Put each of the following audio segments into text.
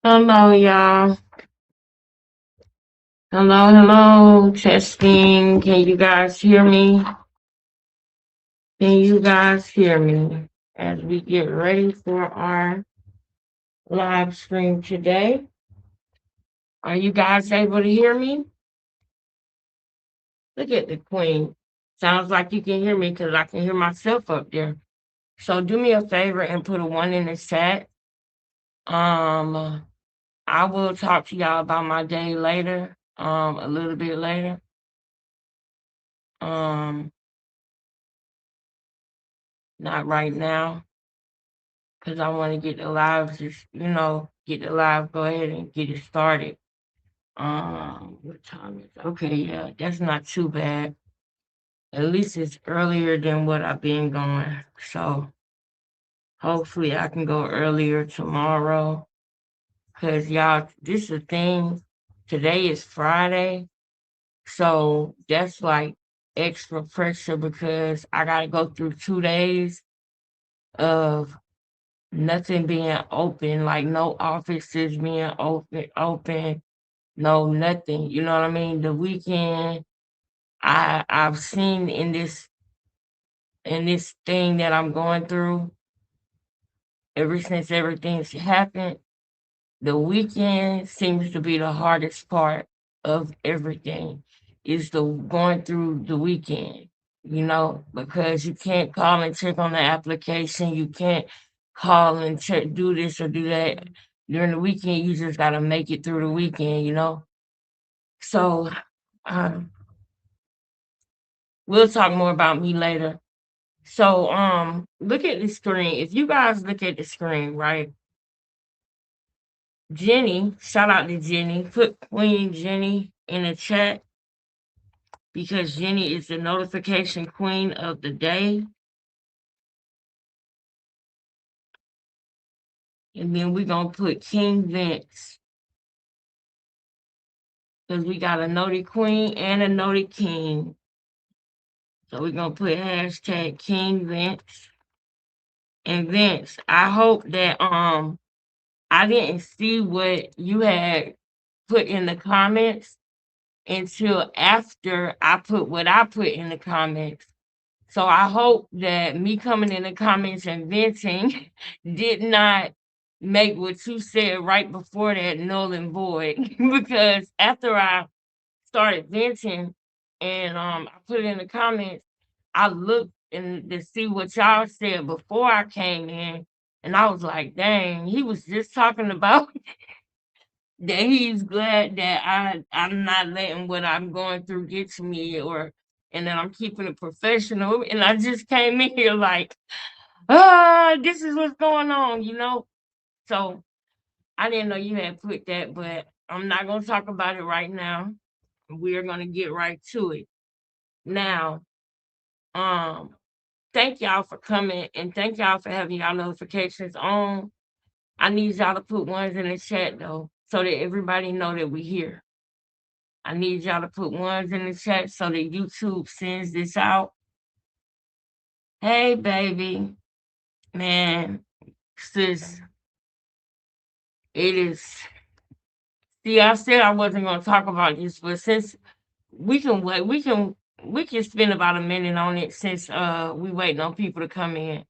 Hello, y'all. Hello, hello. Testing. Can you guys hear me? Can you guys hear me as we get ready for our live stream today? Are you guys able to hear me? Look at the queen. Sounds like you can hear me because I can hear myself up there. So do me a favor and put a one in the chat. Um, I will talk to y'all about my day later. A little bit later. Um, Not right now. Because I want to get the live, just get the live. Go ahead and get it started. What time is it? Okay? Yeah, that's not too bad. At least it's earlier than what I've been going. So hopefully I can go earlier tomorrow. Cause y'all, this is the thing. Today is Friday, so that's like extra pressure because I gotta go through 2 days of nothing being open, like no offices being open, no nothing. You know what I mean? The weekend I've seen in this thing that I'm going through ever since everything's happened, the weekend seems to be the hardest part of everything. Is the going through the weekend, because you can't call and check on the application. You can't call and check, do this or do that. During the weekend, you just gotta make it through the weekend. So um, we'll talk more about me later. So look at the screen. If you guys look at the screen, right? Jenny, shout out to Jenny. Put Queen Jenny in the chat because Jenny is the notification queen of the day. And then we're going to put King Vince because we got a noted queen and a noted king. So we're going to put hashtag King Vince. And Vince, I hope that I didn't see what you had put in the comments until after I put what I put in the comments. So I hope that me coming in the comments and venting did not make what you said right before that null and void. Because after I started venting and I put it in the comments, I looked and to see what y'all said before I came in, and I was like, dang, he was just talking about that he's glad that I'm not letting what I'm going through get to me, or and that I'm keeping it professional. And I just came in here like, this is what's going on. So I didn't know you had put that, but I'm not gonna talk about it right now. We're gonna get right to it. Now, um, thank y'all for coming and thank y'all for having y'all notifications on. I need y'all to put ones in the chat though, so that everybody know that we're here. I need y'all to put ones in the chat so that YouTube sends this out. Hey, baby, man, sis, it is. See, I said I wasn't going to talk about this, but since we can wait, we can spend about a minute on it since we waiting on people to come in.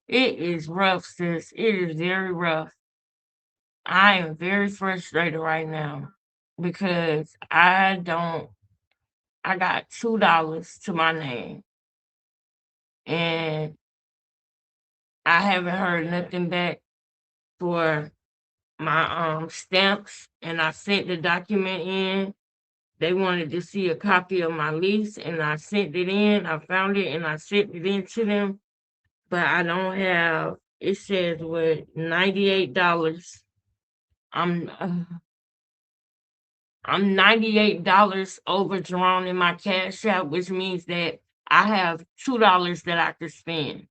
It is rough, sis. It is very rough. I am very frustrated right now because I got $2 to my name and I haven't heard nothing back for my stamps, and I sent the document in. They wanted to see a copy of my lease and I sent it in. I found it and I sent it in to them. But I don't have, it says what, $98. I'm I'm $98 overdrawn in my cash out, which means that I have $2 that I could spend.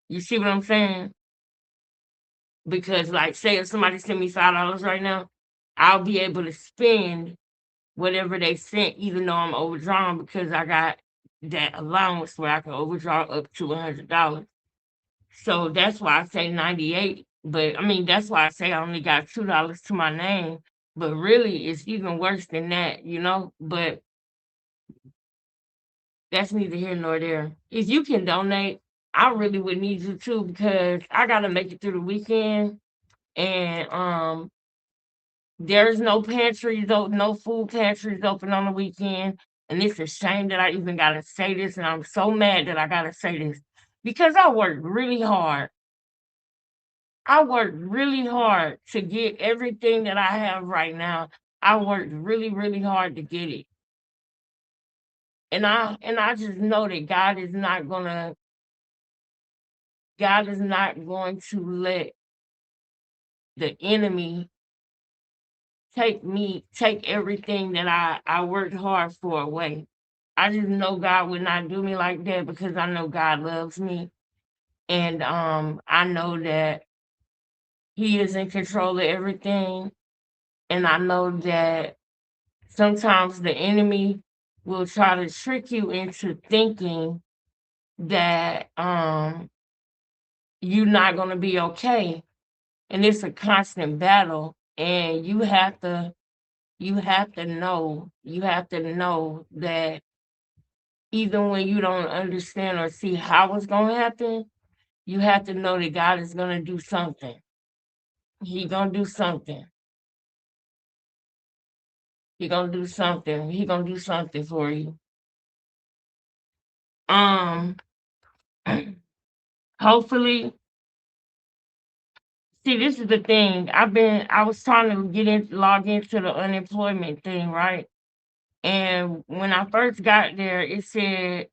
You see what I'm saying? Because like say if somebody sent me $5 right now, I'll be able to spend whatever they sent, even though I'm overdrawn because I got that allowance where I can overdraw up to $100. So that's why I say 98 But I mean, that's why I say I only got $2 to my name. But really, it's even worse than that, you know. But that's neither here nor there. If you can donate, I really would need you too because I gotta make it through the weekend, and there's no pantries, no food pantries open on the weekend. And it's a shame that I even gotta say this, and I'm so mad that I gotta say this because I worked really hard. I worked really hard to get everything that I have right now. I worked really, really hard to get it. And I just know that God is not going to let the enemy take everything that I worked hard for away. I just know God would not do me like that because I know God loves me. And I know that He is in control of everything. And I know that sometimes the enemy will try to trick you into thinking that you're not gonna be okay. And it's a constant battle. And you have to know that even when you don't understand or see how it's gonna happen, you have to know that God is gonna do something. He gonna do something. He gonna do something. He gonna do something for you. Um, hopefully, see, this is the thing. I was trying to log into the unemployment thing, right? And when I first got there, it said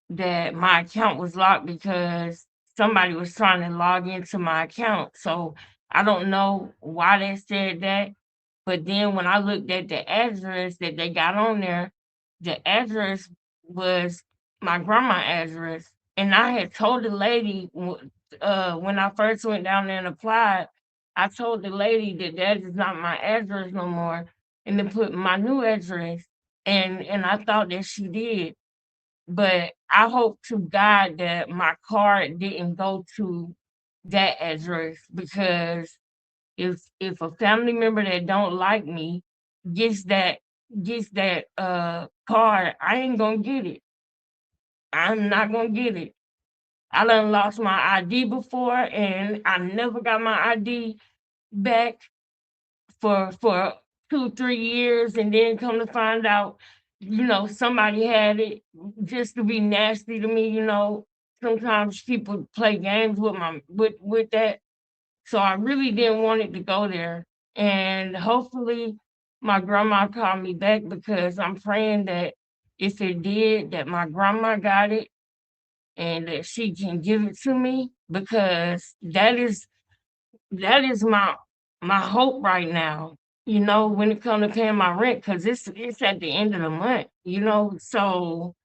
that my account was locked because somebody was trying to log into my account. So I don't know why they said that. But then when I looked at the address that they got on there, the address was my grandma address. And I had told the lady when I first went down there and applied, I told the lady that that is not my address no more, and to put my new address. And I thought that she did. But I hope to God that my card didn't go to that address because if a family member that don't like me gets that card, I ain't gonna get it. I'm not gonna get it. I done lost my ID before and I never got my ID back for 2, 3 years, and then come to find out, somebody had it just to be nasty to me. Sometimes people play games with that. So I really didn't want it to go there. And hopefully my grandma called me back because I'm praying that if it did, that my grandma got it and that she can give it to me because that is my hope right now, when it comes to paying my rent, because it's at the end of the month, so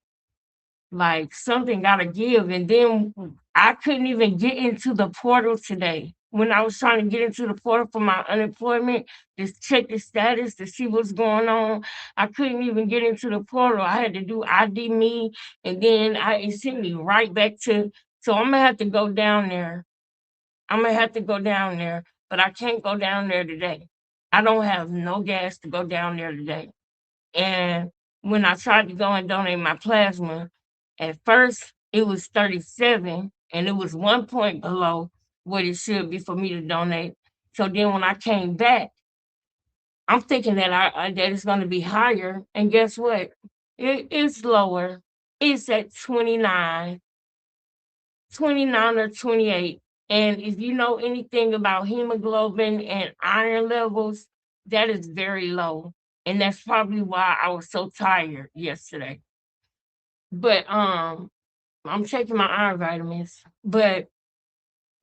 like something gotta give. And then I couldn't even get into the portal today. When I was trying to get into the portal for my unemployment, just check the status to see what's going on. I couldn't even get into the portal. I had to do ID me, and then it sent me right back to. So I'm gonna have to go down there. But I can't go down there today. I don't have no gas to go down there today. And when I tried to go and donate my plasma, at first it was 37 and it was 1 point below what it should be for me to donate. So then when I came back, I'm thinking that that it's going to be higher. And guess what? It's lower. It's at 29 or 28. And if you know anything about hemoglobin and iron levels, that is very low. And that's probably why I was so tired yesterday. But I'm taking my iron vitamins. But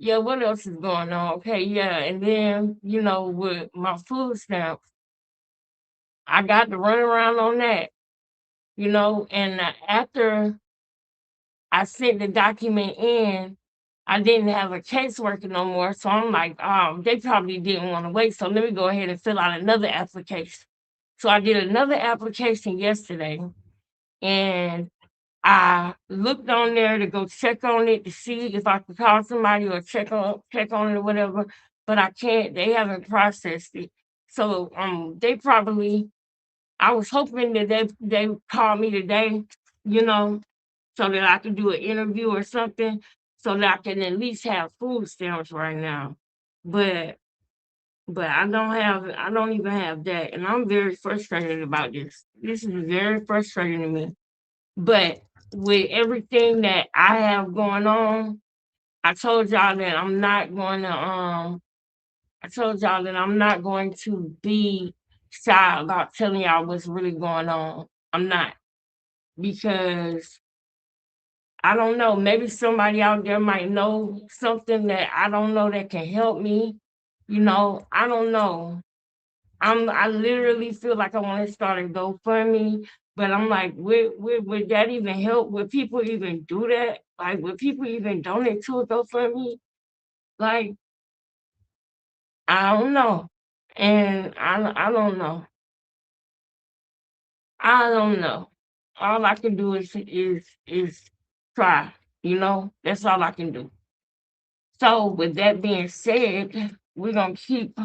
yeah, what else is going on? Okay, yeah, and then with my food stamps, I got to run around on that, and after I sent the document in, I didn't have a caseworker no more. So I'm like, they probably didn't want to wait. So let me go ahead and fill out another application. So I did another application yesterday, and I looked on there to go check on it to see if I could call somebody or check on it or whatever, but I can't. They haven't processed it. So they probably I was hoping that they would call me today, you know, so that I could do an interview or something so that I can at least have food stamps right now. But I don't even have that. And I'm very frustrated about this. This is very frustrating to me. But with everything that I have going on, I told y'all that I'm not going to I told y'all that I'm not going to be shy about telling y'all what's really going on. I'm not because I don't know, maybe somebody out there might know something that I don't know that can help me. I don't know. I literally feel like I want to start a GoFundMe, but I'm like, would that even help? Would people even do that? Like, would people even donate to a GoFundMe? Like, I don't know, and I don't know. I don't know. All I can do is try. That's all I can do. So, with that being said, we're gonna keep.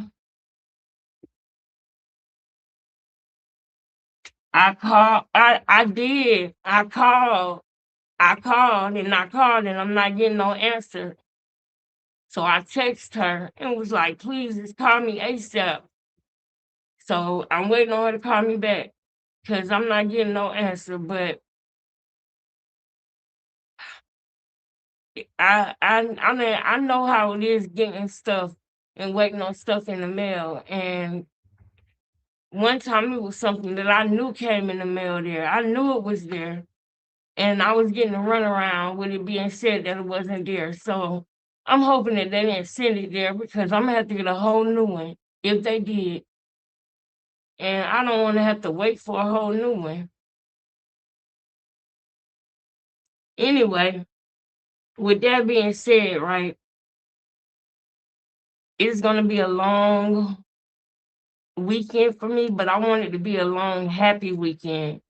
I did. I called and I'm not getting no answer. So I text her and was like, please just call me ASAP. So I'm waiting on her to call me back because I'm not getting no answer. But I know how it is getting stuff and waiting on stuff in the mail. And one time it was something that I knew came in the mail there. I knew it was there. And I was getting a runaround with it being said that it wasn't there. So I'm hoping that they didn't send it there because I'm gonna have to get a whole new one if they did. And I don't want to have to wait for a whole new one. Anyway, with that being said, right, it's gonna be a long weekend for me, but I want it to be a long, happy weekend.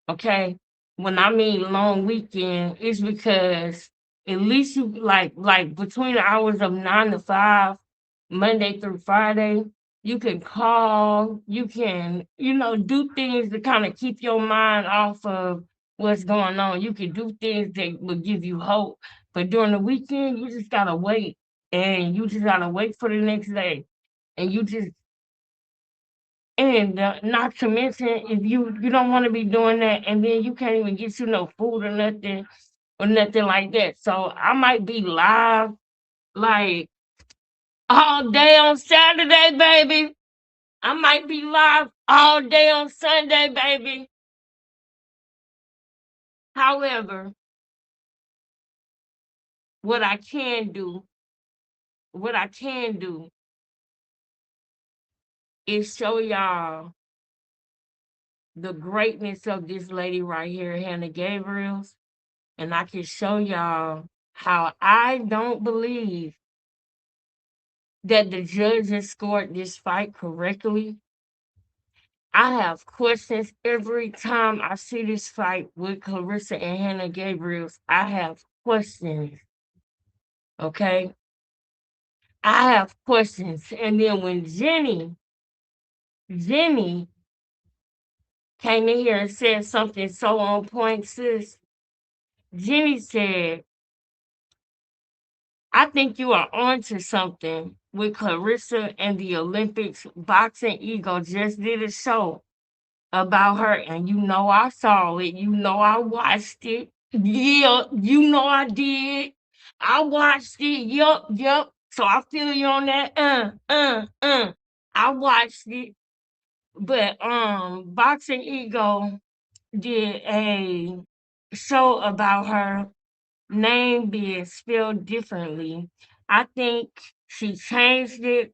Okay. When I mean long weekend, it's because at least you like between the hours of 9 to 5, Monday through Friday, you can call, you can, do things to kind of keep your mind off of what's going on. You can do things that will give you hope. But during the weekend, you just gotta wait. And you just gotta wait for the next day. And you just and not to mention, if you don't want to be doing that, and then you can't even get you no food or nothing like that. So I might be live like all day on Saturday, baby. I might be live all day on Sunday, baby. However, what I can do, what I can do is show y'all the greatness of this lady right here, Hannah Gabriels, and I can show y'all how I don't believe that the judges scored this fight correctly. I have questions every time I see this fight with Clarissa and Hannah Gabriels. I have questions, okay? I have questions. And then when Jenny came in here and said something so on point, sis, Jenny said, I think you are onto something with Clarissa and the Olympics. Boxing Ego just did a show about her, and I saw it. I watched it. Yeah, I did. I watched it. Yup. So I feel you on that. I watched it. But Boxing Ego did a show about her name being spelled differently. I think she changed it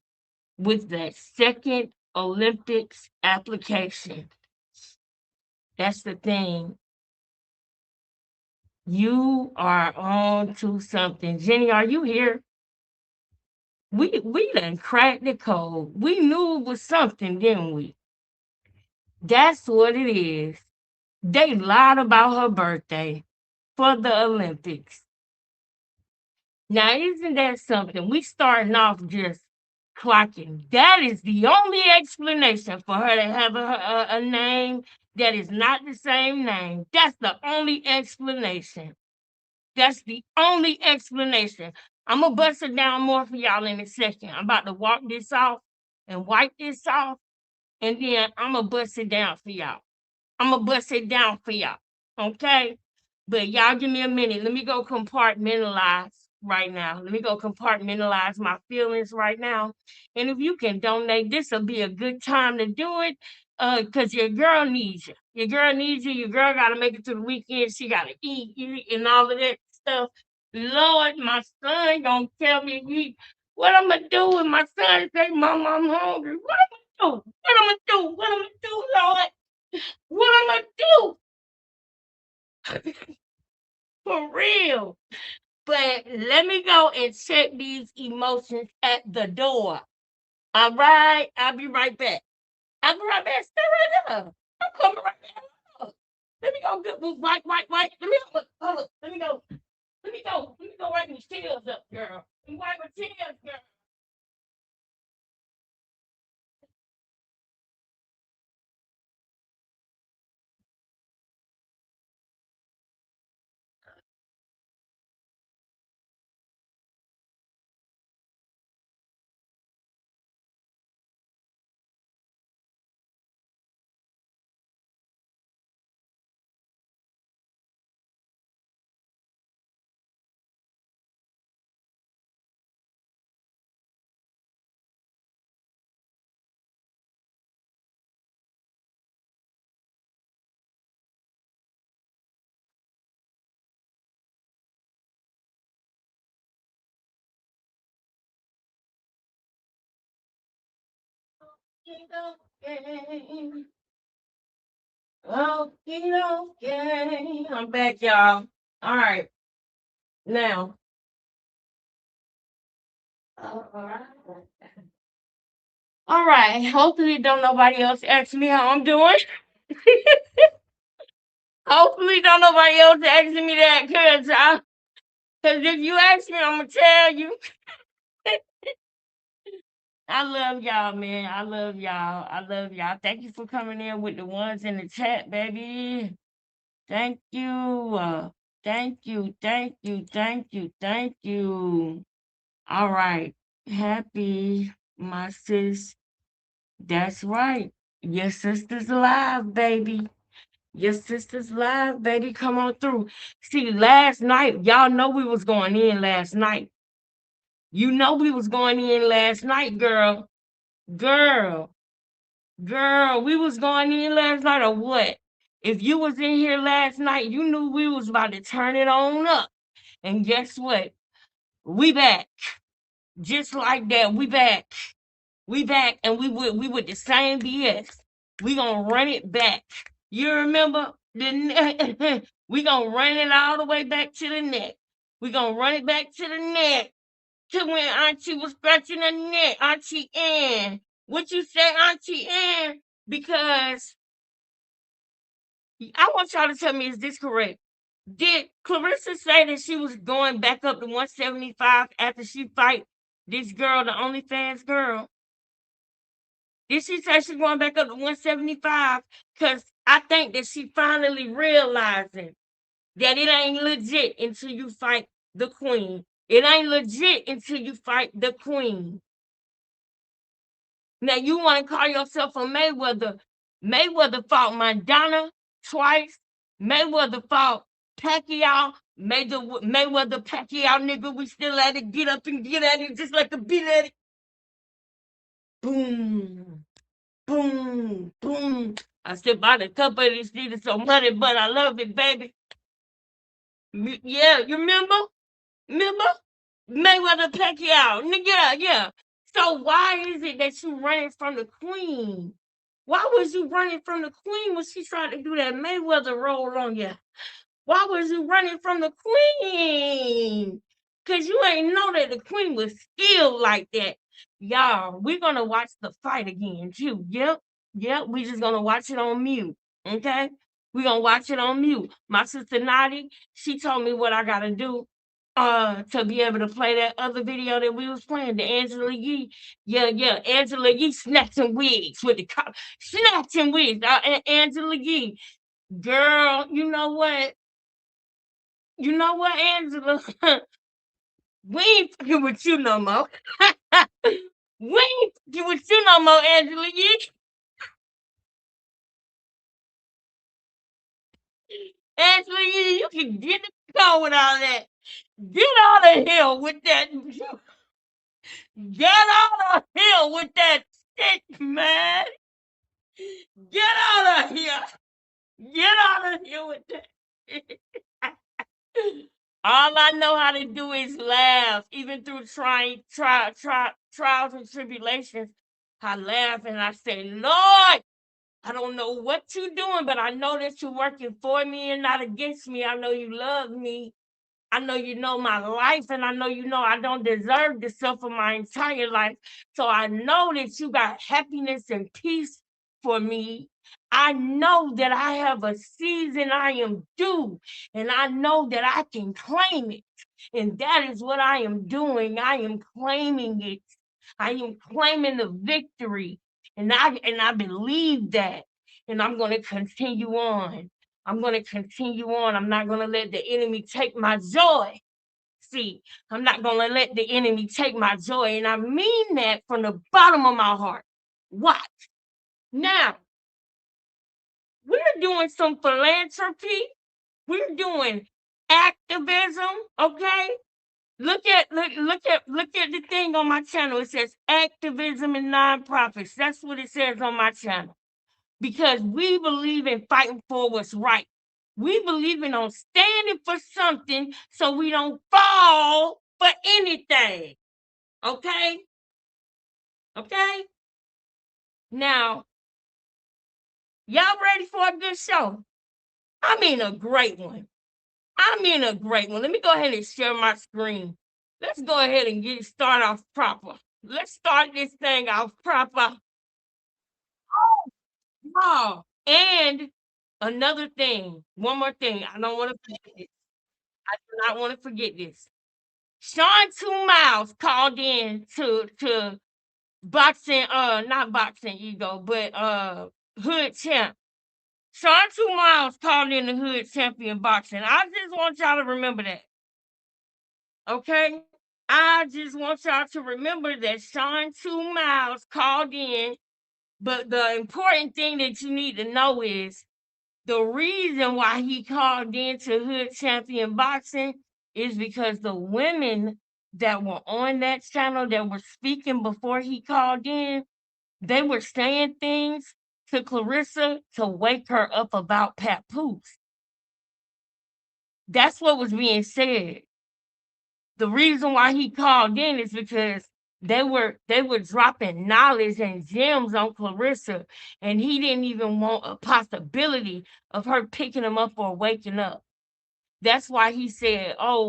with the second Olympics application. That's the thing. You are on to something. Jenny, are you here? We done cracked the code. We knew it was something, didn't we? That's what it is. They lied about her birthday for the Olympics. Now, isn't that something? We starting off just clocking. That is the only explanation for her to have a name that is not the same name. That's the only explanation. That's the only explanation. I'm gonna bust it down more for y'all in a second. I'm about to walk this off and wipe this off, and then I'm gonna bust it down for y'all. I'm gonna bust it down for y'all. Okay? But y'all give me a minute. Let me go compartmentalize right now. Let me go compartmentalize my feelings right now. And if you can donate, this will be a good time to do it. Cause your girl needs you. Your girl needs you. Your girl gotta make it to the weekend. She gotta eat, and all of that stuff. Lord, my son gonna tell me what I'm gonna do when my son say, Mom, I'm hungry. What I'm gonna do? What I'm gonna do? What I'm gonna do, Lord? What I'm gonna do? For real. But let me go and check these emotions at the door. All right. I'll be right back. I'll be right back. Stay right there. I'm coming right back. Let me go get white. Let me go. Hold up. Let me go. Let me go wipe my tears up, girl. Let me wipe my tears, girl. Okay. Okay. I'm back, y'all. All right. Now, all right. All right. Hopefully, don't nobody else ask me how I'm doing. Hopefully, don't nobody else asking me that, cause if you ask me, I'm gonna tell you. I love y'all, man. I love y'all. I love y'all. Thank you for coming in with the ones in the chat, baby. Thank you. Thank you. Thank you. Thank you. Thank you. All right. Happy, my sis. That's right. Your sister's alive, baby. Your sister's live, baby. Come on through. See, last night, y'all know we was going in last night. You know we was going in last night, girl. Girl, girl, we was going in last night or what? If you was in here last night, you knew we was about to turn it on up. And guess what? We back. Just like that, we back. We back and we with the same BS. We gonna run it back. You remember we gonna run it all the way back to the neck. We gonna run it back to the neck to when Auntie was scratching her neck. Auntie Ann, what you say, Auntie Ann? Because I want y'all to tell me, is this correct? Did Clarissa say that she was going back up to 175 after she fight this girl, the OnlyFans girl? Did she say she's going back up to 175? Because I think that she finally realizing that it ain't legit until you fight the queen. It ain't legit until you fight the queen. Now you want to call yourself a Mayweather. Mayweather fought Madonna twice. Mayweather fought Pacquiao. Mayweather Pacquiao nigga, we still at it. Get up and get at it just like a beat at it. Boom. Boom, boom. I still bought a cup of this needed some money, but I love it, baby. Yeah, you remember? Remember? Mayweather Pacquiao. Yeah, yeah. So why is it that you running from the queen? Why was you running from the queen when she tried to do that Mayweather roll on you? Why was you running from the queen? Cause you ain't know that the queen was still like that. Y'all, we're gonna watch the fight again too. Yep. Yep. We just gonna watch it on mute. Okay? We're gonna watch it on mute. My sister Nadi, she told me what I gotta do to be able to play that other video that we was playing, the Angela Yee. Yeah, yeah, Angela Yee snatching wigs with the snatching wigs. Angela Yee. Girl, you know what? You know what, Angela? We ain't fucking with you no more. We ain't fucking with you no more, Angela Yee. Angela Yee, you can get it going with all that. Get out of here with that. Get out of here with that shit, man. Get out of here. Get out of here with that. All I know how to do is laugh, even through trials and tribulations. I laugh and I say, Lord, I don't know what you're doing, but I know that you're working for me and not against me. I know you love me. I know you know my life, and I know you know I don't deserve this stuff for my entire life. So I know that you got happiness and peace for me. I know that I have a season I am due, and I know that I can claim it. And that is what I am doing. I am claiming it. I am claiming the victory. And I believe that. And I'm going to continue on. I'm going to continue on. I'm not going to let the enemy take my joy. See, I'm not going to let the enemy take my joy. And I mean that from the bottom of my heart. Watch. Now, we're doing some philanthropy. We're doing activism, okay? Look at the thing on my channel. It says activism and nonprofits. That's what it says on my channel. Because we believe in fighting for what's right. We believe in on standing for something so we don't fall for anything. Okay? Okay? Now, y'all ready for a good show? I mean a great one. I mean a great one. Let me go ahead and share my screen. Let's go ahead and get it started off proper. Let's start this thing off proper. Oh, and another thing, one more thing. I don't want to forget this. I do not want to forget this. Sean Two Miles called in to boxing, not boxing ego, but hood champ. Sean Two Miles called in the hood champion boxing. I just want y'all to remember that. Okay? I just want y'all to remember that Sean Two Miles called in. But the important thing that you need to know is the reason why he called into Hood Champion Boxing is because the women that were on that channel that were speaking before he called in, they were saying things to Clarissa to wake her up about Papoose. That's what was being said. The reason why he called in is because they were dropping knowledge and gems on Clarissa, and he didn't even want a possibility of her picking him up or waking up. That's why he said, "Oh,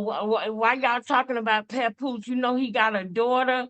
why y'all talking about Papoose? You know he got a daughter."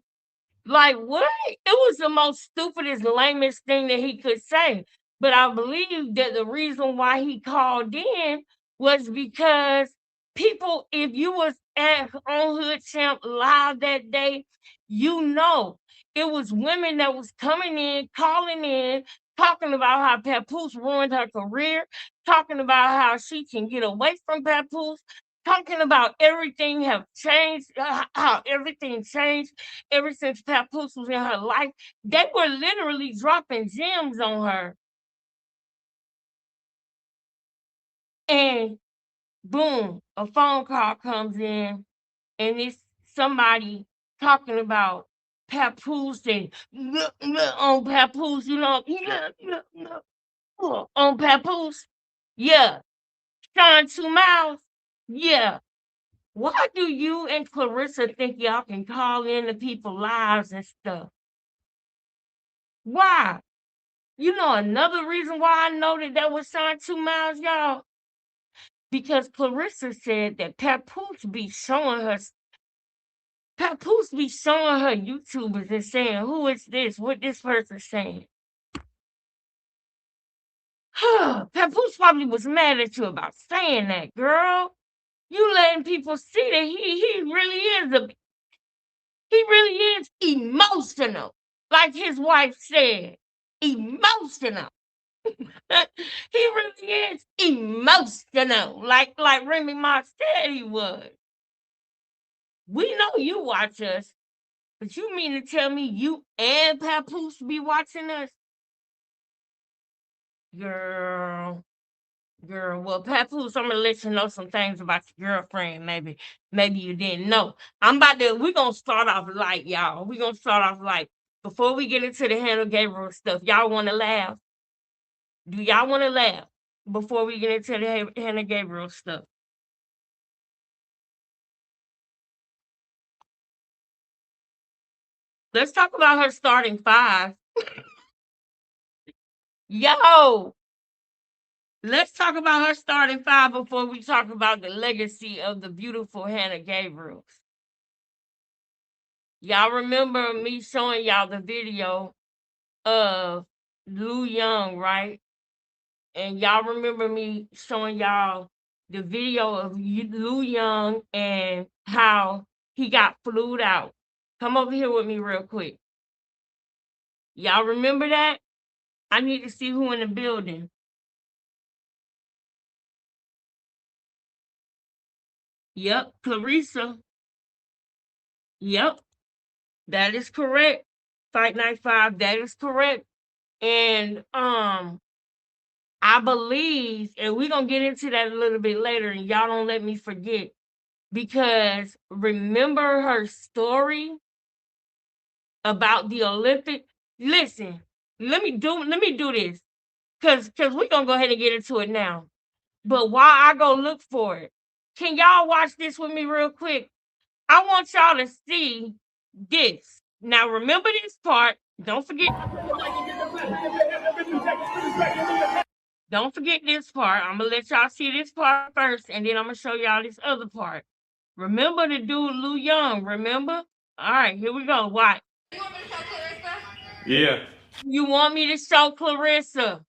Like, what? It was the most stupidest, lamest thing that he could say. But I believe that the reason why he called in was because people, if you was at on Hood Champ Live that day, you know it was women that was coming in, calling in, talking about how Papoose ruined her career, talking about how she can get away from Papoose, talking about everything have changed, how everything changed ever since Papoose was in her life. They were literally dropping gems on her. And boom, a phone call comes in, and it's somebody talking about Papoose and on Papoose, you know, on Papoose. Yeah. Sean Two Miles. Yeah. Why do you and Clarissa think y'all can call into people's lives and stuff? Why? You know another reason why I know that was Sean Two Miles, y'all? Because Clarissa said that Papoose be showing her YouTubers and saying, who is this? What this person saying? Papoose probably was mad at you about saying that, girl. You letting people see that he really is emotional. Like his wife said, emotional. He really is emotional. Like Remy Ma said he was. We know you watch us, but you mean to tell me you and Papoose be watching us? Girl. Girl, well, Papoose, I'm gonna let you know some things about your girlfriend. Maybe you didn't know. We're gonna start off light, y'all. We're gonna start off light. Before we get into the Hannah Gabriel stuff, y'all wanna laugh? Do y'all wanna laugh before we get into the Hannah Gabriel stuff? Let's talk about her starting five. Yo, let's talk about her starting five before we talk about the legacy of the beautiful Hannah Gabriel. Y'all remember me showing y'all the video of Lou Young, right? And y'all remember me showing y'all the video of Lou Young and how he got flued out. Come over here with me real quick. Y'all remember that? I need to see who in the building. Yep, Clarissa. Yep, that is correct. Fight Night 5, that is correct. And I believe, and we're gonna get into that a little bit later, and y'all don't let me forget, because remember her story about the Olympic. Listen, let me do this, cause we're gonna go ahead and get into it now. But while I go look for it, can y'all watch this with me real quick? I want y'all to see this. Now remember this part. Don't forget this part. I'm gonna let y'all see this part first, and then I'm gonna show y'all this other part. Remember the dude Lou Young, remember? All right, here we go. Watch. Yeah. You want me to show Clarissa?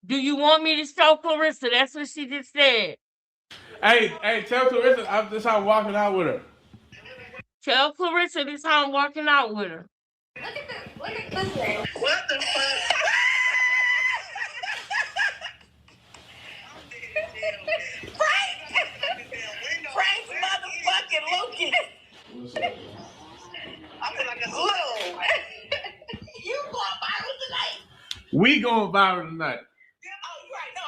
Do you want me to show Clarissa? That's what she just said. Hey, tell Clarissa this how I'm walking out with her. Tell Clarissa this how I'm walking out with her. Look at this one. What the fuck? Frank's motherfucking Lucas. I feel like a little. You going viral tonight? We going viral tonight. Oh, you right. No,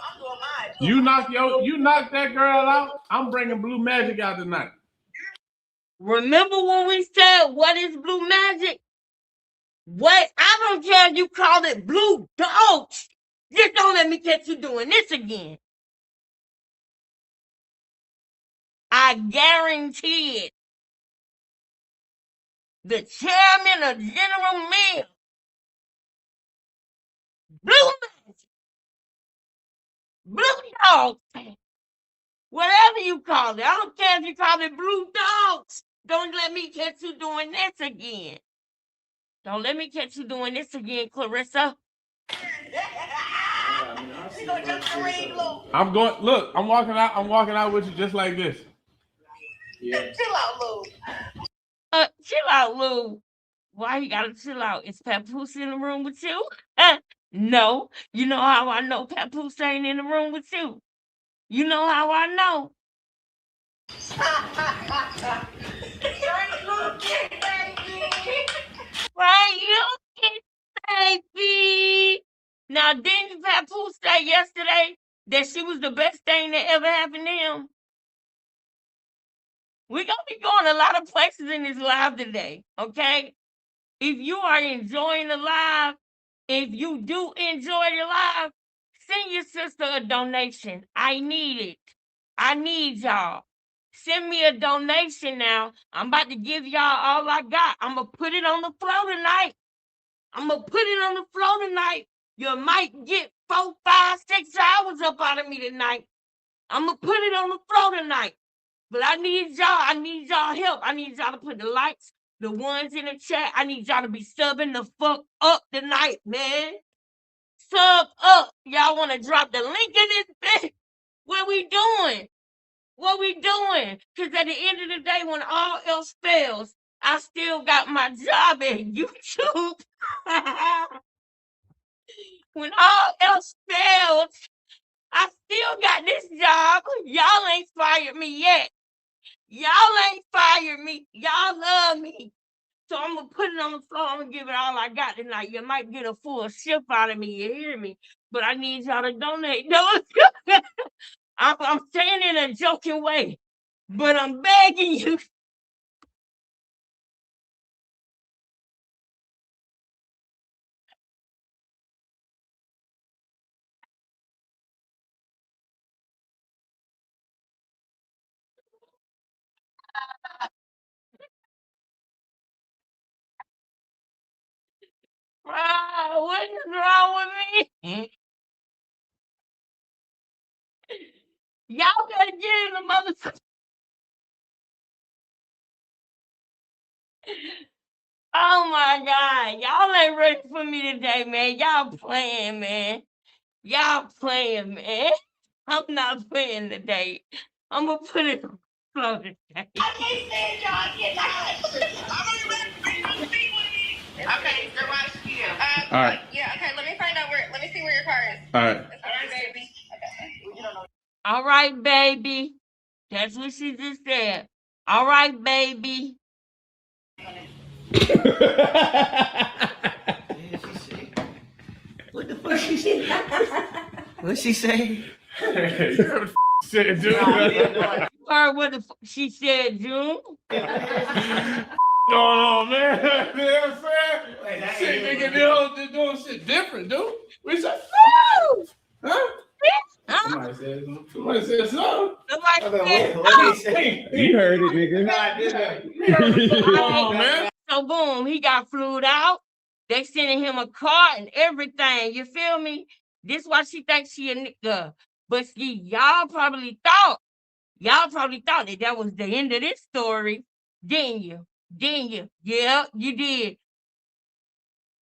I'm doing mine. You knock that girl out. I'm bringing Blue Magic out tonight. Remember when we said, what is blue magic? What? I don't care if you call it blue dogs. Just don't let me catch you doing this again. I guarantee it. The chairman of General Mills, blue magic, blue dogs, whatever you call it. I don't care if you call it blue dogs. Don't let me catch you doing this again. Don't let me catch you doing this again, Clarissa. You gonna jump the ring, Lou? I'm going. Look, I'm walking out. I'm walking out with you just like this. Yeah. Chill out, Lou. Chill out, Lou. Why you gotta chill out? Is Papoose in the room with you? No. You know how I know Papoose ain't in the room with you? You know how I know? Right, you baby. Now, didn't Papoose say yesterday that she was the best thing that ever happened to him? We're gonna be going a lot of places in this live today, okay? If you are enjoying the live, if you do enjoy the live, send your sister a donation. I need it. I need y'all. Send me a donation now. I'm about to give y'all all I got. I'm going to put it on the floor tonight. You might get 4, 5, 6 hours up out of me tonight. I'm going to put it on the floor tonight. But I need y'all. I need y'all help. I need y'all to put the likes, the ones in the chat. I need y'all to be subbing the fuck up tonight, man. sub up. Y'all want to drop the link in this thing? What we doing? What we doing? Because at the end of the day, when all else fails, I still got my job at YouTube. When all else fails, I still got this job. Y'all ain't fired me yet. Y'all ain't fired me. Y'all love me. So I'm going to put it on the floor. I'm going to give it all I got tonight. You might get a full shift out of me. You hear me? But I need y'all to donate. No, I'm saying it in a joking way. But I'm begging you. What is wrong with me? Y'all better get in the motherfucker. Oh my God. Y'all ain't ready for me today, man. Y'all playing, man. Y'all playing, man. I'm not playing today. I'm going to put it on the floor today. I can't stand y'all. Get out. I'm only ready to see what it is. Okay, girl, why should you? All right. Yeah, okay, let me find out where, let me see where your car is. All right. All right, baby. Okay. All right, baby. That's what she just said. All right, baby. What the fuck she said? What she say? Hey, you heard what the said, dude? Heard what the she said, June? Going on, man. You know what I'm saying? Shit, nigga, they doing shit different, dude. We said, huh? Somebody said something. Somebody said, You heard it, nigga. Come on, man. So boom, he got flued out. They sending him a car and everything. You feel me? This why she thinks she a nigga. But see, y'all probably thought that was the end of this story. Didn't you? Yeah, you did.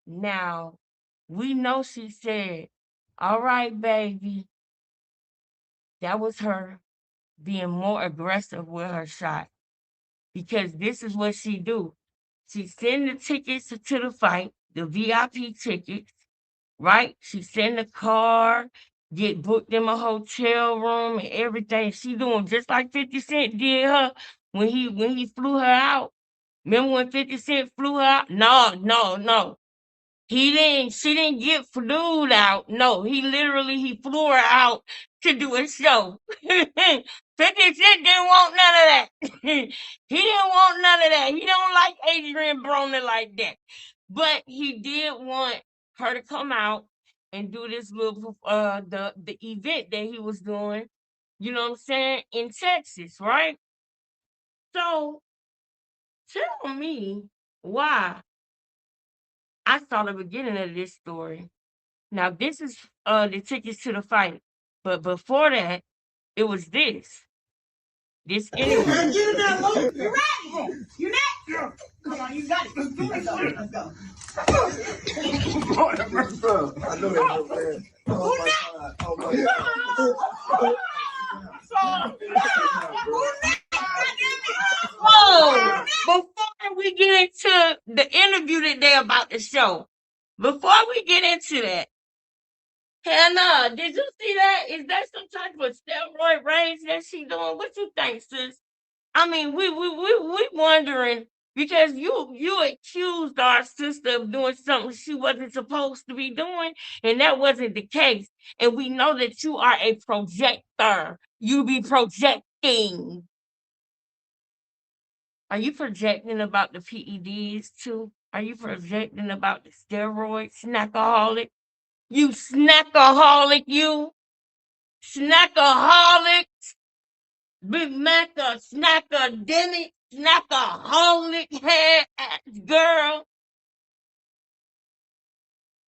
Now, we know she said, all right, baby. That was her being more aggressive with her shot. Because this is what she do. She send the tickets to the fight, the VIP tickets, right? She send the car, get booked in a hotel room and everything. She doing just like 50 Cent did her when he flew her out. Remember when 50 Cent flew her out? No. She didn't get flued out. No, he flew her out to do a show. 50 Cent didn't want none of that. He didn't want none of that. He don't like Adrian Broner like that. But he did want her to come out and do this little the event that he was doing, you know what I'm saying, in Texas, right? So tell me why I saw the beginning of this story. Now this is the tickets to the fight. But before that, it was this. This interview. You're ready. You're next. Come on, you got it. Let's go. Let's go. I know that's so bad. Oh my God. Oh my Oh, before we get into the interview that they're about to show, before we get into that, Hannah, did you see that? Is that some type of steroid rage that she doing? What you think, sis? I mean, we wondering because you accused our sister of doing something she wasn't supposed to be doing, and that wasn't the case. And we know that you are a projector. You be projecting. Are you projecting about the PEDs too? Are you projecting about the steroid snackaholic? You snackaholic, you snackaholic, Big Mac a snackademic, snackaholic head ass girl.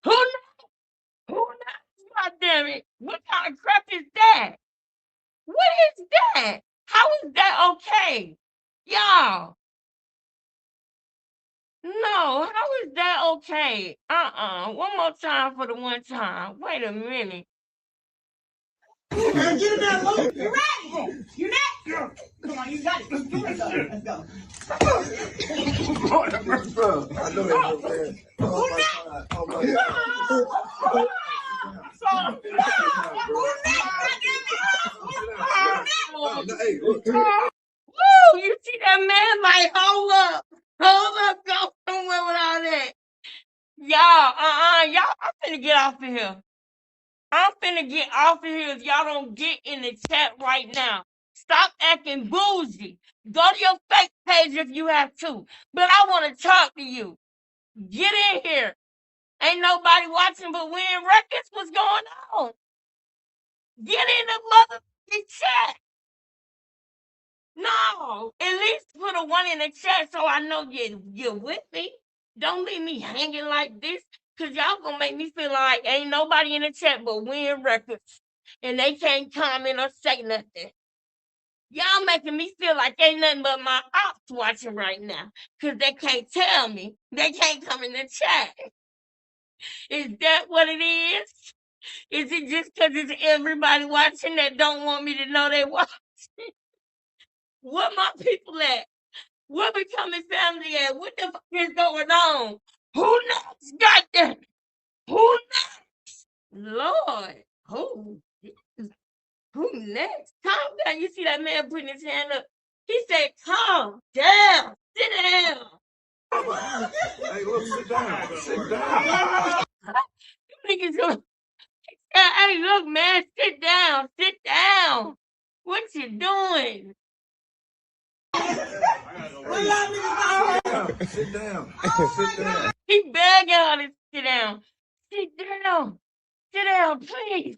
Who knows? Who knows? God damn it. What kind of crap is that? What is that? How is that okay? Y'all. No, how is that okay? One more time for the one time. Wait a minute. Get him down low. You ready? You next? Come on, you got it. Let's go. Let's go. I know that's bad. Oh my God. Oh my God. Hey, look. Woo! You see that man? Like, hold up. Go somewhere with all that. Y'all, I'm finna get off of here. I'm finna get off of here if y'all don't get in the chat right now. Stop acting bougie. Go to your fake page if you have to. But I want to talk to you. Get in here. Ain't nobody watching but Win Records. What's going on? Get in the motherfucking chat. No, at least put a one in the chat so I know you're with me. Don't leave me hanging like this, cause y'all gonna make me feel like ain't nobody in the chat but Win Records, and they can't comment or say nothing. Y'all making me feel like ain't nothing but my ops watching right now, cause they can't tell me. They can't come in the chat. Is that what it is? Is it just cause it's everybody watching that don't want me to know they watching? Where my people at? Where becoming family at? What the fuck is going on? Who next? Goddamn! Who next? Lord, who next? Calm down. You see that man putting his hand up? He said, "Calm down. Sit down." Hey, look, sit down. Sit down. You niggas gonna- Hey, look, man, sit down. Sit down. What you doing? Sit down. Sit down. He begging her to sit down. Sit down. Sit down, please.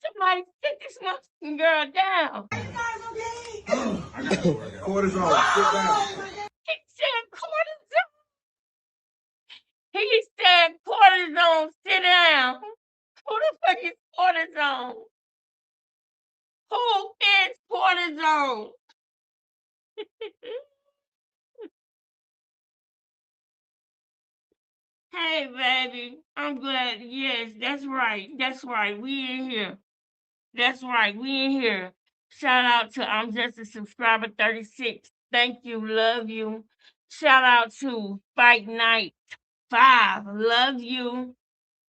Somebody sit this motherfucking girl down. Cortisone. Sit down. He said cortisone. He said cortisone. Sit down. Who the fuck is cortisone? Who is cortisone? Hey, baby. I'm glad. Yes, that's right. That's right. We in here. That's right. We in here. Shout out to I'm Just a Subscriber 36. Thank you. Love you. Shout out to Fight Night 5. Love you.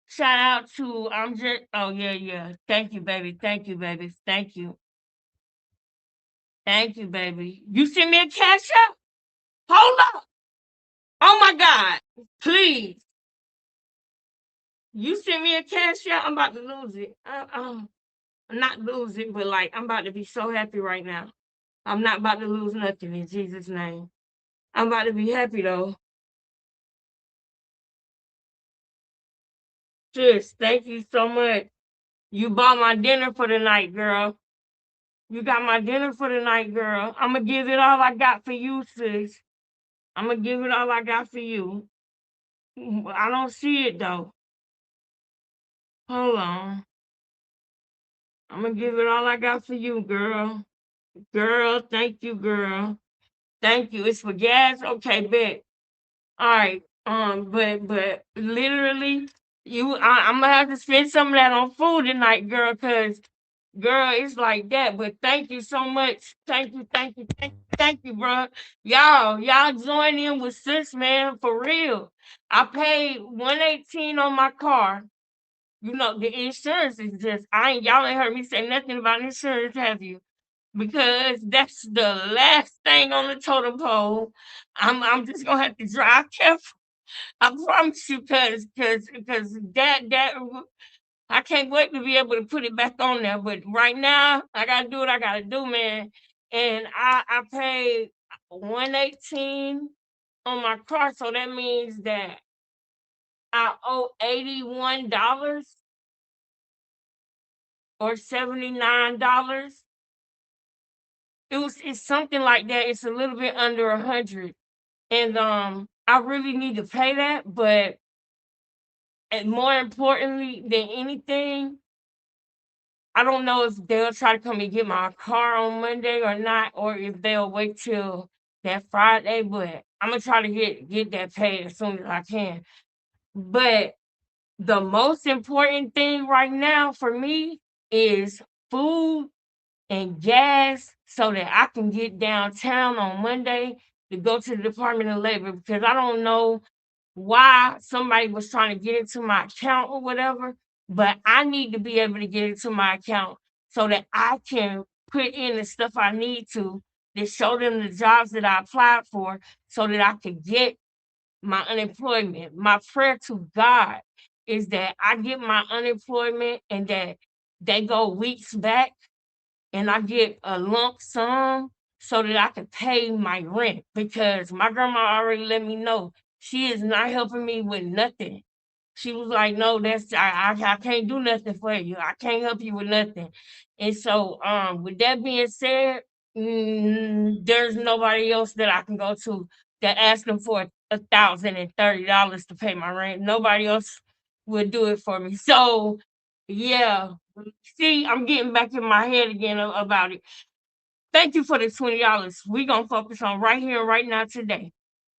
Shout out to I'm just oh yeah. Thank you, baby. Thank you, baby. Thank you. Thank you, baby. You send me a cash app? Hold up. Oh my God. Please. You send me a cash app, I'm about to lose it. Not lose it, but like I'm about to be so happy right now. I'm not about to lose nothing in Jesus' name. I'm about to be happy though. Sis, thank you so much. You bought my dinner for the night, girl. You got my dinner for the night, girl. I'm gonna give it all I got for you, sis. I'm gonna give it all I got for you. I don't see it though. Hold on. I'm gonna give it all I got for you, girl. Girl, thank you, girl. Thank you. It's for gas. Okay, bet. All right. But literally, I'm gonna have to spend some of that on food tonight, girl. Cause girl, it's like that. But thank you so much. Thank you, bro. Y'all join in with sis, man, for real. I paid 118 on my car. You know, the insurance is just y'all ain't heard me say nothing about insurance, have you? Because that's the last thing on the totem pole. I'm just gonna have to drive careful. I promise you, cause that I can't wait to be able to put it back on there. But right now, I gotta do what I gotta do, man. And I paid 118 on my car, so that means that I owe $81 or $79. It's something like that. It's a little bit under 100. And I really need to pay that, but and more importantly than anything, I don't know if they'll try to come and get my car on Monday or not, or if they'll wait till that Friday. But I'm gonna try to get that paid as soon as I can. But the most important thing right now for me is food and gas so that I can get downtown on Monday to go to the Department of Labor because I don't know why somebody was trying to get into my account or whatever, but I need to be able to get into my account so that I can put in the stuff I need to show them the jobs that I applied for so that I could get my unemployment. My prayer to God is that I get my unemployment and that they go weeks back and I get a lump sum so that I can pay my rent because my grandma already let me know she is not helping me with nothing. She was like, "No, that's I can't do nothing for you. I can't help you with nothing." And so, with that being said, there's nobody else that I can go to that asking for $1,030 to pay my rent. Nobody else would do it for me. So, yeah. See, I'm getting back in my head again about it. Thank you for the $20. We're gonna focus on right here, right now, today.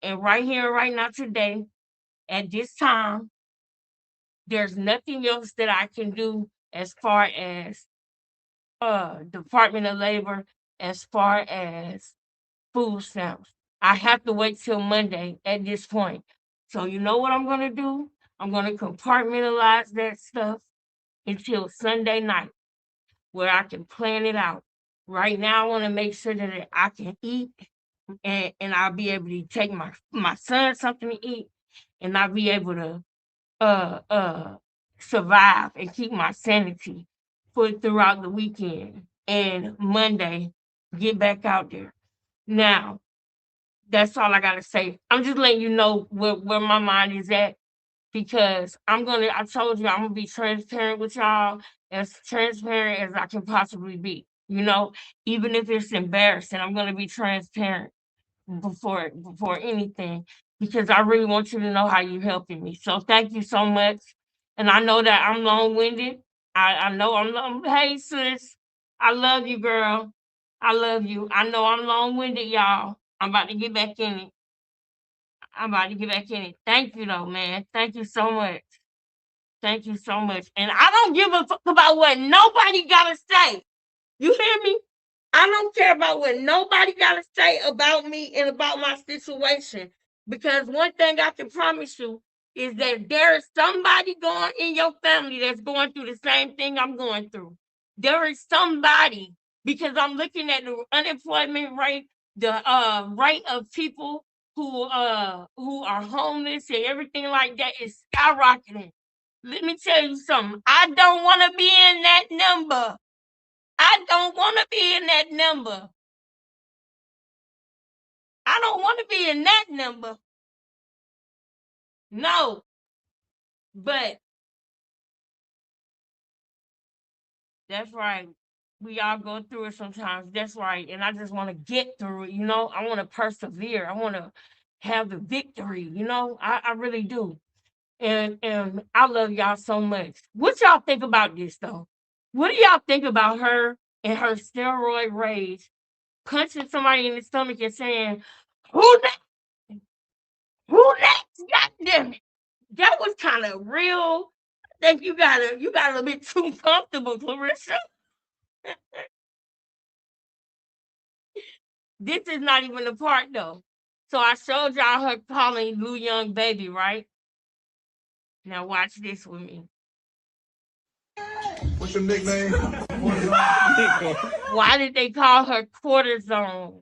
And right here, right now, today, at this time, there's nothing else that I can do as far as Department of Labor, as far as food stamps. I have to wait till Monday at this point. So you know what I'm gonna do? I'm gonna compartmentalize that stuff until Sunday night where I can plan it out. Right now, I want to make sure that I can eat and I'll be able to take my son something to eat and I'll be able to uh uh survive and keep my sanity for throughout the weekend and Monday get back out there. Now, that's all I gotta say. I'm just letting you know where my mind is at because I told you I'm gonna be transparent with y'all, as transparent as I can possibly be. You know, even if it's embarrassing, I'm gonna be transparent before anything because I really want you to know how you're helping me. So thank you so much. And I know that I'm long-winded. I know I'm long. Hey sis, I love you, girl. I love you. I know I'm long-winded, y'all. I'm about to get back in it. I'm about to get back in it. Thank you though, man. Thank you so much. Thank you so much. And I don't give a fuck about what nobody gotta say. You hear me? I don't care about what nobody gotta say about me and about my situation. Because one thing I can promise you is that there is somebody going in your family that's going through the same thing I'm going through. There is somebody because I'm looking at the unemployment rate, the rate of people who are homeless and everything like that is skyrocketing. Let me tell you something. I don't want to be in that number. I don't want to be in that number. I don't want to be in that number. No. But that's right. We all go through it sometimes. That's right. And I just want to get through it. I want to persevere. I want to have the victory. I really do. And I love y'all so much. What y'all think about this though? What do y'all think about her and her steroid rage punching somebody in the stomach and saying, "Who next? Who next? God damn it!" That was kind of real. I think you got a little bit too comfortable, Clarissa. This is not even the part though. So I showed y'all her calling Lou Young baby, right? Now watch this with me. What's your nickname? Why did they call her cortisone?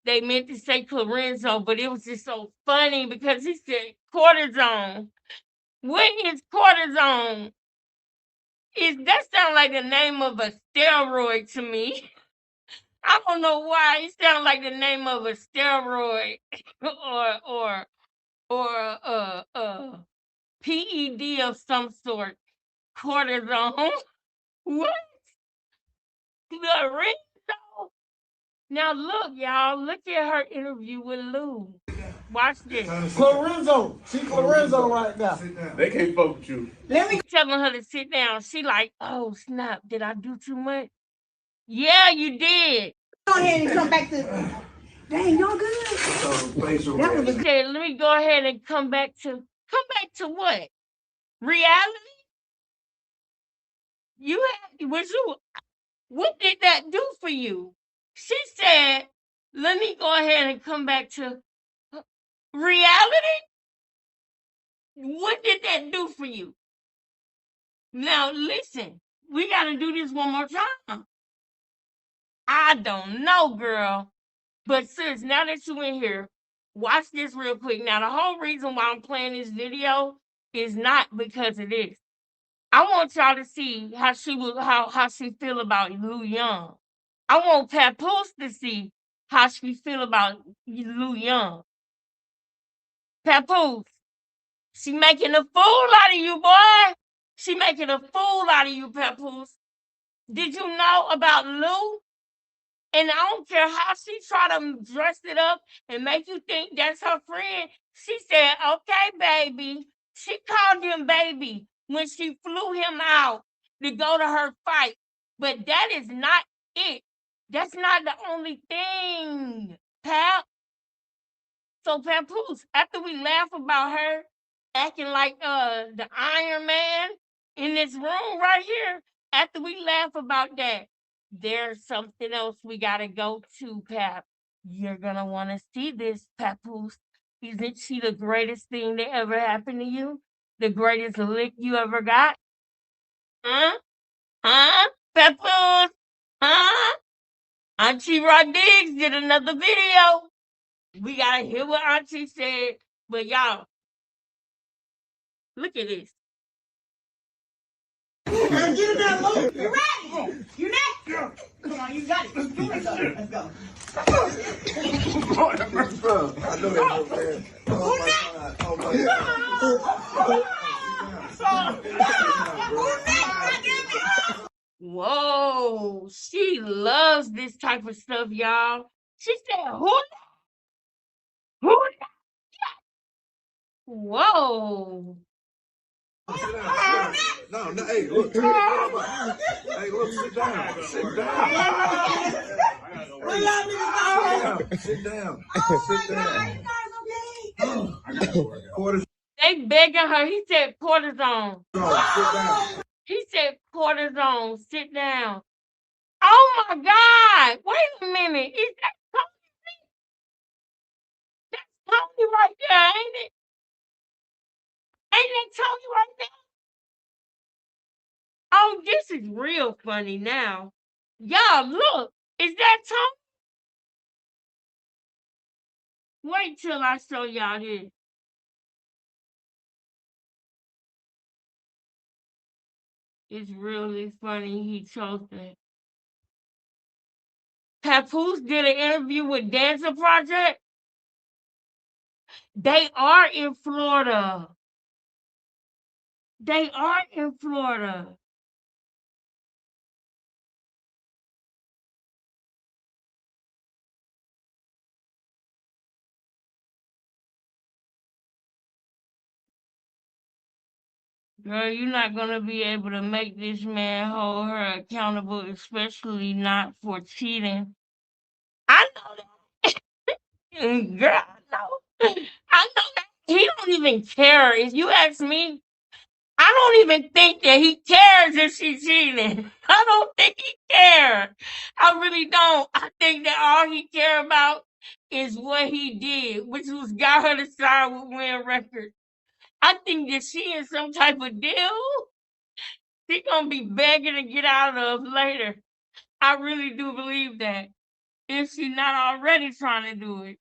They meant to say Clarenzo, but it was just so funny because he said cortisone. What is cortisone? That sounds like the name of a steroid to me. I don't know why it sounds like the name of a steroid or PED of some sort. Cortisone. What? Lorenzo? Now look, y'all. Look at her interview with Lou. Watch this. Clarenzo. See Clarenzo right now. They can't fuck with you. Let me telling her to sit down. She like, oh snap, did I do too much? Yeah, you did. Go ahead and come back to. Dang, y'all good? Facial That was a reaction. good. Okay, let me go ahead and come back to what? Reality? What did that do for you? She said, let me go ahead and come back to reality. What did that do for you? Now listen, we gotta do this one more time. I don't know, girl. But sis, now that you in here, watch this real quick. Now, the whole reason why I'm playing this video is not because of this. I want y'all to see how she feel about Lou Young. I want Papoose to see how she feel about Lou Young. Papoose, she making a fool out of you, boy. She making a fool out of you, Papoose. Did you know about Lou? And I don't care how she try to dress it up and make you think that's her friend. She said, okay, baby. She called him baby when she flew him out to go to her fight. But that is not it. That's not the only thing, Pap. So Papoose, after we laugh about her acting like the Iron Man in this room right here, after we laugh about that, there's something else we gotta go to, Pap. You're gonna wanna see this, Papoose. Isn't she the greatest thing that ever happened to you? The greatest lick you ever got? Huh? Huh? Papoose? Huh? Auntie Rodriguez did another video. We gotta hear what Auntie said. But y'all, look at this. Get in there, Lou. You ready? You next? Yeah. Come on, you got it. Let's go. Let's go. I know that, man. Oh my God. Oh my God. Whoa, she loves this type of stuff, y'all. She said, who? Whoa. No, hey, look. Hey, look, sit down. Sit down. Sit down. Sit down. They begging her. He said, cortisone. Sit down. He said, cortisone, sit down. Oh my God. Wait a minute. Is that Tony? That's Tony right there, ain't it? Ain't that Tony right there? Oh, this is real funny now. Y'all, look. Is that Tony? Wait till I show y'all this. It's really funny he chose that. Papoose did an interview with Dancer Project. They are in Florida. They are in Florida. Girl, you're not gonna be able to make this man hold her accountable, especially not for cheating. I know that. Girl, I know. I know that. He don't even care. If you ask me, I don't even think that he cares if she's cheating. I don't think he cares. I really don't. I think that all he care about is what he did, which was got her to sign with Win Records. I think that she in some type of deal she gonna be begging to get out of later. I really do believe that. If she's not already trying to do it.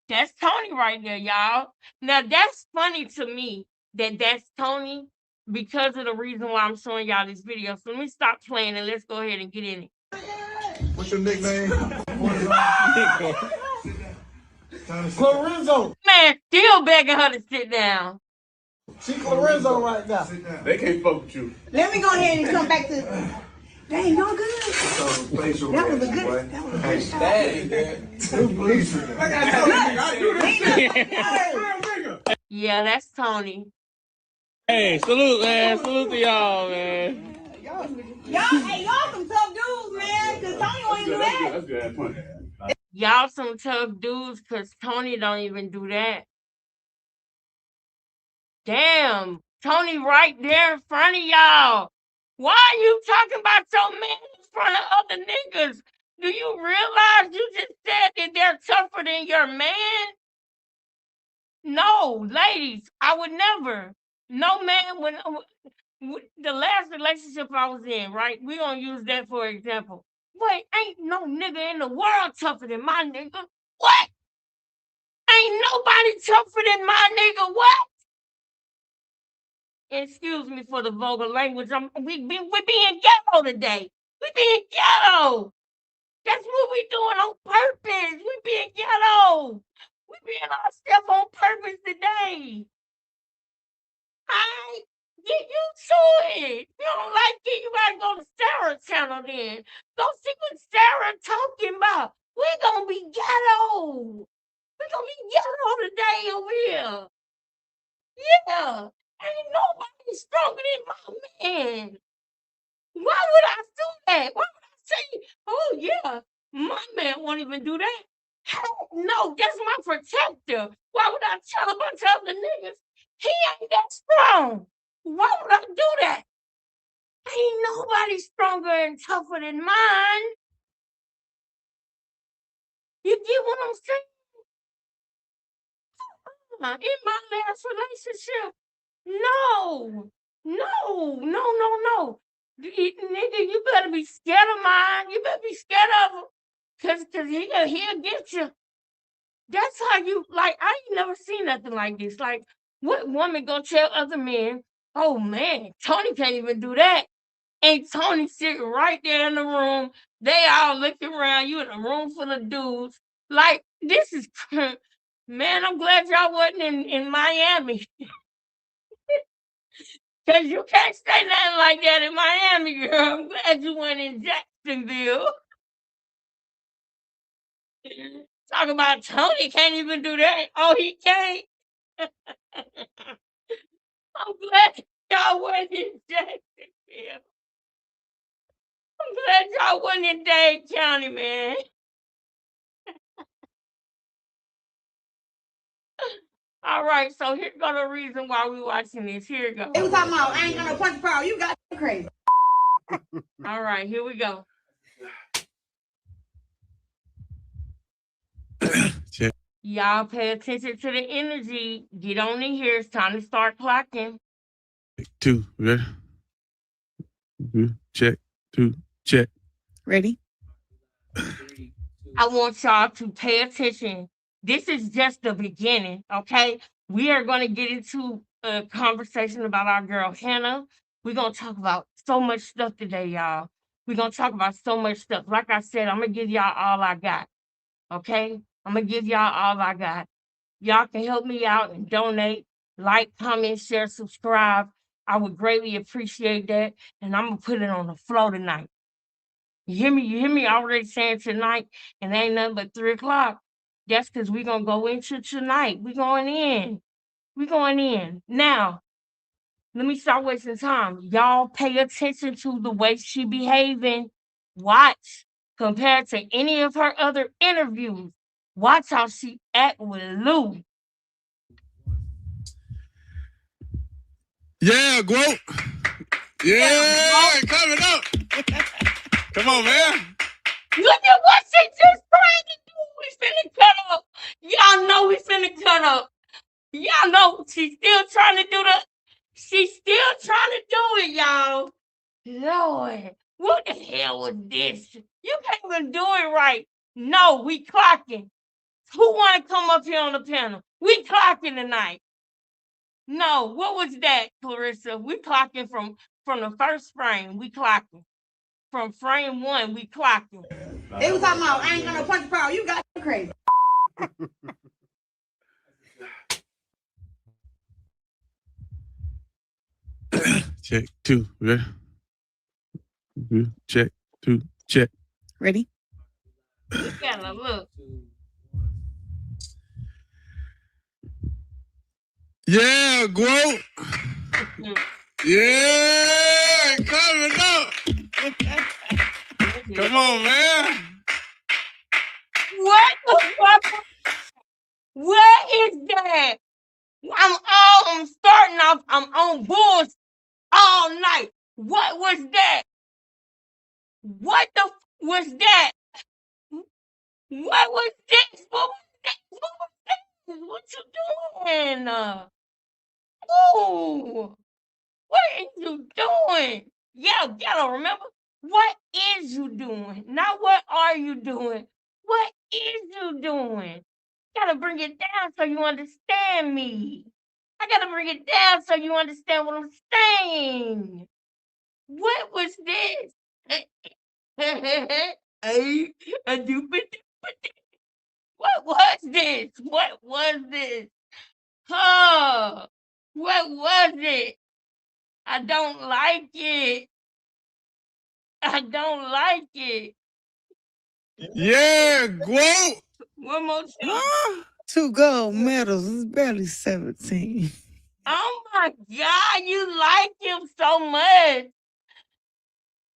That's Tony right there, y'all. Now that's funny to me that that's Tony because of the reason why I'm showing y'all this video. So let me stop playing and let's go ahead and get in it. What's your nickname? Clarizzo. Man, still begging her to sit down. She Clarizzo right now. They can't fuck with you. Let me go ahead and come back to. Dang, y'all good? Facial That was a reaction, good. boy. That was a good shot. Yeah, that's Tony. Hey, salute, man. Salute to y'all, man. Y'all some tough dudes, man. Cause Tony ain't do that. That's good. That's good. Y'all some tough dudes, cause Tony don't even do that. Damn, Tony right there in front of y'all. Why are you talking about your man in front of other niggas? Do you realize you just said that they're tougher than your man? No, ladies, I would never. No man, the last relationship I was in, right? We gonna use that for example. Wait, ain't no nigga in the world tougher than my nigga. What? Ain't nobody tougher than my nigga. What? Excuse me for the vulgar language. We being ghetto today. We being ghetto. That's what we doing on purpose. We being ghetto. We being ourselves on purpose today. I get used to it. If you don't like it, you gotta go to Sarah's channel then. Go see what Sarah talking about. We gonna be ghetto. We gonna be ghetto today over here. Yeah. Ain't nobody stronger than my man. Why would I do that? Why would I say, oh yeah, my man won't even do that? Hell no, that's my protector. Why would I tell a bunch of other niggas? He ain't that strong. Why would I do that? Ain't nobody stronger and tougher than mine. You get what I'm saying? In my last relationship, no. Nigga, you better be scared of mine. You better be scared of him. Cause he'll get you. That's how you, like, I ain't never seen nothing like this. Like, what woman gonna tell other men, oh man, Tony can't even do that. And Tony sitting right there in the room. They all looking around. You in a room full of dudes. Like, this is, man, I'm glad y'all wasn't in Miami. Cause you can't say nothing like that in Miami, girl. I'm glad you went in Jacksonville. Talk about Tony can't even do that. Oh, he can't. I'm glad y'all went in Jacksonville. I'm glad y'all went in Dade County, man. All right, so here go the reason why we watching this. Here it goes. They was talking about, I ain't gonna punch power. You got crazy. All right, here we go. Y'all pay attention to the energy. Get on in here. It's time to start clocking. 2, ready? Check. 2, check. Ready? I want y'all to pay attention. This is just the beginning, okay? We are going to get into a conversation about our girl Hannah. We're going to talk about so much stuff today, y'all. We're going to talk about so much stuff. Like I said, I'm going to give y'all all I got, okay? I'm going to give y'all all I got. Y'all can help me out and donate, like, comment, share, subscribe. I would greatly appreciate that. And I'm going to put it on the floor tonight. You hear me? You hear me already saying tonight, and ain't nothing but 3 o'clock. That's because we're going to go into tonight. We're going in. We're going in. Now, let me start wasting time. Y'all pay attention to the way she behaving. Watch. Compared to any of her other interviews. Watch how she act with Lou. Yeah, Gwo. Yeah, coming up. Come on, man. Look at what she just trying to do. We finna cut up. Y'all know we finna cut up. Y'all know she's still trying to do she's still trying to do it, y'all. Lord, what the hell was this? You can't even do it right. No, we clocking. Who want to come up here on the panel? We clocking tonight. No, what was that, Clarissa? We clocking from the first frame. We clocking. From frame 1, we clocking. They was talking about, I ain't gonna punch power. You got crazy. Check. 2, ready? Check. 2, check. Ready? You gotta look. Yeah, Gwo. Yeah, coming up. Come on, man. What? Where is that? I'm starting off, I'm on bulls all night. What was that? What the was that? What was this? What was that? What was that? What you doing? Oh, what is you doing? Yeah, gotta remember. What is you doing? Not what are you doing? What is you doing? Gotta bring it down so you understand me. I gotta bring it down so you understand what I'm saying. What was this? I, a doopy doopy. What was this? What was this? Huh? What was it? I don't like it. I don't like it. Yeah, GWOT. One more time. Huh? 2 gold medals. It's barely 17. Oh my God, you like him so much.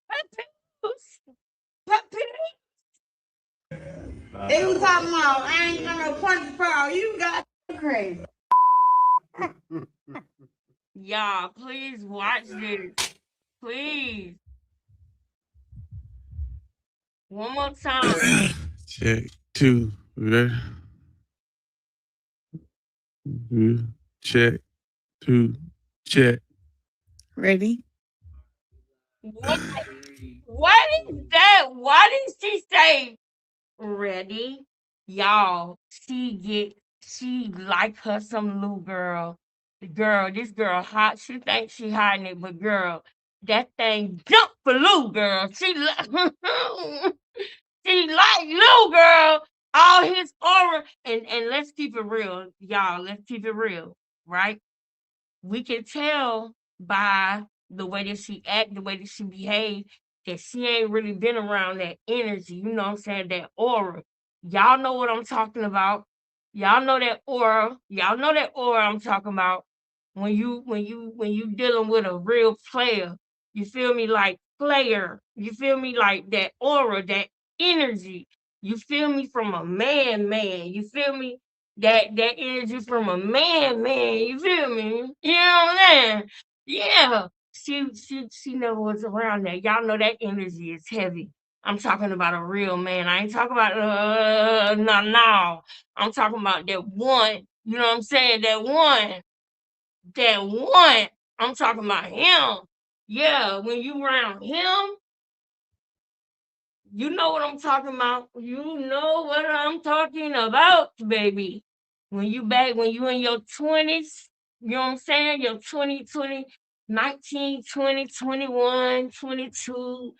Papoose. Papoose. They was talking about, I ain't gonna punch the power. You got crazy. Y'all, please watch this. Please. One more time. Check 2. Ready? Check 2. Check. Ready? What? What is that? Why did she say ready? Y'all, she like her some little girl. This girl hot. She thinks she hiding it, but girl, that thing jump for Lou girl. She she like Lou girl. All his aura, and let's keep it real, y'all. Let's keep it real, right? We can tell by the way that she act, the way that she behave, that she ain't really been around that energy. You know what I'm saying? That aura. Y'all know what I'm talking about. Y'all know that aura. Y'all know that aura I'm talking about. When you dealing with a real player, you feel me? Like player. You feel me? Like that aura, that energy. You feel me? From a man. You feel me? That energy from a man, you feel me? You know what I'm saying? Yeah. She never was around that. Y'all know that energy is heavy. I'm talking about a real man. I ain't talking about no. I'm talking about that one. You know what I'm saying? That one. That one. I'm talking about him. Yeah, when you around him, you know what I'm talking about. You know what I'm talking about, baby. When you in your 20s, you know what I'm saying? Your 20, 19, 20, 21, 22,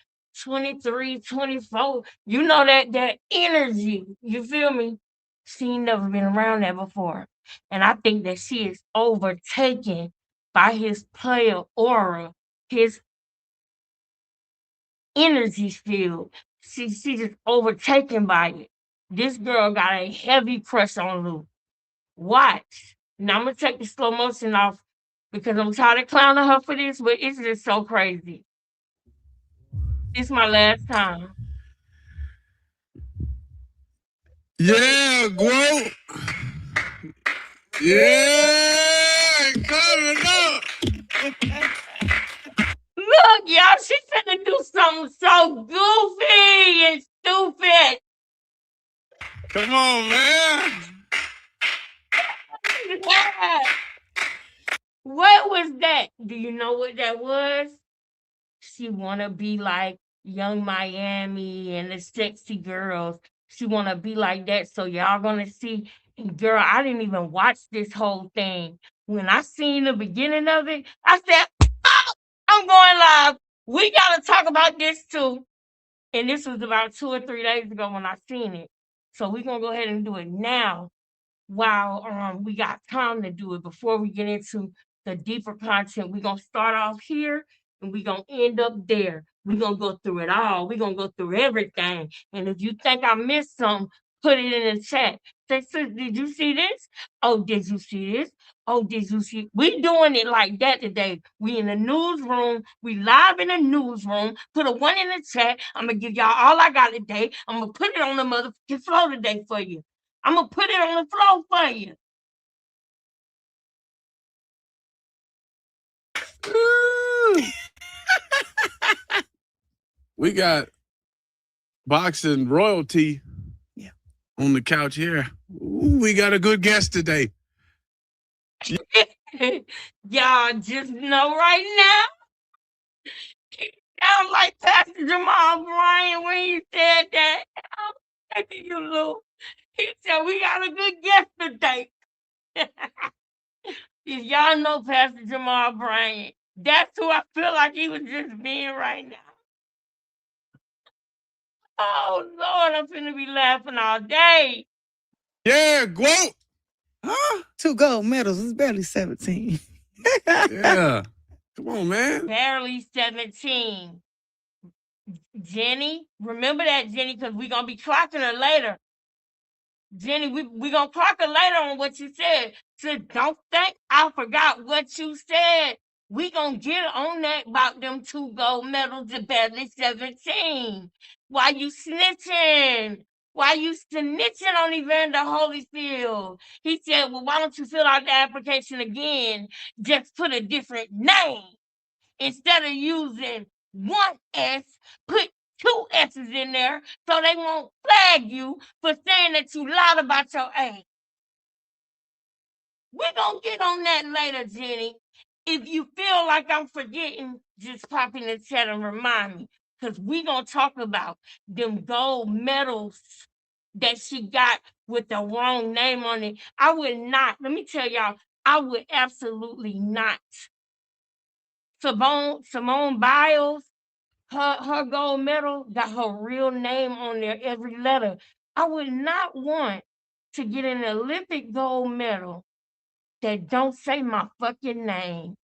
23, 24. You know that energy. You feel me? She ain't never been around that before. And I think that she is overtaken by his player aura, his energy field. She just overtaken by it. This girl got a heavy crush on Lou. Watch. Now I'm gonna take the slow motion off because I'm tired of clowning her for this, but it's just so crazy. It's my last time. Yeah, GWOT. Yeah, coming up. Look, y'all, she's finna do something so goofy and stupid. Come on, man. What was that? Do you know what that was? She wanna be like Young Miami and the sexy girls. She wanna be like that. So y'all gonna see. And girl, I didn't even watch this whole thing. When I seen the beginning of it, I said, "Oh, I'm going live. We gotta talk about this too." And this was about 2 or 3 days ago when I seen it. So we're gonna go ahead and do it now while we got time to do it before we get into the deeper content. We're gonna start off here and we're gonna end up there. We're gonna go through it all. We're gonna go through everything. And if you think I missed something, put it in the chat. Say, sis, did you see this? Oh, did you see this? Oh, did you see? We doing it like that today. We in the newsroom. We live in the newsroom. Put a 1 in the chat. I'm gonna give y'all all I got today. I'm gonna put it on the motherfucking floor today for you. I'm gonna put it on the floor for you. We got boxing royalty on the couch here. Ooh, we got a good guest today. Y'all just know right now, it sounds like Pastor Jamal Bryant when he said that. Thank you, Lou. He said we got a good guest today. If y'all know Pastor Jamal Bryant, that's who I feel like he was just being right now. Oh Lord, I'm finna be laughing all day. Yeah, GWOT. Huh? 2 gold medals. It's barely 17. Yeah. Come on, man. Barely 17. Jenny, remember that, Jenny, because we're gonna be clocking her later. Jenny, we gonna clock her later on what you said. So don't think I forgot what you said. We gonna get on that about them 2 gold medals at barely 17. Why you snitching? Why you snitching on Evander Holyfield? He said, well, why don't you fill out the application again? Just put a different name. Instead of using 1 S, put 2 S's in there so they won't flag you for saying that you lied about your age. We're going to get on that later, Jenny. If you feel like I'm forgetting, just pop in the chat and remind me. Because we're going to talk about them gold medals that she got with the wrong name on it. I would not, let me tell y'all, I would absolutely not. Simone Biles, her gold medal got her real name on there, every letter. I would not want to get an Olympic gold medal that don't say my fucking name.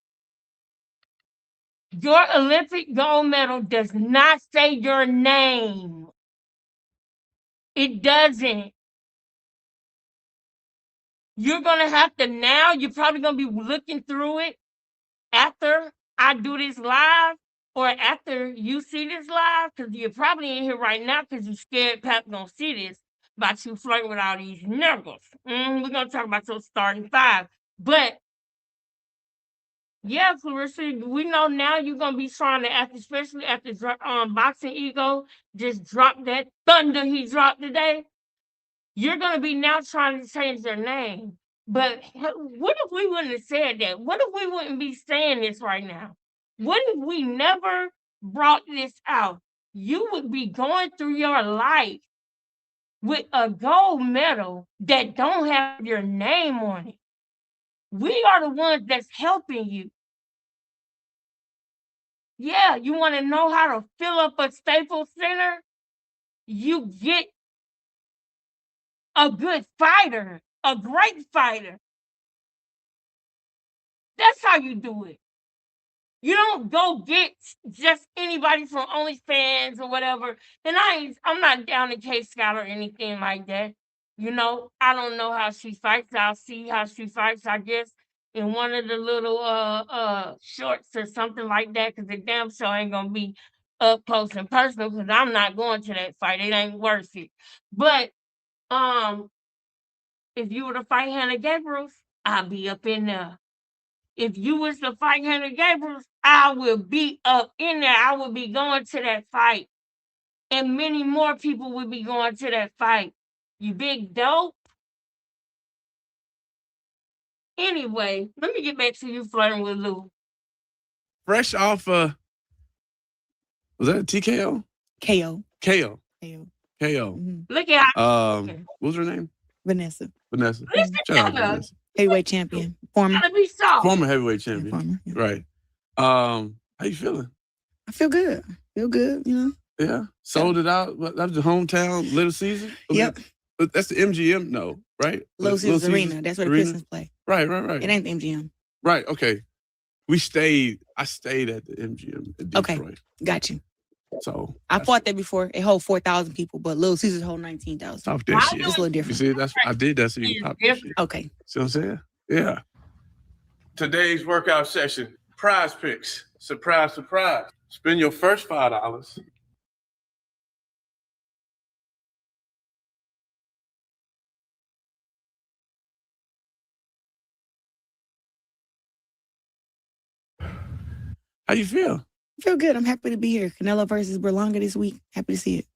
Your Olympic gold medal does not say your name. It doesn't. You're going to have to now, you're probably going to be looking through it after I do this live or after you see this live, because you're probably in here right now because you're scared Pap gonna see this about you flirting with all these niggas. We're gonna talk about your starting 5. But yeah, Clarissa, we know now you're gonna be trying to, after, especially after Boxing Ego just dropped that thunder he dropped today. You're gonna be now trying to change their name. But what if we wouldn't have said that? What if we wouldn't be saying this right now? What if we never brought this out? You would be going through your life with a gold medal that don't have your name on it. We are the ones that's helping you. Yeah, you want to know how to fill up a Staples Center? You get a good fighter, a great fighter. That's how you do it. You don't go get just anybody from OnlyFans or whatever. And I'm not down to K Scott or anything like that. You know, I don't know how she fights. I'll see how she fights, I guess, in one of the little shorts or something like that, because the damn show ain't gonna be up close and personal because I'm not going to that fight. It ain't worth it. But if you were to fight Hannah Gabriels, I'll be up in there. If you was to fight Hannah Gabriels, I will be up in there. I will be going to that fight. And many more people will be going to that fight. You big dope. Anyway, let me get back to you flirting with Lou. Fresh off was that TKO? KO. KO. KO. KO. Look at how What was her name? Vanessa. Vanessa. Listen Shout out to her. Vanessa. Heavyweight champion. Former. Gotta be soft. Former heavyweight champion. Former, yeah. Right. How you feeling? I feel good. Feel good, you know. Yeah. Sold it out. That was the hometown, Little Caesars? Yep. But that's the MGM, no, right? Little Caesars Arena. That's where the Pistons play. Right. It ain't the MGM. Right, okay. I stayed at the MGM at Detroit. Okay, got you. So I fought there before. It hold 4,000 people, but Little Caesars hold 19,000. Talk that shit. It's a little You different. see, that's I did that so you can pop that shit. Okay. See what I'm saying? Yeah. Today's workout session, prize picks. Surprise, surprise. Spend your first $5. How you feel? I feel good. I'm happy to be here. Canelo versus Berlanga this week. Happy to see it.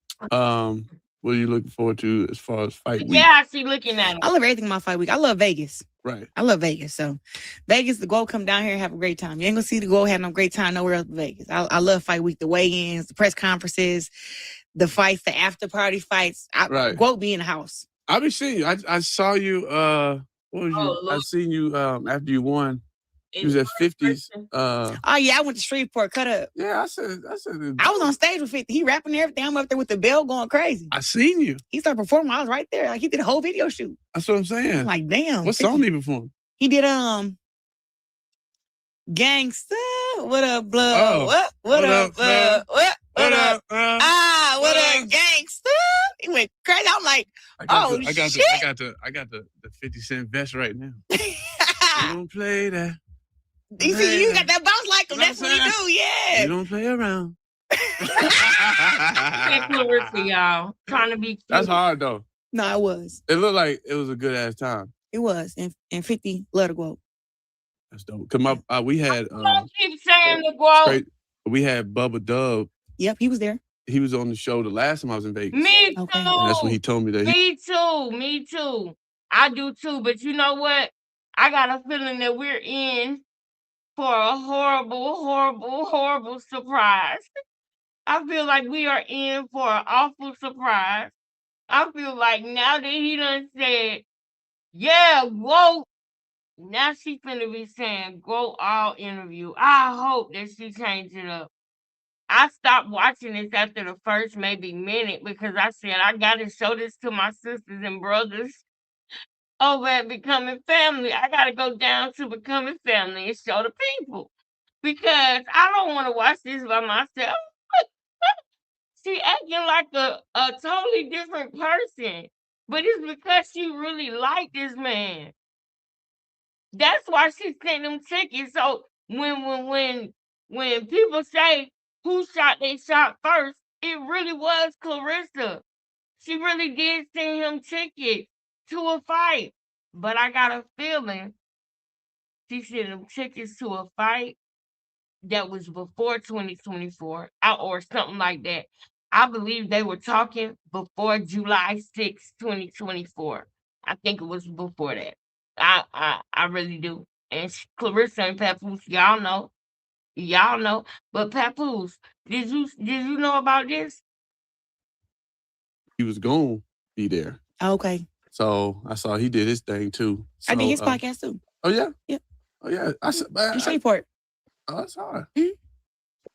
What are you looking forward to as far as fight week? Yeah, I see looking at it. I love everything about fight week. I love Vegas. Right. I love Vegas. So Vegas, the GOAT come down here and have a great time. You ain't gonna see the GOAT have no great time nowhere else but Vegas. I love fight week, the weigh-ins, the press conferences, the fights, the after party fights. Right. GOAT be in the house. I be seeing you. I saw you. What was you? I seen you after you won. You was at 50s. Oh yeah, I went to Shreveport. Cut up. Yeah, I said. I was on stage with 50. He rapping and everything. I'm up there with the bell going crazy. I seen you. He started performing. I was right there. Like he did a whole video shoot. That's what I'm saying. I'm like, damn. What 50. song did he perform? He did Gangsta. What up, blood? Oh. What up, blood? What up? What What up, gangsta? He went crazy. I'm like, I got the 50 Cent vest right now. You don't play that. You see, you got that bounce like him. That's what he do, You yeah. don't play around. Clarissa, y'all. Trying to be cute. That's hard though. No, it was. It looked like it was a good ass time. It was. And 50 let it go. That's dope. Cause we had Don't keep saying the quote. we had Bubba Dub. Yep, he was there. He was on the show the last time I was in Vegas. Me too. Okay. And that's when he told me that. Me too. I do too. But you know what? I got a feeling that we're in for a horrible surprise. I feel like we are in for an awful surprise. I feel like now that he done said, yeah, whoa, now she finna be saying, go all interview. I hope that she changed it up. I stopped watching this after the first maybe minute because I said, I gotta show this to my sisters and brothers over at Becoming Family. I gotta go down to Becoming Family and show the people because I don't want to watch this by myself. She acting like a totally different person, but it's because she really liked this man. That's why she sent them tickets. So when people say who shot they shot first, it really was Clarissa. She really did send him tickets to a fight. But I got a feeling she sent him tickets to a fight that was before 2024 or something like that. I believe they were talking before July 6, 2024. I think it was before that. I really do. And Clarissa and Papoose, y'all know. But Papoose, did you know about this? He was gonna be there. Okay. So I saw he did his thing too. So, I did his podcast too. Oh yeah? Yeah. Oh yeah. In Shreveport. Oh, that's hard. Mhm.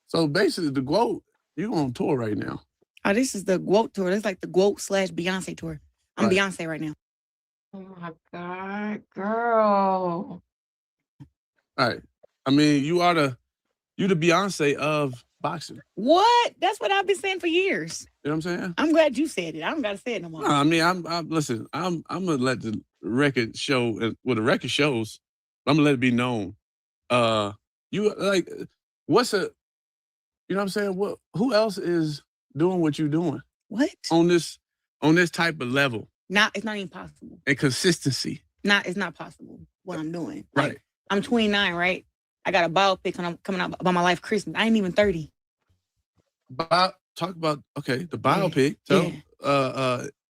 So basically the GOAT, you on tour right now. Oh, this is the GOAT tour. This is like the GOAT / Beyonce tour. I'm Right. Beyonce right now. Oh my God, girl. All right. I mean, you the Beyonce of boxing. What? That's what I've been saying for years. You know what I'm saying? I'm glad you said it. I don't gotta say it no more. No, I mean, I'm listen, I'm gonna let the record show the record shows, I'm gonna let it be known. You like what's a you know what I'm saying? Who else is doing what you're doing What? on this type of level It's not even possible. and consistency? It's not possible what I'm doing. Right. Like, I'm 29, right? I got a biopic coming out about my life Christmas. I ain't even 30. Talk about the biopic. Yeah.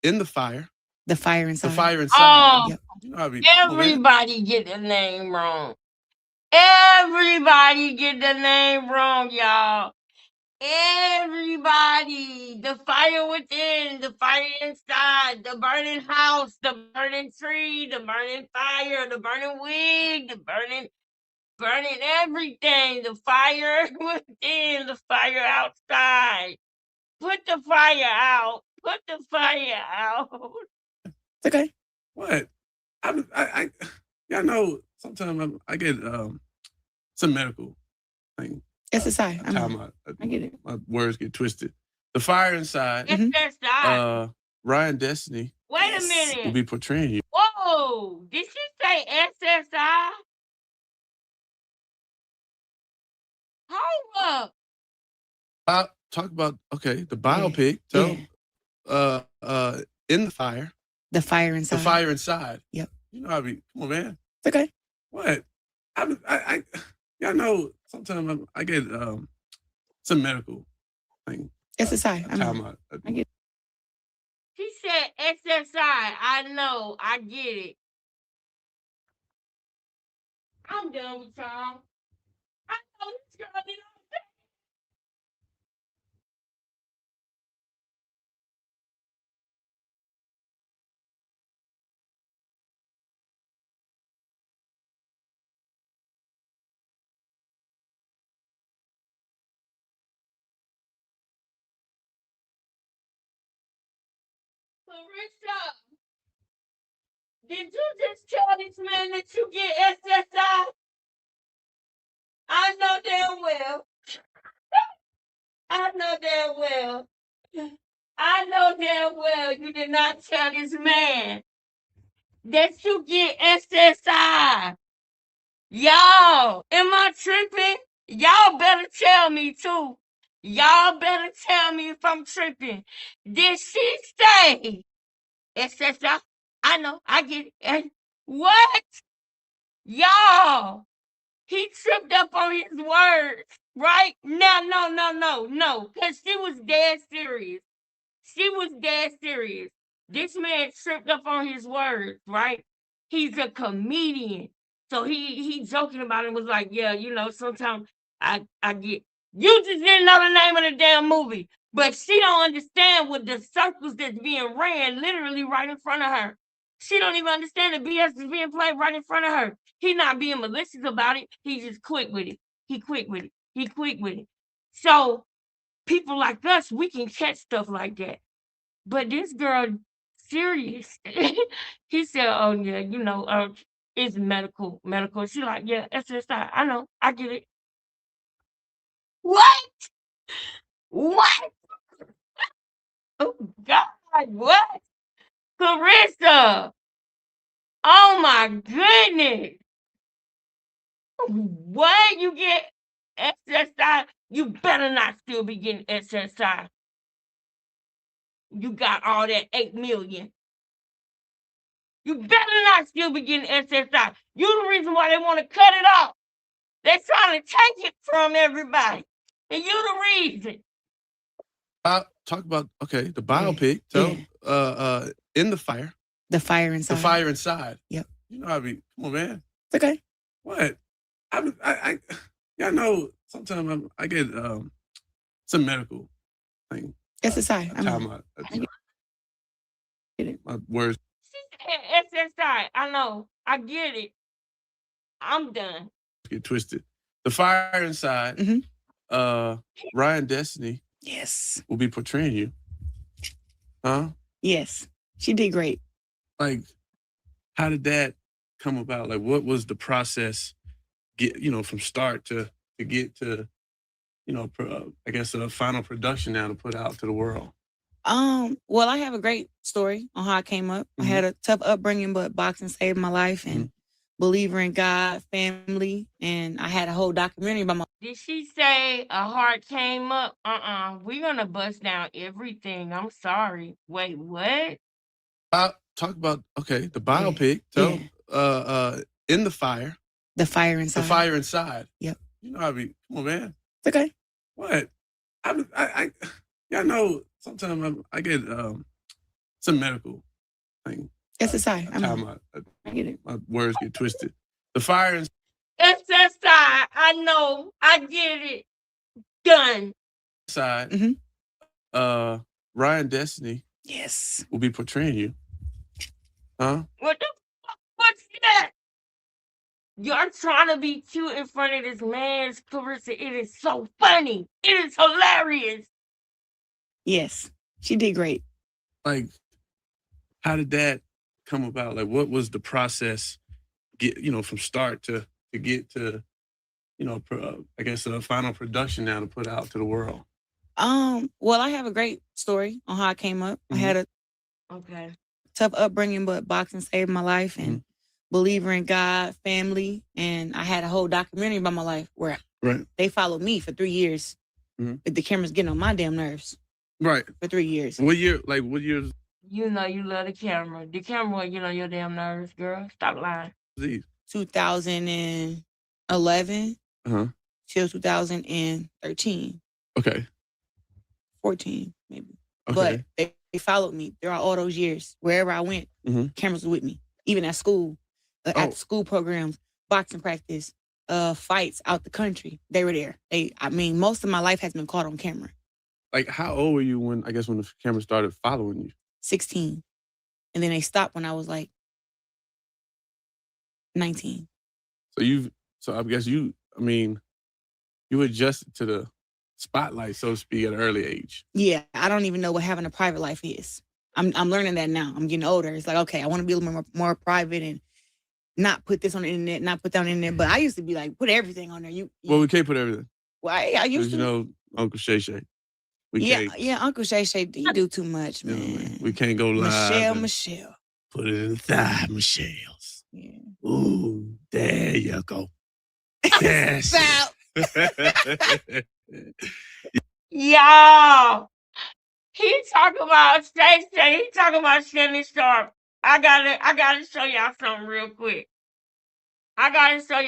In the fire. The fire inside. The fire inside. Oh, Yep. You know how we- everybody get the name wrong. Everybody get the name wrong, y'all. Everybody. The fire within, the fire inside, the burning house, the burning tree, the burning fire, the burning wig, the burning everything. The fire within, the fire outside. Put the fire out. Put the fire out. It's okay. What? Y'all know sometimes I get some medical thing. SSI. I get it. My words get twisted. The fire inside. SSI. Ryan Destiny Wait a will minute. be portraying you. Whoa! Did she say SSI? Hold up. Talk about the biopic. In the fire. The fire inside. The fire inside. Yep. You know, come on, man. It's okay. What? Y'all know sometimes I get some medical thing. SSI. I get. She said SSI. I know. I get it. I'm done with y'all. I know this girl did all that. Larissa, did you just tell this man that you get SSI? I know damn well. I know damn well. I know damn well you did not tell this man that you get SSI. Y'all, am I tripping? Y'all better tell me too. Y'all better tell me if I'm tripping. Did she say SSI? I know, I get it. What? Y'all, he tripped up on his words, right? No, because she was dead serious. She was dead serious. This man tripped up on his words, right? He's a comedian. So he joking about it, was like, yeah, you know, sometimes I get, you just didn't know the name of the damn movie. But she don't understand what the circles that's being ran literally right in front of her. She don't even understand the BS that's being played right in front of her. He not being malicious about it. He just quick with it. He quick with it. He quick with it. So people like us, we can catch stuff like that. But this girl, serious. He said, oh yeah, you know, it's medical. She like, yeah, SSI. I know, I get it. What? What? Oh God, what? Carissa. Oh my goodness. What? You get SSI? You better not still be getting SSI. You got all that 8 million. You better not still be getting SSI. You the reason why they want to cut it off. They're trying to take it from everybody. And you the reason. Talk about the biopic. In the fire. The fire inside. The fire inside. Yep. You know, come on, man. It's okay. What? Y'all know sometimes I get some medical thing. SSI. My words. She said SSI. I know. I get it. I'm done. Get twisted. The fire inside. Ryan Destiny. Yes. Will be portraying you. Huh? Yes. She did great. Like, how did that come about? Like, what was the process? From start to get to, I guess a final production now to put out to the world. Well, I have a great story on how I came up. I had a tough upbringing, but boxing saved my life, and believer in God, family, and I had a whole documentary about my. Did she say a heart came up? We're gonna bust down everything. I'm sorry. Wait, what? Talk about the biopic. In the fire. The fire inside. The fire inside. Yep. You know, come on, man. It's okay. What? Y'all know sometimes I get some medical thing. SSI. I get it. My words get twisted. The fire inside. SSI. I know. I get it. Done. Side. Ryan Destiny. Yes. Will be portraying you. Huh? What the fuck? What's that? You're trying to be cute in front of this man's Carissa. It is so funny. It is hilarious. Yes. She did great. Like, how did that come about? Like, what was the process? From start to get to, I guess a final production now to put out to the world? Well, I have a great story on how I came up. I had a Okay. tough upbringing, but boxing saved my life and believer in God, family, and I had a whole documentary about my life where they followed me for 3 years. But the camera's getting on my damn nerves. Right. For 3 years. What year? Like what years? You know you love the camera. The camera will get on your damn nerves, girl. Stop lying. 2011 till 2013. Okay. 14, maybe. Okay. But they followed me throughout all those years. Wherever I went, cameras were with me. Even at school, at school programs, boxing practice, fights out the country. They were there. Most of my life has been caught on camera. Like, how old were you when the camera started following you? 16. And then they stopped when I was like 19. So I guess you adjusted to the spotlight, so to speak, at an early age. Yeah, I don't even know what having a private life is. I'm learning that now. I'm getting older. It's like, okay, I want to be a little more private and not put this on the internet, not put that on the internet. But I used to be like, put everything on there. Well, we can't put everything. Well, I used to. Uncle Shay Shay. Yeah, Uncle Shay Shay, you do too much, man. We can't go live. Michelle. Put it in the thigh, Michelle's. Yeah. Ooh, there you go. Yes. Y'all, he talking about Shay Shay. He talking about Shannon Sharp. I gotta show y'all something real quick. I gotta show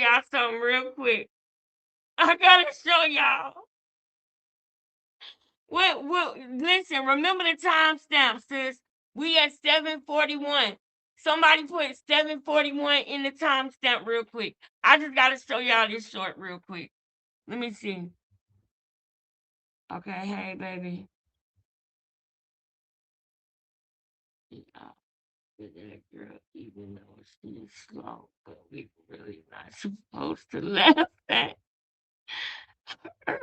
y'all. Well, listen, remember the timestamp, sis. We at 7:41. Somebody put 7:41 in the timestamp real quick. I just gotta show y'all this short real quick. Let me see. Okay, hey baby. That girl, even though she's slow, but we really not supposed to laugh at her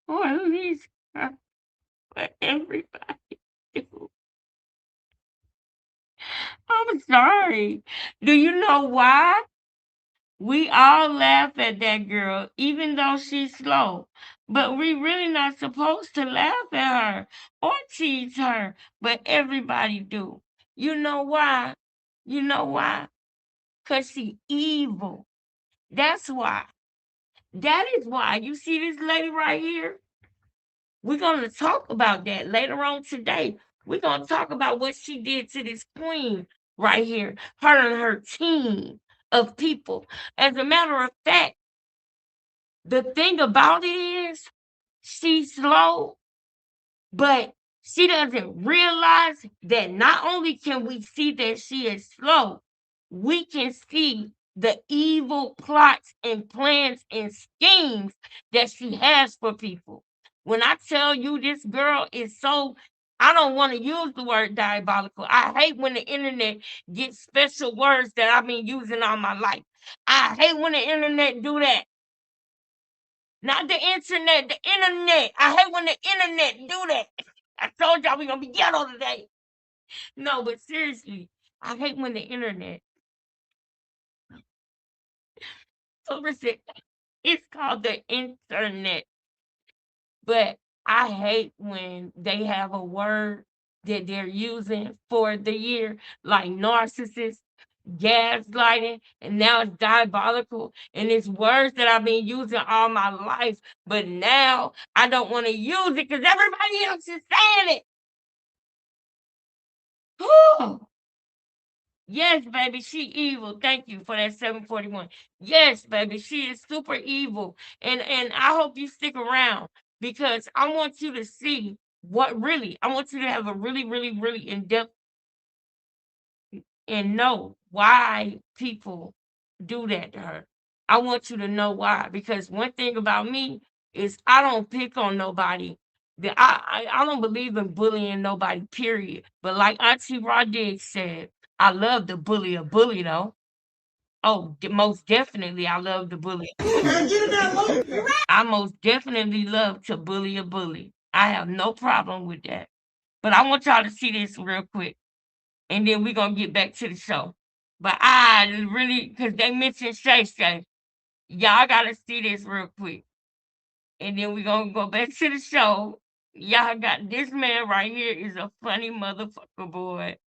or at least her, but everybody do. I'm sorry. Do you know why? We all laugh at that girl, even though she's slow. But we really not supposed to laugh at her or tease her, but everybody do. You know why? You know why? 'Cause she evil. That's why. That is why. You see this lady right here? We're going to talk about that later on today. We're going to talk about what she did to this queen right here, her and her team of people. As a matter of fact, the thing about it is she's slow, but she doesn't realize that not only can we see that she is slow, we can see the evil plots and plans and schemes that she has for people. When I tell you this girl is so, I don't want to use the word diabolical. I hate when the internet gets special words that I've been using all my life. I hate when the internet do that. Not the internet, the internet. I hate when the internet do that. I told y'all we're going to be ghetto today. No, but seriously, I hate when the internet. So listen, it's called the internet. But I hate when they have a word that they're using for the year, like narcissist, gaslighting, and now it's diabolical. And it's words that I've been using all my life, but now I don't want to use it because everybody else is saying it. Yes, baby, she evil. Thank you for that 741. Yes, baby, she is super evil. And I hope you stick around because I want you to see I want you to have a really, really, really in-depth and know why people do that to her. I want you to know why. Because one thing about me is I don't pick on nobody. I don't believe in bullying nobody, period. But like Auntie Rodriguez said, I love to bully a bully though. Oh, most definitely I love to bully. I most definitely love to bully a bully. I have no problem with that. But I want y'all to see this real quick. And then we're gonna get back to the show. But I really, because they mentioned Shay Shay. Y'all gotta see this real quick. And then we're gonna go back to the show. Y'all got this man right here is a funny motherfucker boy.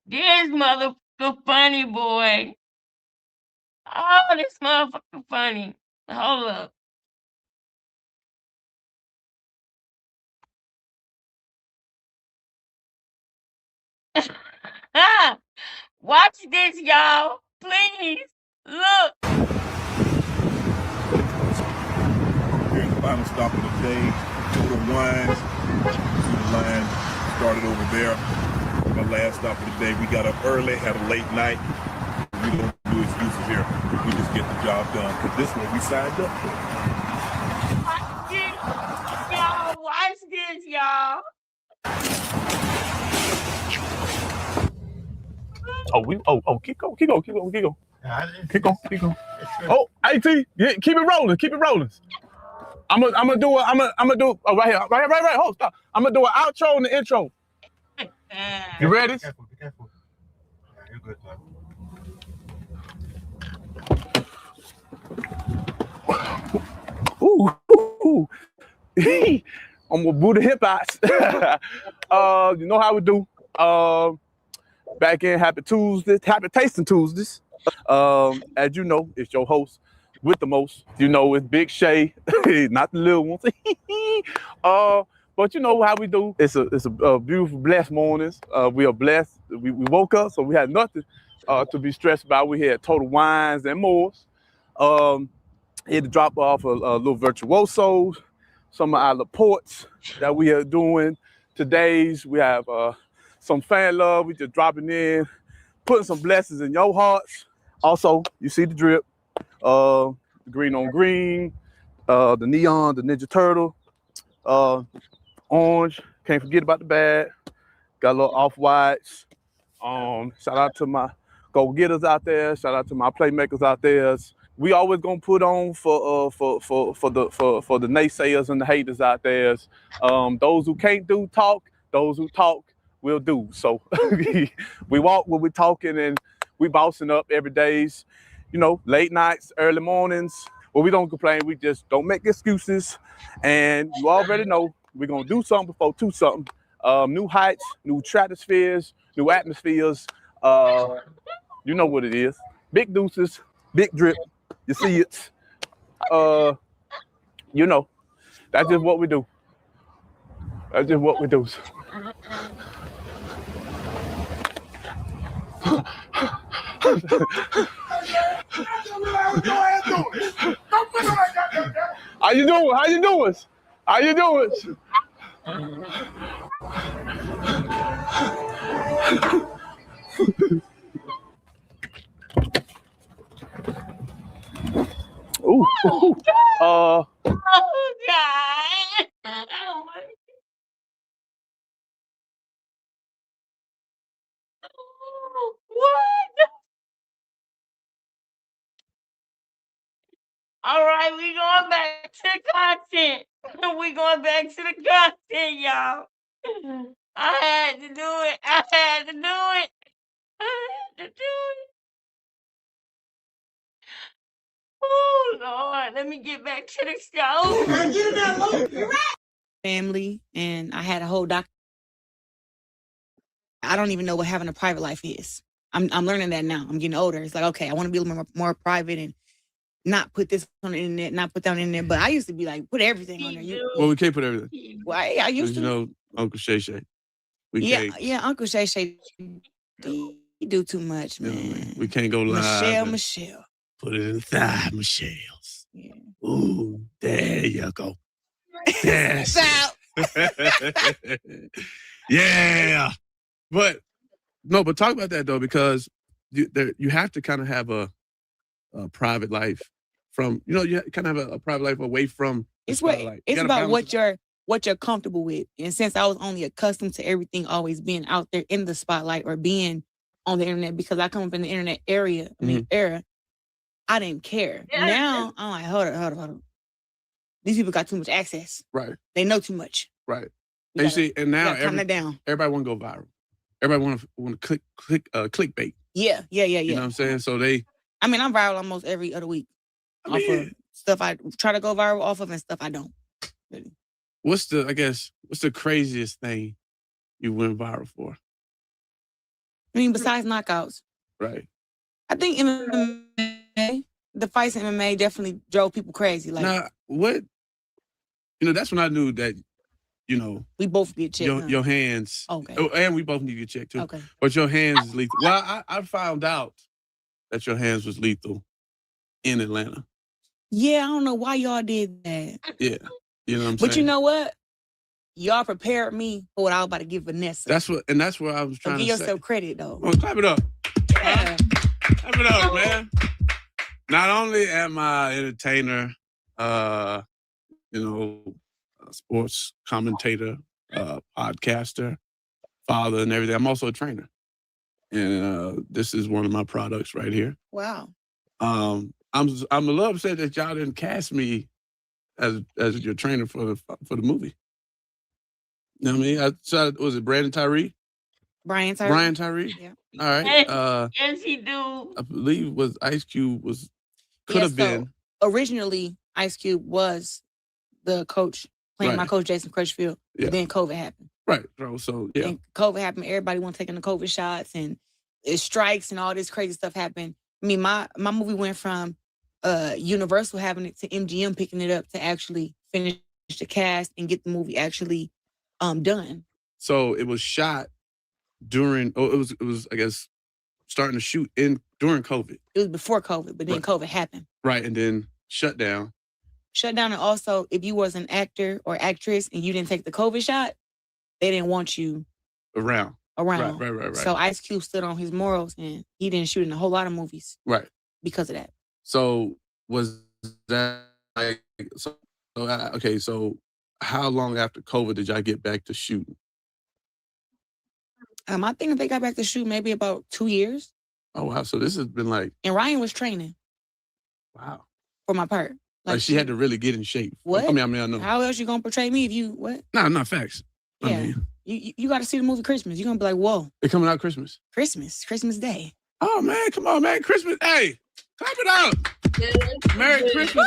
This motherfucker funny boy. Oh, this motherfucker funny. Hold up. Watch this, y'all. Please. Look. Here's the final stop of the day. Total wines. See the line started over there. My last stop of the day. We got up early, had a late night. We don't do excuses here. We just get the job done. Because this one we signed up for. Watch this, y'all. Watch this, y'all. Keep going. Keep going. Oh, AT, yeah, keep it rolling. I'm gonna do it. Right here. Hold, stop. I'm gonna do an outro and the intro. You ready? Be careful. Yeah, you're good, man. Ooh. I'm gonna boo the hip hops. You know how we do. Back in Happy Tuesdays, Happy Tasting Tuesdays. As you know, it's your host with the most. You know, it's Big Shay, not the little ones. But you know how we do. It's a beautiful, blessed morning. We are blessed. We woke up, so we had nothing to be stressed about. We had Total Wines and Moors. Had to drop off a little virtuosos, some of our reports that we are doing. Today's we have some fan love. We just dropping in, putting some blessings in your hearts. Also, you see the drip, green on green, the neon, the Ninja Turtle, orange. Can't forget about the bag. Got a little off-whites. Shout out to my go-getters out there. Shout out to my playmakers out there. We always gonna put on for the naysayers and the haters out there. Those who can't do talk, those who talk will do. So we walk when we're talking and we bossing up every days. You know, late nights, early mornings. Well, we don't complain. We just don't make excuses. And you already know we're gonna do something before do something. New heights, new stratospheres, new atmospheres. You know what it is. Big deuces, big drip. You see it. You know, that's just what we do. That's just what we do. How you doing? Ooh. Oh, God. Oh, my. What? All right, we going back to the content. We going back to the content, y'all. I had to do it. Oh, Lord. Let me get back to the show. Family, and I had a whole doc. I don't even know what having a private life is. I'm learning that now. I'm getting older. It's like, okay, I want to be a little more private and not put this on the internet, not put that on the internet. But I used to be like, put everything on there. Well, we can't put everything. Well, I used to. You know, Uncle Shay Shay. Yeah, Uncle Shay Shay. He do too much, man. You know, we can't go live. Michelle. Put it inside Michelle's. Yeah. Ooh, there you go. Yes. Yeah. But talk about that though, because you have to kind of have a private life from, you know, you kind of have a private life away from. It's about what you're comfortable with. And since I was only accustomed to everything always being out there in the spotlight or being on the internet, because I come up in the internet era, I didn't care. Yeah. Now I'm like, hold on. These people got too much access. Right. They know too much. Right. And you see, and now down. Everybody want to go viral. Everybody want to clickbait. Yeah. You know what I'm saying? So I'm viral almost every other week. I off of mean, stuff I try to go viral off of and stuff I don't. Really. what's the craziest thing you went viral for? I mean, besides knockouts, Right. I think MMA, the fights in MMA definitely drove people crazy. Like, Now, what, that's when I knew that, we both get checked. your hands. Okay. Oh, and we both need to get checked too. Okay. But your hands is lethal. Well, I found out that your hands was lethal in Atlanta. Yeah, I don't know why y'all did that. Yeah. You know what I'm saying? But you know what? Y'all prepared me for what I was about to give Vanessa. That's where I was So trying give to say. yourself credit, though. Oh, clap it up. Yeah. Clap it up, man. Not only am I an entertainer, a sports commentator, podcaster, father, and everything, I'm also a trainer. And this is one of my products right here. Wow. I'm a little upset that y'all didn't cast me as your trainer for the movie. You know what I mean? I saw, was it Brandon Tyree? Brian Tyree. Brian Tyree? Yeah. All right. Yes, he do. I believe was Ice Cube could have been. Originally, Ice Cube was the coach playing my coach Jason Crutchfield. Yeah. Then COVID happened. Right. So yeah. And COVID happened. Everybody wasn't taking the COVID shots, and it strikes and all this crazy stuff happened. I mean, my movie went from Universal having it to MGM picking it up to actually finish the cast and get the movie actually done. So it was shot during. It was I guess starting to shoot during COVID. It was before COVID, but then COVID happened. Right, and then shut down. Shut down, and also if you was an actor or actress and you didn't take the COVID shot, they didn't want you around. Right. So Ice Cube stood on his morals, and he didn't shoot in a whole lot of movies. Right. Because of that. So was that like okay? So how long after COVID did y'all get back to shooting? I think they got back to shoot maybe about 2 years. Oh wow! So this has been like. And Ryan was training. Wow. For my part. Like she had to really get in shape. What? I mean, I know. How else you gonna portray me if you what? Nah, not facts. Yeah. I mean, you got to see the movie Christmas. You're gonna be like, whoa. It's coming out Christmas. Christmas Day. Oh man, come on, man! Christmas, hey, clap it out! Merry Christmas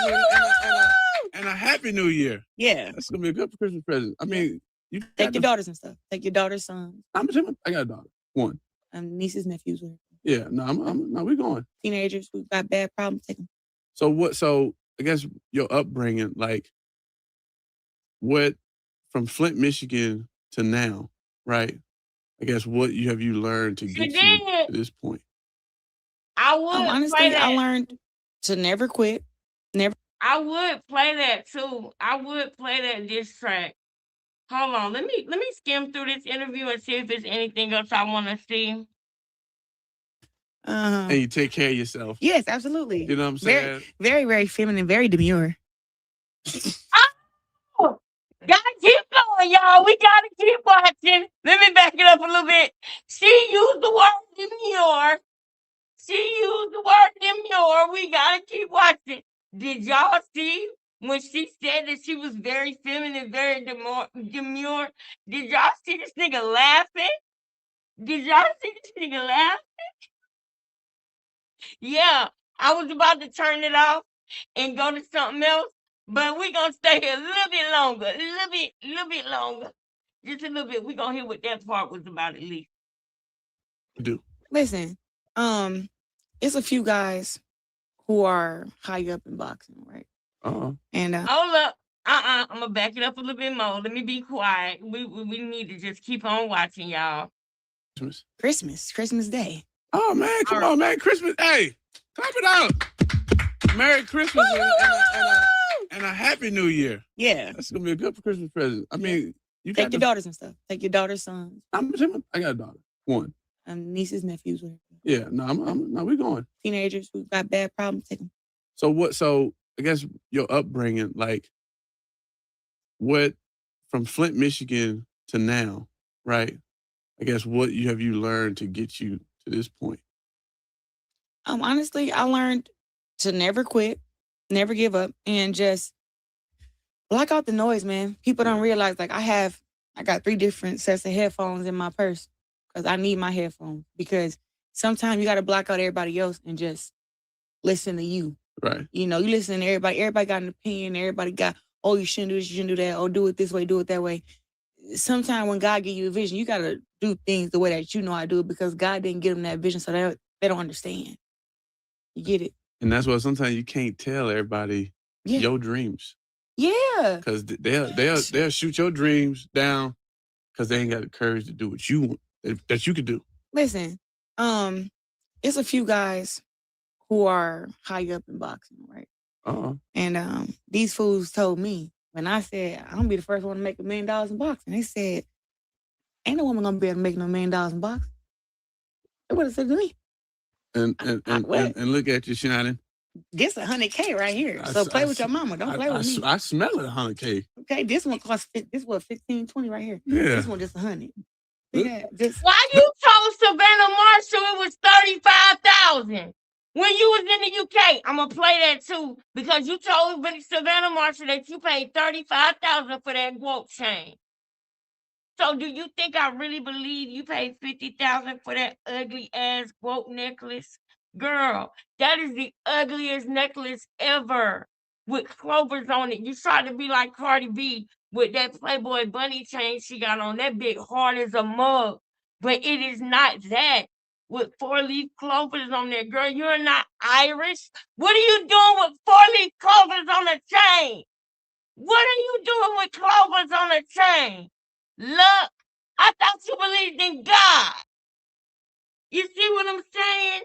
and a Happy New Year. Yeah, that's gonna be a good Christmas present. I mean, you take your daughters and stuff. Take your daughter's sons. I got a daughter, one. Nieces, nephews. Yeah, no, we going. Teenagers who got bad problems, take them. So what? So I guess your upbringing, like, what from Flint, Michigan to now, right? I guess what have you learned to get you to this point? I would honestly, I learned to never quit. Never. I would play that too. I would play that diss track. Hold on, let me skim through this interview and see if there's anything else I want to see. And you take care of yourself. Yes, absolutely. You know what I'm saying? Very, very, very feminine, very demure. Oh, gotta keep going, y'all. We gotta keep watching. Let me back it up a little bit. She used the word demure. We gotta keep watching. Did y'all see when she said that she was very feminine, very demure? Did y'all see this nigga laughing? Yeah, I was about to turn it off and go to something else, but we're gonna stay here a little bit longer. Just a little bit. We're gonna hear what that part was about at least. Do. Listen, it's a few guys who are high up in boxing, right? And hold up. I'm gonna back it up a little bit more. Let me be quiet. We need to just keep on watching, y'all. Christmas Day. Oh man, come on, man. Christmas. Hey, clap it out. Merry Christmas and a Happy New Year. Yeah. That's gonna be a good Christmas present. I mean, you take your daughters and stuff. Take your daughter's sons. I got a daughter. One. Nieces, nephews. Yeah, no, we going. Teenagers who got bad problems, take them. So I guess your upbringing, like, what from Flint, Michigan to now, right? I guess what have you learned to get you to this point? Honestly, I learned to never quit, never give up, and just block out the noise, man. People don't realize, like, I got 3 different sets of headphones in my purse because I need my headphones, because sometimes you got to block out everybody else and just listen to you. Right. You know, you listen to everybody. Everybody got an opinion. Everybody got, oh, you shouldn't do this, you shouldn't do that. Oh, do it this way, do it that way. Sometimes when God give you a vision, you got to do things the way that you know how to do it because God didn't give them that vision, so they don't understand. You get it? And that's why sometimes you can't tell everybody your dreams. Yeah. Because they'll shoot your dreams down because they ain't got the courage to do what you want, that you could do. Listen, it's a few guys who are high up in boxing, right? And these fools told me when I said I'm gonna be the first one to make $1 million in boxing. They said, "Ain't no woman gonna be able to make no $1 million in boxing." They would have said to me. And look at you shining. This $100K right here. So play with your mama. Don't play with me. I smell it, $100K. Okay, this one costs this was 15, 20 right here. Yeah. This one just 100. Why you told Savannah Marshall it was 35,000 when you was in the UK? I'm gonna play that too because you told Savannah Marshall that you paid 35,000 for that GAGS chain. So do you think I really believe you paid 50,000 for that ugly ass GAGS necklace? Girl, that is the ugliest necklace ever with clovers on it. You try to be like Cardi B with that Playboy bunny chain she got on, that big hard as a mug. But it is not that with 4-leaf clovers on there. Girl, you're not Irish. What are you doing with 4-leaf clovers on a chain? What are you doing with clovers on a chain? Look, I thought you believed in God. You see what I'm saying?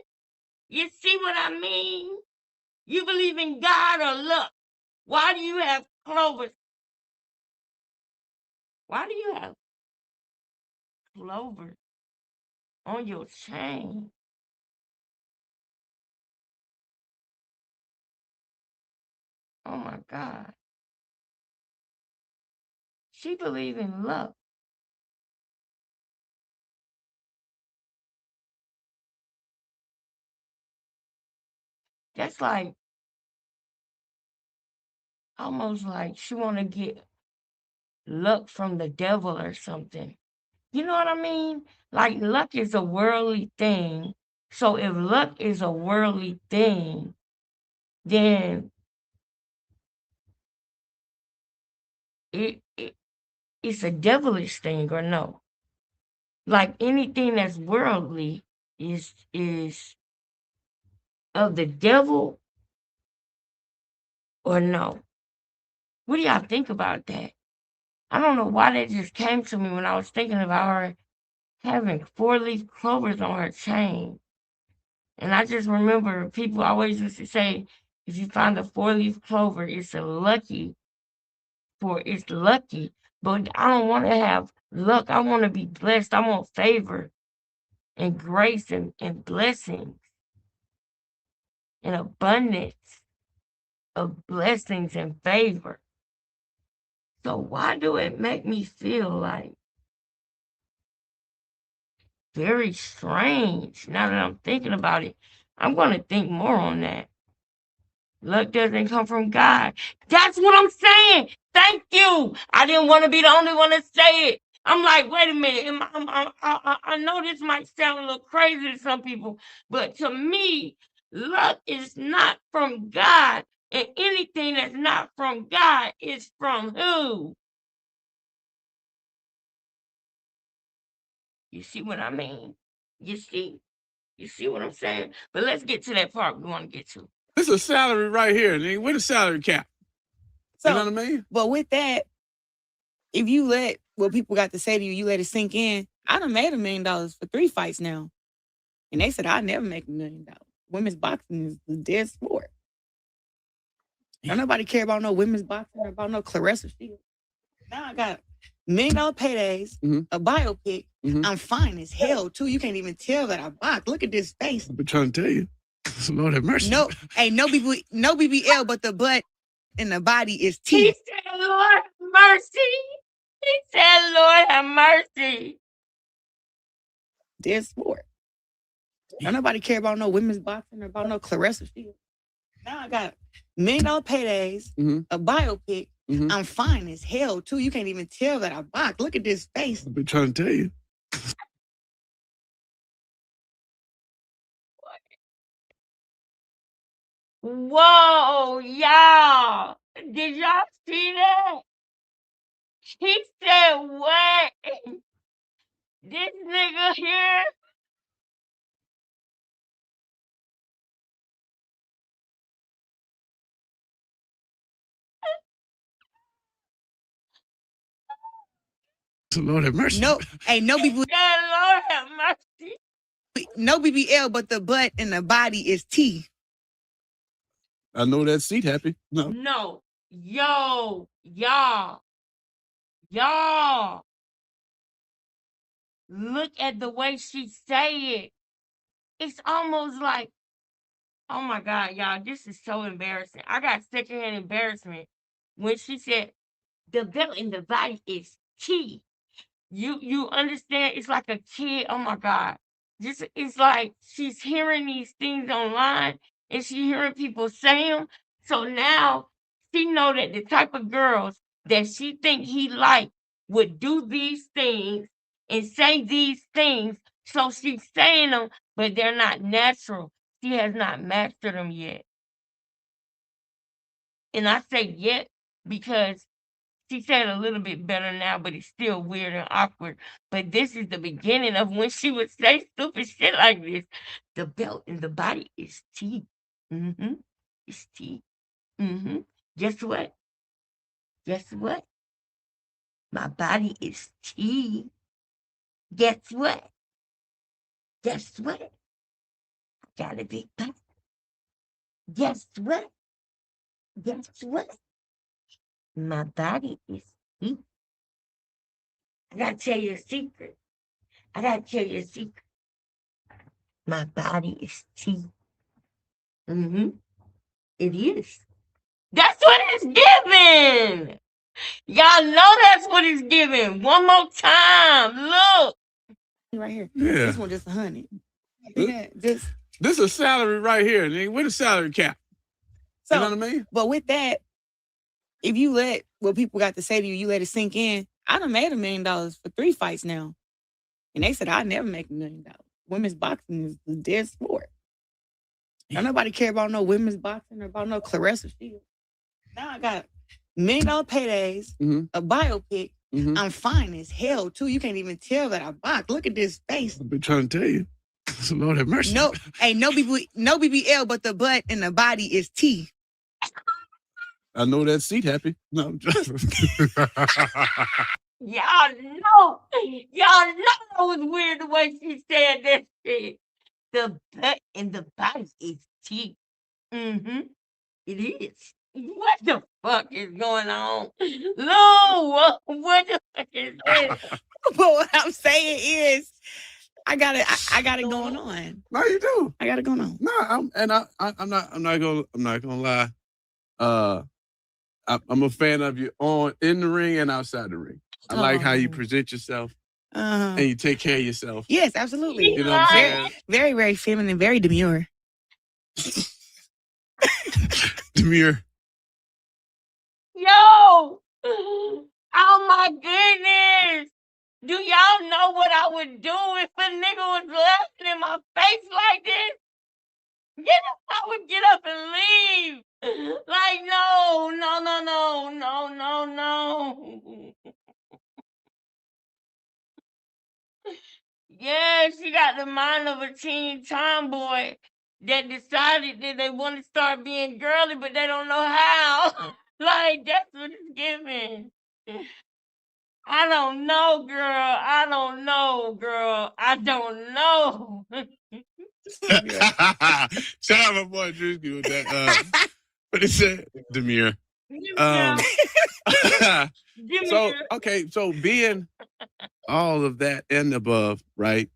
You see what I mean? You believe in God or luck. Why do you have clovers? Why do you have clovers on your chain? Oh my God. She believes in luck. That's like almost like she want to get luck from the devil or something. You know what I mean? Like luck is a worldly thing. So if luck is a worldly thing, then it's a devilish thing or no? Like anything that's worldly is of the devil or no? What do y'all think about that? I don't know why that just came to me when I was thinking about her having 4-leaf clovers on her chain. And I just remember people always used to say, if you find a 4-leaf clover, it's lucky. But I don't want to have luck. I want to be blessed. I want favor and grace and blessings and abundance of blessings and favor. So why do it make me feel like very strange now that I'm thinking about it? I'm going to think more on that. Luck doesn't come from God. That's what I'm saying. Thank you. I didn't want to be the only one to say it. I'm like, wait a minute. I know this might sound a little crazy to some people, but to me, luck is not from God. And anything that's not from God is from who? You see what I mean? You see what I'm saying? But let's get to that part we want to get to. This is a salary right here. Nigga. Where's the salary cap? So, you know what I mean? But with that, if you let what people got to say to you, you let it sink in. I done made $1 million for 3 fights now. And they said I'd never make $1 million. Women's boxing is the dead sport. Don't nobody care about no women's boxing or about no Clarissa Shields. Now I got $1 million paydays, a biopic. I'm fine as hell too. You can't even tell that I box. Look at this face. I've been trying to tell you. Lord have mercy. No, ain't no BBL, but the butt and the body is teeth. He said, Lord have mercy. He said, Lord have mercy. Dead sport. Don't nobody care about no women's boxing or about no Clarissa Shields. Now I got $1 million paydays, a biopic. I'm fine as hell too. You can't even tell that I box. Look at this face. I've been trying to tell you. Whoa, y'all. Did y'all see that? He said what? This nigga here. Lord have mercy. No, ain't no BBL, God, Lord have mercy. no BBL, but the butt and the body is T. I know that seat happy. No. No. Yo, y'all. Look at the way she say it. It's almost like, oh my God, y'all, this is so embarrassing. I got secondhand embarrassment when she said the belt in the body is T. You understand? It's like a kid. Oh my God. Just it's like she's hearing these things online and she hearing people say them. So now she know that the type of girls that she think he like would do these things and say these things. So she's saying them, but they're not natural. She has not mastered them yet. And I say yet because she said a little bit better now, but it's still weird and awkward. But this is the beginning of when she would say stupid shit like this. The belt in the body is tea. Mm-hmm. It's tea. Mm-hmm. Guess what? Guess what? My body is tea. Guess what? Guess what? I got a big butt. Guess what? Guess what? My body is tea. I gotta tell you a secret. I gotta tell you a secret. My body is tea. Mm-hmm. It is. That's what it's giving. Y'all know that's what it's giving. One more time. Look. Right here. Yeah. This one just 100. Yeah, just This is a salary right here. Nigga. With a salary cap. so. You know what I mean? But with that, if you let what people got to say to you, you let it sink in. I done made $1 million for 3 fights now, and they said I'd never make $1 million. Women's boxing is the dead sport. Don't nobody care about no women's boxing or about no Clarissa Shields. Now I got $1 million paydays, a biopic. I'm fine as hell too. You can't even tell that I box. Look at this face. I've been trying to tell you. Lord have mercy. No, ain't no BBL, but the butt and the body is T. I know that seat happy. No. Y'all know it was weird the way she said that shit. The butt and the body is tea. Mm-hmm. It is. What the fuck is going on? Lou, what the fuck is this? But what I'm saying is, I got it going on. No, you do. I got it going on. No, I'm not gonna lie. I'm a fan of you in the ring and outside the ring. I like how you present yourself and you take care of yourself. Yes, absolutely. You know what I'm saying? Very, very feminine, very demure. Demure. Yo! Oh my goodness! Do y'all know what I would do if a nigga was laughing in my face like this? I would get up and leave. Like, no. Yeah, she got the mind of a teen tomboy that decided that they want to start being girly, but they don't know how. Like, that's what it's giving. I don't know, girl. I don't know. Shout out my boy Drewski with that. What it said? Demure. So being all of that and above, right?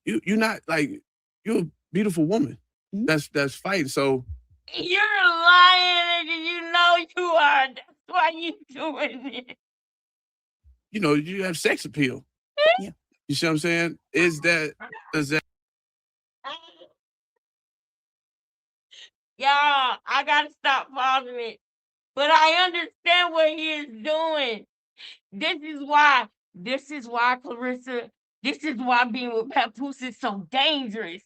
You're not like, you're a beautiful woman. That's fighting. So you're lying, and you know you are. That's why you doing it. You know, you have sex appeal. Yeah. You see what I'm saying? Does that Y'all, I gotta stop pausing it. But I understand what he is doing. This is why, Clarissa, this is why being with Papoose is so dangerous.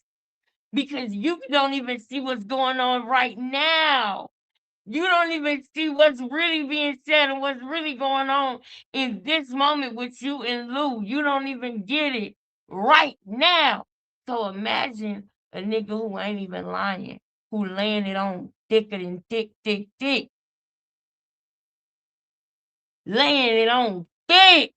because you don't even see what's going on right now. You don't even see what's really being said and what's really going on in this moment with you and Lou. You don't even get it right now. So imagine a nigga who ain't even lying, who laying it on thicker than thick, thick, thick. Laying it on thick.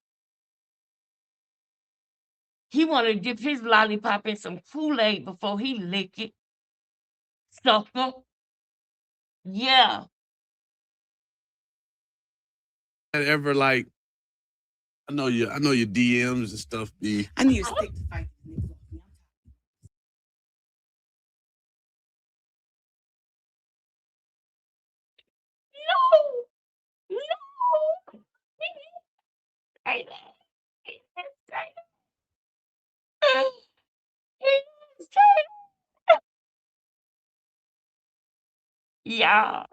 He want to dip his lollipop in some Kool-Aid before he lick it. Sucker. Yeah. Ever like, I know your DMs and stuff be. I need to stick to fight. No. No. Say that. He didn't say that. He didn't say that. Y'all.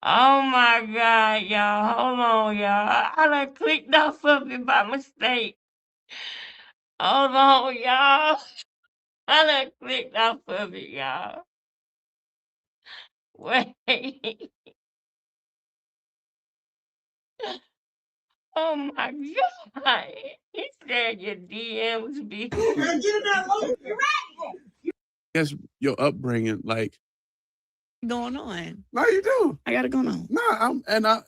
Oh my God, y'all. Hold on, y'all. I done clicked off of it by mistake. Hold on, y'all. I done clicked off of it, y'all. Wait. Oh my God. He said your DMs be. Guess your upbringing, like. Going on. No, you do. I got it going on. No, I'm not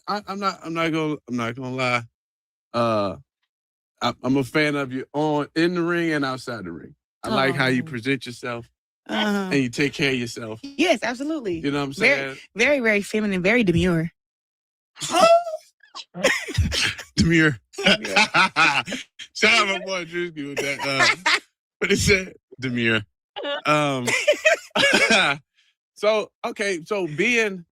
gonna lie. I'm a fan of you in the ring and outside the ring. I like how you present yourself and you take care of yourself. Yes, absolutely. You know what I'm saying? Very, very feminine, very demure. Demure. Shout out my boy Drewski with that. What he said? Demure. So being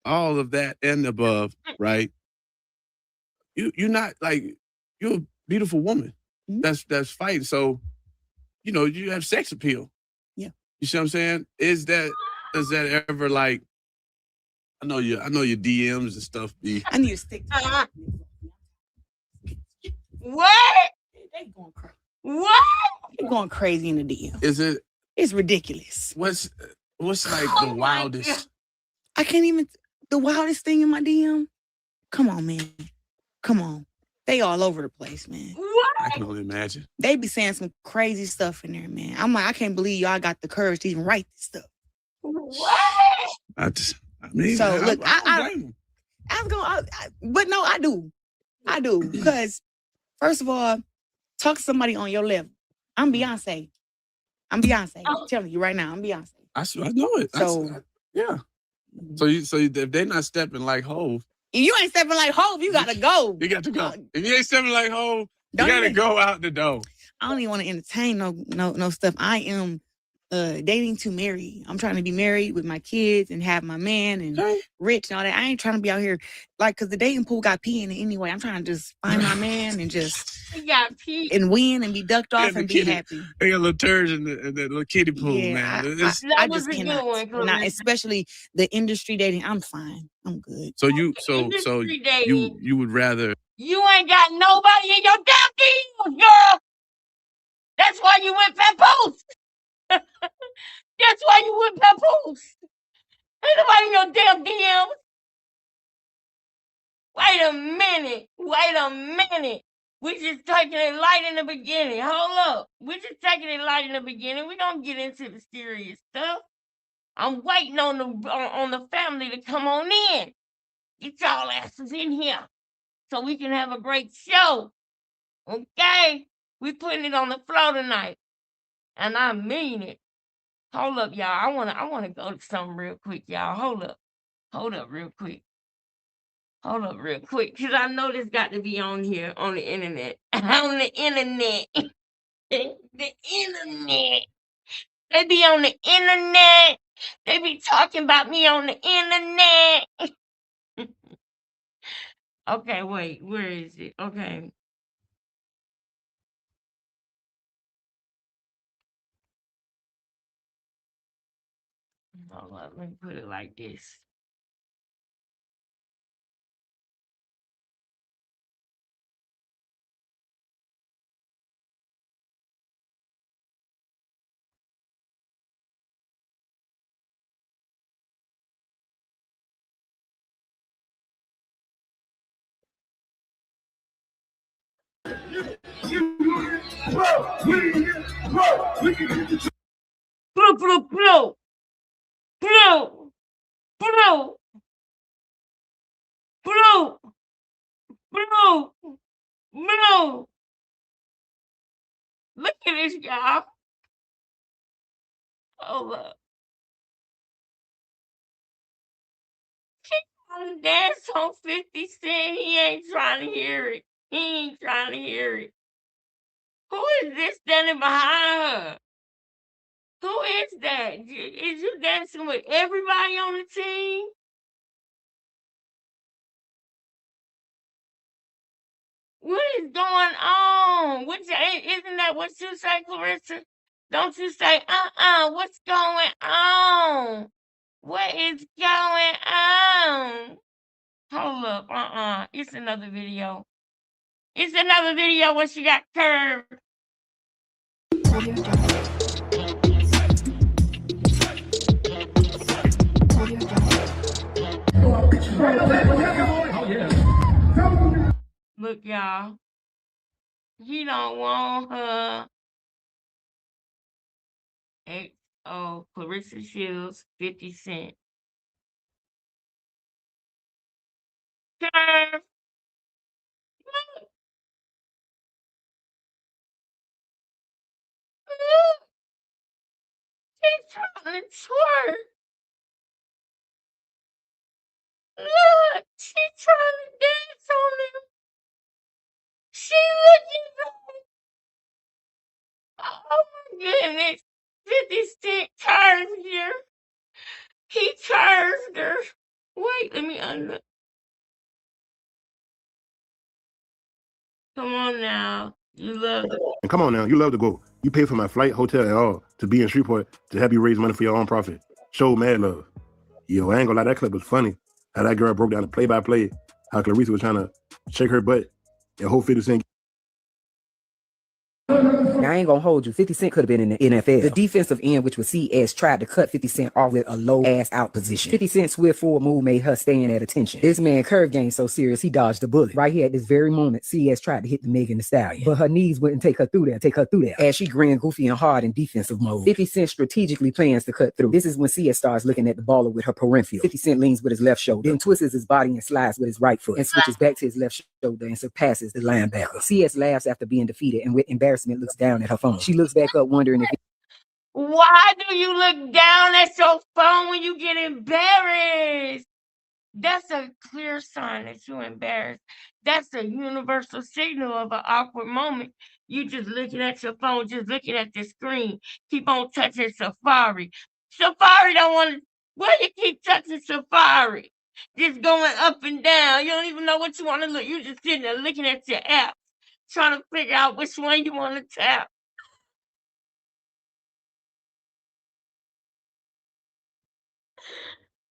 all of that and above, right? You're not like, you're a beautiful woman. Mm-hmm. That's fighting. So, you have sex appeal. Yeah. You see what I'm saying? Is that ever like, I know your DMs and stuff be. I need to stick to What? They going crazy. What? They going crazy in the DM. Is it? It's ridiculous. What's like the wildest? I can't even. The wildest thing in my DM? Come on, man. Come on. They all over the place, man. What? I can only imagine. They be saying some crazy stuff in there, man. I'm like, I can't believe y'all got the courage to even write this stuff. What? I mean, so look, but no, I do because first of all, talk to somebody on your level. I'm Beyonce. I'm telling you right now, I'm Beyonce. I know it. So yeah. So if they're not stepping like Hov, if you ain't stepping like Hov, you gotta go. You got to go. If you ain't stepping like Hov, you gotta go out the door. I don't even want to entertain no stuff. I am dating to marry. I'm trying to be married with my kids and have my man and rich and all that. I ain't trying to be out here because the dating pool got pee in it anyway. I'm trying to just find my man and just and win and be ducked off and be happy. They got little turds in the little kiddie pool, man. I just cannot. Not, especially the industry dating. I'm fine. I'm good. So you would rather. You ain't got nobody in your damn DMs, girl. That's why you went papoose. That's why you went papoose. Ain't nobody in your damn DMs. Wait a minute. We just taking it light in the beginning. Hold up. We just taking it light in the beginning. We don't get into the serious stuff. I'm waiting on the family to come on in. Get y'all asses in here so we can have a great show. Okay? We putting it on the floor tonight. And I mean it. Hold up, y'all. I wanna go to something real quick, y'all. Hold up real quick. Because I know this got to be on here, on the internet. On the internet. The internet. They be on the internet. They be talking about me on the internet. Okay, wait. Where is it? Okay. Hold up. Let me put it like this. Blow, blow, blow. Blow. Blow. Blow. Blow. Blow. Look at this, y'all. Hold up. She trying to dance on 50 Cent. He ain't trying to hear it. He ain't trying to hear it. Who is this standing behind her? Who is that? Is you dancing with everybody on the team? What is going on? Isn't that what you say, Clarissa? Don't you say, what's going on? What is going on? Hold up, it's another video. It's another video where she got curved. Look, y'all. He don't want her. XO, Clarissa Shields, 50 Cent. Curve. Look. Look. She's trying to twerk. Look. She's trying to dance on him. She looking like, oh my goodness. 50 Cent curved her. He curved her. Wait, let me unlook. Come on now. You love the And come on now, you love to go. You pay for my flight, hotel, and all to be in Shreveport to help you raise money for your own profit. Show mad love. Yo, I ain't gonna lie, that clip was funny. How that girl broke down the play-by-play, how Clarissa was trying to shake her butt, and whole 50 Cent. Now, I ain't gonna hold you. 50 Cent could have been in the NFL. The defensive end, which was CS, tried to cut 50 Cent off with a low-ass out position. 50 Cent's swift forward move made her stand at attention. This man curve game so serious, he dodged the bullet. Right here at this very moment, CS tried to hit the Megan Thee Stallion, but her knees wouldn't take her through there, as she grinned goofy and hard in defensive mode. 50 Cent strategically plans to cut through. This is when CS starts looking at the baller with her peripheral. 50 Cent leans with his left shoulder, then twists his body and slides with his right foot, and switches back to his left shoulder and surpasses the linebacker. CS laughs after being defeated, and with embarrassment looks down at her phone. She looks back up wondering if Why do you look down at your phone when you get embarrassed? That's a clear sign that you're embarrassed. That's a universal signal of an awkward moment. You just looking at your phone, just looking at the screen. Keep on touching Safari. Safari don't want to. Why you keep touching Safari? Just going up and down. You don't even know what you want to look. You just sitting there looking at your app, trying to figure out which one you want to tap.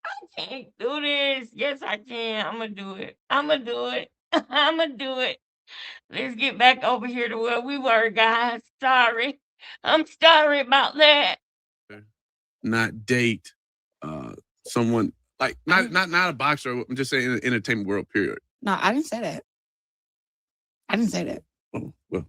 I can't do this. Yes, I can. I'm going to do it. I'm going to do it. I'm going to do it. Let's get back over here to where we were, guys. Sorry. I'm sorry about that. Not date someone like not a boxer. I'm just saying in the entertainment world, period. No, I didn't say that. I didn't say that. Oh, well.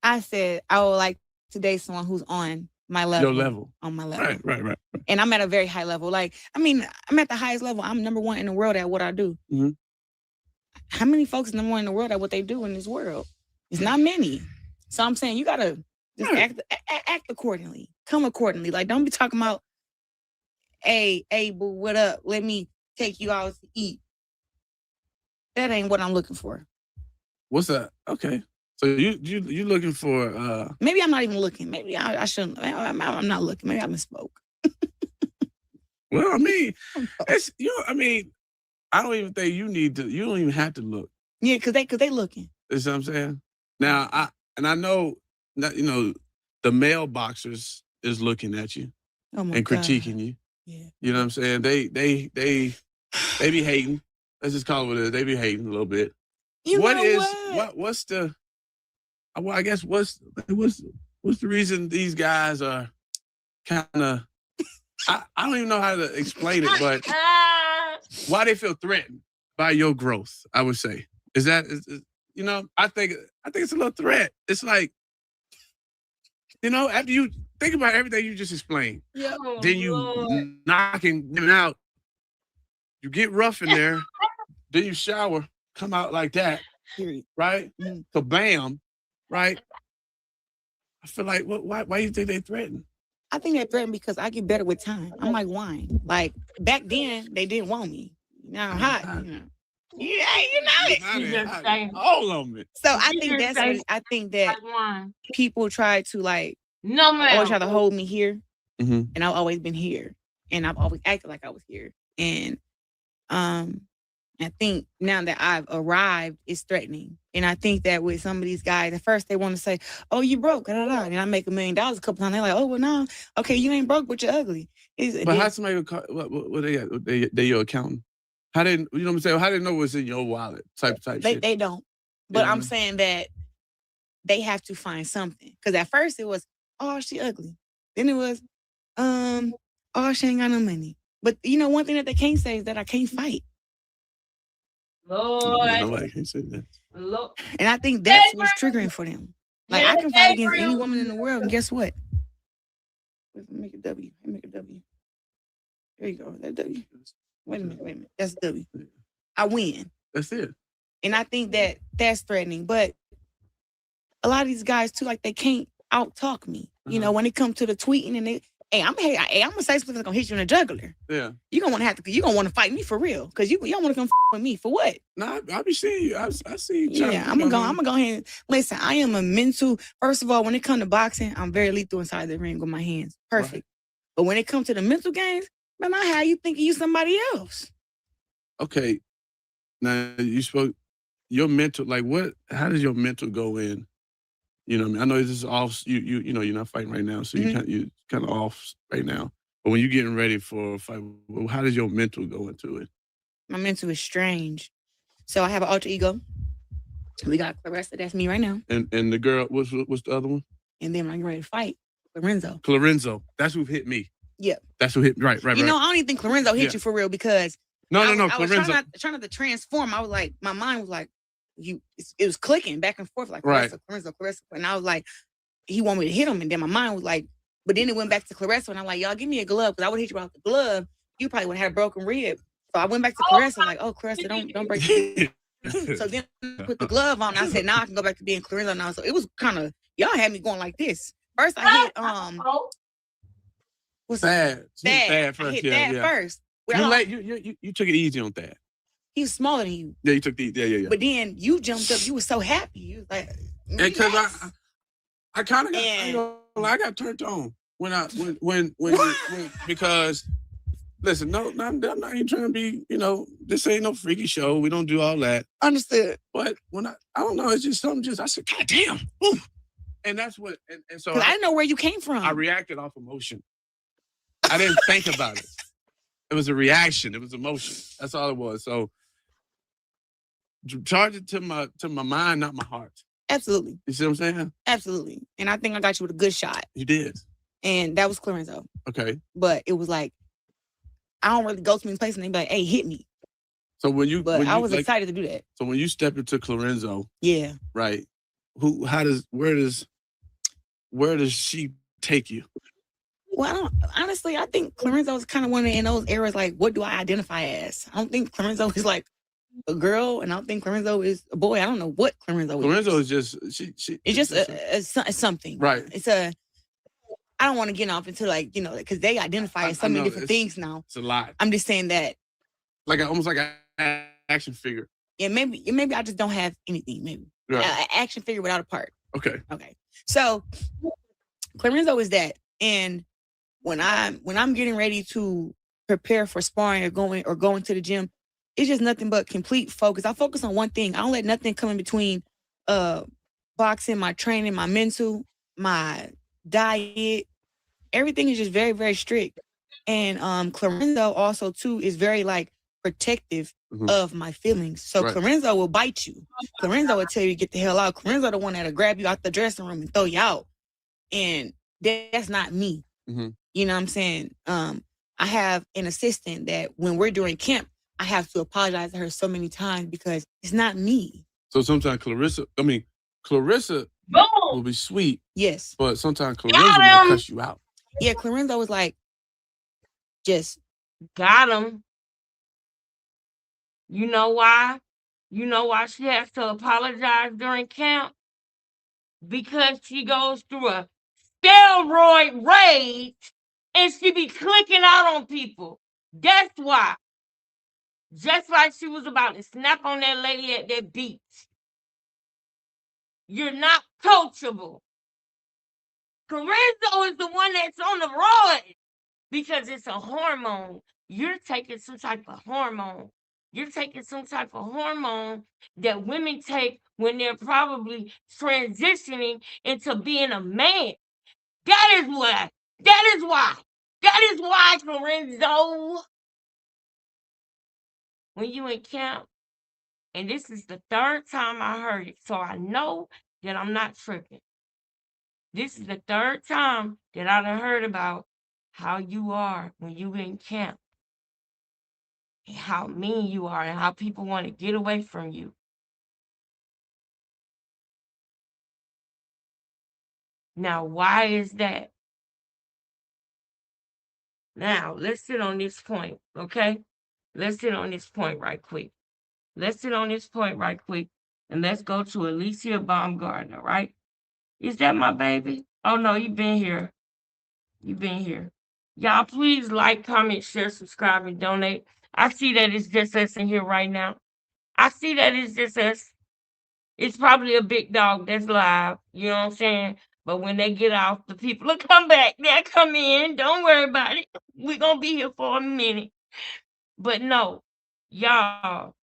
I said I would like to date someone who's on my level. Your level. On my level. Right. And I'm at a very high level. Like, I mean, I'm at the highest level. I'm number one in the world at what I do. Mm-hmm. How many folks number one in the world at what they do in this world? It's not many. So I'm saying you gotta just act accordingly. Come accordingly. Like, don't be talking about, hey, boo, what up? Let me take you out to eat. That ain't what I'm looking for. What's that? Okay. So you looking for maybe I'm not even looking. Maybe I shouldn't. I'm not looking. Maybe I misspoke. Well, I mean, it's I mean, I don't even think you need to. You don't even have to look. Yeah, cause they looking. You know what I'm saying? Now I know that the male boxers is looking at you and critiquing you. Yeah. You know what I'm saying? They be hating. Let's just call it what it is. They be hating a little bit. What's the? Well, I guess what's the reason these guys are kind of? I don't even know how to explain it, but why they feel threatened by your growth? I would say is you know, I think it's a little threat. It's like, you know, after you think about everything you just explained, then you knocking women out, you get rough in there, then you shower, come out like that, right? So bam, right? I feel like, why do you think they threaten? I think they threaten because I get better with time. I'm like wine. Like back then, they didn't want me. Now I'm hot. You know. Yeah, you know it. All of it. So I think that's what I think that people try to like always try to hold me here, and I've always been here, and I've always acted like I was here, and I think now that I've arrived, it's threatening. And I think that with some of these guys, at first they want to say, "Oh, you broke," and I make $1 million a couple times. They're like, "Oh, well, no, okay, you ain't broke, but you're ugly." But how somebody would call, what they got? They your accountant. How they, you know what I'm saying? How they know what's in your wallet? Type shit. They don't. But I'm saying that they have to find something. Because at first it was, "Oh, she ugly." Then it was, "Oh, she ain't got no money." But you know, one thing that they can't say is that I can't fight. Lord. Nobody can say that. Lord. And I think that's what's triggering for them. Like I can fight against any woman in the world, and guess what? Make a W. Make a W. There you go. That W. Wait a minute. That's a W. I win. That's it. And I think that that's threatening. But a lot of these guys too, like they can't out-talk me. You know, when it comes to the tweeting and I'm gonna say something that's gonna hit you in the jugular. Yeah. You're gonna want to fight me for real. Cause you don't want to come with me for what? No, I be seeing you. I see you. Yeah, I'm gonna go ahead and listen. I am a mental, first of all, when it comes to boxing, I'm very lethal inside the ring with my hands. Perfect. Right. But when it comes to the mental games, man, I have you thinking you somebody else. Okay. Now you spoke your mental, like how does your mental go in? You know what I mean? I know this is off, you know, you're not fighting right now, so you kind of off right now. But when you're getting ready for a fight, how does your mental go into it? My mental is strange. So I have an alter ego. We got Clarissa, that's me right now. And the girl, what's the other one? And then when I get ready to fight, Lorenzo. Lorenzo, that's who hit me. Yep. That's who hit, right. You know, I don't even think Lorenzo hit you for real because No, I was Lorenzo. trying not to transform. I was like, my mind was like, it was clicking back and forth like Clarissa, Clarissa. And I was like, he wanted me to hit him. And then my mind was like, but then it went back to Clarissa. And I'm like, y'all give me a glove. Because I would hit you without the glove. You probably would have had a broken rib. So I went back to Clarissa. I'm like, oh, Clarissa, don't break the So then I put the glove on. I said, now I can go back to being Clarissa now. So it was kind of, y'all had me going like this. First I hit, what's Thad. Thad first. I hit Thad first. You took it easy on Thad. He was smaller than you. Yeah, you took the yeah. But then you jumped up. You were so happy. You was like, because I kind of got I got turned on when because listen, I'm not even trying to be, you know, this ain't no freaky show. We don't do all that. Understood. But when I don't know, it's just something. I said, God damn, ooh. And that's what. And so I didn't know where you came from. I reacted off emotion. I didn't think about it. It was a reaction. It was emotion. That's all it was. So charge it to my mind, not my heart. Absolutely. You see what I'm saying? Absolutely. And I think I got you with a good shot. You did. And that was Clorenzo. Okay. But it was like, I don't really go to any place and they be like, hey, hit me. So I was excited to do that. So when you step into Clorenzo, yeah, right? Where does she take you? Well, honestly, I think Clorenzo is kind of one in those eras, like, what do I identify as? I don't think Clorenzo is like a girl, and I don't think Clorenzo is a boy. I don't know what Clorenzo is. Clorenzo is just, it's just a something. Right. I don't want to get off into like, you know, because they identify as so many different things now. It's a lot. I'm just saying that. Almost like an action figure. Yeah, maybe I just don't have anything, maybe. Right. An action figure without a part. Okay. So, Clorenzo is that. And when I'm getting ready to prepare for sparring or going to the gym, it's just nothing but complete focus. I focus on one thing. I don't let nothing come in between boxing, my training, my mental, my diet. Everything is just very, very strict. And Clorenzo also too is very like protective of my feelings. So Clorenzo will bite you. Clorenzo will tell you to get the hell out. Clorenzo the one that'll grab you out the dressing room and throw you out. And that's not me. You know what I'm saying? I have an assistant that when we're doing camp, I have to apologize to her so many times because it's not me. So sometimes Clarissa will be sweet, Yes. but sometimes Clarissa might cuss you out. Yeah, Clarenzo was like, just got him. You know why? You know why she has to apologize during camp? Because she goes through a steroid rage and she be clicking out on people. That's why. Just like she was about to snap on that lady at that beach. You're not coachable. Carrizo is the one that's on the road because it's a hormone. You're taking some type of hormone. You're taking some type of hormone that women take when they're probably transitioning into being a man. That is why. That is why. That is why, Lorenzo. When you in camp, and this is the third time I heard it, so I know that I'm not tripping. This is the third time that I done heard about how you are when you in camp. And how mean you are and how people want to get away from you. Now, why is that? Now, let's sit on this point, okay? Let's sit on this point right quick. Let's sit on this point right quick, and let's go to Alicia Baumgartner, right? Is that my baby? Oh, no, you've been here. You've been here. Y'all, please like, comment, share, subscribe, and donate. I see that it's just us in here right now. I see that it's just us. It's probably a big dog that's live, you know what I'm saying? But when they get off, the people will come back. They'll come in. Don't worry about it. We're going to be here for a minute. But no, y'all,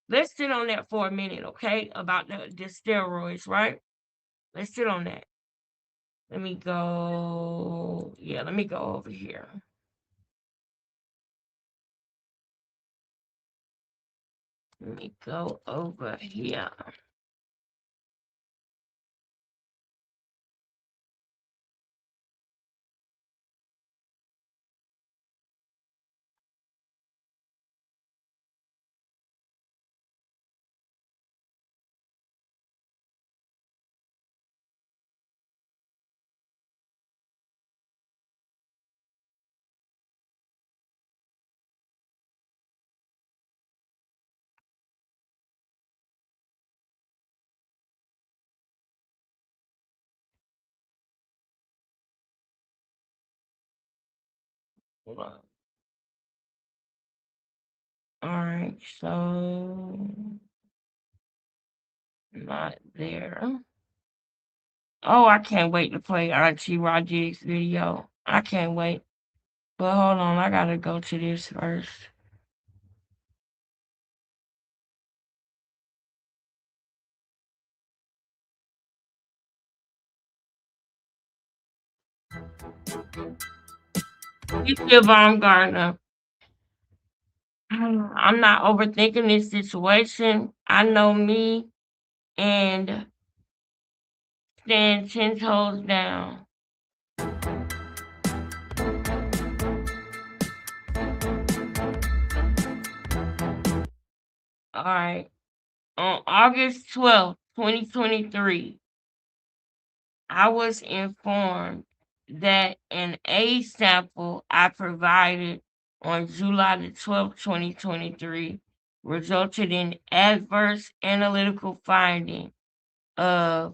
let's sit on that for a minute, okay? About the steroids, right? Let's sit on that. Let me go. Yeah, let me go over here. Let me go over here. Hold on. All right, so not there. Oh, I can't wait to play Archie Rodriguez's video. I can't wait. But hold on, I gotta go to this first. Alicia Baumgartner. I'm not overthinking this situation. I know me and stand 10 toes down. All right. On August 12th, 2023, I was informed that an A sample I provided on July the 12th, 2023, resulted in adverse analytical finding of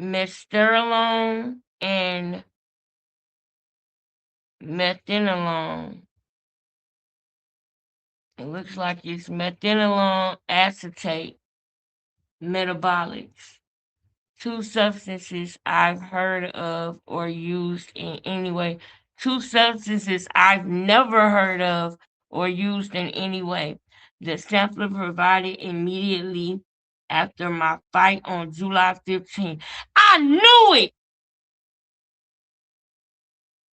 mesterolone and methanolone. It looks like it's methanolone acetate metabolics. Two substances I've heard of or used in any way. Two substances I've never heard of or used in any way. The sample provided immediately after my fight on July 15th. I knew it!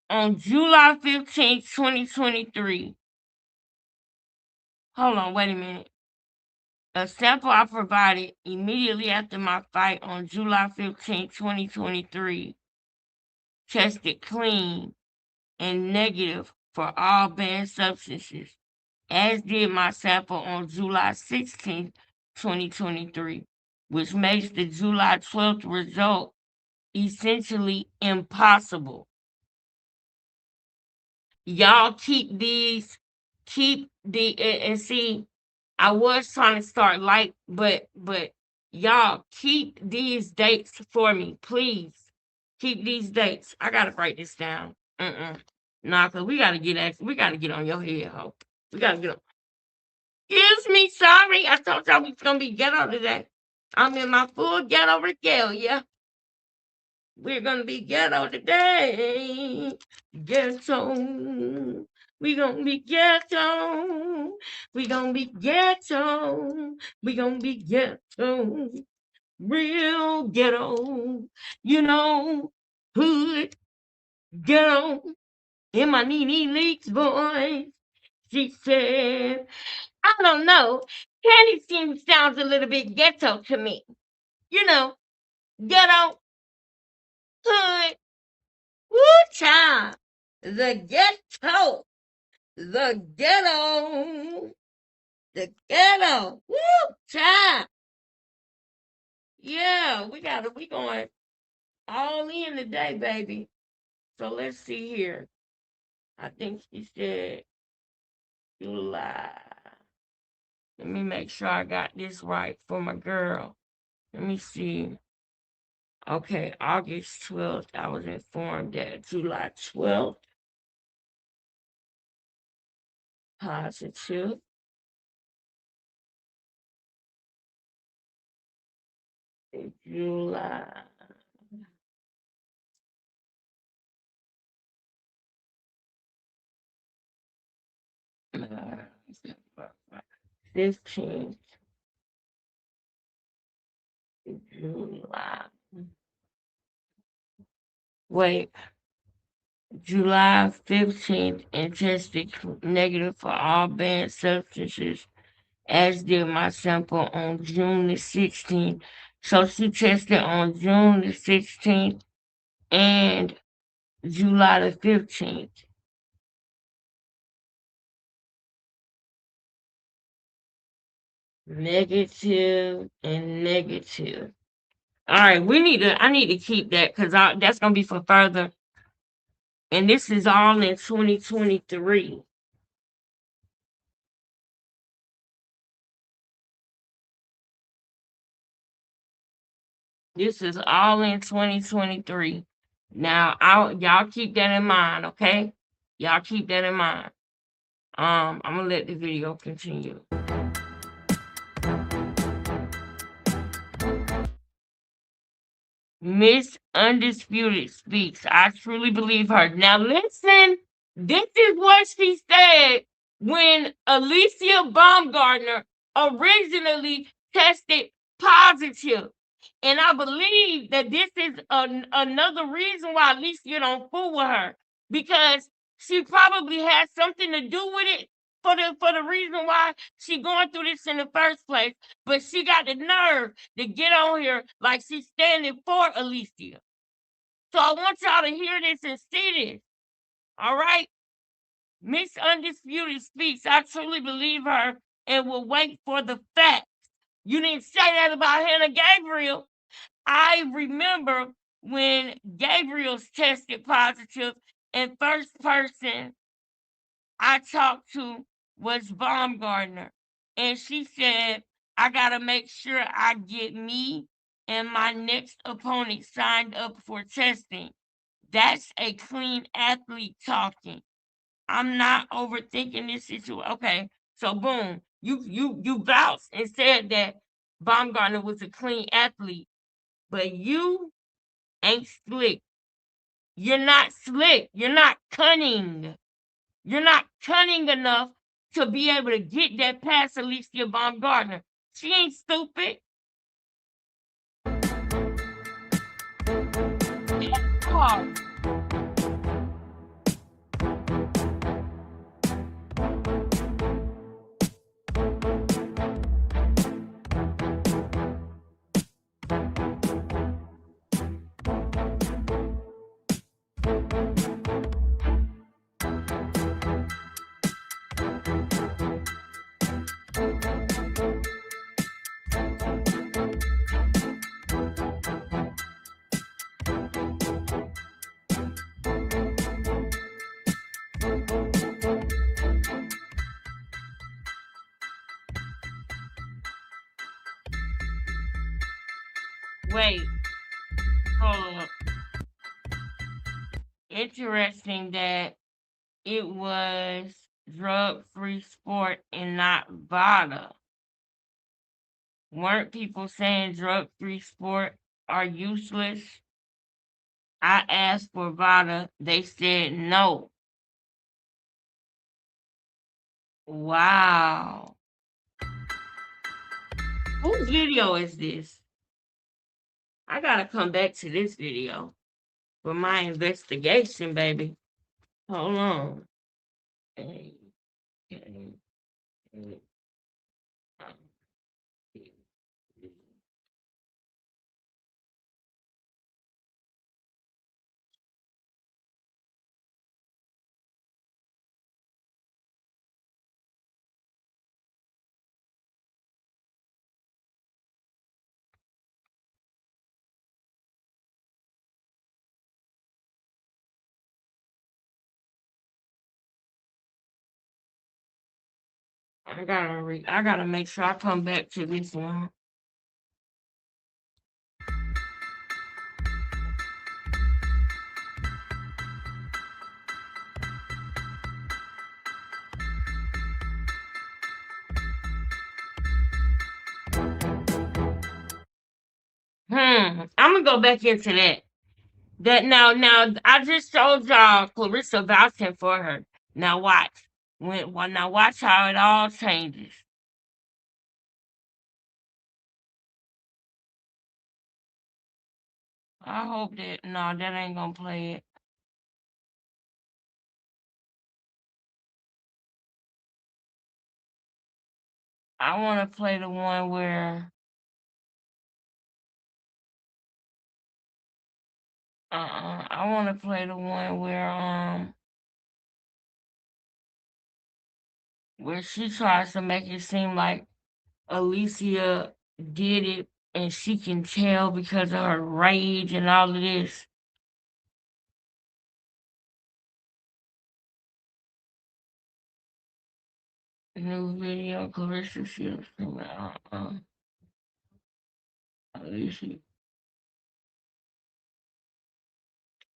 On July 15th, 2023. Hold on, wait a minute. A sample I provided immediately after my fight on July 15th, 2023 tested clean and negative for all banned substances. as did my sample on July 16th, 2023, which makes the July 12th result essentially impossible. Y'all keep and see, I was trying to start light, but y'all keep these dates for me, please. Keep these dates. I gotta write this down. Nah, cause we gotta get on your head, Hope. We gotta get on. Excuse me, sorry. I told y'all we was gonna be ghetto today. I'm in my full ghetto regalia. We're gonna be ghetto today. Ghetto. We gonna be ghetto. We gonna be ghetto. We gonna be ghetto. Real ghetto. You know, hood ghetto. In my Nene Leaks voice, she said, I don't know. Candy sounds a little bit ghetto to me. You know, ghetto, hood, woo child, the ghetto, the ghetto, the ghetto, woo child. Yeah, we going all in today, baby. So let's see here. I think she said July. Let me make sure I got this right for my girl. Let me see. Okay, August 12th, I was informed that July 12th, positive. July 15th, July. Wait, July 15th and tested negative for all banned substances, as did my sample on June the 16th. So she tested on June the 16th and July the 15th. Negative and negative. All right, I need to keep that because that's gonna be for further. And this is all in 2023. This is all in 2023. Now, y'all keep that in mind, okay? Y'all keep that in mind. I'm gonna let the video continue. Miss Undisputed speaks. I truly believe her. Now listen, this is what she said when Alicia Baumgartner originally tested positive. And I believe that this is another reason why Alicia don't fool with her, because she probably has something to do with it for the reason why she going through this in the first place. But she got the nerve to get on here like she's standing for Alicia. So I want y'all to hear this and see this. All right? Miss Undisputed speaks. I truly believe her and will wait for the facts. You didn't say that about Hannah Gabriel. I remember when Gabriel's tested positive, and first person I talked to was Baumgartner. And she said, I got to make sure I get me and my next opponent signed up for testing. That's a clean athlete talking. I'm not overthinking this situation. Okay, so boom, you vouched and said that Baumgartner was a clean athlete, but you ain't slick. You're not slick. You're not cunning. You're not cunning enough to be able to get that past Alicia Baumgartner. She ain't stupid. Oh. Wait, hold up. Interesting that it was drug-free sport and not VADA. Weren't people saying drug-free sport are useless? I asked for VADA. They said no. Wow. Whose video is this? I gotta come back to this video for my investigation, baby. Hold on. Okay. I gotta make sure I come back to this one. I'm gonna go back into that. Now I just showed y'all Clarissa vouching for her. Now watch. Now watch how it all changes. I hope that no, that ain't gonna play it. I wanna play the one where I wanna play the one where she tries to make it seem like Alicia did it and she can tell because of her rage and all of this. New video, Clarissa Shields. Alicia.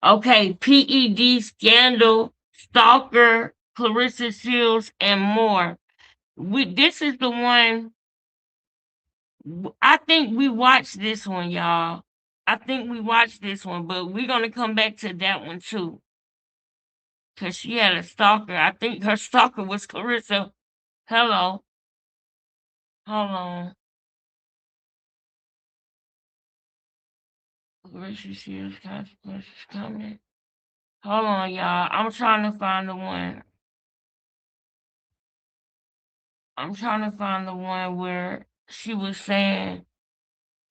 Okay, PED scandal, stalker, Clarissa Shields, and more. This is the one. I think we watched this one, y'all. I think we watched this one, but we're gonna come back to that one too. Cause she had a stalker. I think her stalker was Clarissa. Hello. Hold on. Clarissa Shields consequences coming. Hold on, y'all. I'm trying to find the one. I'm trying to find the one where she was saying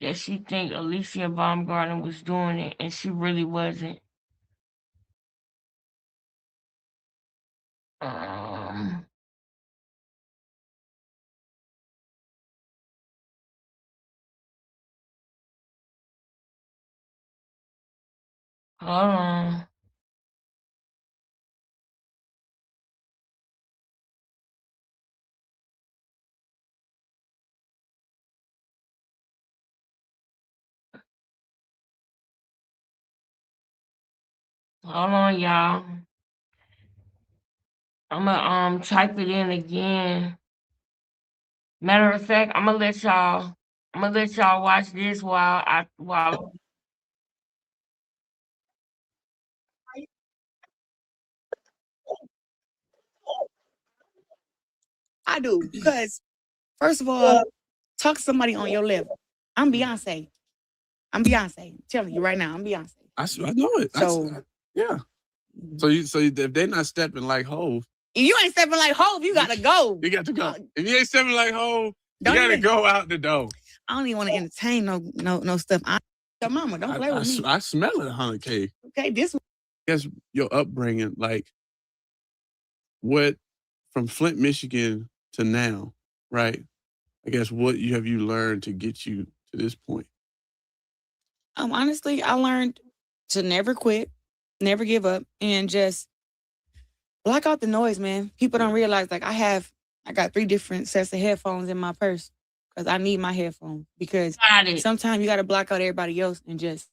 that she think Alicia Baumgarten was doing it and she really wasn't. Um, hold on. Hold on, y'all. I'm gonna type it in again. Matter of fact, I'm gonna let y'all watch this while I do because first of all, talk to somebody on your level. I'm Beyonce. I'm telling you right now, I'm Beyonce. I know it. So yeah. So if they're not stepping like Hov, if you ain't stepping like Hov, you gotta go. You got to go. If you ain't stepping like Hov, you gotta go out the door. I don't even want to entertain no stuff. Your mama, don't play with me. I smell it, 100K. Okay, this. I guess your upbringing, like what from Flint, Michigan to now, right? I guess what have you learned to get you to this point? Honestly, I learned to never quit, never give up, and just block out the noise, man. People don't realize, like, I got 3 different sets of headphones in my purse. because I need my headphones. Because sometimes you got to block out everybody else and just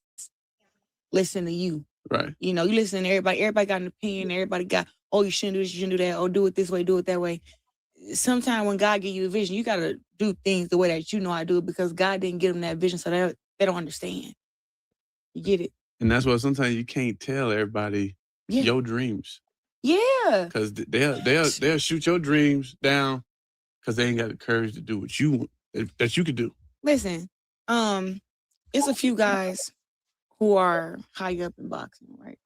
listen to you. Right. You know, you listen to everybody. Everybody got an opinion. Everybody got, oh, you shouldn't do this, you shouldn't do that. Oh, do it this way, do it that way. Sometimes when God gives you a vision, you got to do things the way that you know how to do it because God didn't give them that vision, so they don't understand. You get it? And that's why sometimes you can't tell everybody your dreams. Yeah. Because they'll shoot your dreams down because they ain't got the courage to do what you want, that you could do. Listen, it's a few guys who are high up in boxing, right?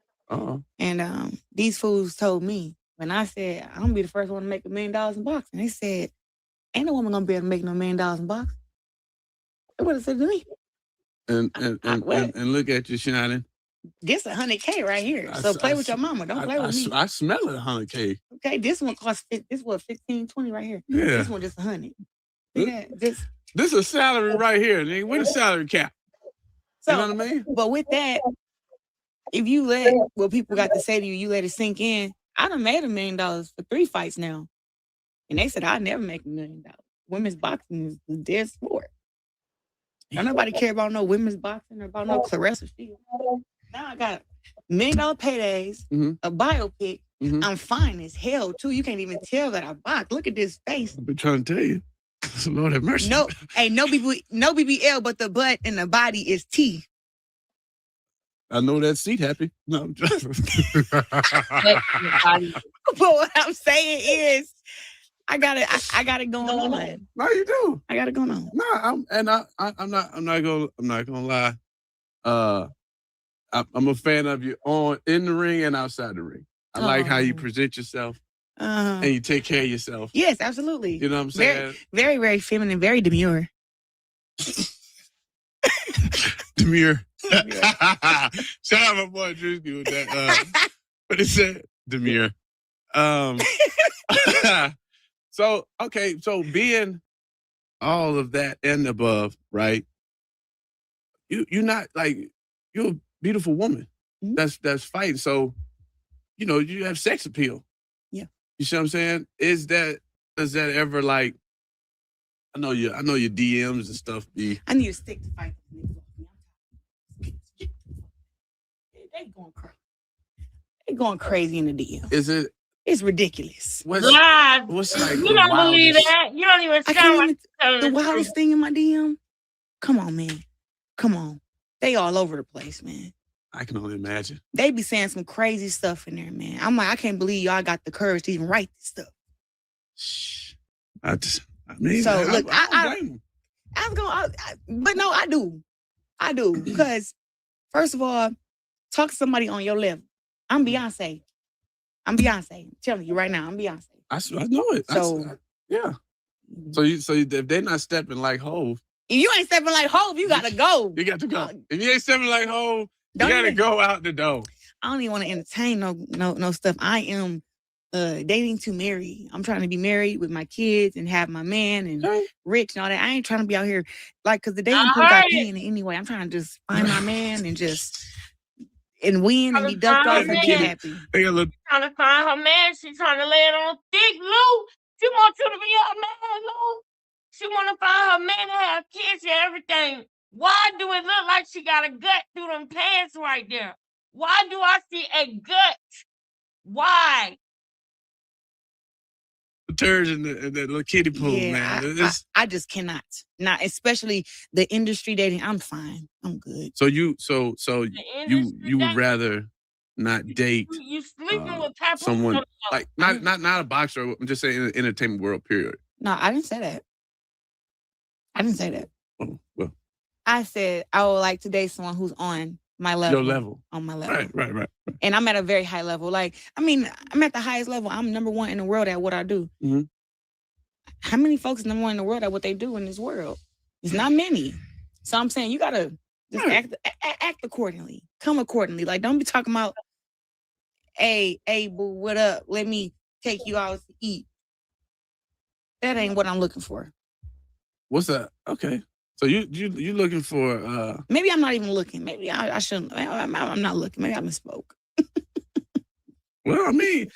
And these fools told me when I said I'm gonna be the first one to make $1 million in boxing. They said, "Ain't no woman gonna be able to make no $1 million in boxing." They would have said to me. And look at you, Shannon. This $100K right here. So play with your mama. Don't play with me. I smell it, $100K. Okay, this one costs this was 15, 20 right here. Yeah. This one just 100. Yeah, this is a salary right here, nigga. With a salary cap. So, you know what I mean? But with that, if you let what people got to say to you, you let it sink in. I done made $1 million for 3 fights now. And they said I'd never make $1 million. Women's boxing is the dead sport. Don't nobody care about no women's boxing or about no Clarissa Shields. Now I got $1 million paydays, a biopic. I'm fine as hell too. You can't even tell that I box. Look at this face. I've been trying to tell you. Lord have mercy. No, hey, no BBL, but the butt and the body is T. I know that seat happy. No, I'm just But what I'm saying is, I got it going on. No, you do. I got it going on. No, I'm not gonna lie. I'm a fan of you in the ring and outside the ring. I like how you present yourself and you take care of yourself. Yes, absolutely. You know what I'm saying? Very, very feminine, very demure. Demure. Shout out my boy Drewski with that. But it said demure. So being all of that and above, right? You're not like, you're a beautiful woman. That's fighting. So, you know, you have sex appeal. Yeah. You see what I'm saying? Does that ever like, I know your DMs and stuff be. I need to stick to fight. They going crazy in the DM. Is it? It's ridiculous. What's like you don't believe that? You don't even sound like the wildest thing in my DM. Come on, man. Come on. They all over the place, man. I can only imagine. They be saying some crazy stuff in there, man. I'm like, I can't believe y'all got the courage to even write this stuff. I mean, so I look, I do because first of all, talk to somebody on your level. I'm Beyonce. I'm telling you right now, I'm Beyonce. I know it. So yeah. So if they're not stepping like Hov, if you ain't stepping like Hov, you gotta go. You got to go. If you ain't stepping like Hov, you gotta go out the door. I don't even want to entertain no stuff. I am dating to marry. I'm trying to be married with my kids and have my man and rich and all that. I ain't trying to be out here like because the dating pool got me in it anyway. I'm trying to just find my man and just win and be ducked off and be happy. Trying to find her man. She's trying to lay it on thick, Lou. She wants you to be her man, Lou. She want to find her man and have kids and everything. Why do it look like she got a gut through them pants right there? Why do I see a gut? Why? The turds and the little kiddie pool, man. I just cannot. Not especially the industry dating. I'm fine. I'm good. So you would rather not date you sleeping with someone like not a boxer. I'm just saying in the entertainment world. Period. No, I didn't say that. Oh, well. I said I would like to date someone who's on my level. Your level. On my level. Right. And I'm at a very high level. Like, I mean, I'm at the highest level. I'm number one in the world at what I do. Mm-hmm. How many folks are number one in the world at what they do in this world? It's not many. So I'm saying you gotta just act accordingly. Come accordingly. Like, don't be talking about, hey, boo, what up? Let me take you out to eat. That ain't what I'm looking for. What's that? Okay. So you looking for maybe I'm not even looking. Maybe I shouldn't. I'm not looking. Maybe I misspoke. Well, I mean,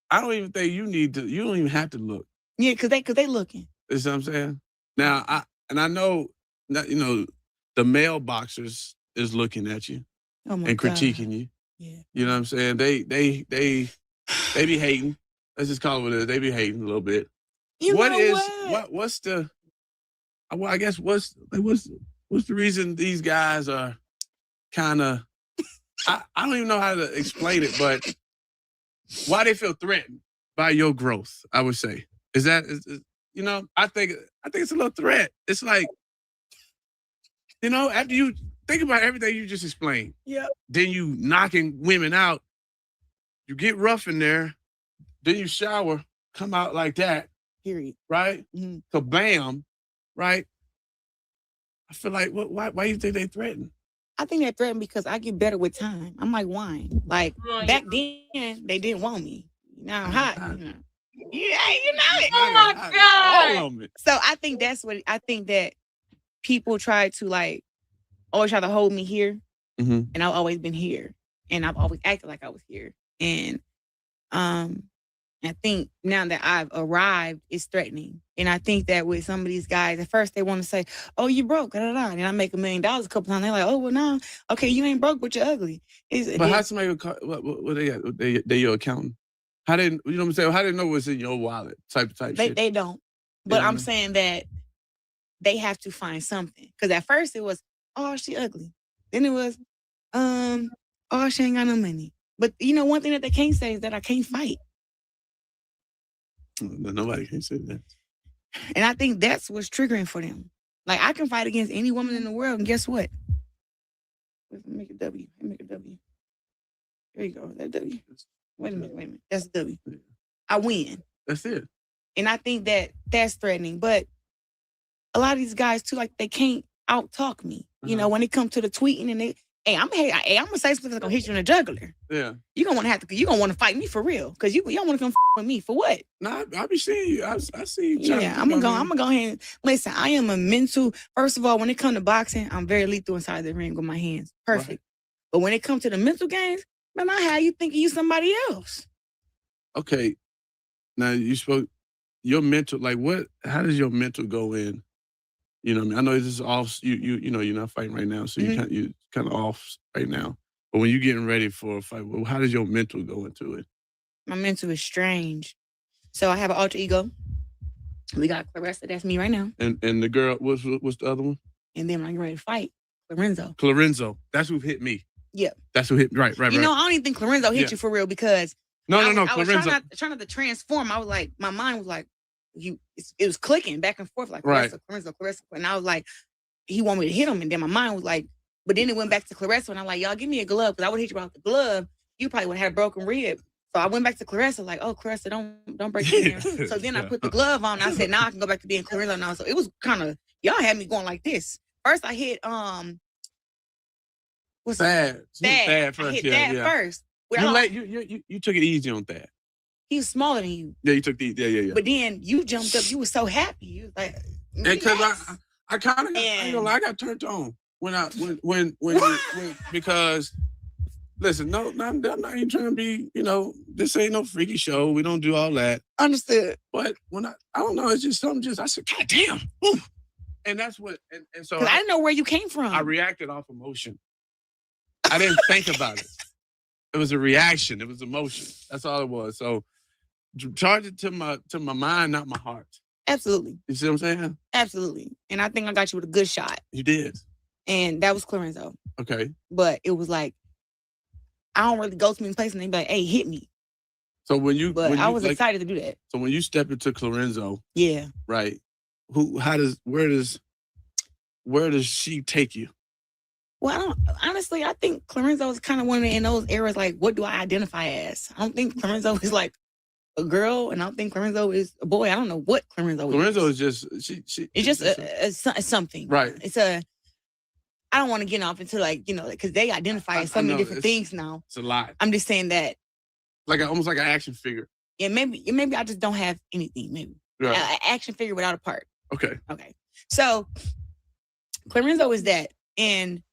I don't even think you don't even have to look. Yeah, cause they looking. You see what I'm saying? Now, I know that, the male boxers is looking at you Oh my and God. critiquing you. Yeah. You know what I'm saying? They be hating. Let's just call it what it is. They be hating a little bit. What's the? Well, I guess what's the reason these guys are kind of? I don't even know how to explain it, but why they feel threatened by your growth? I would say is I think it's a little threat. It's like, after you think about everything you just explained, then you knocking women out, you get rough in there, then you shower, come out like that. Period. Right? Mm-hmm. Kabam. Right? I feel like, why do you think they threaten? I think they're threatened because I get better with time. I'm like wine. Like, back then, they didn't want me. Now I'm hot. Yeah, you know it. Oh my God. All of it. So I think I think that people try to always try to hold me here. Mm-hmm. And I've always been here. And I've always acted like I was here. And I think now that I've arrived, it's threatening. And I think that with some of these guys, at first they want to say, oh, you broke, da, da, da. And I make $1 million a couple times. They're like, oh, well, no. Okay, you ain't broke, but you're ugly. But how somebody what they got? They your accountant. How didn't, you know what I'm saying? How did they know what's in your wallet type shit? They don't. But I'm saying that they have to find something. Because at first it was, oh, she ugly. Then it was, oh, she ain't got no money. But one thing that they can't say is that I can't fight. Nobody can say that. And I think that's what's triggering for them. Like, I can fight against any woman in the world, and guess what? Make a W. Make a W. There you go. That W. Wait a minute. That's a W. I win. That's it. And I think that that's threatening. But a lot of these guys, too, like, they can't out-talk me. When it comes to the tweeting and I'm gonna say something that's gonna hit you in the jugular. Yeah. You're gonna want to fight me for real. Because you don't want to come with me for what? Nah, I be seeing you. I see you. Yeah, I'm gonna go ahead and listen. I am a mental. First of all, when it comes to boxing, I'm very lethal inside the ring with my hands. Perfect. Right. But when it comes to the mental games, man, I have you thinking you somebody else. Okay. Now you spoke your mental. Like what? How does your mental go in? You know what I mean? I know this is off. You know you're not fighting right now, so Mm-hmm. you kind of off right now. But when you're getting ready for a fight, well, how does your mental go into it? My mental is strange. So I have an alter ego. We got Clarissa, that's me right now. And the girl, what's the other one? And then when I get ready to fight, Lorenzo. Clarenzo. That's who hit me. Yeah. That's who hit me. Right. I don't even think Lorenzo hit you for real because No, I was Clarenzo. trying not to transform. I was like, my mind was like, it was clicking back and forth like Clarissa, Clarissa. And I was like, he wanted me to hit him. And then my mind was like, but then it went back to Clarissa. And I'm like, y'all give me a glove. Because I would hit you without the glove. You probably would have had a broken rib. So I went back to Clarissa, like, oh, Clarissa, don't break in here. So then I put the glove on. And I said, now I can go back to being Clarissa now. So it was kind of, y'all had me going like this. First I hit, what's Thad. Thad first. I hit Thad first. You took it easy on Thad. He was smaller than you. Yeah, you took the yeah. But then you jumped up. You were so happy. You was like, because I kind of I got turned on when because listen, no, I'm not even trying to be, this ain't no freaky show. We don't do all that. Understood. But when I don't know, it's just something. I said, God damn, woo. And that's what. And so I didn't know where you came from. I reacted off emotion. I didn't think about it. It was a reaction. It was emotion. That's all it was. So charge it to my mind, not my heart. Absolutely. You see what I'm saying? Absolutely. And I think I got you with a good shot. You did. And that was Clarenzo. Okay. But it was like, I don't really go to many places and they be like, hey, hit me. So I was excited to do that. So when you step into Clarenzo, yeah, right? Where does she take you? Well, honestly, I think Clarenzo is kind of one in those eras, like, what do I identify as? I don't think Clarenzo is like a girl, and I don't think Clarenzo is a boy. I don't know what Clarenzo is. Clarenzo is just, it's just a something. Right. I don't want to get off into because they identify as so many different things now. It's a lot. I'm just saying that. Almost like an action figure. Yeah, maybe I just don't have anything, maybe. Right. An action figure without a part. Okay. So, Clarenzo is that, and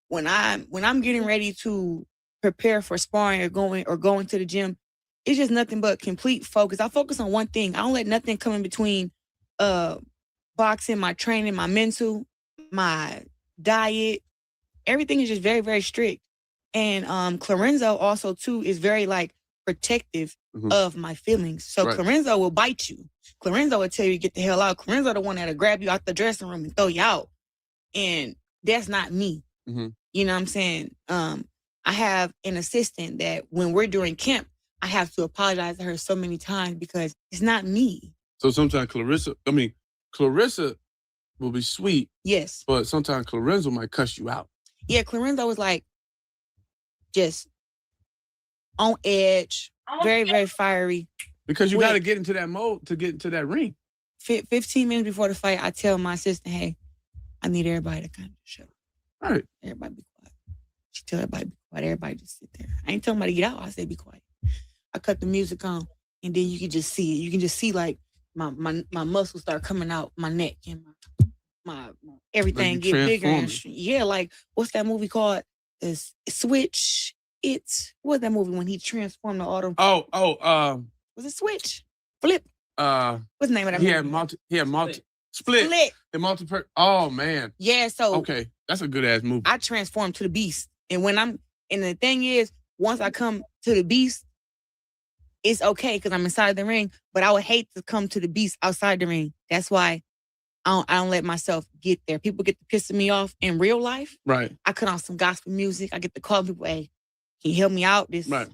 when I'm getting ready to prepare for sparring or going to the gym, it's just nothing but complete focus. I focus on one thing. I don't let nothing come in between boxing, my training, my mental, my diet, everything is just very, very strict. And Clarenzo also too is very like protective of my feelings. So Clarenzo will bite you. Clarenzo will tell you to get the hell out. Clarenzo the one that'll grab you out the dressing room and throw you out. And that's not me. You know what I'm saying? I have an assistant that when we're doing camp, I have to apologize to her so many times because it's not me. So sometimes Clarissa will be sweet. Yes. But sometimes Clarenzo might cuss you out. Yeah, Clarenzo was like just on edge, very, very fiery. Because you got to get into that mode to get into that ring. 15 minutes before the fight, I tell my assistant, hey, I need everybody to kind of shut up. All right. Everybody be quiet. She tell everybody be quiet. Everybody just sit there. I ain't telling nobody to get out. I say be quiet. I cut the music on, and then you can just see it. You can just see like my muscles start coming out, my neck and my everything like get bigger. And yeah, like what's that movie called? It's Switch. What's that movie when he transformed the auto? Was it Switch? Flip. What's the name of that movie? He had Split. Oh man. Yeah, so okay. That's a good ass movie. I transformed to the beast. And the thing is, once I come to the beast, it's okay because I'm inside the ring, but I would hate to come to the beast outside the ring. That's why I don't let myself get there. People get to pissing me off in real life. Right. I cut on some gospel music. I get to call people, hey, can you help me out?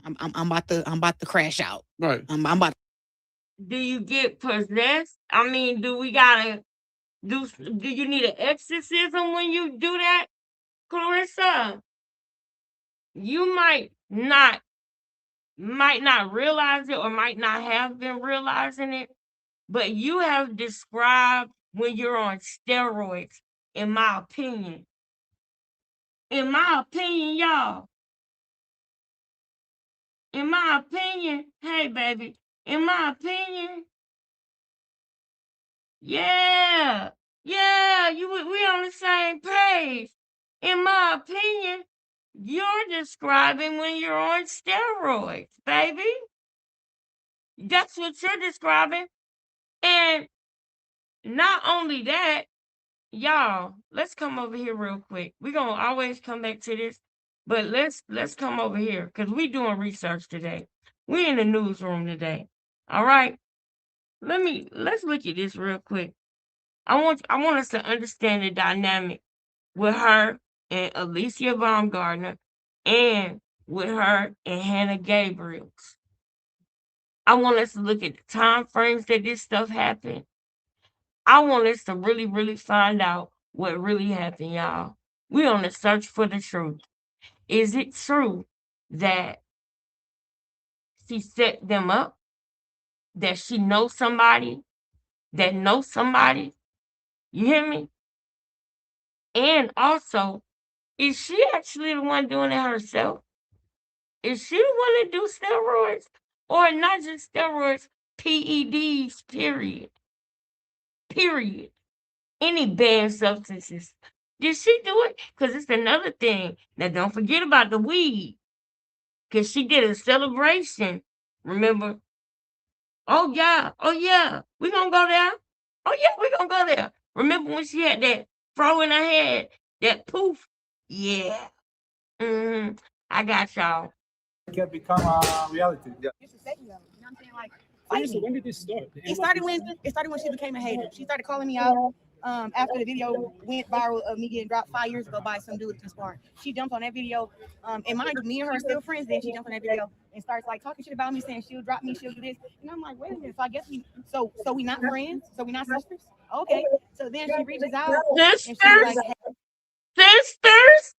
I'm about to crash out. Right. I'm about to. Do you get possessed? I mean, do you need an exorcism when you do that, Clarissa? You might not realize it or might not have been realizing it, but you have described when you're on steroids, in my opinion. In my opinion, y'all. In my opinion, hey, baby. In my opinion, yeah, we on the same page. In my opinion, you're describing when you're on steroids, baby. That's what you're describing. And not only that, y'all, let's come over here real quick. We're going to always come back to this, but let's come over here because we're doing research today. We're in the newsroom today. All right? Let's look at this real quick. I want us to understand the dynamic with her and Alicia Baumgartner and with her and Hannah Gabriels. I want us to look at the time frames that this stuff happened. I want us to really, really find out what really happened, y'all. We're on the search for the truth. Is it true that she set them up? That she knows somebody that knows somebody? You hear me? And also, is she actually the one doing it herself? Is she the one that do steroids? Or not just steroids, PEDs, period. Period. Any banned substances. Did she do it? Because it's another thing. Now, don't forget about the weed. Because she did a celebration. Remember? Oh, yeah. We going to go there. Oh, yeah, we going to go there. Remember when she had that fro in her head? That poof? Yeah. I got y'all. It can become a reality. You know what I'm saying? Like, so when did this start? It started when she became a hater. She started calling me out after the video went viral of me getting dropped 5 years ago by some dude in Spark. She jumped on that video, and mind you, me and her are still friends. Then she jumped on that video and starts like talking shit about me, saying she'll drop me, she'll do this. And I'm like, wait a minute. So I guess we not friends. So we not sisters. Okay. So then she reaches out and she's like, hey. Sisters.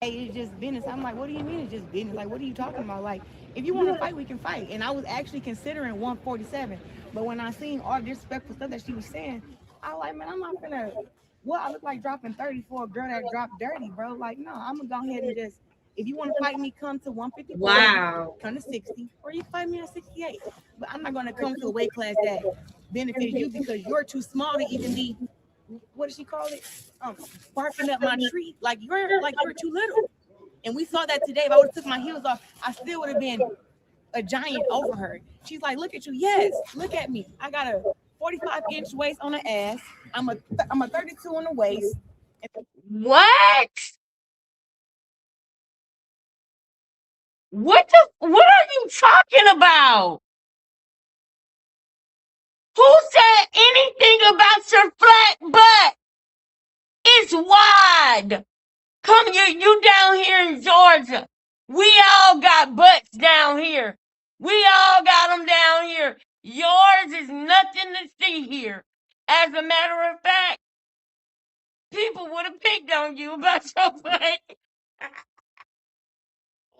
Hey, it's just business. I'm like, what do you mean it's just business? Like, what are you talking about? Like, if you want to fight, we can fight. And I was actually considering 147. But when I seen all the disrespectful stuff that she was saying, I was like, man, I'm not gonna, I look like dropping 30 for a girl that dropped dirty, bro. Like, no, I'm gonna go ahead and just, if you want to fight me, come to 154. Wow. Come to 60, or you fight me at 68. But I'm not gonna come to a weight class that benefits you because you're too small to even be, what does she call it? Barking up my tree. Like you're too little. And we saw that today. If I would have took my heels off, I still would have been a giant over her. She's like, look at you. Yes, look at me. I got a 45-inch waist on the ass. I'm a 32 on the waist. What? What are you talking about? Who said anything about your flat butt? It's wide. Come you down here in Georgia. We all got butts down here. We all got them down here. Yours is nothing to see here. As a matter of fact, people would have picked on you about your butt.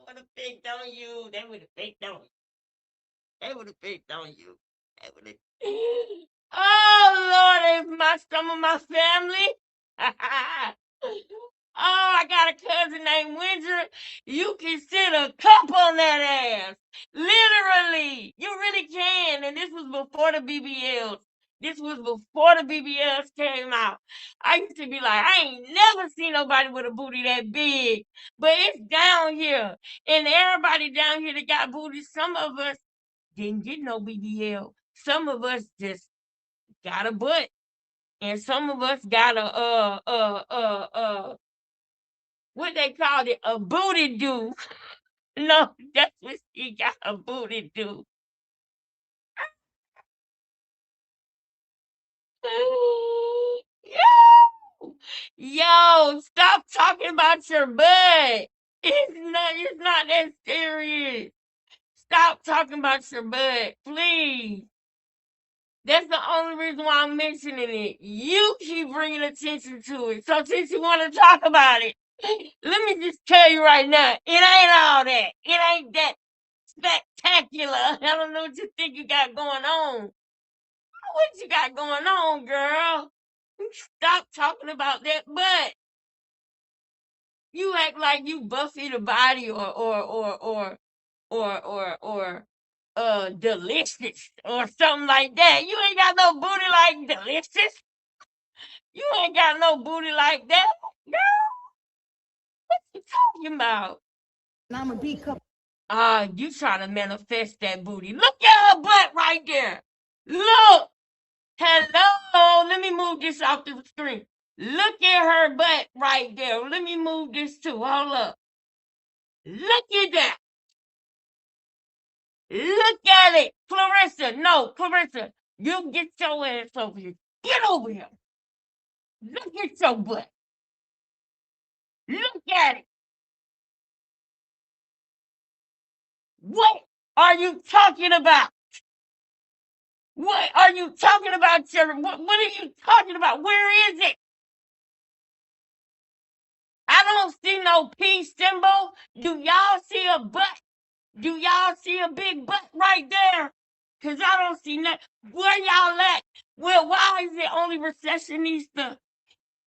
Would have picked on you. They would have picked on you. They would have picked on you. They would have. Oh Lord, some of my family. Oh, I got a cousin named Windsor. You can sit a cup on that ass. Literally. You really can. And this was before the BBLs. This was before the BBLs came out. I used to be like, I ain't never seen nobody with a booty that big. But it's down here. And everybody down here that got booty, some of us didn't get no BBL. Some of us just got a butt. And some of us got what they called it, a booty do. No, that's what she got, a booty do. Yo, stop talking about your butt. It's not that serious. Stop talking about your butt, please. That's the only reason why I'm mentioning it. You keep bringing attention to it. So since you want to talk about it, let me just tell you right now, it ain't all that. It ain't that spectacular. I don't know what you think you got going on. What you got going on, girl? Stop talking about that butt. You act like you Buffy the Body or Delicious or something like that. You ain't got no booty like Delicious. You ain't got no booty like that, girl. What you talking about? And I'm a B cup. You trying to manifest that booty. Look at her butt right there. Look. Hello. Let me move this off the screen. Look at her butt right there. Let me move this too. Hold up. Look at that. Look at it. Clarissa, you get your ass over here. Get over here. Look at your butt. Look at it. What are you talking about? What are you talking about, what are you talking about? Where is it? I don't see no peace symbol. Do y'all see a butt? Do y'all see a big butt right there? Because I don't see nothing. Where y'all at? Well, why is it only recessionista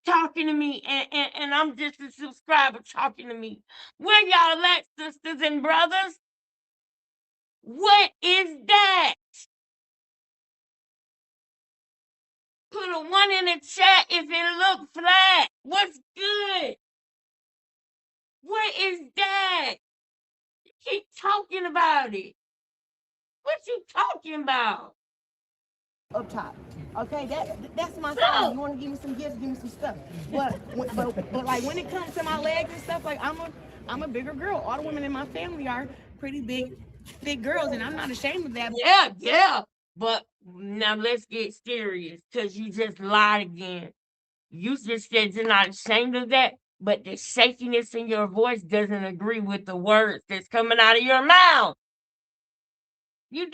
talking to me and I'm just a subscriber talking to me? Where y'all at, sisters and brothers? What is that? Put a 1 in the chat if it look flat. What's good? What is that? You keep talking about it. What you talking about? Up top. Okay, that's my style. You want to give me some gifts, give me some stuff. But like when it comes to my legs and stuff, like I'm a bigger girl. All the women in my family are pretty big, thick girls, and I'm not ashamed of that. Yeah. But now let's get serious, because you just lied again. You just said you're not ashamed of that, but the shakiness in your voice doesn't agree with the words that's coming out of your mouth. You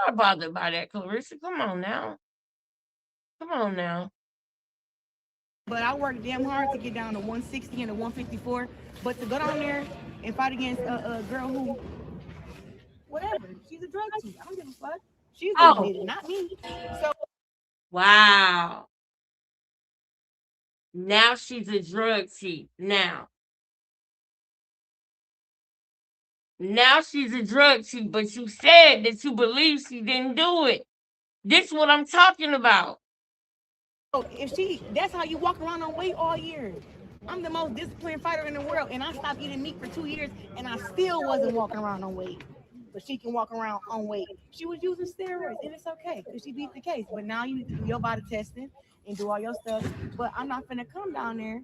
are bothered by that, Clarissa. Come on now. But I worked damn hard to get down to 160 and to 154. But to go down there and fight against a girl who, whatever, she's a drug cheat. I don't give a fuck. She's the one did it, not me. So wow. Now she's a drug cheat. Now she's a drug cheat, but you said that you believe she didn't do it. This is what I'm talking about. if that's how you walk around on weight all year. I'm the most disciplined fighter in the world, and I stopped eating meat for 2 years, and I still wasn't walking around on weight. but she can walk around on weight. She was using steroids, and it's okay because she beat the case. But now you need to do your body testing and do all your stuff. But I'm not gonna come down there.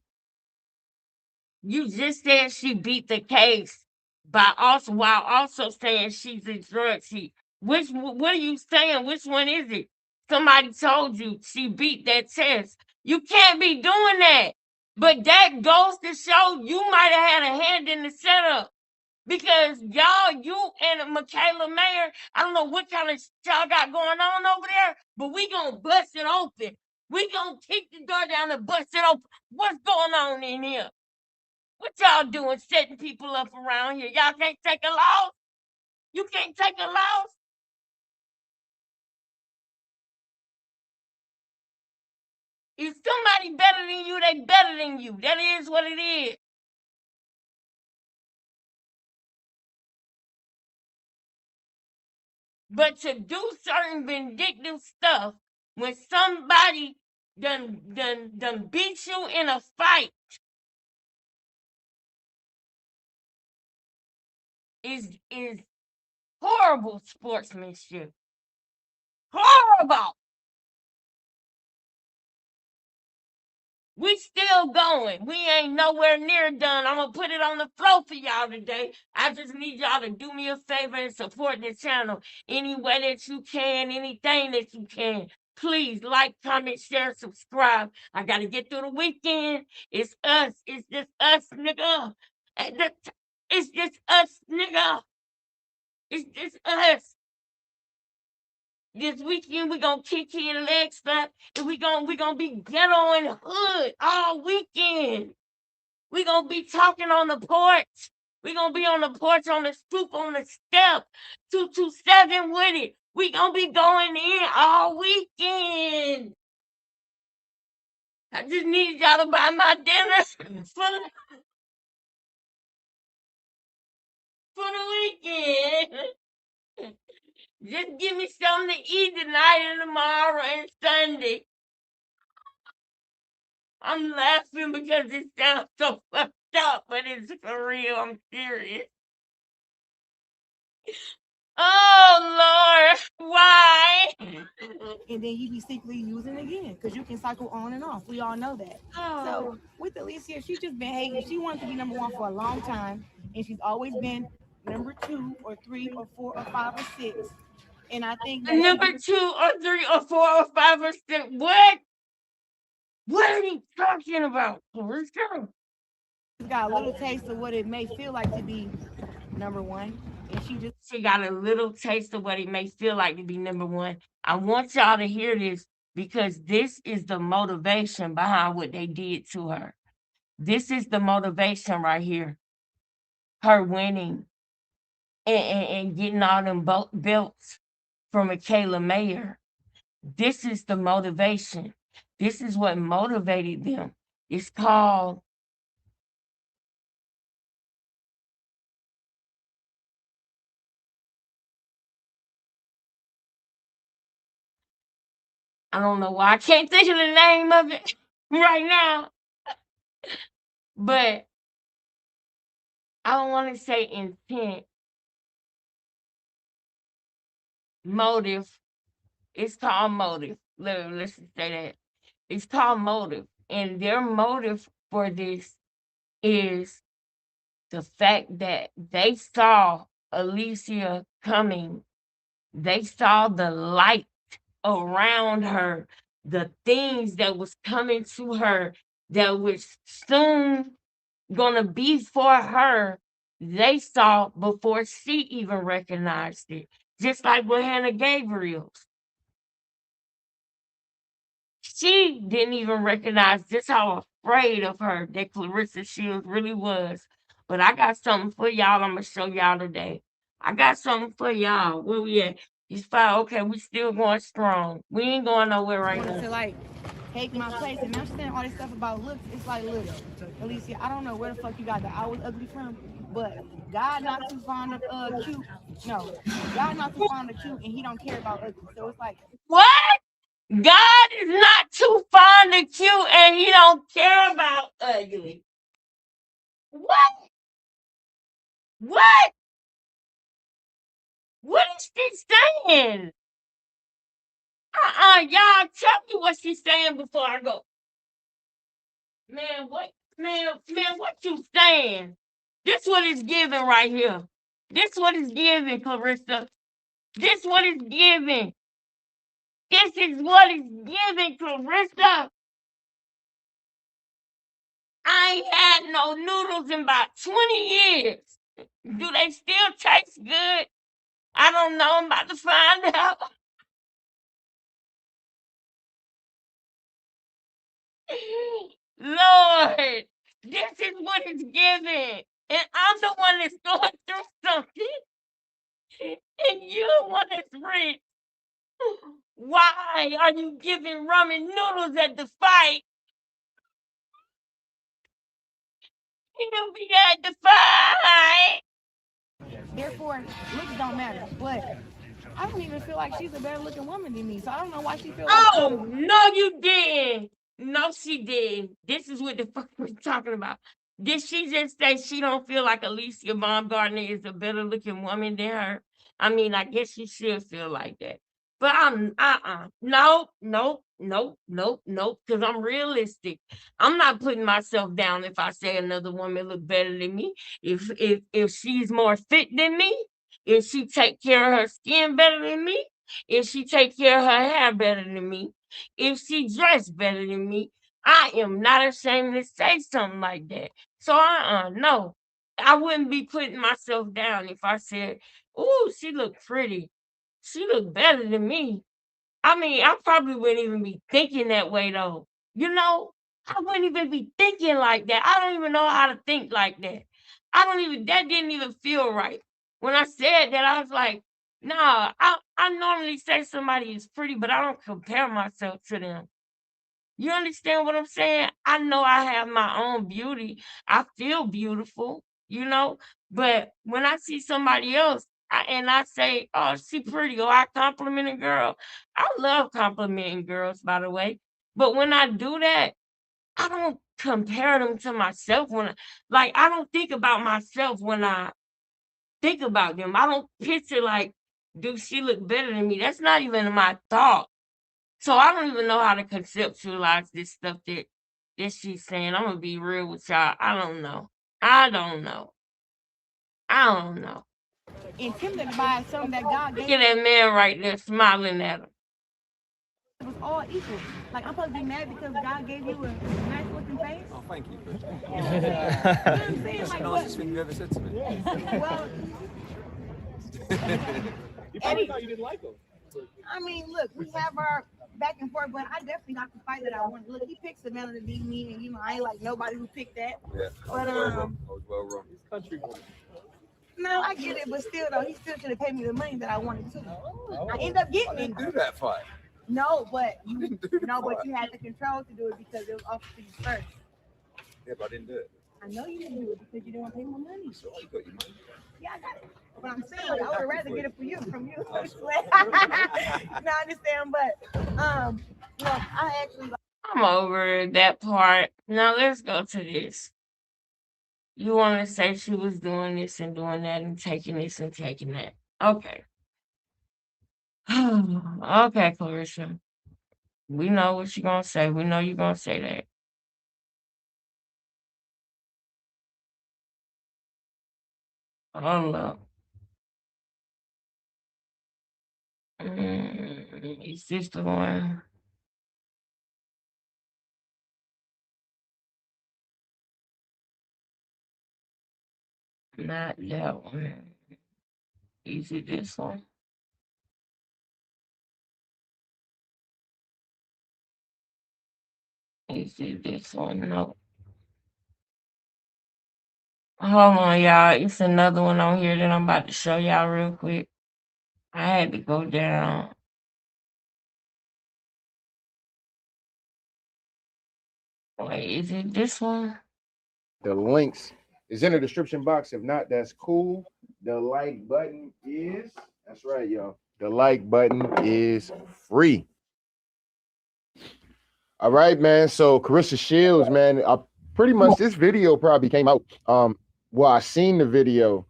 You just said she beat the case while also saying she's a drug cheat. What are you saying? Which one is it? Somebody told you she beat that test. You can't be doing that. But that goes to show you might have had a hand in the setup. Because you and Michaela Mayer, I don't know what kind of y'all got going on over there, but we gonna bust it open. We gonna kick the door down and bust it open. What's going on in here? What y'all doing setting people up around here? Y'all can't take a loss? You can't take a loss? If somebody better than you, they better than you. That is what it is. But to do certain vindictive stuff when somebody done beat you in a fight is horrible sportsmanship. Horrible. We still going. We ain't nowhere near done. I'm gonna put it on the floor for y'all today. I just need y'all to do me a favor and support this channel any way that you can, anything that you can. Please like, comment, share, subscribe. I gotta get through the weekend. It's us. It's just us, nigga. It's just us, nigga. It's just us. This weekend we gonna kick your leg slap, and we gonna be ghetto and hood all weekend. We gonna be talking on the porch. We gonna be on the porch, on the stoop, on the step, 227 with it. We gonna be going in all weekend. I just need y'all to buy my dinner for the weekend. Just give me something to eat tonight and tomorrow and Sunday. I'm laughing because it sounds so fucked up, but it's for real. I'm serious. Oh, Lord, why? And then you be secretly using it again because you can cycle on and off. We all know that. So with Alicia, she's just been hating. She wanted to be number one for a long time, and she's always been number 2 or 3 or 4 or 5 or 6. And I think that number 2 or 3 or 4 or 5 or 6. What? What are you talking about, Clarissa? She's got a little taste of what it may feel like to be number 1, and she got a little taste of what it may feel like to be number 1. I want y'all to hear this because this is the motivation behind what they did to her. This is the motivation right here. Her winning and getting all them belts from Michaela Mayer. This is the motivation. This is what motivated them. It's called I don't know why I can't think of the name of it right now. But I don't want to say intent. Motive. It's called motive. Let's just say that. It's called motive. And their motive for this is the fact that they saw Alicia coming. They saw the light around her, the things that was coming to her that was soon gonna be for her. They saw before she even recognized it. Just like with Hannah Gabriel's. She didn't even recognize just how afraid of her that Clarissa Shields really was. But I got something for y'all I'm going to show y'all today. I got something for y'all. Where we at? It's fine. Okay, we still going strong. We ain't going nowhere right now. To like take my place, and now she's saying all this stuff about looks. It's like, look, Alicia, I don't know where the fuck you got the I was ugly from, but God not too fond of cute. No, God not too fond of cute, and He don't care about ugly. So it's like, what? God is not too fond of cute, and He don't care about ugly. What? What? What is she saying? Y'all tell me what she's saying before I go. Man, what you saying? This what it's giving right here. This what it's giving, Clarissa. This what it's giving. This is what it's giving, Clarissa. I ain't had no noodles in about 20 years. Do they still taste good? I don't know. I'm about to find out. Lord, this is what it's giving. And I'm the one that's going through something. And you're the one that's rich. Why are you giving ramen noodles at the fight? He'll be at the fight. Therefore, looks don't matter. But I don't even feel like she's a better looking woman than me. So I don't know why she feels like Oh, no, you didn't. No, she didn't. This is what the fuck we're talking about. Did she just say she don't feel like Alicia Baumgartner is a better looking woman than her? I mean, I guess she should feel like that. But I'm nope, because I'm realistic. I'm not putting myself down if I say another woman look better than me. If she's more fit than me, if she take care of her skin better than me, if she take care of her hair better than me, if she dressed better than me, I am not ashamed to say something like that. So no. I wouldn't be putting myself down if I said, "Ooh, she look pretty. She look better than me." I mean, I probably wouldn't even be thinking that way though. You know, I wouldn't even be thinking like that. I don't even know how to think like that. That didn't even feel right. When I said that, I was like, nah, I normally say somebody is pretty, but I don't compare myself to them. You understand what I'm saying? I know I have my own beauty. I feel beautiful, but when I see somebody else and I say, oh, she pretty, or I compliment a girl, I love complimenting girls, by the way. But when I do that, I don't compare them to myself I don't think about myself when I think about them. I don't picture like, do she look better than me? That's not even my thought. So I don't even know how to conceptualize this stuff that she's saying. I'm gonna be real with y'all. I don't know. intimidated by something that God Look gave at that man right there smiling at her. was all equal. Like I'm supposed to be mad because God gave you a nice looking face. Oh, thank you. You know what I'm saying? That's Like, the nicest thing you ever said to me. Well, You probably thought you didn't like him. I mean, look, we have our back and forth, but I definitely got the fight that I want. Look, he picked Savannah to beat me, and I ain't like nobody who picked that. Yeah, But I was well wrong. Country boy. no, I get it, but still though, he still should have paid me the money that I wanted to. I end up getting I didn't it. do that fight. No, but I didn't do the but fight. you had the control to do it because it was offered to you first. Yeah, but I didn't do it. I know you didn't do it because you didn't want to pay my money. So I got your money. Yeah, I got it. But I'm saying, like, I would rather get it from you. No, I understand, but look, I actually. I'm over that part. Now let's go to this. You want to say she was doing this and doing that and taking this and taking that. Okay. Okay, Clarissa. We know what you're going to say. We know you're going to say that. Hold up. Is this the one? Not that one. Is it this one? Is it this one? No. Hold on, y'all. It's another one on here that I'm about to show y'all real quick. I had to go down. Wait, is it this one? The links is in the description box. If not, that's cool. The like button is, that's right, y'all. The like button is free. All right, man. So Carissa Shields, man, pretty much this video probably came out. Well, I seen the video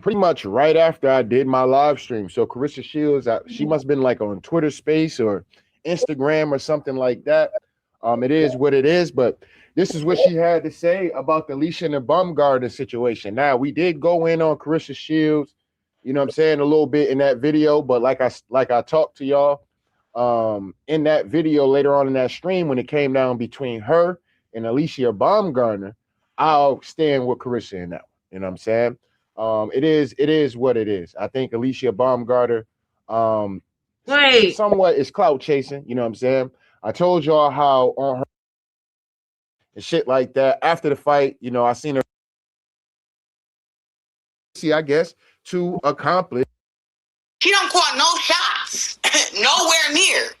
pretty much right after I did my live stream. So Carissa Shields, she must have been like on Twitter Space or Instagram or something like that. It is what it is, but this is what she had to say about the Alicia and the Baumgartner situation. Now, we did go in on Carissa Shields, you know what I'm saying, a little bit in that video, but like I talked to y'all in that video later on in that stream, when it came down between her and Alicia Baumgartner, I'll stand with Carissa in that one. You know what I'm saying? It is what it is. I think Alicia Baumgartner somewhat is clout chasing, you know what I'm saying? I told y'all how on her and shit like that after the fight, you know, I seen her I guess to accomplish. She don't call no shots. Nowhere near.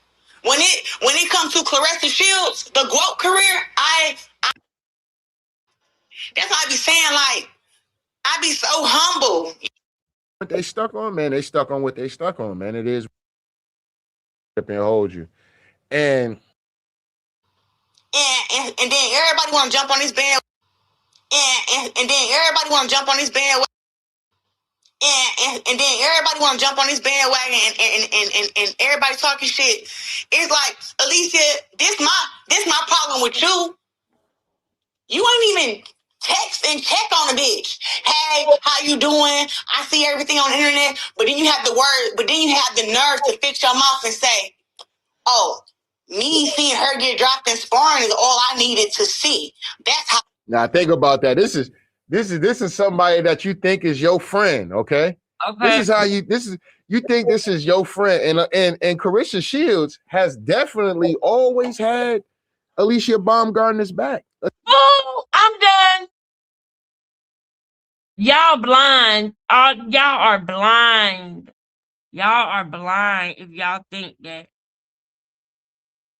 When it comes to Clarissa Shields, the GOAT career, that's why I be saying, like, I be so humble. What they stuck on, man, they stuck on what they stuck on, man. It is and hold you. And then everybody want to jump on this band. And then everybody want to jump on this bandwagon. And then everybody want to jump on this bandwagon and everybody talking shit. It's like, Alicia, this my problem with you. You ain't even text and check on a bitch. Hey, how you doing? I see everything on the internet, but then you have the nerve to fix your mouth and say, oh, me seeing her get dropped in sparring is all I needed to see. That's how. Now think about that. This is somebody that you think is your friend, okay? This is how you think this is your friend. And Carissa Shields has definitely always had Alicia Baumgartner's back. Oh, I'm done. Y'all blind. Y'all are blind. Y'all are blind if y'all think that.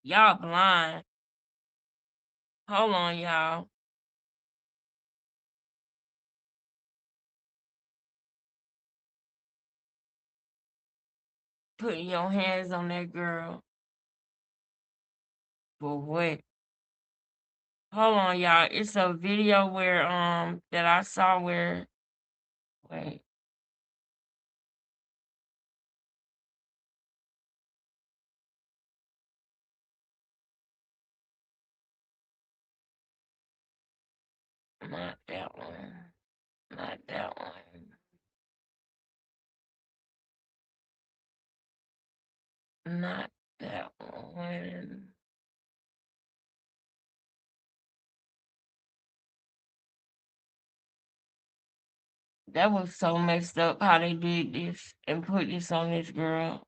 Y'all blind. Hold on, y'all. Putting your hands on that girl. For what? Hold on, y'all. It's a video where that I saw where wait. Not that one. Not that one. Not that one. That was so messed up how they did this and put this on this girl.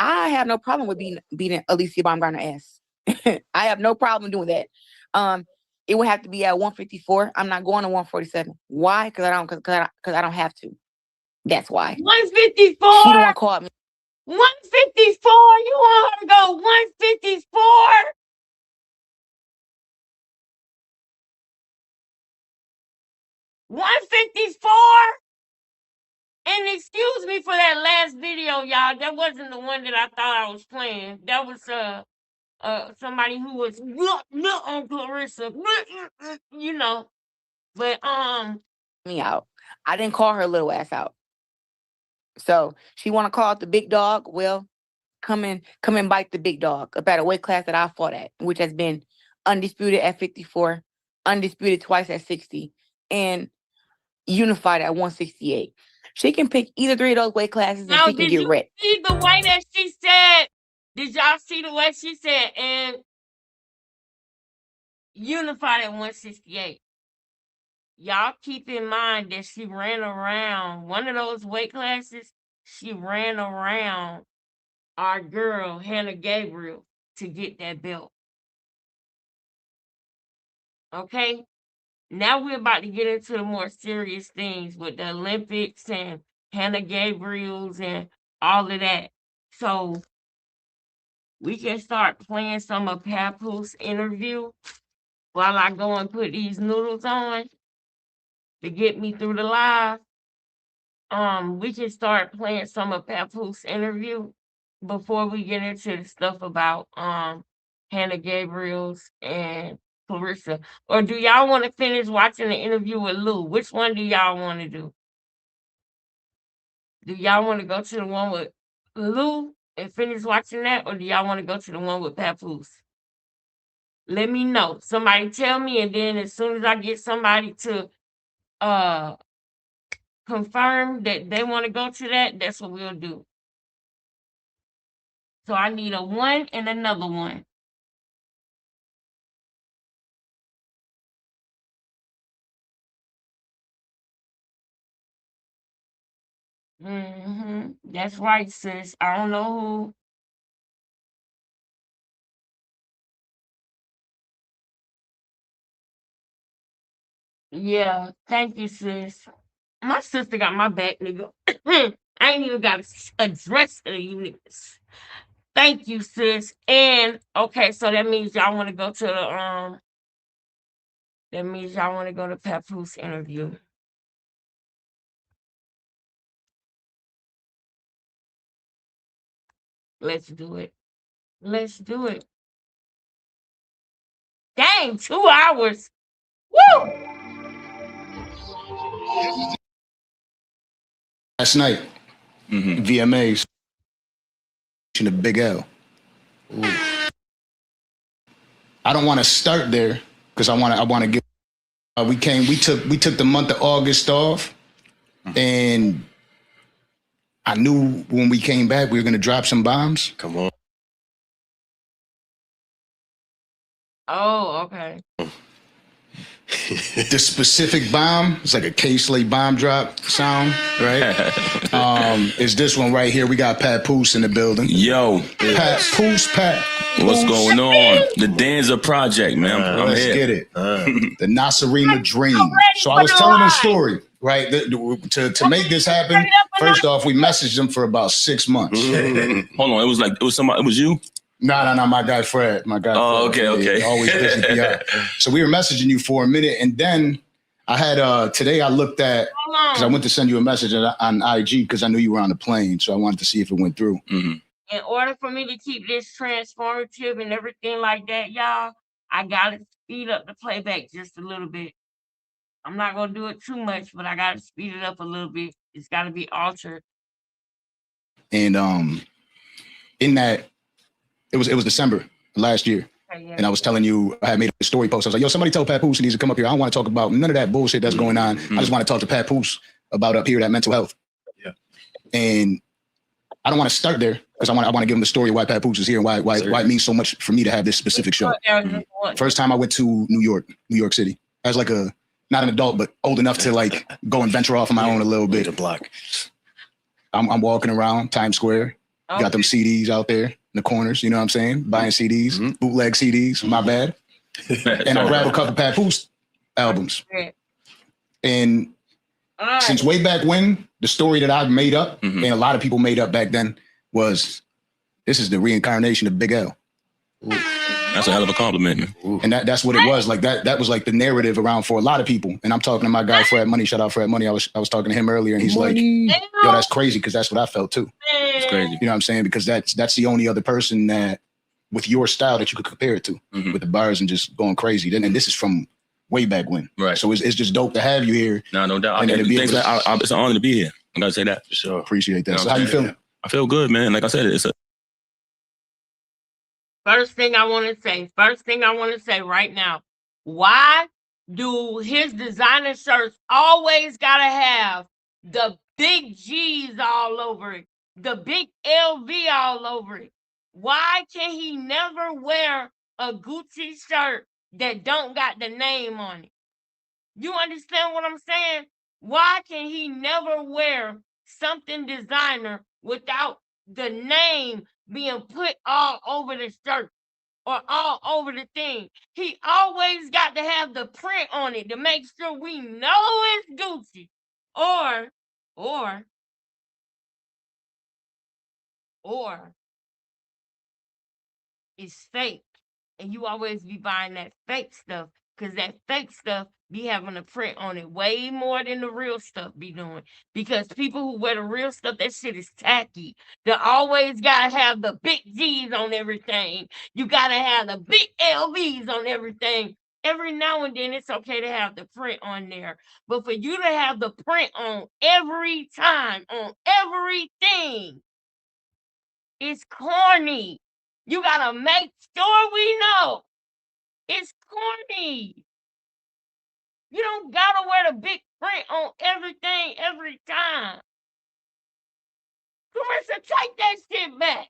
I have no problem with beating Alicia Baumgartner ass. I have no problem doing that. It would have to be at 154. I'm not going to 147. Why? Because I don't have to. That's why. 154. She don't want to call me. 154. You want her to go 154? $154? And excuse me for that last video, y'all. That wasn't the one that I thought I was playing. That was somebody who was on Clarissa, you know. But me out. I didn't call her little ass out. So she want to call out the big dog. Well, come and bite the big dog up at a weight class that I fought at, which has been undisputed at 54, undisputed twice at 60, and unified at 168. She can pick either three of those weight classes and she can get wrecked. See the way that she said? Did y'all see the way she said? And unified at 168. Y'all keep in mind that she ran around one of those weight classes. She ran around our girl, Hannah Gabriel, to get that belt. Okay? Now we're about to get into the more serious things with the Olympics and Hannah Gabriel's and all of that. So we can start playing some of Papoose interview while I go and put these noodles on to get me through the live. We can start playing some of Papoose interview before we get into the stuff about Hannah Gabriel's and Clarissa. Or do y'all want to finish watching the interview with Lou? Which one do y'all want to do? Do y'all want to go to the one with Lou and finish watching that, or do y'all want to go to the one with Papoose? Let me know. Somebody tell me, and then as soon as I get somebody to confirm that they want to go to that, that's what we'll do. So I need a one and another one. That's right, sis. I don't know who. Yeah, thank you, sis. My sister got my back, nigga. I ain't even got to address you niggas. Thank you, sis. And okay, so that means y'all want to go to the that means y'all want to go to Papoose interview. Let's do it. Let's do it. Dang, 2 hours. Woo! Last night, VMAs, the Big L. Ooh. I don't want to start there because I want to get. We took the month of August off, and I knew when we came back we were gonna drop some bombs. Come on. Oh, okay. The specific bomb, it's like a K-Slate bomb drop sound, right? Is this one right here. We got Papoose in the building. Yo. Papoose. What's going on? The Danza Project, man. Let's get it. The Nasarima Dream. So I was telling a story, right? To make this happen, first off, we messaged them for about 6 months. Hold on, it was you? No, my guy Fred. Oh, Fred. okay. Always busy PR. So we were messaging you for a minute, and then I had today I looked at, because I went to send you a message on IG because I knew you were on the plane, so I wanted to see if it went through. In order for me to keep this transformative and everything like that, y'all, I gotta speed up the playback just a little bit. I'm not gonna do it too much, but I gotta speed it up a little bit. It's gotta be altered. And in that, it was December last year. And I was telling you, I had made a story post. I was like, yo, somebody tell Papoose he needs to come up here. I don't want to talk about none of that bullshit that's going on. I just want to talk to Papoose about up here, that mental health. Yeah. And I don't want to start there because I want to give him the story of why Papoose is here and why it means so much for me to have this specific show. First time I went to New York City. I was like not an adult, but old enough to like go and venture off on my own a little bit. I'm walking around Times Square. Okay. Got them CDs out there in the corners, you know what I'm saying? Buying CDs, bootleg CDs, my bad. And I grabbed a couple Papoose albums. And since way back when, the story that I've made up, and a lot of people made up back then, was this is the reincarnation of Big L. Ooh. That's a hell of a compliment, man. And that's what it was. Like that was like the narrative around for a lot of people. And I'm talking to my guy Fred Money. Shout out Fred Money. I was talking to him earlier, and he's like, "Yo, that's crazy," because that's what I felt too. It's crazy. You know what I'm saying? Because that's the only other person that with your style that you could compare it to, with the bars and just going crazy. And this is from way back when. Right. So it's just dope to have you here. No doubt. It's an honor to be here. I gotta say that for sure. Appreciate that. So how you feeling? I feel good, man. Like I said, First thing I want to say right now, why do his designer shirts always gotta have the big G's all over it, the big LV all over it? Why can he never wear a Gucci shirt that don't got the name on it? You understand what I'm saying? Why can he never wear something designer without the name being put all over the shirt or all over the thing? He always got to have the print on it to make sure we know it's Gucci. Or or it's fake. And you always be buying that fake stuff because that fake stuff be having a print on it way more than the real stuff be doing. Because people who wear the real stuff, that shit is tacky. They always gotta have the big G's on everything. You gotta have the big LVs on everything. Every now and then it's okay to have the print on there. But for you to have the print on every time, on everything, it's corny. You gotta make sure we know. It's corny. You don't gotta wear the big print on everything every time. Carissa, take that shit back.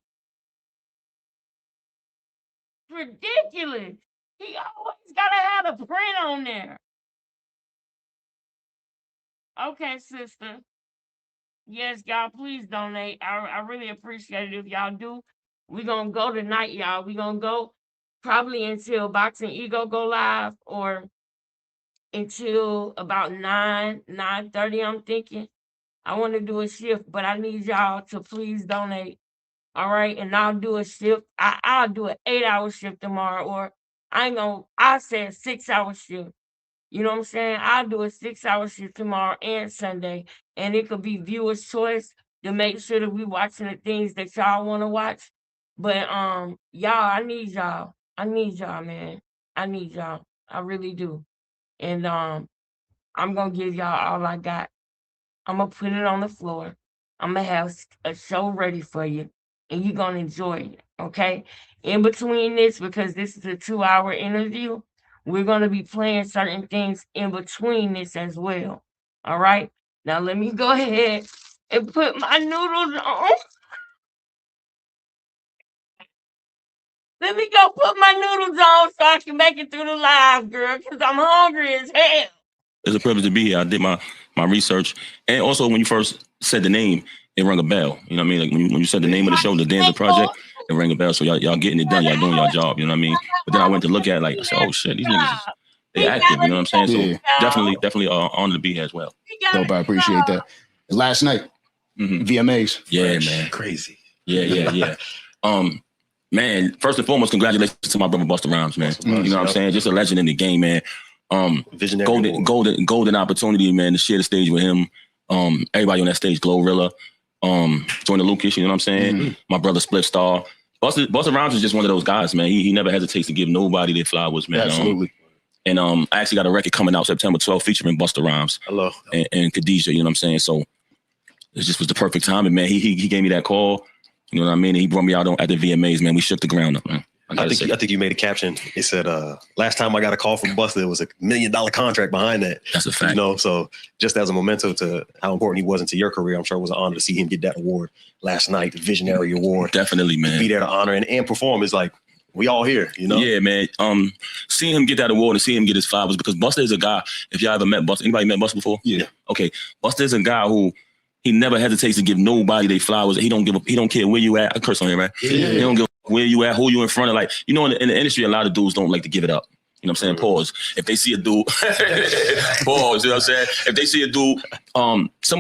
It's ridiculous. He always gotta have the print on there. Okay, sister. Yes, y'all, please donate. I really appreciate it if y'all do. We're gonna go tonight, y'all. We're gonna go probably until Boxing Ego go live or until about 9:30, I'm thinking. I want to do a shift, but I need y'all to please donate. All right, and I'll do a shift. I'll do an 8-hour shift tomorrow, or I'll say a 6-hour shift. You know what I'm saying? I'll do a 6-hour shift tomorrow and Sunday, and it could be viewer's choice to make sure that we watching the things that y'all want to watch. But y'all, I need y'all. I need y'all, man. I need y'all. I really do. And I'm gonna give y'all all I got. I'm gonna put it on the floor. I'm gonna have a show ready for you, and you're gonna enjoy it. Okay? In between this, because this is a 2-hour interview, we're gonna be playing certain things in between this as well. All right? Now let me go ahead and put my noodles on. Let me go put my noodles on so I can make it through the live, girl, because I'm hungry as hell. It's a privilege to be here. I did my research. And also, when you first said the name, it rang a bell. You know what I mean? Like when you said the name of the show, the Danza Project, it rang a bell. So y'all getting it done. Y'all doing your job. You know what I mean? But then I went to look at it, like, I said, oh, shit, these niggas, they active. You know what I'm saying? So definitely honored to be here as well. Dope, I appreciate that. Last night, VMAs. Yeah, man. Crazy. Yeah. Man, first and foremost, congratulations to my brother Busta Rhymes, man. You know what I'm saying? Just a legend in the game, man. Visionary golden opportunity, man, to share the stage with him. Everybody on that stage, Glorilla, Jordan Lucas, you know what I'm saying? My brother Split Star. Busta Rhymes is just one of those guys, man. He never hesitates to give nobody their flowers, man. Absolutely. And I actually got a record coming out September 12th featuring Busta Rhymes. Hello. And Khadijah, you know what I'm saying? So it just was the perfect timing, man. He gave me that call. You know what I mean? And he brought me out at the VMAs, man. We shook the ground up, man. I think you made a caption. It said, last time I got a call from Busta, there was $1 million contract behind that. That's a fact. You know, so just as a memento to how important he was into your career, I'm sure it was an honor to see him get that award last night, the Visionary Award. Definitely, man. To be there to honor and perform is like, we all here, you know? Yeah, man. Seeing him get that award and seeing him get his flowers, because Busta is a guy, if y'all ever met Busta, anybody met Busta before? Yeah. Okay. Busta is a guy who, he never hesitates to give nobody their flowers. He don't care where you at. I curse on here, right? Yeah. He don't give where you at, who you in front of. Like, you know, in the industry, a lot of dudes don't like to give it up. You know what I'm saying? Pause. If they see a dude, pause, you know what I'm saying? If they see a dude,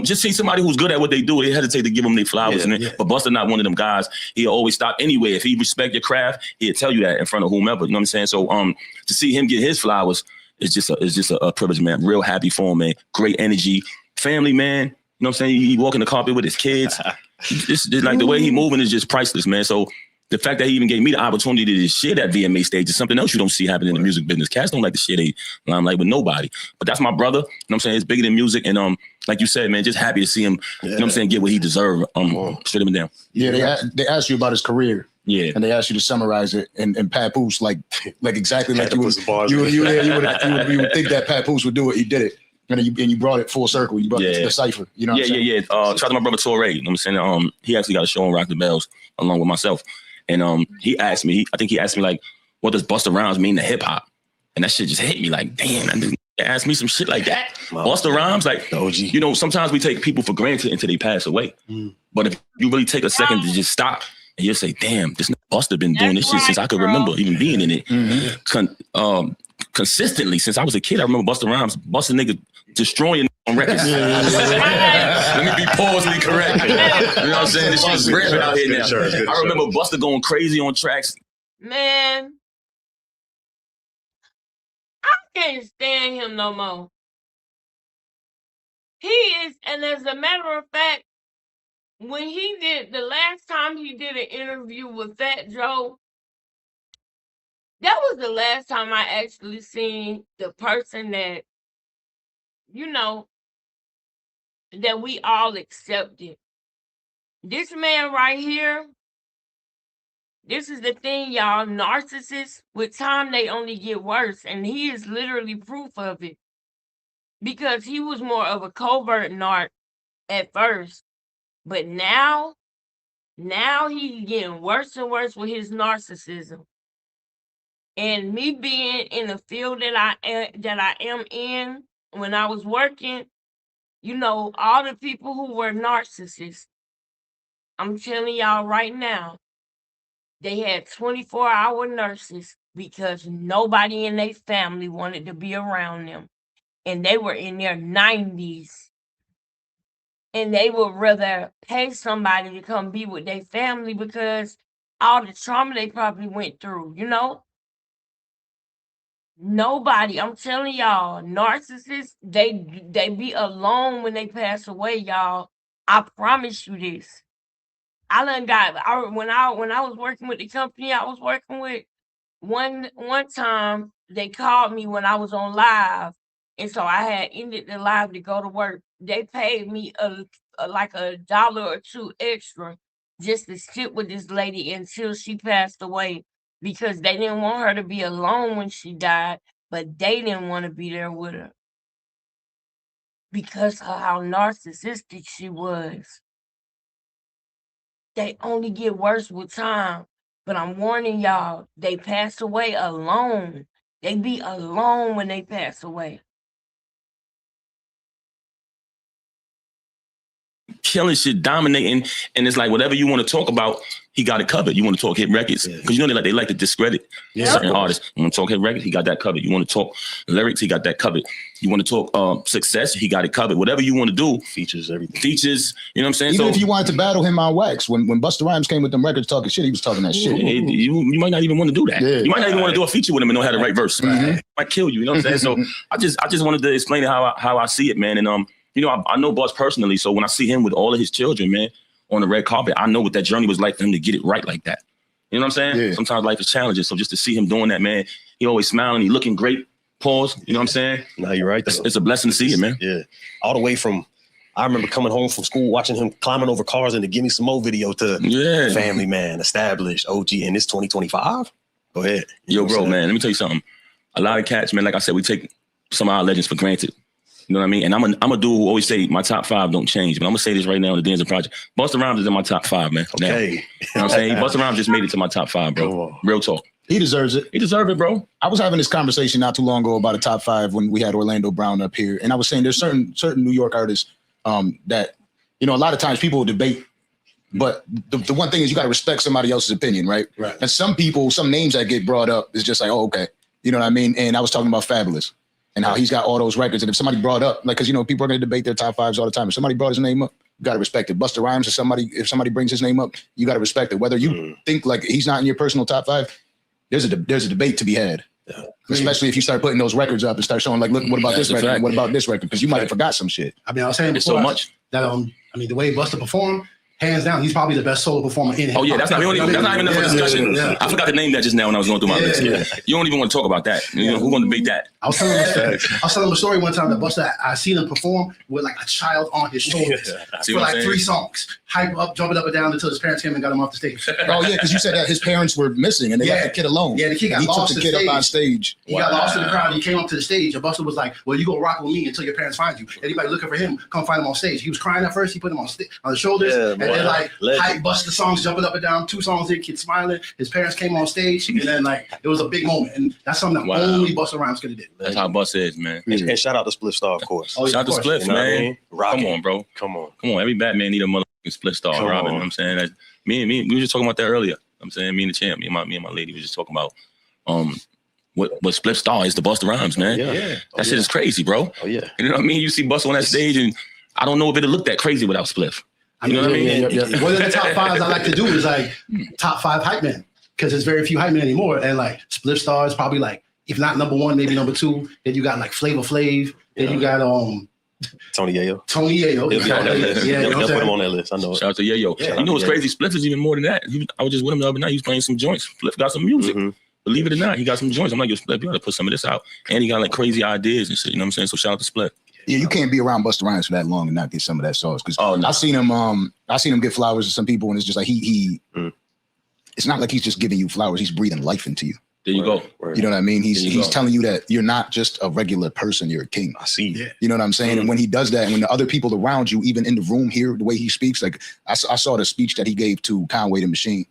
just see somebody who's good at what they do, they hesitate to give them their flowers. But Busta not one of them guys. He'll always stop anyway. If he respect your craft, he'll tell you that in front of whomever. You know what I'm saying? So to see him get his flowers is just a privilege, man. Real happy for him, man. Great energy. Family, man. You know what I'm saying? He walking the carpet with his kids. Just like the way he moving is just priceless, man. So the fact that he even gave me the opportunity to share that VMA stage is something else you don't see happening in the music business. Cats don't like to share their limelight with nobody. But that's my brother. You know what I'm saying? It's bigger than music. And like you said, man, just happy to see him, you know what I'm saying, get what he deserved. Straight him down. Yeah, they asked you about his career. Yeah. And they asked you to summarize it. And Papoose, like exactly like you would think that Papoose would do it. He did it. And you brought it full circle. You brought it to the cipher. You know what I'm saying? Yeah. Shout out to my brother Torre. You know what I'm saying? He actually got a show on Rock the Bells along with myself. And he asked me, I think he asked me, like, what does Busta Rhymes mean to hip hop? And that shit just hit me like, damn, that nigga asked me some shit like that. Busta Rhymes, like, you know, sometimes we take people for granted until they pass away. But if you really take a second to just stop and you say, damn, this Busta been doing this shit since I could remember even being in it. Consistently since I was a kid, I remember Busta Rhymes, Busta nigga destroying on records. Let me be pausely correct. You know what I'm saying? This shit's rampant out here now. I remember Busta going crazy on tracks. Man, I can't stand him no more. He is, and as a matter of fact, when he did, the last time he did an interview with Fat Joe, that was the last time I actually seen the person that, you know, that we all accepted. This man right here, this is the thing, y'all. Narcissists, with time, they only get worse. And he is literally proof of it. Because he was more of a covert narc at first. But now he's getting worse and worse with his narcissism. And me being in the field that I am in, when I was working, you know, all the people who were narcissists, I'm telling y'all right now, they had 24-hour nurses because nobody in their family wanted to be around them. And they were in their 90s. And they would rather pay somebody to come be with their family because all the trauma they probably went through, you know? Nobody, I'm telling y'all, narcissists, they be alone when they pass away, y'all. I promise you this. When I was working with the company I was working with, one time they called me when I was on live, and so I had ended the live to go to work. They paid me like $1 or $2 extra just to sit with this lady until she passed away, because they didn't want her to be alone when she died, but they didn't want to be there with her because of how narcissistic she was. They only get worse with time. But I'm warning y'all, they pass away alone. They be alone when they pass away. Killing shit, dominating, and it's like whatever you want to talk about, he got it covered. You want to talk hit records, because you know they like to discredit certain artists. You want to talk hit records, he got that covered. You want to talk lyrics, he got that covered. You want to talk success, he got it covered. Whatever you want to do, features everything. Features, you know what I'm saying? Even if you wanted to battle him on wax, when Busta Rhymes came with them records talking shit, he was talking that shit. You might not even want to do that. You might not even want to do a feature with him and know how to write verse. Might kill you. You know what I'm saying? So I just wanted to explain how I see it, man. And you know, I know Bus personally, so when I see him with all of his children, man, on the red carpet, I know what that journey was like for him to get it right like that. You know what I'm saying? Yeah. Sometimes life is challenging, so just to see him doing that, man, he always smiling, he looking great. Pause. You know what I'm saying? No, you're right. It's a blessing to see it, man. Yeah. All the way from, I remember coming home from school, watching him climbing over cars in the Give Me Some More video to Family Man, Established, OG, and it's 2025. Go ahead. Yo, bro, man, let me tell you something. A lot of cats, man, like I said, we take some of our legends for granted. You know what I mean? And I'm a dude who always say my top 5 don't change. But I'm gonna say this right now on the Denzel Project. Busta Rhymes is in my top 5, man. Okay. Now, you know what I'm saying? Busta Rhymes just made it to my top 5, bro. Real talk. He deserves it. He deserves it, bro. I was having this conversation not too long ago about a top 5 when we had Orlando Brown up here. And I was saying there's certain New York artists that, you know, a lot of times people will debate. But the one thing is you got to respect somebody else's opinion, right? Right. And some people, some names that get brought up is just like, oh, okay. You know what I mean? And I was talking about Fabulous and how he's got all those records. And if somebody brought up, like, because, you know, people are going to debate their top 5s all the time. If somebody brought his name up, you got to respect it. Busta Rhymes, if somebody brings his name up, you got to respect it. Whether you think like he's not in your personal top 5, there's a debate to be had. Yeah. Especially if you start putting those records up and start showing like, look, what about this record? And what about this record? Because you might have forgot some shit. I mean, I was saying before so much that I mean, the way Busta performed, hands down, he's probably the best solo performer in hip-hop. Oh yeah, that's not even up for discussion. I forgot to name that just now when I was going through my list. You don't even want to talk about that. You know, who's going to debate that? I was telling him a story one time that Busta, I seen him perform with like a child on his shoulders for like 3 songs, hype up, jumping up and down until his parents came and got him off the stage. Oh yeah, because you said that his parents were missing and they left the kid alone. Yeah, the kid got lost. He took the kid up on stage. He got lost in the crowd. He came up to the stage and Busta was like, "Well, you go rock with me until your parents find you. Anybody looking for him, come find him on stage." He was crying at first. He put him on the shoulders, and then like hype Busta songs, jumping up and down. 2 songs in, kid smiling. His parents came on stage, and then like it was a big moment, and that's something that only Busta Rhymes could have did. That's how Busta is, man. And shout out to Split Star, of course. Shout out to Split, man. Come on, bro. Come on. Every Batman need a motherfucking Split Star, Robin. You know what I'm saying? That's, me, we were just talking about that earlier. I'm saying me and the champ, me and my lady was just talking about what Spliff Star is to Busta Rhymes, man. That shit is crazy, bro. Oh yeah. You know what I mean? You see Busta on that stage, and I don't know if it'd look that crazy without Spliff. You know what I mean? One of the top fives I like to do is like top 5 hype men, because there's very few hype men anymore. And like Spliff Star is probably like, if not number 1, maybe number 2. Then you got like Flavor Flav. Then you got Tony Yayo. Tony Yayo. He'll be on that list. They'll put him on that list. I know. Shout out to Yayo. Yeah, you know what's crazy? Spliff is even more than that. I was just with him the other night. He was playing some joints. Spliff got some music. Believe it or not, he got some joints. I'm like, yo, Spliff, you gotta put some of this out. And he got like crazy ideas and shit. You know what I'm saying? So shout out to Spliff. Yeah, you can't be around Busta Rhymes for that long and not get some of that sauce. Because I seen him give flowers to some people, and it's just like it's not like he's just giving you flowers. He's breathing life into you. There you go. You know what I mean? He's telling you that you're not just a regular person, you're a king. I see. Yeah. You know what I'm saying? And when he does that, and when the other people around you, even in the room, hear the way he speaks, like I saw the speech that he gave to Conway the Machine,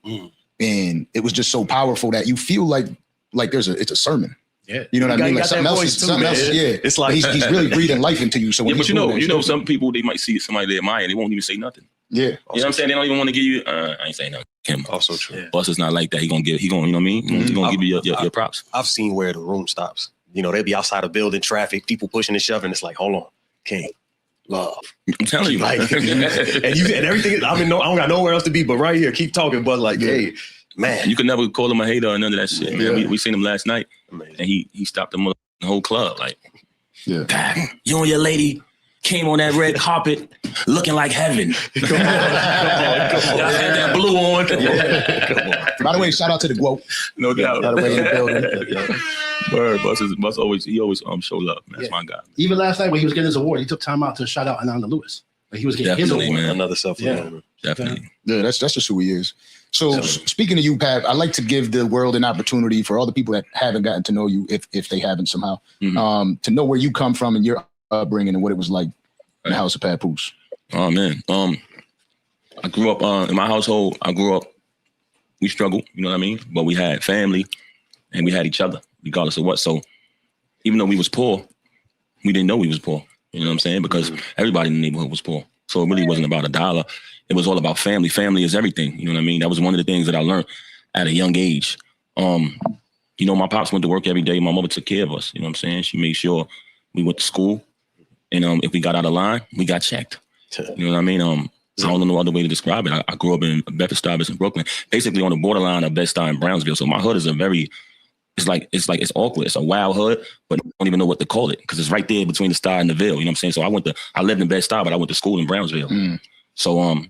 and it was just so powerful that you feel like it's a sermon. Yeah. You know what I mean? Like something else, yeah. It's like he's really breathing life into you. So when but you know, some people, they might see somebody they admire, they won't even say nothing. Yeah. You know what I'm saying? They don't even want to give you, I ain't saying nothing. Him. Also true. Yeah. Busta's not like that. He gonna, you know what I mean? He gonna give you your props. I've seen where the room stops. You know, they'll be outside of building, traffic, people pushing and shoving. It's like, hold on, King, love. I'm telling you. Like, and everything, I don't got nowhere else to be but right here. Keep talking, but like, hey, man. You could never call him a hater or none of that shit. Yeah. We seen him last night, and he stopped the whole club. Like, you and your lady came on that red carpet looking like heaven. Come on. Y'all had that blue on. By the way, shout out to the GWOT. No doubt. By the way, in the building. Word, Bus always show love. That's my guy. Even last night when he was getting his award, he took time out to shout out Ananda Lewis. Like he was getting his award. Man. Another self-award. Definitely. Yeah, that's just who he is. So speaking of you, Pat, I like to give the world an opportunity for all the people that haven't gotten to know you, if they haven't somehow, to know where you come from and your upbringing and what it was like in the house of Papoose. Oh man, I grew up in my household. We struggled, you know what I mean? But we had family and we had each other, regardless of what. So even though we was poor, we didn't know we was poor. You know what I'm saying? Because everybody in the neighborhood was poor. So it really wasn't about a dollar. It was all about family. Family is everything. You know what I mean? That was one of the things that I learned at a young age. You know, my pops went to work every day. My mother took care of us. You know what I'm saying? She made sure we went to school. And if we got out of line, we got checked. You know what I mean? I don't know no other way to describe it. I grew up in Bedford-Stuyvesant, Brooklyn, basically on the borderline of Bed-Stuy and Brownsville. So my hood is it's awkward. It's a wild hood, but I don't even know what to call it because it's right there between the Stuy and the Ville. You know what I'm saying? So I lived in Bed-Stuy, but I went to school in Brownsville. So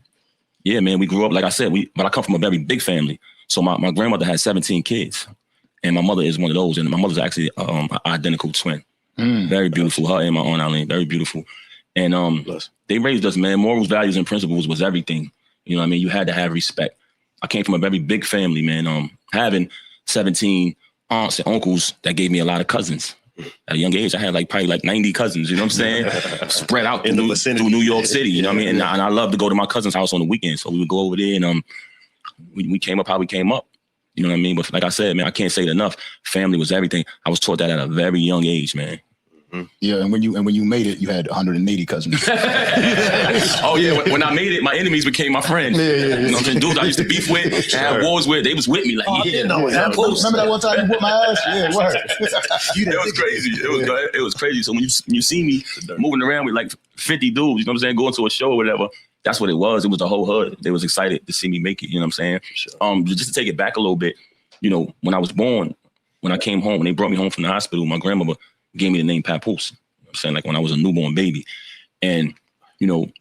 yeah, man, we grew up, like I said, but I come from a very big family. So my grandmother had 17 kids, and my mother is one of those, and my mother's actually an identical twin. Very beautiful. Her and my aunt Eileen, very beautiful. And they raised us, man. Morals, values, and principles was everything. You know what I mean? You had to have respect. I came from a very big family, man. Having 17 aunts and uncles, that gave me a lot of cousins. At a young age, I had probably 90 cousins, you know what I'm saying? Spread out in the vicinity through New York City, you know what I mean? And I love to go to my cousin's house on the weekend. So we would go over there and we came up how we came up. You know what I mean? But like I said, man, I can't say it enough. Family was everything. I was taught that at a very young age, man. Yeah, and when you made it, you had 180 cousins. Oh yeah, when I made it, my enemies became my friends. Yeah. You know what I'm saying? Dudes I used to beef with, and have wars with, they was with me. Like, Remember that one time you whooped my ass? Yeah, word. It was crazy. It was crazy. So when you see me moving around with like 50 dudes, you know what I'm saying, going to a show or whatever, that's what it was. It was the whole hood. They was excited to see me make it. You know what I'm saying? Just to take it back a little bit, you know, when I was born, when I came home, when they brought me home from the hospital, my grandmother gave me the name Papoose. You know what I'm saying, like when I was a newborn baby. And, you know,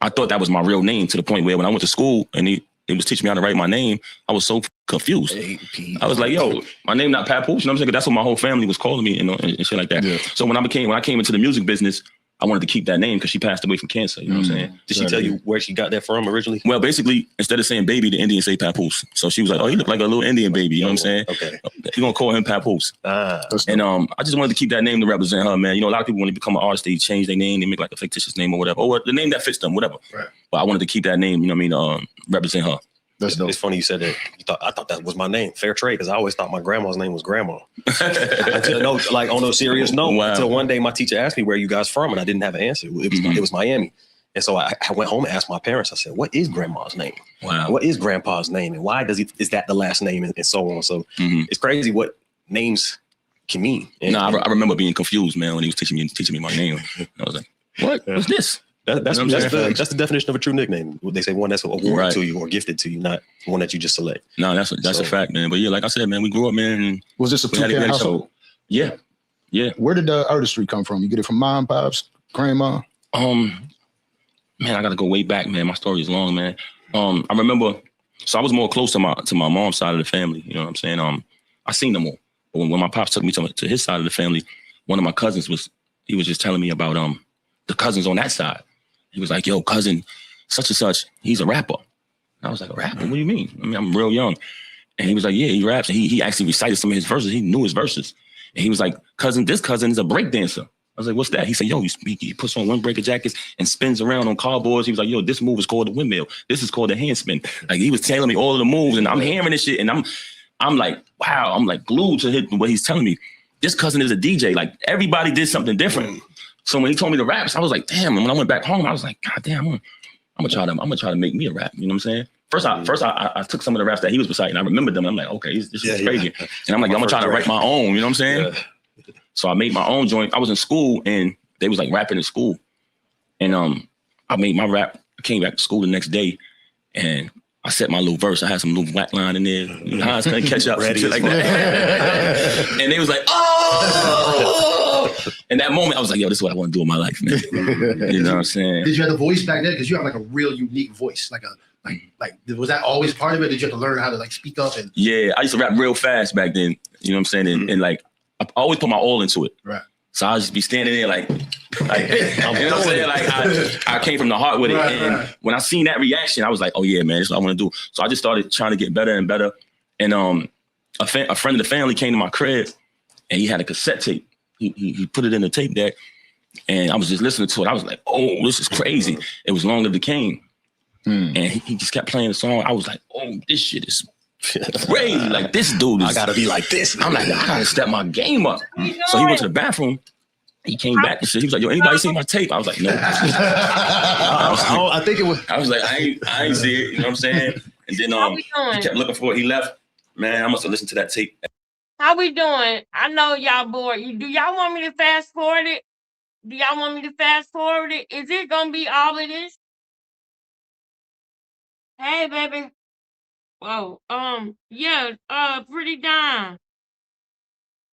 I thought that was my real name to the point where when I went to school and they was teaching me how to write my name, I was so confused. I was like, yo, my name not Papoose. You know what I'm saying? That's what my whole family was calling me, you know, and shit like that. Yeah. So when I came into the music business, I wanted to keep that name because she passed away from cancer. You know what I'm saying? Did she tell you where she got that from originally? Well, basically, instead of saying baby, the Indians say Papoose. So she was like, oh, he look like a little Indian baby. You know what I'm saying? Okay. You're going to call him Papoose. And I just wanted to keep that name to represent her, man. You know, a lot of people, when they become an artist, they change their name. They make like a fictitious name or whatever. Or the name that fits them, whatever. Right. But I wanted to keep that name, you know what I mean, represent her. It's funny you said that. I thought that was my name, Fair Trade, because I always thought my grandma's name was Grandma. Until on a serious note, until one day my teacher asked me where you guys from, and I didn't have an answer. It was Miami. And so I went home and asked my parents. I said, "What is Grandma's name? Wow. What is Grandpa's name, and why is that the last name, and so on?" So it's crazy what names can mean. I remember being confused, man, when he was teaching me my name. I was like, what? What's this? That's the definition of a true nickname. They say one that's awarded to you or gifted to you, not one that you just select. No, that's a fact, man. But yeah, like I said, man, we grew up, man. And was this a two-parent household? Yeah. Where did the artistry come from? You get it from mom, pops, grandma? Man, I gotta go way back, man. My story is long, man. I remember, so I was more close to my mom's side of the family. You know what I'm saying? I seen them all. But when my pops took me to his side of the family, one of my cousins was just telling me about the cousins on that side. He was like, yo, cousin, such and such, he's a rapper. And I was like, a rapper? What do you mean? I mean, I'm real young. And he was like, yeah, he raps. And he actually recited some of his verses. He knew his verses. And he was like, this cousin is a breakdancer. I was like, what's that? He said, yo, he puts on windbreaker jackets and spins around on cardboards. He was like, yo, this move is called the windmill. This is called the handspin. Like, he was telling me all of the moves, and I'm hearing this shit, and I'm like, wow, I'm like glued to what he's telling me. This cousin is a DJ. Like, everybody did something different. So when he told me the raps, I was like, damn. And when I went back home, I was like, God damn, I'm gonna try to make me a rap. You know what I'm saying? First, I took some of the raps that he was reciting. I remembered them. I'm like, okay, this is crazy. Yeah. And I'm like, I'm gonna try to write my own. You know what I'm saying? Yeah. So I made my own joint. I was in school, and they was like rapping in school. And I made my rap. I came back to school the next day, and I set my little verse. I had some little whack line in there. You know, Hans couldn't catch up, some shit like that. And they was like, oh! In that moment, I was like, yo, this is what I want to do in my life, man. You know what I'm saying? Did you have the voice back then? Because you have like a real unique voice. Like was that always part of it? Did you have to learn how to like speak up? And yeah, I used to rap real fast back then. You know what I'm saying? And like, I always put my all into it. Right. So I'll just be standing there like you know what I'm saying? Like I came from the heart with it. And when I seen that reaction, I was like, oh yeah, man, that's what I want to do. So I just started trying to get better and better. And a friend of the family came to my crib, and he had a cassette tape. He put it in the tape deck, and I was just listening to it. I was like, oh, this is crazy. It was Long Live the King. And he just kept playing the song. I was like, oh, this shit is crazy. Like, this dude is, I gotta be like this. I'm like, I gotta step my game up. So he went to the bathroom. He came back and said, he was like, yo, anybody seen my tape? I was like, no. I think it was. I was like, I ain't see it. You know what I'm saying? And then he kept looking for it. He left. Man, I must have listened to that tape. How we doing? I know y'all bored. Do y'all want me to fast forward it? Do y'all want me to fast forward it? Is it gonna be all of this? Hey, baby. Whoa. Yeah. Pretty Dime.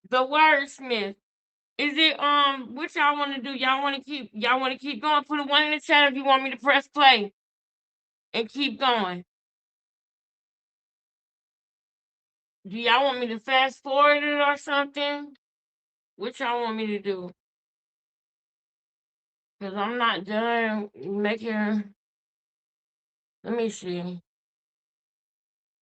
The Wordsmith. Is it what y'all want to do? Y'all want to keep going? Put a 1 in the chat if you want me to press play and keep going. Do y'all want me to fast forward it or something? What y'all want me to do? Because I'm not done making. Let me see.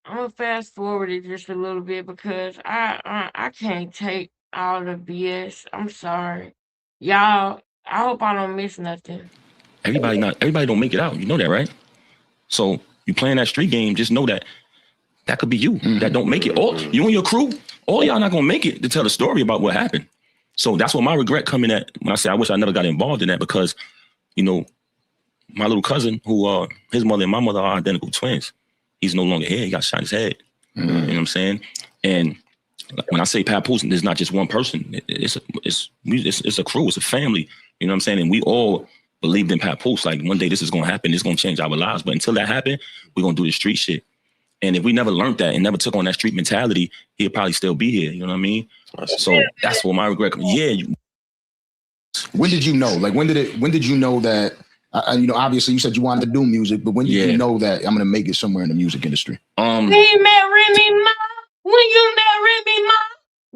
I'm gonna fast forward it just a little bit because I can't take all the BS. I'm sorry, y'all. I hope I don't miss nothing. Everybody don't make it out. You know that, right? So you playing that street game, just know that could be you that don't make it. All you and your crew, all y'all not gonna make it to tell the story about what happened. So that's what my regret coming at when I say I wish I never got involved in that, because, you know, my little cousin, who his mother and my mother are identical twins, he's no longer here. He got shot in his head. You know what I'm saying? And when I say Papoose, there's not just one person. It's a crew. It's a family. You know what I'm saying? And we all believed in Papoose. Like, one day this is gonna happen. It's gonna change our lives. But until that happened, we're gonna do the street shit. And if we never learned that and never took on that street mentality, he'd probably still be here. You know what I mean? So that's what my regret. Yeah. When did you know? Like, when did you know that? You know, obviously you said you wanted to do music, but when did you know that I'm gonna make it somewhere in the music industry? When you met Remy Ma, when you met Remy Ma,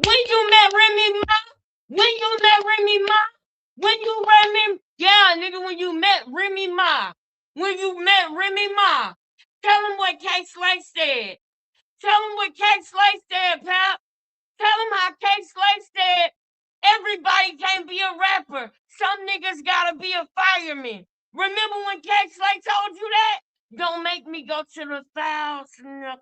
when you met Remy Ma, when you met Remy Ma, when you Remy, yeah, nigga, when you met Remy Ma, when you met Remy Ma, tell him what K Slay said. Tell him what K Slay said, pal. Tell him how K Slay said everybody can't be a rapper. Some niggas gotta be a fireman. Remember when K Slay told you that? Don't make me go to the thousand.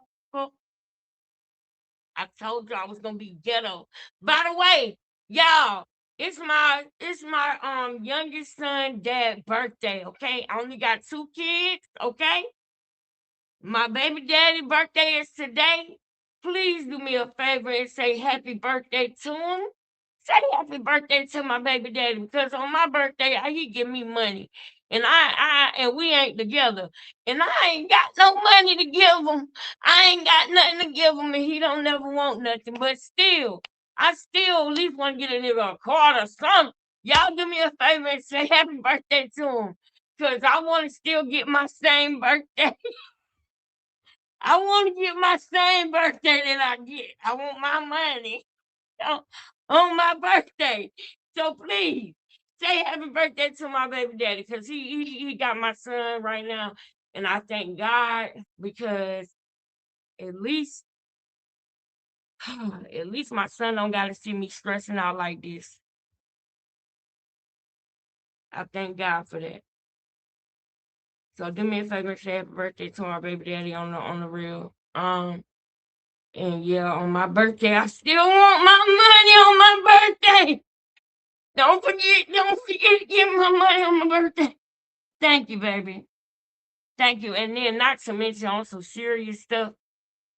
I told you I was gonna be ghetto. By the way, y'all, it's my youngest son dad's birthday, okay? I only got 2 kids, okay? My baby daddy birthday is today. Please do me a favor and say happy birthday to him. say happy birthday to my baby daddy, because on my birthday, he give me money. And and we ain't together. And I ain't got no money to give him. I ain't got nothing to give him, and he don't never want nothing. But still, I still at least want to get a nigga a card or something. Y'all do me a favor and say happy birthday to him. Because I want to still get my same birthday. I want to get my same birthday that I get. I want my money on my birthday. So please say happy birthday to my baby daddy, because he got my son right now. And I thank God, because at least my son don't got to see me stressing out like this. I thank God for that. So do me a favor and say happy birthday to my baby daddy on the real. And yeah, on my birthday, I still want my money on my birthday. Don't forget to give me my money on my birthday. Thank you, baby. Thank you. And then not to mention on some serious stuff,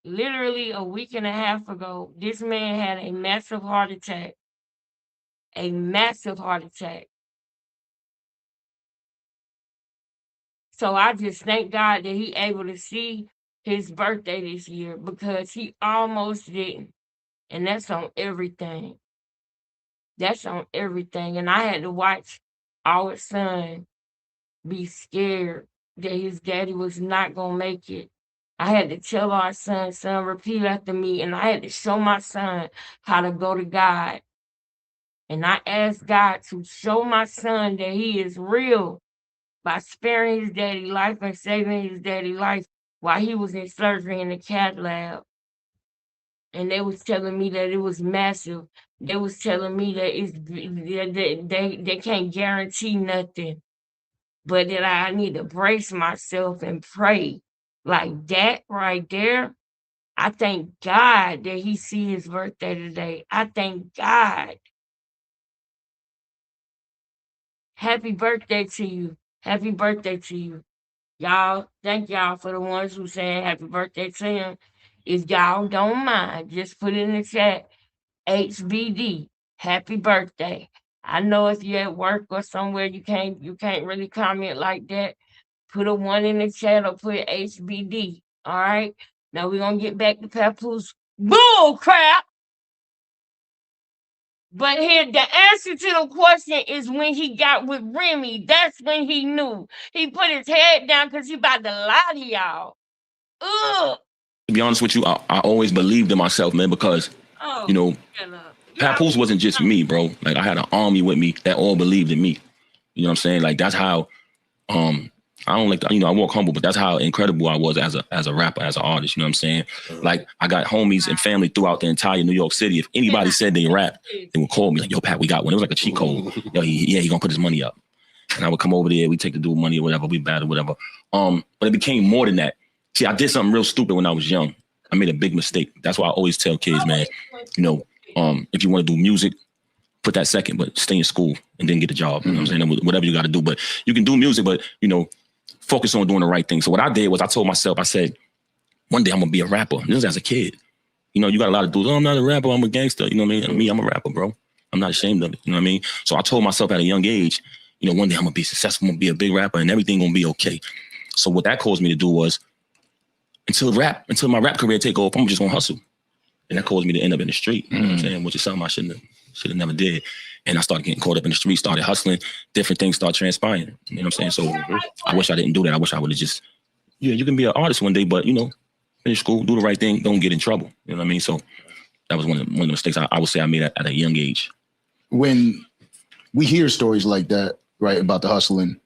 literally a week and a half ago, this man had a massive heart attack. A massive heart attack. So I just thank God that he able to see his birthday this year, because he almost didn't. And that's on everything. That's on everything. And I had to watch our son be scared that his daddy was not going to make it. I had to tell our son, repeat after me. And I had to show my son how to go to God. And I asked God to show my son that he is real by sparing his daddy life and saving his daddy life while he was in surgery in the cath lab. And they was telling me that it was massive. They was telling me that they can't guarantee nothing, but that I need to brace myself and pray. Like that right there, I thank God that he see his birthday today. I thank God. Happy birthday to you. Happy birthday to you. Y'all, thank y'all for the ones who saying happy birthday to him. If y'all don't mind, just put it in the chat, HBD, happy birthday. I know if you're at work or somewhere you can't really comment like that. Put a 1 in the chat or put HBD. All right. Now we're gonna get back to Papoose bull crap. But here, the answer to the question is when he got with Remy. That's when he knew. He put his head down because he about to lie to y'all. Ugh. To be honest with you, I always believed in myself, man, because, you know, Papoose wasn't just me, bro. Like, I had an army with me that all believed in me. You know what I'm saying? Like, that's how, I don't like, I walk humble, but that's how incredible I was as a rapper, as an artist. You know what I'm saying? Like, I got homies and family throughout the entire New York City. If anybody said they rap, they would call me like, yo, Pat, we got one. It was like a cheat code. Yo, he gonna put his money up. And I would come over there, we take the dude money or whatever, we battle, whatever. But it became more than that. See, I did something real stupid when I was young. I made a big mistake. That's why I always tell kids, man, you know, if you want to do music, put that second, but stay in school and then get a job. You know what I'm saying? Whatever you got to do. But you can do music, but, you know, focus on doing the right thing. So what I did was I told myself, I said, one day I'm going to be a rapper. This is as a kid. You know, you got a lot of dudes, oh, I'm not a rapper, I'm a gangster. You know what I mean? Me, I'm a rapper, bro. I'm not ashamed of it. You know what I mean? So I told myself at a young age, you know, one day I'm going to be successful, I'm going to be a big rapper and everything going to be okay. So what that caused me to do was, until my rap career take off, I'm just going to hustle. And that caused me to end up in the street, you know what I'm saying? Which is something I should have never did. And I started getting caught up in the street, started hustling, different things start transpiring. You know what I'm saying? So I wish I didn't do that. I wish I would have just, yeah, you can be an artist one day, but, you know, finish school, do the right thing, don't get in trouble. You know what I mean? So that was one of the mistakes I would say I made at a young age. When we hear stories like that, right, about the hustling,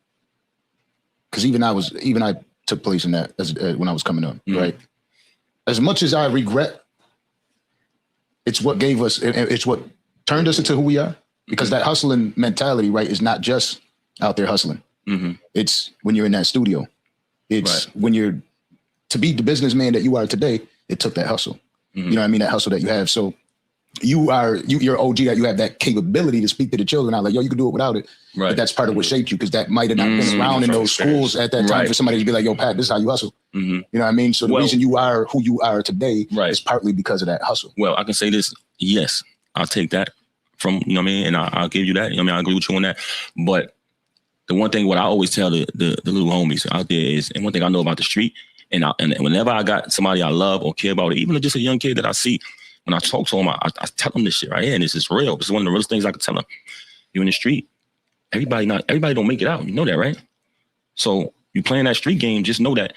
because even I took place in that when I was coming up, right? As much as I regret, it's what gave us, it's what turned us into who we are, because that hustling mentality, right, is not just out there hustling. It's when you're in that studio. It's when you're, to be the businessman that you are today, it took that hustle. You know what I mean? That hustle that you have. So you're OG, that you have that capability to speak to the children out like, yo, you can do it without it. Right. But that's part of what shaped you, because that might have not been around in those schools at that time for somebody to be like, yo, Pat, this is how you hustle. You know what I mean? So the reason you are who you are today is partly because of that hustle. Well, I can say this, yes, I'll take that from, you know what I mean? And I'll give you that. You know what I mean? I agree with you on that. But the one thing what I always tell the little homies out there is, and one thing I know about the street, and whenever I got somebody I love or care about, even just a young kid that I see, when I talk to them, I tell them this shit right here, and this is real. This is one of the realest things I can tell them. You in the street, everybody don't make it out. You know that, right? So you playing that street game, just know that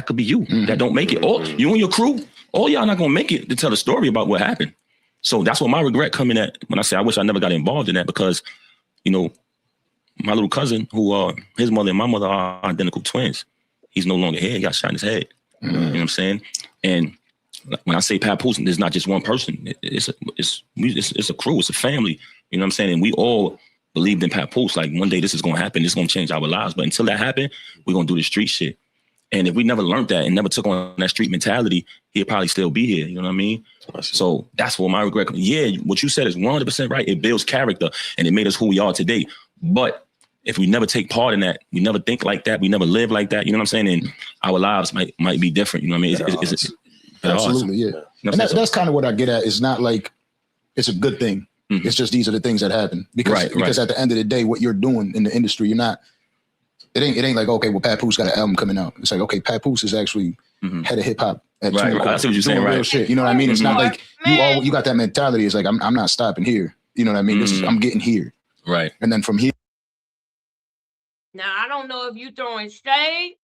could be you that don't make it. Or you and your crew, all y'all not gonna make it to tell a story about what happened. So that's what my regret coming at when I say I wish I never got involved in that, because, you know, my little cousin, who his mother and my mother are identical twins, he's no longer here. He got shot in his head. You know what I'm saying? And when I say Papoose, there's not just one person. It's a crew. It's a family. You know what I'm saying? And we all believed in Papoose. Like, one day this is gonna happen. This is gonna change our lives. But until that happened, we're gonna do the street shit. And if we never learned that and never took on that street mentality, he'd probably still be here. You know what I mean? So that's what my regret. Yeah, what you said is 100% right. It builds character and it made us who we are today. But if we never take part in that, we never think like that, we never live like that, you know what I'm saying? And our lives might be different. You know what I mean? It's absolutely, yeah. You know, and that's kind of what I get at. It's not like it's a good thing. It's just these are the things that happen. Because at the end of the day, what you're doing in the industry, you're not. It ain't like, okay, well, Papoose got an album coming out. It's like, okay, Papoose is actually head of hip hop at right. I see what you're saying, real shit. You know what I mean? It's not like you got that mentality. It's like I'm not stopping here. You know what I mean? This is, I'm getting here. Right. And then from here. Now, I don't know if you throwing shade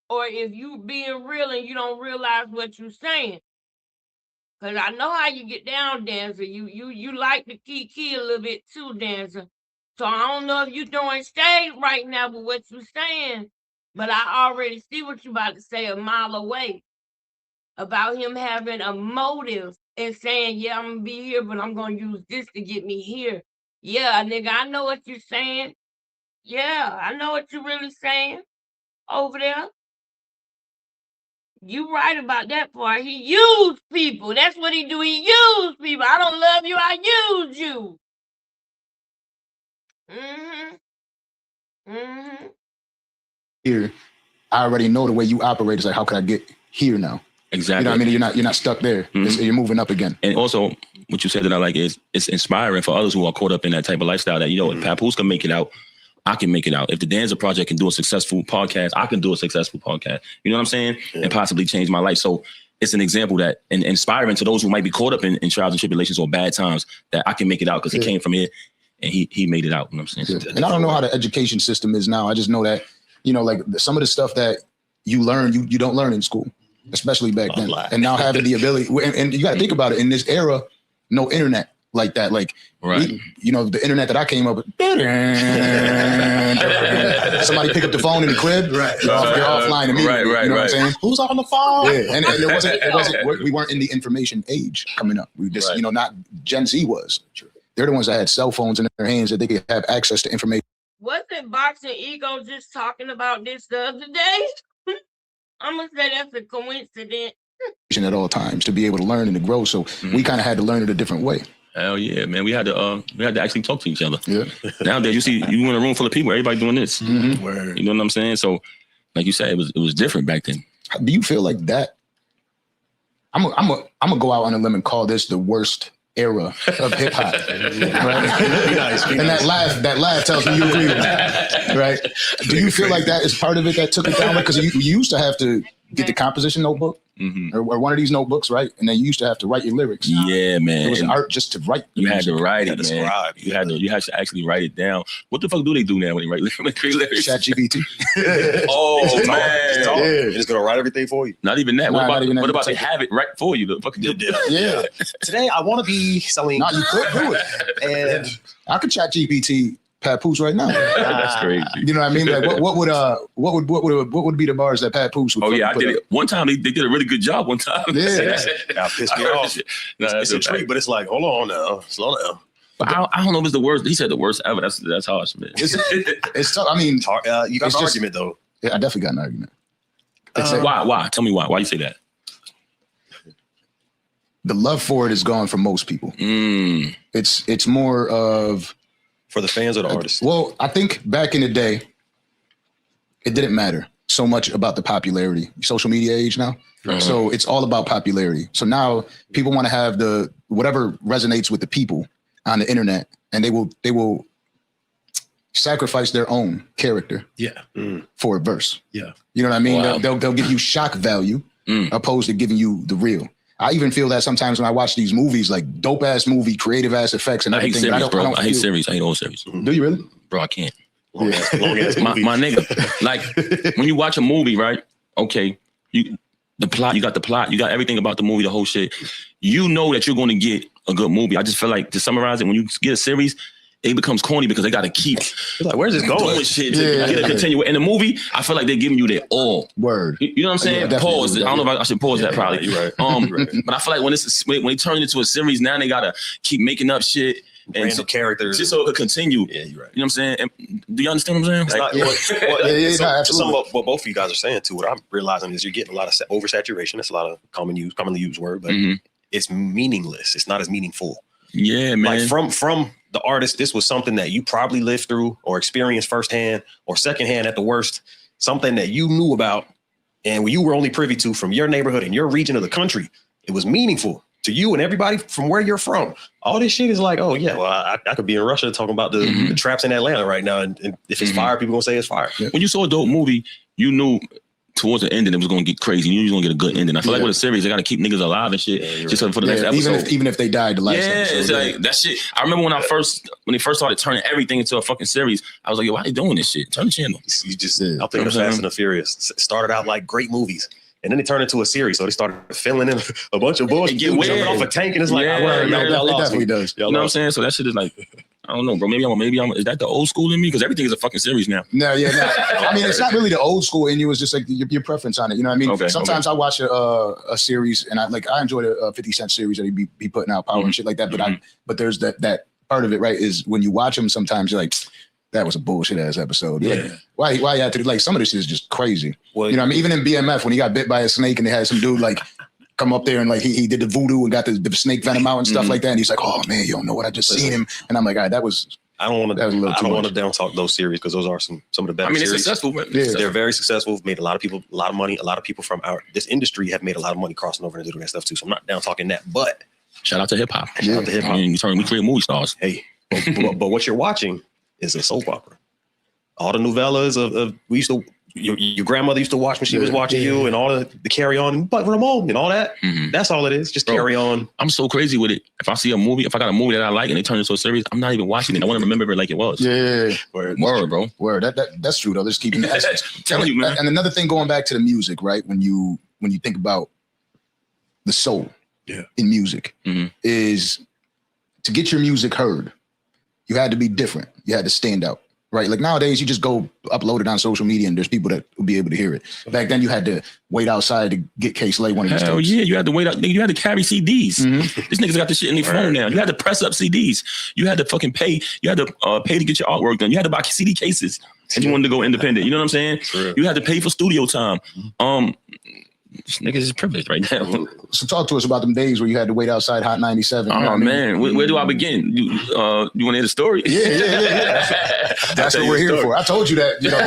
or if you being real and you don't realize what you're saying. Cause I know how you get down, Dancer. You like the key a little bit too, Dancer. So I don't know if you throwing shade right now with what you're saying, but I already see what you about to say a mile away about him having a motive and saying, yeah, I'm gonna be here, but I'm gonna use this to get me here. Yeah, nigga, I know what you're saying. Yeah, I know what you're really saying over there. You right about that part. He used people. That's what he do. He used people. I don't love you. I use you. Here, I already know the way you operate. It's like, how can I get here now? Exactly. You know what I mean? You're not stuck there. You're moving up again. And also, what you said that I like is it's inspiring for others who are caught up in that type of lifestyle that, you know, if Papoose can make it out, I can make it out. If the Danza Project can do a successful podcast, I can do a successful podcast. You know what I'm saying? Yeah. And possibly change my life. So it's an example that and inspiring to those who might be caught up in trials and tribulations or bad times that I can make it out because he came from here and he made it out. You know what I'm saying? And I don't know how the education system is now. I just know that, you know, like some of the stuff that you learn, you don't learn in school, especially back then. And now having the ability, and you got to think about it, in this era, no internet like that. Like, you know, the internet that I came up with, somebody pick up the phone in the crib, you're offline immediately. You know what I'm saying? Who's on the phone? Yeah, and it wasn't, we weren't in the information age coming up. We just, you know, not Gen Z was. They're the ones that had cell phones in their hands that they could have access to information. Wasn't Boxing Ego just talking about this the other day? I'm gonna say that's a coincidence. At all times to be able to learn and to grow. So we kind of had to learn it a different way. Hell yeah, man. We had to actually talk to each other. Yeah. Nowadays, you see, you in a room full of people, everybody doing this. You know what I'm saying? So, like you said, it was different back then. Do you feel like that? I'm gonna go out on a limb and call this the worst era of hip hop. Right? Nice. And that laugh tells me you agree with that, right? Do you feel like that is part of it that took it down? Because you used to have to get the composition notebook or one of these notebooks, right? And then you used to have to write your lyrics. Yeah, man. It was an art just to write. You had to write it, man. You had to actually write it down. What the fuck do they do now when they write lyrics? ChatGPT. Oh man, it's gonna write everything for you. Not even that. What about they have it right for you? The fucking yeah. Today I want to be selling. No, you could do it. And I could ChatGPT Papoose right now. That's crazy. You know what I mean? Like what would be the bars that Papoose would? Oh yeah, I did it one time. They did a really good job one time. Yeah, that pissed me off. It's a treat, but it's like, hold on now, slow down. But I don't know if it's the worst. He said the worst ever. That's harsh, man. It's tough. I mean, you got an argument though. Yeah, I definitely got an argument. Why? Tell me why. Why you say that? The love for it is gone from most people. It's more of for the fans or the artists. Well, I think back in the day, it didn't matter so much about the popularity. Social media age now. So it's all about popularity. So now people want to have whatever resonates with the people on the internet, and they will sacrifice their own character for a verse. Yeah. You know what I mean? Wow. They'll give you shock value opposed to giving you the real. I even feel that sometimes when I watch these movies, like dope ass movie, creative ass effects and everything. I hate series, but bro. I hate series. I hate all series. Do you really? Bro, I can't. Long ass my nigga, like when you watch a movie, right? Okay, you got the plot, you got everything about the movie, the whole shit. You know that you're going to get a good movie. I just feel like, to summarize it, when you get a series, it becomes corny because they got to keep like, where's this going? Doing shit to get a continue. In the movie, I feel like they're giving you their all. Word. You know what I'm saying? Pause. I don't know if I should pause that probably. You're right. But I feel like when they turn it into a series, now they gotta keep making up shit and random characters just so it could continue. Yeah, you're right. You know what I'm saying? And do you understand what I'm saying? It's not, some of what both of you guys are saying too. What I'm realizing is you're getting a lot of oversaturation. That's a lot of commonly used word, but it's meaningless. It's not as meaningful. Yeah, man. Like from the artist, this was something that you probably lived through or experienced firsthand or secondhand at the worst, something that you knew about and you were only privy to from your neighborhood and your region of the country. It was meaningful to you and everybody from where you're from. All this shit is like, oh yeah, well, I could be in Russia talking about the traps in Atlanta right now. And if it's fire, people gonna say it's fire. Yeah. When you saw a dope movie, you knew towards the ending it was gonna get crazy. You knew you was gonna get a good ending. I feel like with a series, they gotta keep niggas alive and shit just for the next episode. Even if they died the last episode. It's like that shit. I remember when they first started turning everything into a fucking series, I was like, yo, why are they doing this shit? Turn the channel. You just I think the Fast and the Furious started out like great movies. And then they turned into a series, so they started filling in a bunch of bullshit, jumping off a tank, and it's like, it definitely does. You know what I'm saying? So that shit is like, I don't know, bro. Maybe I'm. Is that the old school in me? Because everything is a fucking series now. No. I mean, it's not really the old school in you. It's just like your preference on it. You know what I mean? Okay, Sometimes I watch a series, and I enjoy the 50 Cent series that he be putting out, Power and shit like that. But there's that part of it, right? Is when you watch them, sometimes you're like, that was a bullshit ass episode. Yeah. Like, why you have to, like, some of this is just crazy. Well, you know what I mean? Even in BMF, when he got bit by a snake and they had some dude like come up there and like he did the voodoo and got the snake venom out and stuff like that. And he's like, oh man, you don't know what I just seen him. And I'm like, all right, that was. I don't want to down talk those series because those are some of the better series. It's successful. They're very successful. Made a lot of people a lot of money. A lot of people from this industry have made a lot of money crossing over and doing that stuff too. So I'm not down talking that. But shout out to hip hop. Shout out to hip hop. We create movie stars. Hey, but what you're watching is a soap opera. All the novellas of we used to. Your grandmother used to watch when she was watching you, and all the Carry On, but Ramon and all that. That's all it is. Just Carry On. I'm so crazy with it. If I see a movie, if I got a movie that I like and they turn it into a series, I'm not even watching it. I want to remember it like it was. Yeah. Word, bro. Word. That's true though. Just keeping the essence. Telling you, man. And another thing, going back to the music, right? When you think about the soul in music, is to get your music heard, you had to be different. You had to stand out. Right, like nowadays, you just go upload it on social media, and there's people that will be able to hear it. Back then, you had to wait outside to get K-Slay one of these tapes. Yeah, you had to wait out. You had to carry CDs. These niggas got this shit in their phone now. You had to press up CDs. You had to fucking pay. You had to pay to get your artwork done. You had to buy CD cases if you wanted to go independent. You know what I'm saying? You had to pay for studio time. This niggas is privileged right now. So talk to us about them days where you had to wait outside Hot 97. Oh man, where do I begin? You want to hear the story? Yeah. That's what we're here for. I told you that. You know,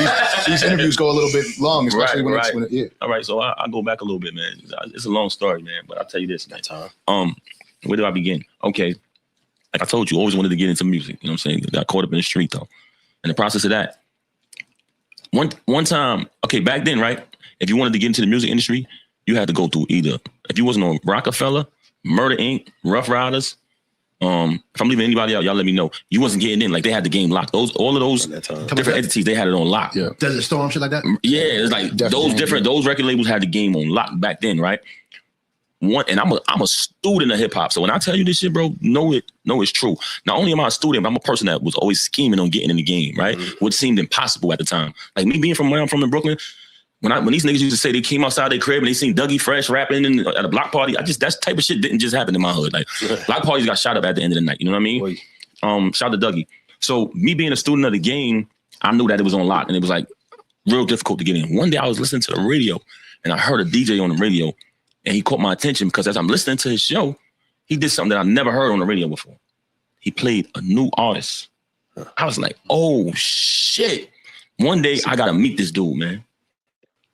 these interviews go a little bit long, especially when it's All right, so I go back a little bit, man. It's a long story, man. But I'll tell you this next time. Where do I begin? Okay, like I told you, always wanted to get into music. You know what I'm saying? Got caught up in the street though. In the process of that, one time, okay, back then, right? If you wanted to get into the music industry, you had to go through either, if you wasn't on Rockefeller, Murder Inc., Rough Riders. If I'm leaving anybody out, y'all let me know. You wasn't getting in, like they had the game locked. All of those different entities, they had it on lock. Yeah. Desert Storm, shit like that? Yeah, it's like those record labels had the game on lock back then, right? And I'm a student of hip hop. So when I tell you this shit, bro, know it's true. Not only am I a student, but I'm a person that was always scheming on getting in the game, right? What seemed impossible at the time. Like me being from where I'm from in Brooklyn, when these niggas used to say they came outside their crib and they seen Dougie Fresh rapping at a block party, that type of shit didn't just happen in my hood. Like block parties got shot up at the end of the night. You know what I mean? Shout out to Dougie. So me being a student of the game, I knew that it was on lock and it was like real difficult to get in. One day I was listening to the radio and I heard a DJ on the radio and he caught my attention because as I'm listening to his show, he did something that I never heard on the radio before. He played a new artist. I was like, oh shit. One day I got to meet this dude, man.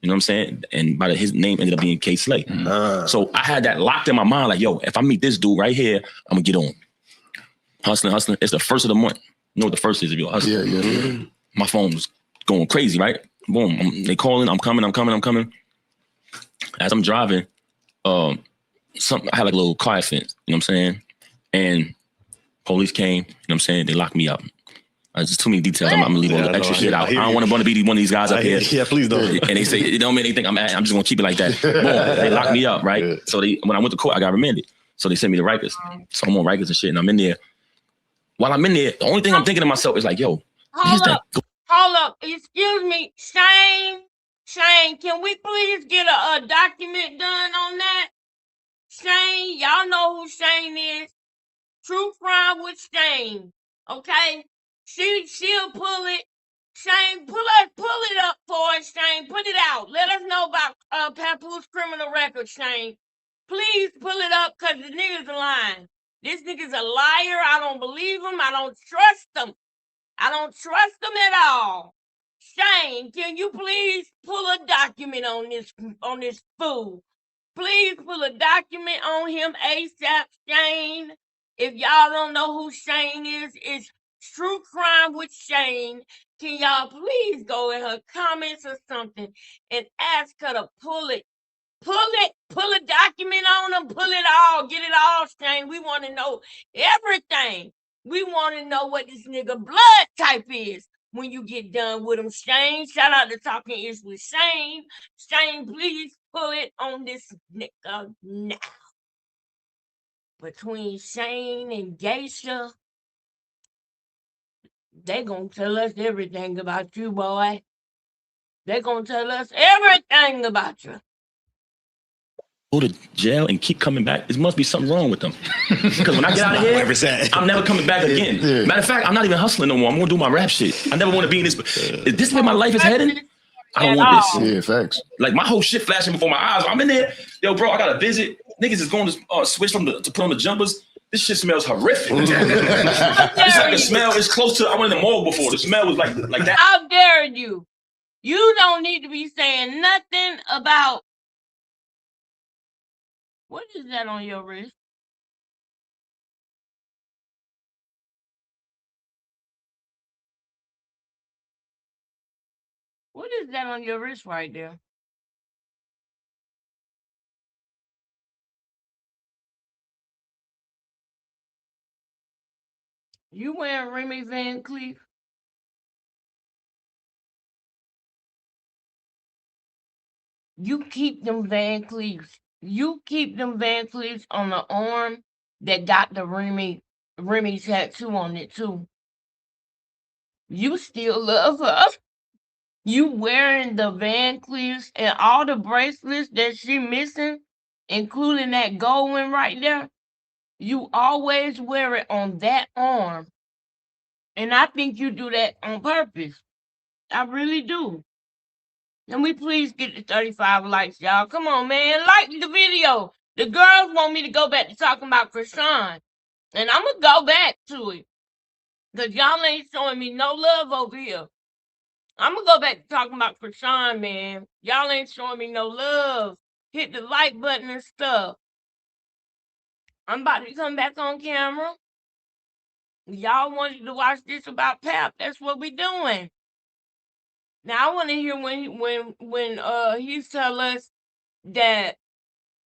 You know what I'm saying? And his name ended up being K-Slay. So I had that locked in my mind, like, yo, if I meet this dude right here, I'm gonna get on. hustling. It's the first of the month. You know what the first is if you're hustling. Yeah. My phone was going crazy, right? Boom. They calling. I'm coming. As I'm driving, I had like a little car accident. You know what I'm saying? And police came. You know what I'm saying? They locked me up. Just too many details. I'm gonna leave all the extra shit out. I don't want to be one of these guys up here. Yeah, please don't. And they say, it don't mean anything. I'm just gonna keep it like that. Boom. They locked me up, right? Yeah. So when I went to court, I got remanded. So they sent me to Rikers. So I'm on Rikers and shit, and I'm in there. While I'm in there, the only thing I'm thinking to myself is like, yo, Hold up. Excuse me, Shane, can we please get a document done on that? Shane, y'all know who Shane is. True Crime with Shane. Okay? She'll pull it. Shane, pull it up for us, Shane. Put it out. Let us know about Papoose criminal record, Shane. Please pull it up, because the nigga's lying. This nigga's a liar. I don't believe him. I don't trust him. I don't trust him at all. Shane, can you please pull a document on this fool? Please pull a document on him ASAP, Shane. If y'all don't know who Shane is, it's True Crime with Shane. Can y'all please go in her comments or something and ask her to pull it? Pull a document on him, pull it all, get it all, Shane. We want to know everything. We want to know what this nigga blood type is when you get done with him, Shane. Shout out to Talking Ish with Shane. Shane, please pull it on this nigga now. Between Shane and Geisha, they gonna tell us everything about you, boy. They gonna tell us everything about you. Go to jail and keep coming back. There must be something wrong with them. Because when I get out of here, I'm never coming back again. Yeah. Matter of fact, I'm not even hustling no more. I'm gonna do my rap shit. I never want to be in this. Is this where my life is heading? I don't want this. Yeah, facts. Like my whole shit flashing before my eyes. I'm in there. Yo, bro, I got a visit. Niggas is going to switch to put on the jumpers. This shit smells horrific. It's like the smell is close to. I went in the mall before. The smell was like that. How dare you? You don't need to be saying nothing about. What is that on your wrist? What is that on your wrist right there? You wearing Remy Van Cleef? You keep them Van Cleefs. You keep them Van Cleefs on the arm that got the Remy tattoo on it too. You still love her. You wearing the Van Cleefs and all the bracelets that she missing, including that gold one right there. You always wear it on that arm. And I think you do that on purpose. I really do. Can we please get the 35 likes, y'all? Come on, man. Like the video. The girls want me to go back to talking about Krishan. And I'm going to go back to it. Because y'all ain't showing me no love over here. I'm going to go back to talking about Krishan, man. Y'all ain't showing me no love. Hit the like button and stuff. I'm about to come back on camera. Y'all wanted to watch this about Pap. That's what we doing. Now I want to hear when he tell us that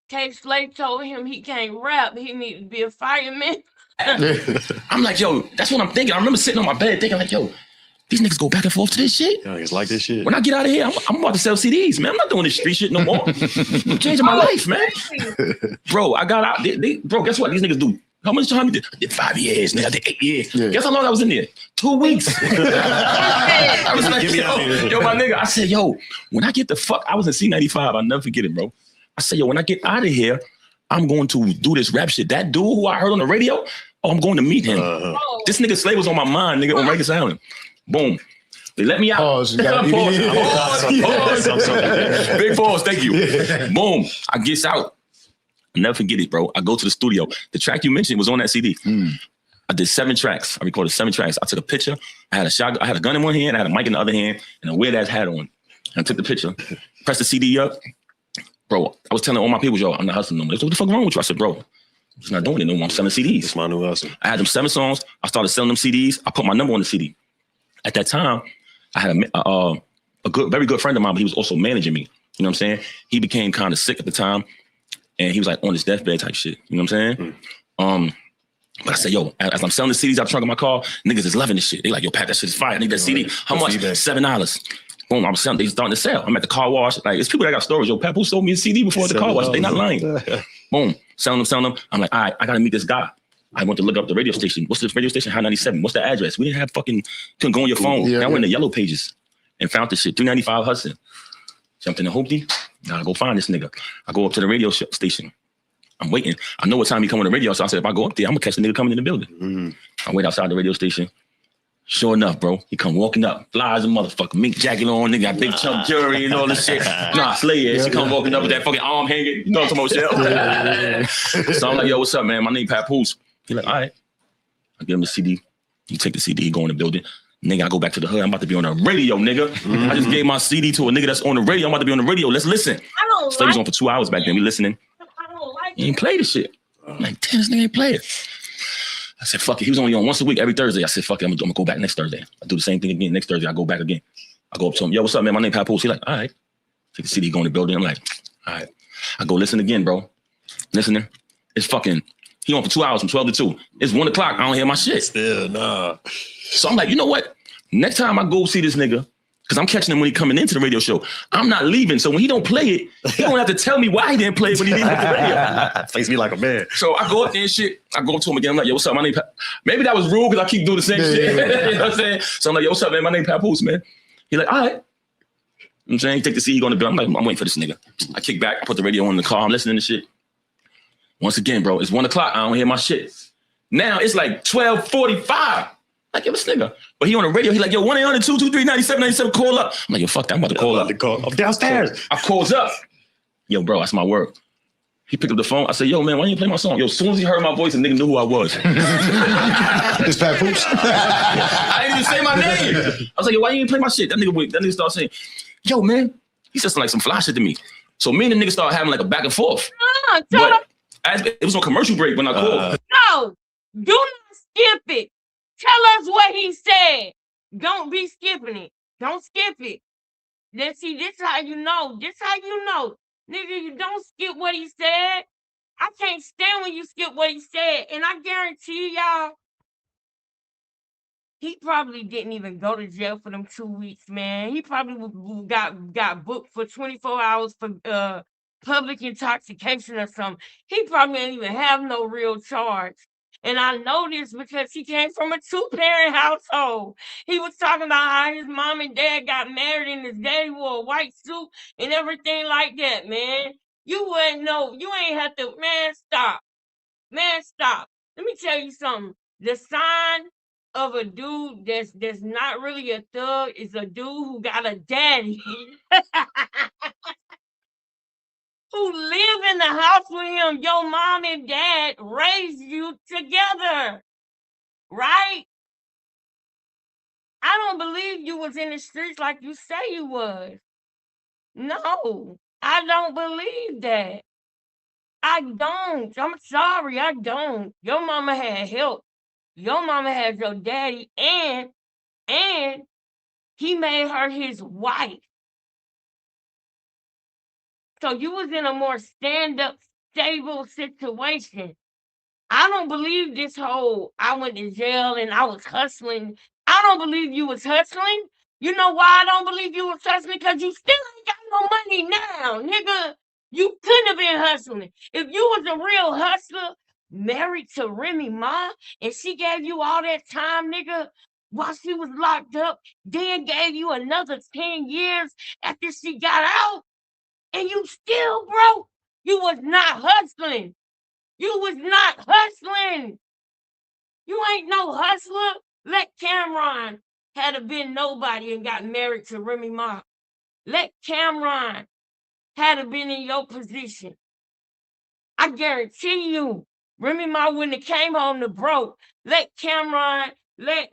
K Slate told him he can't rap, he need to be a fireman. I'm like, yo, that's what I'm thinking. I remember sitting on my bed thinking like, yo, these niggas go back and forth to this shit. Yeah, it's like this shit. When I get out of here, I'm about to sell CDs, man. I'm not doing this street shit no more. I'm changing my life, man. Bro, I got out. Bro, guess what? These niggas do. How much time you did? I did 5 years, nigga. I did 8 years. Yeah. Guess how long I was in there? 2 weeks. I was like, yo, my nigga. I said, yo, when I get the fuck, I was in C95. I'll never forget it, bro. I said, yo, when I get out of here, I'm going to do this rap shit. That dude who I heard on the radio, I'm going to meet him. This nigga Slay was on my mind, nigga, on Rikers Island. Boom. They let me out. Pause. Big pause, thank you. Yeah. Boom. I gets out. I'll never forget it, bro. I go to the studio. The track you mentioned was on that CD. I did 7 tracks. I recorded 7 tracks. I took a picture. I had a gun in one hand. I had a mic in the other hand and a weird ass hat on. And I took the picture, pressed the CD up. Bro, I was telling all my people, yo, I'm not hustling no more. They said, what the fuck wrong with you? I said, bro, He's not doing it no more. I'm selling CDs. It's my new hustle. I had them 7 songs. I started selling them CDs. I put my number on the CD. At that time, I had a very good friend of mine, but he was also managing me. You know what I'm saying? He became kind of sick at the time, and he was like on his deathbed type shit. You know what I'm saying? But I said, yo, as I'm selling the CDs out the trunk of my car, niggas is loving this shit. They like, yo, Pat, that shit is fire. I need that CD. How much? $7. Boom, I'm selling. They starting to sell. I'm at the car wash. Like, it's people that got stories. Yo, Pat, who sold me a CD before at the car wash? They not lying. Boom, selling them. I'm like, all right, I gotta meet this guy. I went to look up the radio station. What's this radio station? High 97. What's the address? We didn't have couldn't go on your phone. I went in the Yellow Pages and found this shit. 395 Hudson. Jumped in the Hoopty. Now I go find this nigga. I go up to the radio station. I'm waiting. I know what time he come on the radio, so I said, if I go up there, I'm gonna catch the nigga coming in the building. I wait outside the radio station. Sure enough, bro, he come walking up, fly as a motherfucker, mink jacket on, nigga, got big chump jewelry and all this shit. Nah, Slay she come walking up with that fucking arm hanging. You know what I'm talking about, So I'm like, yo, what's up, man? My name Papoose. He like, all right. I give him the CD. He take the CD, he go in the building. Nigga, I go back to the hood. I'm about to be on the radio, nigga. I just gave my CD to a nigga that's on the radio. I'm about to be on the radio. Let's listen. Slay was on for 2 hours back then. We listening. He ain't play the shit. I'm like, damn, this nigga ain't play it. I said, fuck it. He was only on once a week, every Thursday. I said, fuck it. I'm gonna go back next Thursday. I do the same thing again. Next Thursday, I go back again. I go up to him. Yo, what's up, man? My name Papoose. He like, all right. Take the CD, go in the building. I'm like, all right. I go listen again, bro. Listening. It's fucking, he on for 2 hours from 12 to 2. It's 1 o'clock. I don't hear my shit. Still, nah. So I'm like, you know what? Next time I go see this nigga, because I'm catching him when he coming into the radio show, I'm not leaving. So when he don't play it, he don't have to tell me why he didn't play it when he didn't hit the radio. Face me like a man. So I go up there and shit. I go up to him again. I'm like, yo, what's up? My name Maybe that was rude because I keep doing the same shit. You know what I'm saying? So I'm like, yo, what's up, man? My name Papoose, man. He like, all right. You know what I'm saying? He take the CD, he go in the building. I'm like, I'm waiting for this nigga. I kick back. I put the radio on in the car. I'm listening to shit. Once again, bro, it's 1 o'clock. I don't hear my shit. Now it's like 12:45. Like, yo, this nigga. But he on the radio, he like, yo, 1-800-223-9797, call up. I'm like, yo, fuck that, I'm about to call up. I'm downstairs. So I calls up. Yo, bro, that's my word. He picked up the phone. I said, yo, man, why didn't you play my song? Yo, as soon as he heard my voice, the nigga knew who I was. It's Papoose. I didn't even say my name. I was like, yo, why you didn't play my shit? That nigga started saying, yo, man, he said like some fly shit to me. So me and the nigga started having like a back and forth. But it was on commercial break when I called. No, do not skip it. Tell us what he said. Don't be skipping it. Don't skip it. Let's see, this how you know. This how you know. Nigga, you don't skip what he said. I can't stand when you skip what he said. And I guarantee y'all, he probably didn't even go to jail for them 2 weeks, man. He probably got booked for 24 hours for public intoxication or something. He probably didn't even have no real charge. And I know this because he came from a 2-parent household. He was talking about how his mom and dad got married and his daddy wore a white suit and everything like that, man. You wouldn't know. You ain't have to, man, stop. Man, stop. Let me tell you something. The sign of a dude that's not really a thug is a dude who got a daddy. Who live in the house with him. Your mom and dad raised you together, right? I don't believe you was in the streets like you say you was. No, I don't believe that. I don't. I'm sorry, I don't. Your mama had help. Your mama had your daddy, and he made her his wife. So you was in a more stand-up, stable situation. I don't believe this whole I went to jail and I was hustling. I don't believe you was hustling. You know why I don't believe you was hustling? Because you still ain't got no money now, nigga. You couldn't have been hustling. If you was a real hustler, married to Remy Ma, and she gave you all that time, nigga, while she was locked up, then gave you another 10 years after she got out, and you still broke, you was not hustling. You was not hustling. You ain't no hustler. Let Cameron had have been nobody and got married to Remy Ma. Let Cameron had have been in your position. I guarantee you, Remy Ma wouldn't have came home to broke. Let Cameron, let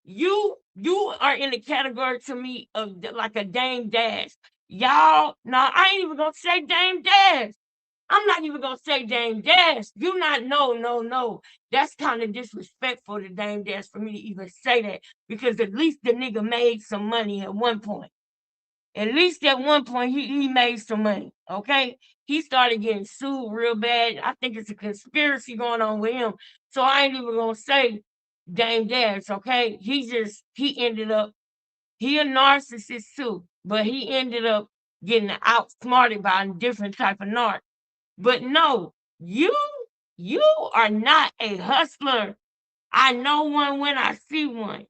you are in the category to me of like a Dame Dash. Y'all, no, I ain't even gonna say Dame Dash. I'm not even gonna say Dame Dash. You not no. That's kind of disrespectful to Dame Dash for me to even say that, because at least the nigga made some money at one point. At least at one point he made some money. Okay. He started getting sued real bad. I think it's a conspiracy going on with him. So I ain't even gonna say Dame Dash, okay? He ended up, he a narcissist too, but he ended up getting outsmarted by a different type of narc. But no, you are not a hustler. I know one when I see one.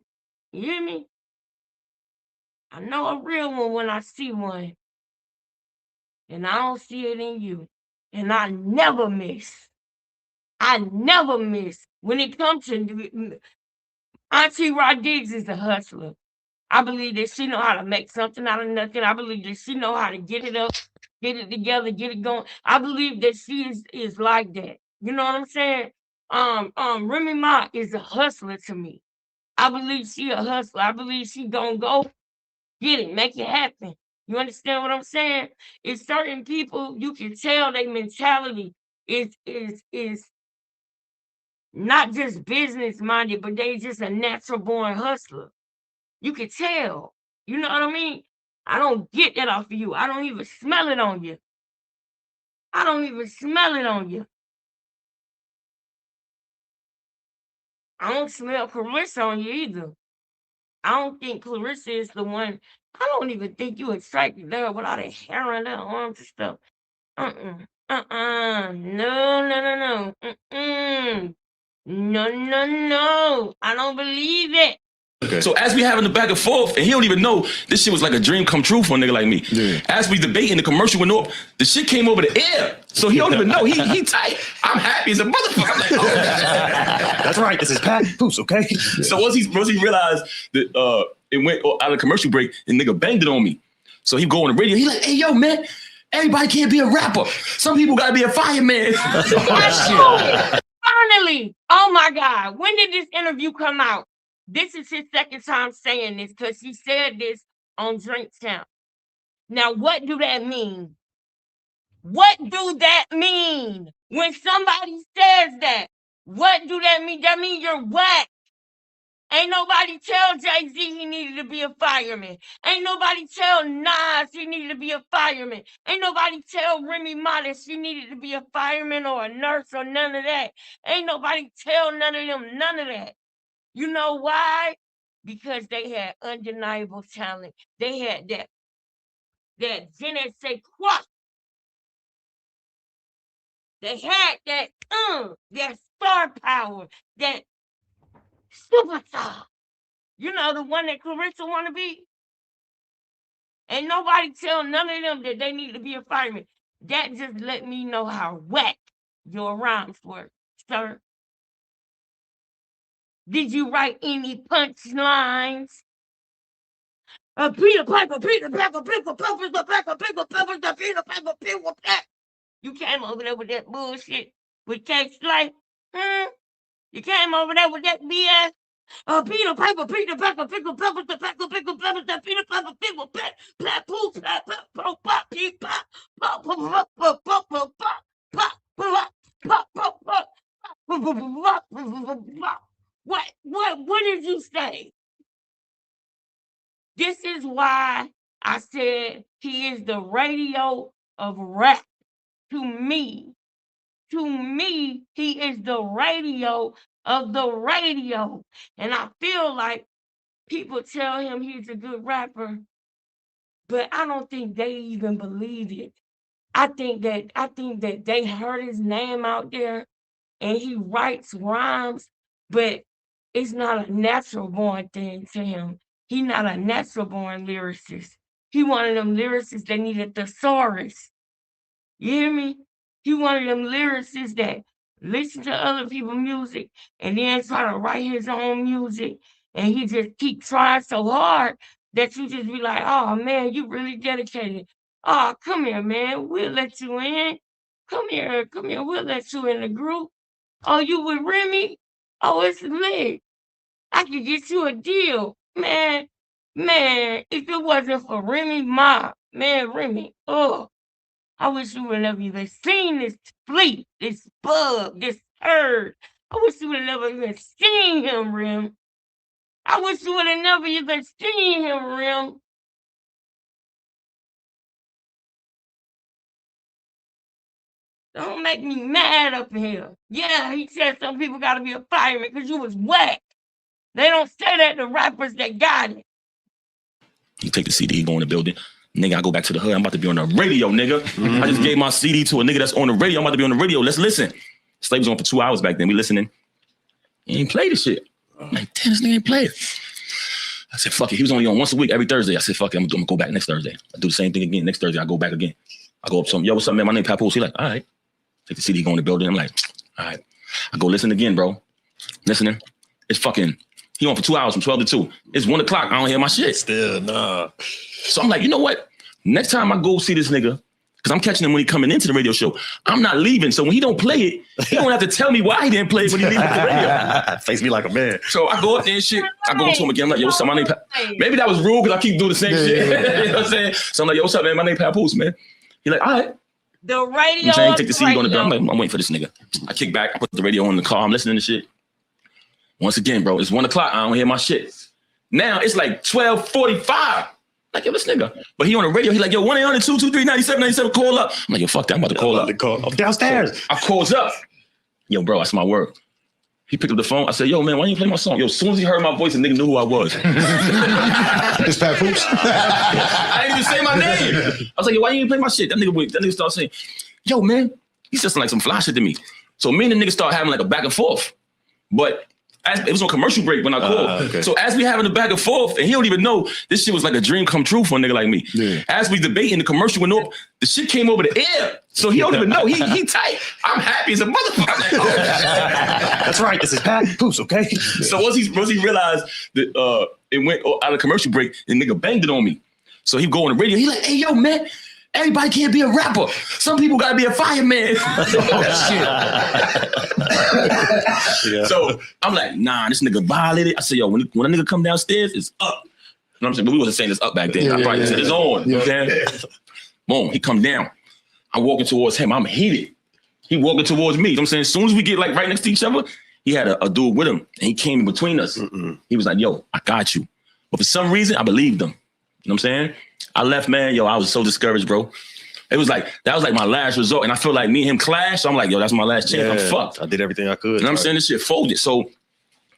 You hear me? I know a real one when I see one. And I don't see it in you. And I never miss. I never miss. When it comes to Auntie Rodriguez is a hustler. I believe that she know how to make something out of nothing. I believe that she know how to get it up, get it together, get it going. I believe that she is like that. You know what I'm saying? Remy Ma is a hustler to me. I believe she a hustler. I believe she gonna go get it, make it happen. You understand what I'm saying? It's certain people, you can tell their mentality is not just business minded, but they just a natural born hustler. You can tell. You know what I mean? I don't get that off of you. I don't even smell it on you. I don't even smell it on you. I don't smell Clarissa on you either. I don't think Clarissa is the one. I don't even think you attracted there with all that hair and that arms and stuff. No. No. I don't believe it. Okay. So as we having the back and forth, and he don't even know this shit was like a dream come true for a nigga like me. Yeah. As we debating, the commercial went up, the shit came over the air. So he don't even know. He tight. I'm happy as a motherfucker. I'm like, oh. That's right. This is Pat Poos, okay? Yeah. So once he realized that it went out of commercial break, and nigga banged it on me. So he go on the radio. He like, hey yo man, everybody can't be a rapper. Some people gotta be a fireman. Finally, oh my God, when did this interview come out? This is his second time saying this, because he said this on Drink Champ. Now, what do that mean? What do that mean? When somebody says that, what do that mean? That means you're whack. Ain't nobody tell Jay-Z he needed to be a fireman. Ain't nobody tell Nas he needed to be a fireman. Ain't nobody tell Remy Ma that she needed to be a fireman or a nurse or none of that. Ain't nobody tell none of them none of that. You know why? Because they had undeniable talent. They had that je ne sais quoi. They had that star power, that superstar. You know, the one that Clarissa want to be. Ain't nobody tell none of them that they need to be a fireman. That just let me know how whack your rhymes were, sir. Did you write any punchlines? Peter Piper, Peter Piper, Pickle Peppers, the Pickle Peppers, the Peter Piper, Pickle Pep. You came over there with that bullshit with Cake Slice. You came over there with that BS. Peter Piper, Peter Piper, Pickle Peppers, the Pickle Peppers, the Peter Piper, Pickle Pep, Pep, Poof, Pep, Pep, Pop, Pop, Pop, Pop, Pop, Pop, Pop, Pop, Pop, Pop, Pop, Pop, Pop. What did you say? This is why I said he is the radio of rap. To me, he is the radio of the radio. And I feel like people tell him he's a good rapper, but I don't think they even believe it. I think that they heard his name out there and he writes rhymes, but it's not a natural born thing to him. He's not a natural born lyricist. He one of them lyricists that need a thesaurus. You hear me? He one of them lyricists that listen to other people's music and then try to write his own music. And he just keep trying so hard that you just be like, oh man, you really dedicated. Oh, come here, man. We'll let you in. Come here. We'll let you in the group. Oh, you with Remy? Oh, it's lit. I could get you a deal. Man, if it wasn't for Remy Ma, man, Remy, I wish you would have never even seen this flea, this bug, this turd. I wish you would have never even seen him, Rim. I wish you would have never even seen him, Rim. Don't make me mad up here. Yeah, he said some people got to be a fireman because you was whack. They don't say that to rappers that got it. You take the CD, go in the building. Nigga, I go back to the hood. I'm about to be on the radio, nigga. I just gave my CD to a nigga that's on the radio. I'm about to be on the radio. Let's listen. Slave was on for 2 hours back then. We listening. He ain't play the shit. I'm like, damn, this nigga ain't play it. I said, fuck it. He was only on once a week, every Thursday. I said, fuck it. I'm gonna go back next Thursday. I do the same thing again. Next Thursday, I go back again. I go up to him. Yo, what's up, man? My name Papoose. He like, all right. Take the CD, go in the building. I'm like, all right. I go listen again, bro. Listening. It's fucking, he on for 2 hours from 12 to 2. It's 1 o'clock. I don't hear my shit. Still, nah. So I'm like, you know what? Next time I go see this nigga, because I'm catching him when he coming into the radio show, I'm not leaving. So when he don't play it, he don't have to tell me why he didn't play it when he leaves the radio. Face me like a man. So I go up there and shit. I go up to him again. I'm like, yo, what's up? My name Maybe that was rude because I keep doing the same shit. You know what I'm saying? So I'm like, yo, what's up, man? My name Papoose, man. He like, all right. The radio. I'm saying, take the CD on the bed. I'm like, I'm waiting for this nigga. I kick back. I put the radio on the car. I'm listening to shit. Once again, bro, it's 1 o'clock. I don't hear my shit. Now it's like 12:45. Like, yo, this nigga. But he on the radio. He like, yo, 1-800-223-9797. Call up. I'm like, yo, fuck that. I'm about to call up. I'm downstairs. So I calls up. Yo, bro, that's my word. He picked up the phone. I said, yo, man, why you play my song? Yo, as soon as he heard my voice, the nigga knew who I was. It's Papoose. I didn't even say my name. I was like, yo, why you ain't play my shit? That nigga started saying, yo, man, he's just like some fly shit to me. So me and the nigga started having like a back and forth. But it was on commercial break when I called. Okay. So as we having a back and forth, and he don't even know this shit was like a dream come true for a nigga like me. Yeah. As we debating, the commercial went up, the shit came over the air. So he don't even know. He tight. I'm happy as a motherfucker. Like, oh, that's right. This is Papoose, okay? So once he realized that it went out of commercial break, the nigga banged it on me. So he go on the radio. He like, hey, yo, man. Everybody can't be a rapper. Some people gotta be a fireman. Yeah. So I'm like, nah, this nigga violated. I said, yo, when a nigga come downstairs, it's up. You know what I'm saying? But we wasn't saying it's up back then. I probably said it's on. You know what I'm saying? Boom, he come down. I'm walking towards him. I'm heated. He walking towards me. You know what I'm saying? As soon as we get like right next to each other, he had a dude with him, and he came in between us. He was like, yo, I got you. But for some reason, I believed him. You know what I'm saying? I left, man. Yo, I was so discouraged, bro. It was like, that was like my last resort. And I feel like me and him clashed. So I'm like, yo, that's my last chance. I'm fucked. I did everything I could. And I'm saying this shit folded. So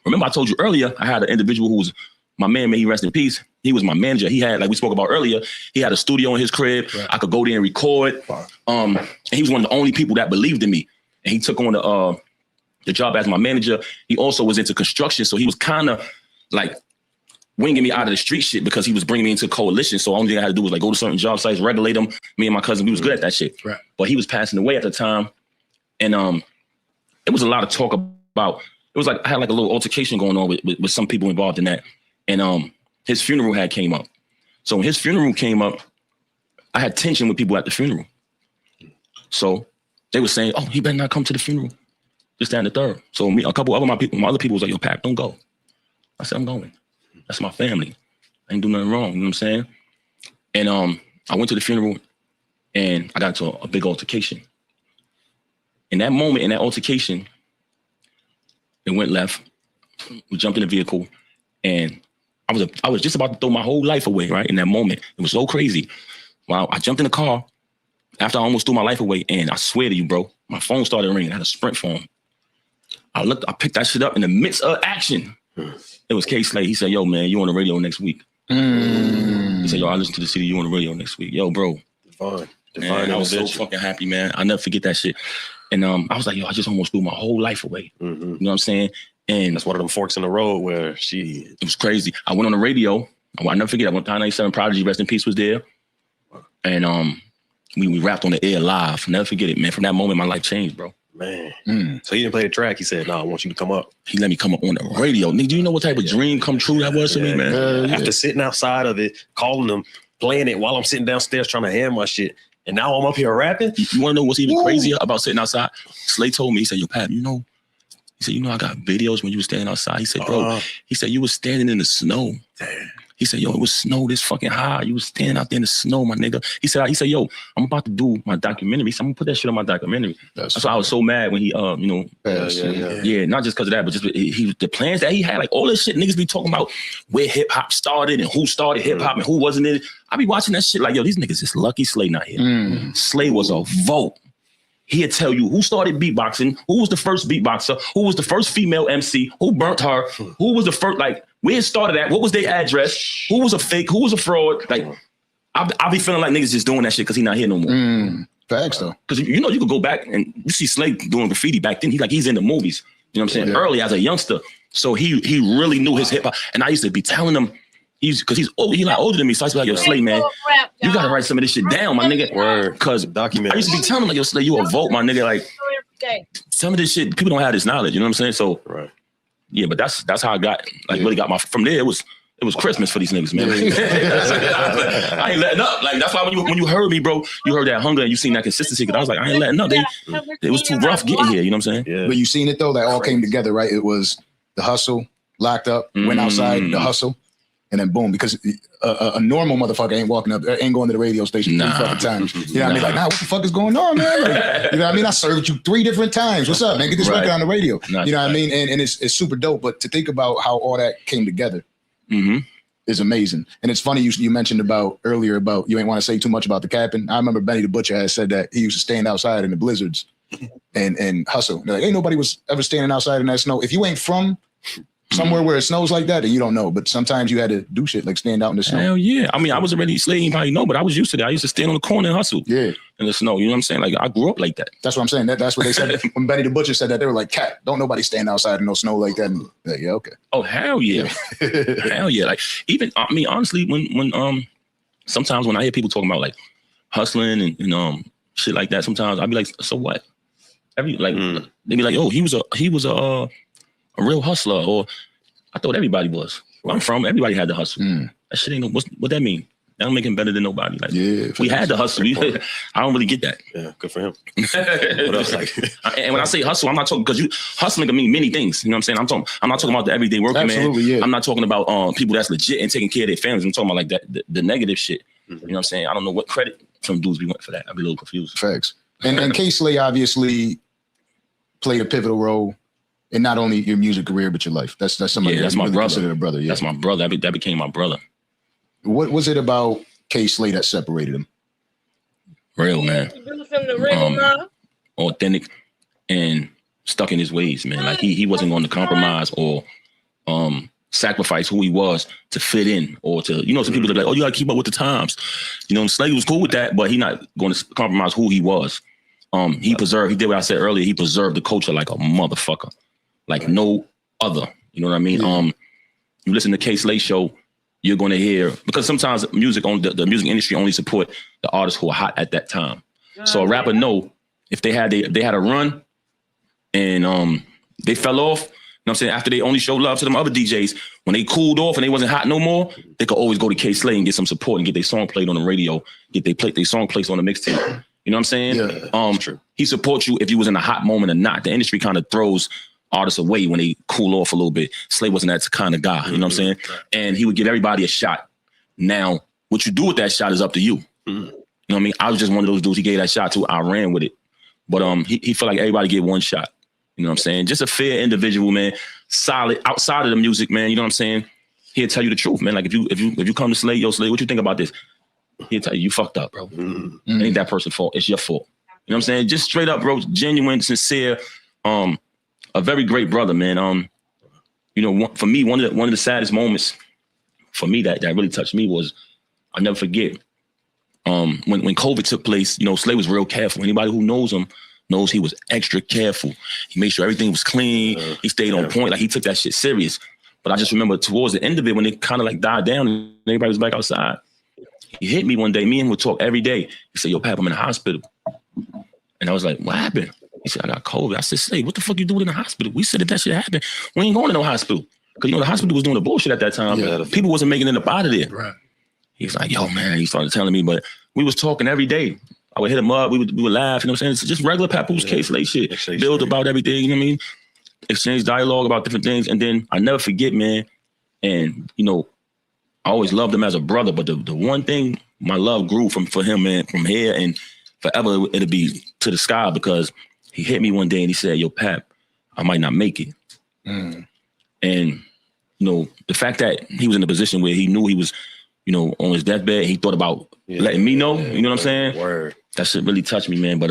remember I told you earlier, I had an individual who was my man, may he rest in peace. He was my manager. He had, like we spoke about earlier, he had a studio in his crib. Right. I could go there and record. And he was one of the only people that believed in me. And he took on the job as my manager. He also was into construction. So he was kind of like winging me out of the street shit because he was bringing me into coalition. So the only thing I had to do was like go to certain job sites, regulate them. Me and my cousin, we was good at that shit. Right. But he was passing away at the time. And it was a lot of talk about, it was like, I had like a little altercation going on with some people involved in that. And his funeral had came up. So when his funeral came up, I had tension with people at the funeral. So they were saying, oh, he better not come to the funeral. Just stand the third. So me, a couple of my other people was like, yo, Pap, don't go. I said, I'm going. That's my family. I ain't do nothing wrong. You know what I'm saying? And I went to the funeral and I got into a big altercation. In that moment, in that altercation, it went left. We jumped in the vehicle and I was just about to throw my whole life away, right? In that moment. It was so crazy. Wow, I jumped in the car after I almost threw my life away, and I swear to you, bro, my phone started ringing. I had a Sprint phone. I picked that shit up in the midst of action. It was K Slade. He said, yo, man, you on the radio next week. He said, yo, I listen to the CD, you on the radio next week. Yo, bro. Divine. Man, I was so fucking happy, man. I'll never forget that shit. And I was like, yo, I just almost threw my whole life away. You know what I'm saying? And that's one of them forks in the road where it was crazy. I went on the radio. I'll never forget. I went to 97 Prodigy, rest in peace, was there. And we rapped on the air live. Never forget it, man. From that moment, my life changed, bro. Man. So he didn't play the track. He said, no, I want you to come up. He let me come up on the radio. Nigga, do you know what type of dream come true that was to me, man? After sitting outside of it, calling them, playing it while I'm sitting downstairs trying to hand my shit. And now I'm up here rapping. You want to know what's even crazier about sitting outside? Slay told me, he said, yo, Pat, you know, I got videos when you were standing outside. He said, bro, he said, you were standing in the snow. He said, yo, it was snow this fucking high. You was standing out there in the snow, my nigga. He said, yo, I'm about to do my documentary. So I'm gonna put that shit on my documentary. That's why I was so mad when he, yeah, not just because of that, but just the plans that he had, like all this shit niggas be talking about where hip hop started and who started hip hop and who wasn't in it. I be watching that shit like, yo, these niggas is lucky Slay not here. Slay was a vote. He'll tell you who started beatboxing, who was the first beatboxer, who was the first female MC, who burnt her, who was the first, like, where it started at, what was their address, who was a fake, who was a fraud. Like, I be feeling like niggas just doing that shit because he not here no more. Facts, though. Because, you know, you could go back and you see Slay doing graffiti back then. He's in the movies, you know what I'm saying, early as a youngster. So he really knew his hip hop. And I used to be telling him, because he's like older than me, so I used to be like, yo, Slay, man, you gotta write some of this shit down, my nigga. Because I used to be telling him, like, yo, Slay, you a vote, my nigga. Like, some of this shit, people don't have this knowledge, you know what I'm saying? So, yeah, but that's how I got, like, really got from there, it was Christmas for these niggas, man. I ain't letting up. Like, that's why when you heard me, bro, you heard that hunger and you seen that consistency, because I was like, I ain't letting up. It was too rough getting here, you know what I'm saying? Yeah. But you seen it, though, that all came together, right? It was the hustle, locked up, went outside, the hustle. And then boom, because a normal motherfucker ain't walking up, ain't going to the radio station 3 fucking times. You know what I mean? Like, what the fuck is going on, man? Like, you know what I mean? I served you 3 different times. What's up, man? Get this record on the radio. You know what I mean? And it's super dope. But to think about how all that came together is amazing. And it's funny you mentioned earlier about you ain't want to say too much about the capping. I remember Benny the Butcher had said that he used to stand outside in the blizzards and hustle. They're like, ain't nobody was ever standing outside in that snow. If you ain't from somewhere where it snows like that, and you don't know. But sometimes you had to do shit like stand out in the snow. Hell yeah. I mean, I was already Slay, you probably know, but I was used to that. I used to stand on the corner and hustle. Yeah. In the snow. You know what I'm saying? Like, I grew up like that. That's what I'm saying. That's what they said. When Benny the Butcher said that, they were like, cat, don't nobody stand outside in no snow like that. And like, yeah, okay. Oh, hell yeah. Hell yeah. Like, even, I mean, honestly, when sometimes when I hear people talking about like hustling and shit like that, sometimes I'd be like, so what? They be like, oh, he was a real hustler, or I thought everybody was. Where I'm from, everybody had to hustle. That shit ain't what that mean? That don't make him better than nobody. Like, we had to hustle. I don't really get that. Yeah, good for him. What else? Like, and when I say hustle, I'm not talking, because hustling can mean many things. You know what I'm saying? I'm not talking about the everyday working man. Yeah. I'm not talking about people that's legit and taking care of their families. I'm talking about like that the negative shit. You know what I'm saying? I don't know what credit some dudes we went for that. I'd be a little confused. Facts. And K Slay obviously played a pivotal role in not only your music career, but your life. That's somebody that's my really brother. Considered a brother. Yeah. That's my brother. That became my brother. What was it about K Slay that separated him? Real, man. Authentic and stuck in his ways, man. Like he wasn't going to compromise or sacrifice who he was to fit in, or to, some people that are like, oh, you gotta keep up with the times. Slay was cool with that, but he not going to compromise who he was. He did what I said earlier, he preserved the culture like a motherfucker. Like no other. You know what I mean? You listen to K Slay show, you're going to hear, because sometimes the music industry only support the artists who are hot at that time. So a rapper know if they had a run and they fell off, you know what I'm saying, after they only showed love to them other DJs, when they cooled off and they wasn't hot no more, they could always go to K Slay and get some support and get their song played on the radio, get their song placed on the mixtape. You know what I'm saying? Yeah, true. He supports you if you was in a hot moment or not. The industry kind of throws artists away when they cool off a little bit. Slay wasn't that kind of guy, you know what I'm saying? And he would give everybody a shot. Now, what you do with that shot is up to you. You know what I mean? I was just one of those dudes he gave that shot to. I ran with it. But he felt like everybody get one shot. You know what I'm saying? Just a fair individual, man. Solid outside of the music, man. You know what I'm saying? He'll tell you the truth, man. Like if you come to Slay, yo, Slay, what you think about this? He'll tell you fucked up, bro. Ain't that person's fault. It's your fault. You know what I'm saying? Just straight up, bro. Genuine, sincere. A very great brother, man. For me, one of the saddest moments for me that really touched me was, I'll never forget. When COVID took place, Slay was real careful. Anybody who knows him knows he was extra careful. He made sure everything was clean. He stayed on point. Like, he took that shit serious. But I just remember towards the end of it, when it kind of like died down and everybody was back outside, he hit me one day. Me and him would talk every day. He said, yo, Pap, I'm in the hospital. And I was like, what happened? He said, I got COVID. I said, Slay, what the fuck you doing in the hospital? We said that shit happened. We ain't going to no hospital. Because, the hospital was doing the bullshit at that time. Yeah. People wasn't making it up out of there. Right. He was like, yo, man, he started telling me, but we was talking every day. I would hit him up. We would laugh, you know what I'm saying? It's just regular Papoose K Slay shit. Build about everything, you know what I mean? Exchange dialogue about different things. And then I never forget, man. And, I always loved him as a brother, but the one thing my love grew for him, man, from here and forever it'll be to the sky, because he hit me one day and he said, "Yo, Pap, I might not make it." And you know, the fact that he was in a position where he knew he was, you know, on his deathbed, he thought about letting me know. You know what I'm saying? Word. That shit really touched me, man. But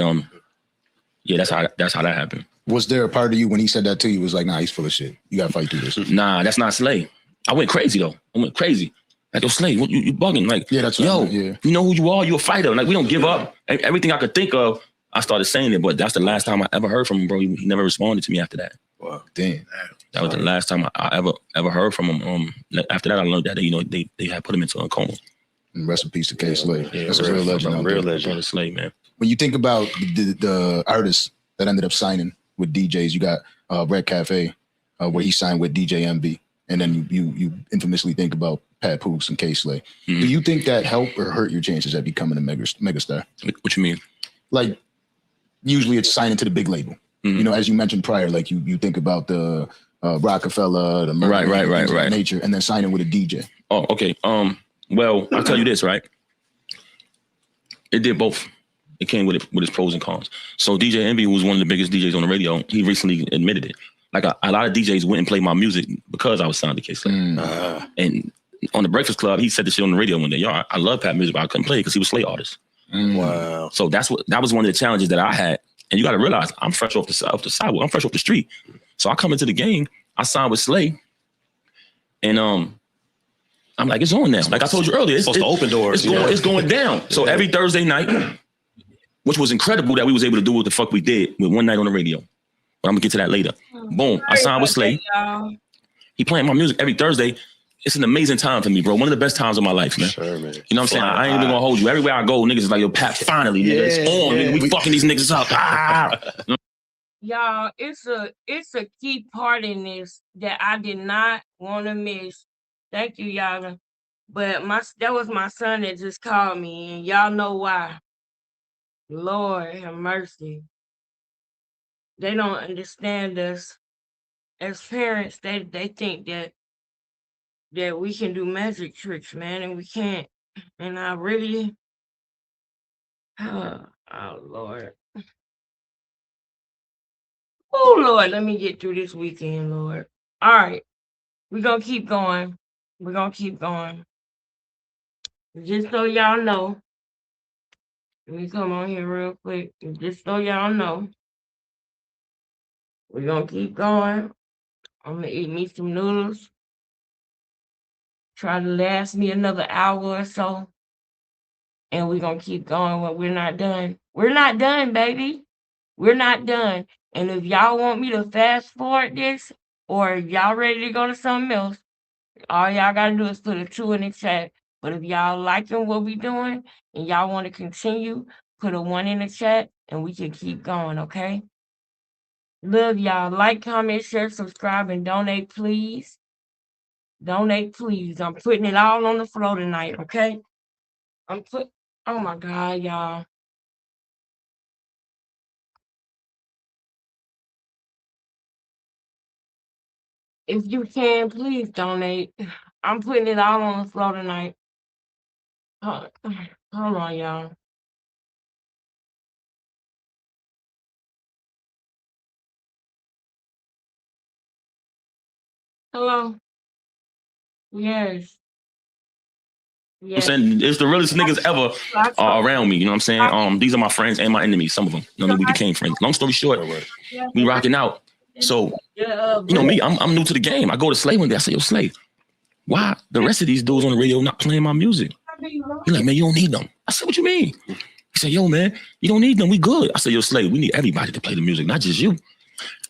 yeah, that's how that happened. Was there a part of you when he said that to you was like, nah, he's full of shit. You gotta fight through this. Nah, that's not Slay. I went crazy though. I went crazy. Like, yo, Slay, what you bugging? Like, yeah, that's yo, yeah. You know who you are? You a fighter. Like, we don't give up. Everything I could think of, I started saying it, but that's the last time I ever heard from him, bro. He never responded to me after that. Wow, damn. That was the last time I ever heard from him. After that, I learned that, you know, they had put him into a coma. And rest in peace to K. Slay. Yeah, that's a real legend. Real legend. Brother Slay, man. When you think about the artists that ended up signing with DJs, you got Red Cafe, where he signed with DJ MB, and then you infamously think about Pat Poose and K. Slay. Do you think that helped or hurt your chances at becoming a megastar? What you mean? Like, usually it's signing to the big label. You know, as you mentioned prior, like you think about the Rockefeller, the Mercury, right. Nature, and then signing with a DJ. Oh, okay. Well, I'll tell you this, right? It did both. It came with its pros and cons. So DJ Envy, who was one of the biggest DJs on the radio, he recently admitted it. Like a lot of DJs went and played my music because I was signed to K. Slay. And on the Breakfast Club, he said this shit on the radio one day. Yo, I love Pat music, but I couldn't play it because he was Slay artist. Wow. So that was one of the challenges that I had. And you got to realize, I'm fresh off the sidewalk. I'm fresh off the street. So I come into the game. I signed with Slay, and I'm like, it's on now. Like I told you earlier, it's supposed to open doors. It's going down. So every Thursday night, which was incredible that we was able to do what the fuck we did with One Night on the Radio. But I'm gonna get to that later. Boom. I signed with Slay. He playing my music every Thursday. It's an amazing time for me, bro. One of the best times of my life, man. Sure, man. You know what I'm saying? I ain't even gonna hold you. Everywhere I go, niggas is like, yo, Pat, finally, nigga. It's on, nigga. We fucking these niggas up. Y'all, it's a key part in this that I did not want to miss. Thank you, y'all. But that was my son that just called me, and y'all know why. Lord have mercy. They don't understand us as parents. They think that we can do magic tricks, man, and we can't. And I really, oh Lord. Oh, Lord, let me get through this weekend, Lord. All right. We're going to keep going. We're going to keep going. Just so y'all know, let me come on here real quick. Just so y'all know, we're going to keep going. I'm going to eat me some noodles. Try to last me another hour or so. And we're going to keep going when we're not done. We're not done, baby. We're not done. And if y'all want me to fast forward this, or if y'all ready to go to something else, all y'all got to do is put a 2 in the chat. But if y'all liking what we doing and y'all want to continue, put a 1 in the chat and we can keep going, okay? Love y'all. Like, comment, share, subscribe, and donate, please. Donate, please. I'm putting it all on the floor tonight, okay? Oh my God, y'all. If you can, please donate. I'm putting it all on the floor tonight. Hold on, y'all. Hello? Yes. I'm saying it's the realest niggas ever around me. You know what I'm saying? These are my friends and my enemies. Some of them. You know, we became friends. Long story short, we rocking out. So, you know me, I'm new to the game. I go to Slay one day. I say, yo, Slay, why the rest of these dudes on the radio not playing my music? He's like, man, you don't need them. I said, what you mean? He said, yo, man, you don't need them. We good. I said, yo, Slay, we need everybody to play the music, not just you.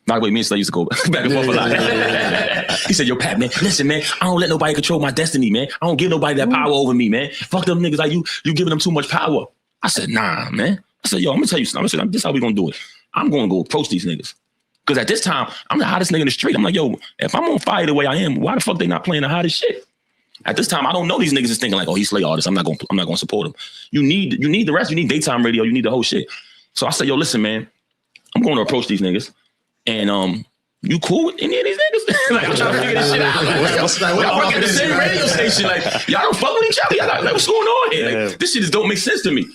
By the way, me and Slay used to go back and forth a lot. He said, yo, Pat, man, listen, man, I don't let nobody control my destiny, man. I don't give nobody that power over me, man. Fuck them niggas like you giving them too much power. I said, nah, man. I said, yo, I'm gonna tell you something. I said, this is how we gonna do it. I'm gonna go approach these niggas. Because at this time, I'm the hottest nigga in the street. I'm like, yo, if I'm on fire the way I am, why the fuck they not playing the hottest shit? At this time, I don't know these niggas is thinking like, oh, he's Slay artist. I'm not gonna support him. You need the rest. You need daytime radio. You need the whole shit. So I said, yo, listen, man, I'm going to approach these niggas. And you cool with any of these niggas? Like, I'm trying to figure this shit out. Like, I work at the same radio station. Like, y'all don't fuck with each other. Y'all like, what's going on here? Like, this shit just don't make sense to me.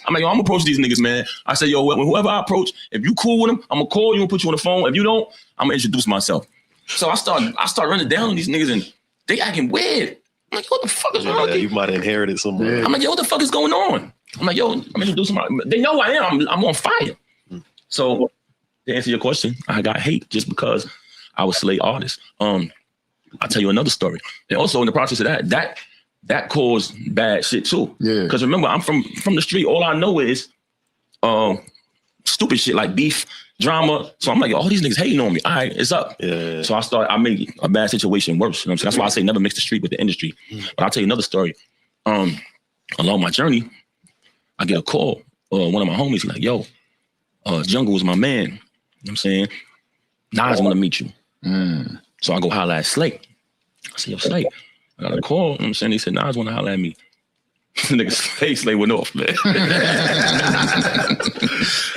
I'm like, yo, I'm gonna approach these niggas, man. I said, yo, whoever I approach, if you cool with them, I'm gonna call you and put you on the phone. If you don't, I'm gonna introduce myself. So I start running down on these niggas and they acting weird. I'm like, what the fuck is wrong with you? You might have inherited something. I'm like, yo, what the fuck is going on? I'm like, yo, I'm introducing they know who I am. I'm on fire. So to answer your question, I got hate just because I was slave artist. I'll tell you another story. And also in the process of that caused bad shit too. Yeah. Because remember, I'm from the street. All I know is stupid shit like beef, drama. So I'm like, all these niggas hating on me. All right, it's up. Yeah. So I made a bad situation worse. You know what I'm saying? That's why I say never mix the street with the industry. But I'll tell you another story. Along my journey, I get a call. One of my homies like, yo, Jungle was my man. You know what I'm saying? Nas want to meet you. So I go holler at Slay. I say, yo, Slay, I got a call. You know what I'm saying? He said, Nas want to holler at me. Nigga, Slay went off, man. You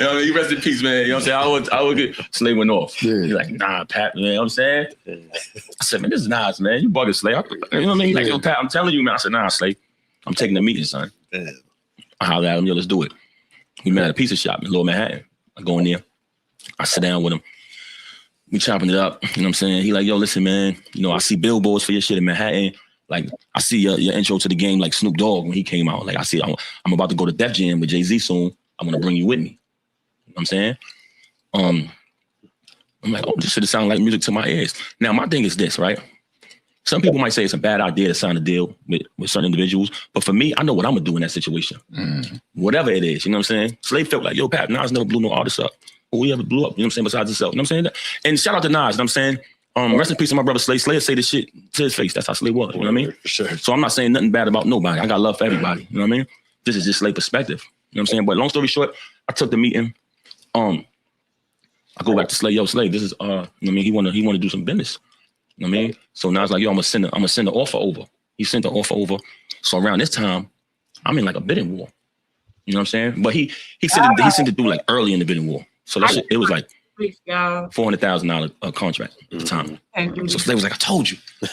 know what I mean? You rest in peace, man. You know what I'm saying? I would get Slay went off. Yeah. He's like, nah, Pat, man. You know what I'm saying? I said, man, this is Nas, man. You bugging Slay. You know what I mean? He's like, yo, Pat, I'm telling you, man. I said, nah, Slay. I'm taking the meeting, son. I holler at him, yo, let's do it. We met at a pizza shop in Lower Manhattan. I go in there. I sit down with him. We chopping it up. You know what I'm saying? He like, yo, listen, man. You know, I see billboards for your shit in Manhattan. Like, I see your intro to the game, like Snoop Dogg when he came out. Like, I see, I'm about to go to Def Jam with Jay-Z soon. I'm gonna bring you with me. You know what I'm saying? I'm like, oh, this shit sound like music to my ears. Now, my thing is this, right? Some people might say it's a bad idea to sign a deal with certain individuals, but for me, I know what I'm gonna do in that situation. Whatever it is, you know what I'm saying? Slave felt like, yo, Pat, Nas never blew no artist up. Or we ever blew up, you know what I'm saying, besides himself. You know what I'm saying? And shout out to Nas, you know what I'm saying? Rest in peace to my brother Slay. Slay say this shit to his face. That's how Slay was, you know what I mean? For sure. So I'm not saying nothing bad about nobody. I got love for everybody, you know what I mean? This is just Slay perspective, you know what I'm saying? But long story short, I took the meeting. I go back to Slay, yo, Slay, this is, you know what I mean? He wanna do some business. You know what I mean? So now it's like, yo, I'm gonna send the offer over. He sent the offer over. So around this time, I'm in like a bidding war. You know what I'm saying? But he sent it through like early in the bidding war. So that shit, it was like $400,000 contract at the time. So Slay was like, I told you. I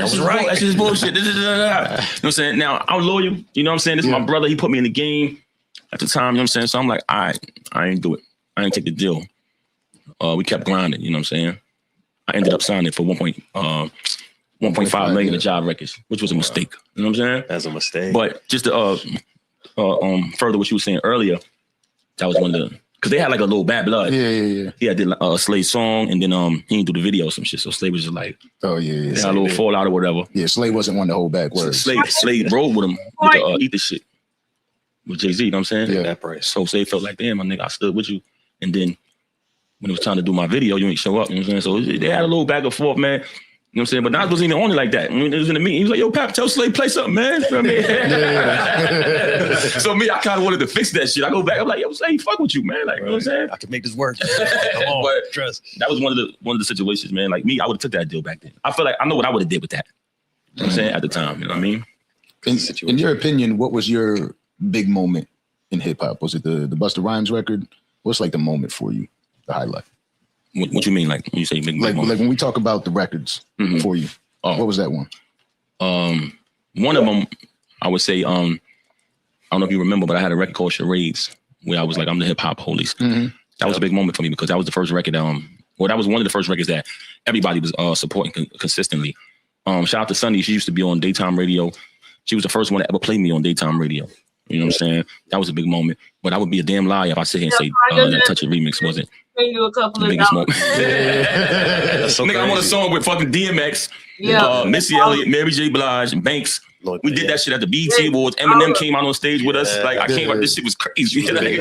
was right. That shit is bullshit. You know what I'm saying? Now I'm loyal. You know what I'm saying? This is my brother. He put me in the game at the time. You know what I'm saying? So I'm like, all right, I ain't do it. I ain't take the deal. We kept grinding. You know what I'm saying? I ended up signing for 1.5 million at Job Records, which was a mistake. You know what I'm saying? That's a mistake. But just to further what you were saying earlier, that was one of the, because they had like a little Bad Blood. Yeah. He had a Slay song, and then he didn't do the video or some shit. So Slay was just like, they had a little fallout or whatever. Yeah, Slay wasn't one to hold back words. Slay rode with him with the Eat This Shit with Jay-Z. You know what I'm saying? Yeah. That price. So Slay felt like, damn, my nigga, I stood with you, and then when it was time to do my video, you ain't show up. You know what I'm saying? So they had a little back and forth, man. You know what I'm saying? But Nas wasn't even on it like that. When it was in the meeting, he was like, yo, Pap, tell Slay play something, man. You know what I mean? So me, I kind of wanted to fix that shit. I go back, I'm like, yo, Slay, fuck with you, man. Like, you know what I'm saying? I can make this work. Come on, but trust. That was one of the situations, man. Like me, I would have took that deal back then. I feel like I know what I would have did with that. You know what I'm saying? At the time, you know what I mean? In your opinion, what was your big moment in hip hop? Was it the Busta Rhymes record? What's like the moment for you, the highlight? What you mean, like when you say big moment? Like when we talk about the records for you, what was that one? One of them, I would say, I don't know if you remember, but I had a record called Charades where I was like, I'm the hip hop police. That was a big moment for me because that was the first record. Well, that was one of the first records that everybody was supporting consistently. Shout out to Sunny. She used to be on daytime radio. She was the first one to ever play me on daytime radio. You know what I'm saying? That was a big moment. But I would be a damn lie if I sit here and say that Touch It remix wasn't the biggest moment. Nigga, I'm on a song with fucking DMX, Missy Elliott, Mary J. Blige, Banks. We did that shit at the BET Awards. Eminem came out on stage with us. Like I came out, this shit was crazy. I'm gonna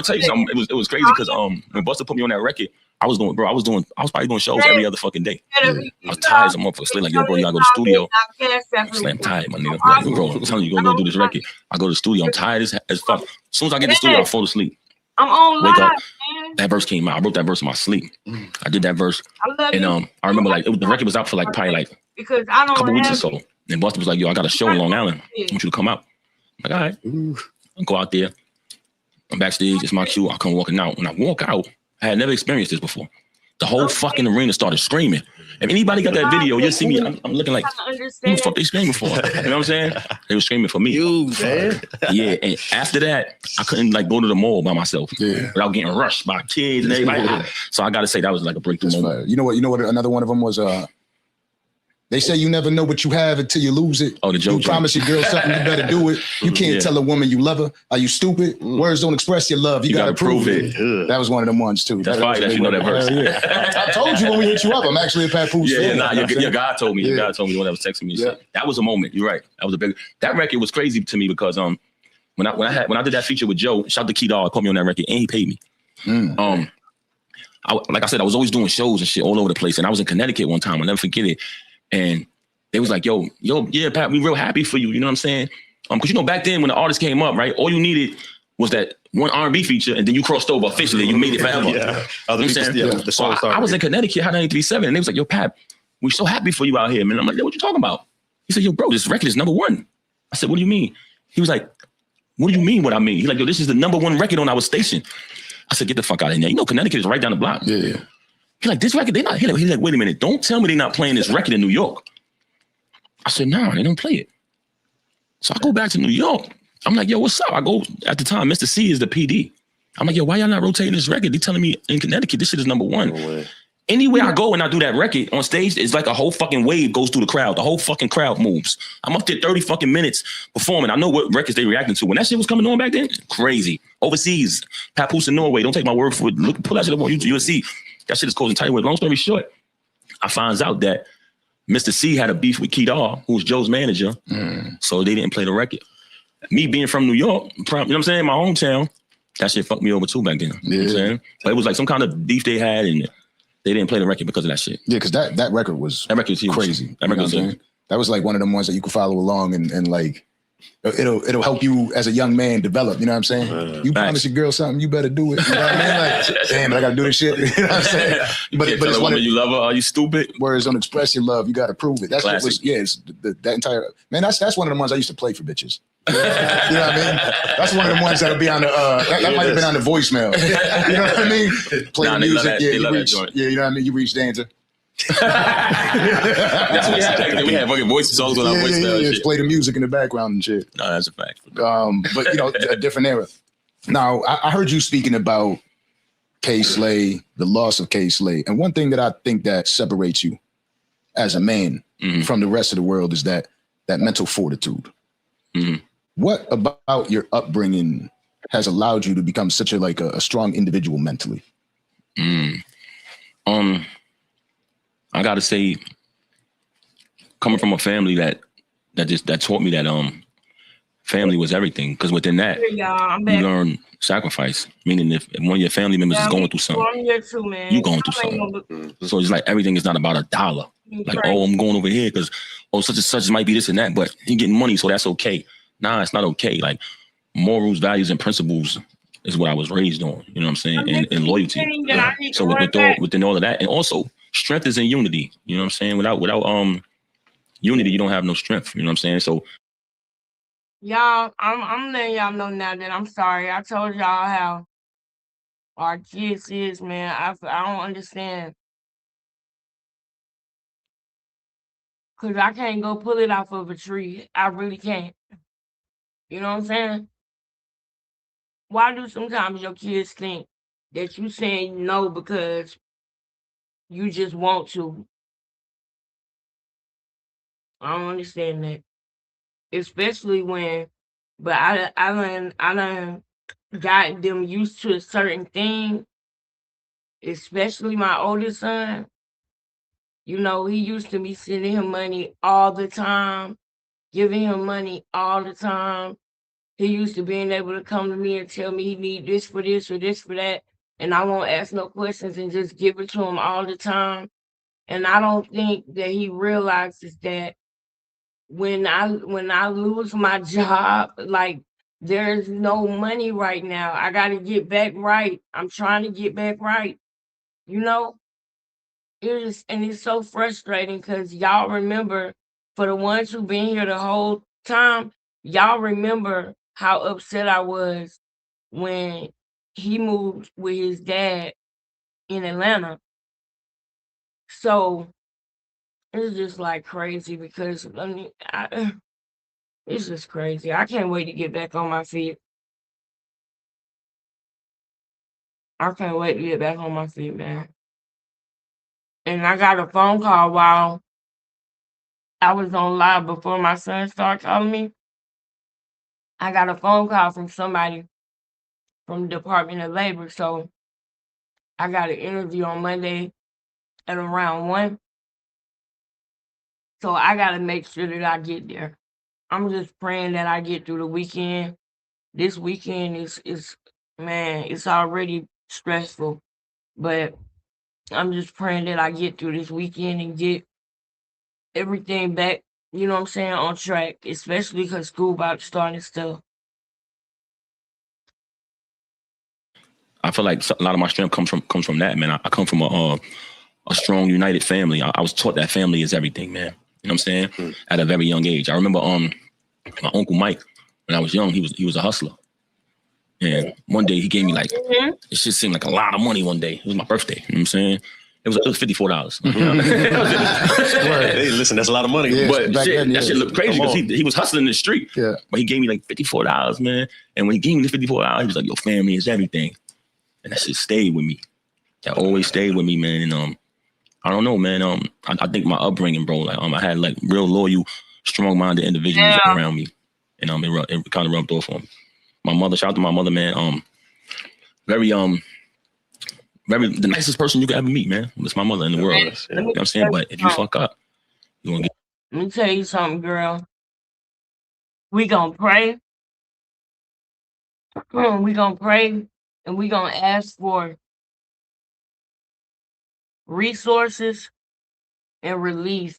tell you something. It was crazy because when Busta put me on that record, I was probably doing shows every other fucking day. I was tired as a motherfucker. Slay like, yo, bro, you gotta go to the studio. I'm tired, my nigga. Like, yo, bro, I'm telling you, you're gonna go do this record. I go to the studio, I'm tired as fuck. As soon as I get to the studio, I fall asleep. I'm on live, wake up. Man. That verse came out. I wrote that verse in my sleep. I did that verse. And I remember like the record was out for like probably like a couple weeks or so. And Busta was like, yo, I got a show in Long Island. I want you to come out. I'm like, all right. I go out there. I'm backstage. It's my cue. I come walking out. When I walk out, I had never experienced this before. The whole fucking arena started screaming. If anybody got that video, you'll see me. I'm looking like, who the fuck they screaming for? You know what I'm saying? They were screaming for me. You, man. Yeah, and after that, I couldn't like go to the mall by myself without getting rushed by kids and everybody. So I got to say that was like a breakthrough moment. You know what? Another one of them was they say you never know what you have until you lose it. Oh, the joke. You promise your girl something, you better do it. You can't tell a woman you love her. Are you stupid? Words don't express your love. You gotta prove it. That was one of them ones too. That's why you know that verse. I told you when we hit you up. I'm actually a Papoose fan. Your guy told me. Your guy told me when I was texting me. Yeah. That was a moment. You're right. That was a big. That record was crazy to me because when I did that feature with Joe, shout out to Key Dog, put me on that record and he paid me. Like I said, I was always doing shows and shit all over the place, and I was in Connecticut one time. I'll never forget it. And they was like, yo, yeah, Pat, we real happy for you. You know what I'm saying? Because you know, back then when the artist came up, right, all you needed was that one R&B feature, and then you crossed over officially. You made it forever. The song started. I was in Connecticut, Hot 93.7, and they was like, yo, Pat, we're so happy for you out here, man. I'm like, what you talking about? He said, yo, bro, this record is #1. I said, what do you mean? He was like, what do you mean what I mean? He's like, yo, this is the #1 record on our station. I said, get the fuck out of here. You know, Connecticut is right down the block. Yeah. He's like, this record, they not here. He's like, wait a minute, don't tell me they're not playing this record in New York. I said, nah, they don't play it. So I go back to New York. I'm like, yo, what's up? I go, at the time, Mr. C is the PD. I'm like, yo, why y'all not rotating this record? They telling me in Connecticut, this shit is #1. No Anywhere I go and I do that record on stage, it's like a whole fucking wave goes through the crowd. The whole fucking crowd moves. I'm up there 30 fucking minutes performing. I know what records they reacting to. When that shit was coming on back then, crazy. Overseas, Papoose in Norway, don't take my word for it. Look, pull that shit up on YouTube, you'll see. That shit is causing tight with. Long story short, I finds out that Mr. C had a beef with Kedar, who was Joe's manager. So they didn't play the record. Me being from New York, you know what I'm saying, my hometown, that shit fucked me over too back then. You know what I'm saying? But it was like some kind of beef they had, and they didn't play the record because of that shit. Yeah, because that record was crazy. That record was huge. That was like one of them ones that you could follow along and like it'll help you as a young man develop. You know what I'm saying? You promise your girl something, you better do it. You know what I mean? Like, damn, I gotta do this shit. You know what I'm saying? But it's one of you love her. Are you stupid? Words don't express your love. You gotta prove it. That's what was. Yeah, it's that entire man. That's one of the ones I used to play for bitches. You know what I mean? That's one of the ones that'll be on the that might have been on the voicemail. You know what I mean? Play the music. Yeah, you reach. Yeah, you know what I mean? You reach danger. That's what we had. We had fucking voice songs on our voicemail. Yeah, play the music in the background and shit. No, that's a fact. But you know, a different era. Now, I heard you speaking about K Slay, the loss of K Slay, and one thing that I think that separates you as a man from the rest of the world is that mental fortitude. What about your upbringing has allowed you to become such a strong individual mentally? I gotta say, coming from a family that taught me that family was everything. Because within that, you learn sacrifice. Meaning, if one of your family members is going through something, you going through something. So it's like everything is not about a dollar. Like, oh, I'm going over here because such and such might be this and that, but he getting money, so that's okay. Nah, it's not okay. Like morals, values, and principles is what I was raised on. You know what I'm saying? And loyalty. So within all of that, and also strength is in unity. You know what I'm saying? Without unity, you don't have no strength. You know what I'm saying? So y'all, I'm letting y'all know now that I'm sorry. I told y'all how our kids is, man. I don't understand. Cause I can't go pull it off of a tree. I really can't. You know what I'm saying? Why do sometimes your kids think that you saying no because you just want to? I don't understand that. Especially when, but I done got them used to a certain thing, especially my oldest son. You know, he used to be sending him money all the time, giving him money all the time. He used to being able to come to me and tell me he need this for this or this for that, and I won't ask no questions and just give it to him all the time. And I don't think that he realizes that when I lose my job, like there's no money right now. I got to get back right. I'm trying to get back right. You know, it's so frustrating because y'all remember, for the ones who've been here the whole time, y'all remember how upset I was when he moved with his dad in Atlanta. So it's just like crazy because it's just crazy. I can't wait to get back on my feet. I can't wait to get back on my feet, man. And I got a phone call while I was on live before my son started calling me. I got a phone call from somebody from the Department of Labor. So I got an interview on Monday at around 1. So I got to make sure that I get there. I'm just praying that I get through the weekend. This weekend is man, it's already stressful. But I'm just praying that I get through this weekend and get everything back, you know what I'm saying, on track, especially because school about to start and stuff. I feel like a lot of my strength comes from that, man. I come from a strong, united family. I was taught that family is everything, man. You know what I'm saying? At a very young age. I remember my Uncle Mike, when I was young, he was a hustler. And one day he gave me like, it just seemed like a lot of money one day. It was my birthday, you know what I'm saying? It was $54. Hey, listen, that's a lot of money. Yeah, but that shit looked crazy because he was hustling in the street. Yeah. But he gave me like $54, man. And when he gave me the $54, he was like, your family is everything. And that shit stayed with me. That always stayed with me, man. And I don't know, man. I think my upbringing, bro, like I had like real loyal, strong-minded individuals around me. And it kind of rubbed off on me. My mother, shout out to my mother, man. Very the nicest person you could ever meet, man. It's my mother in the world. You know what I'm saying? But if you fuck up, you're gonna get. Let me tell you something, girl. We gonna pray. We gonna pray, and we gonna ask for resources and relief.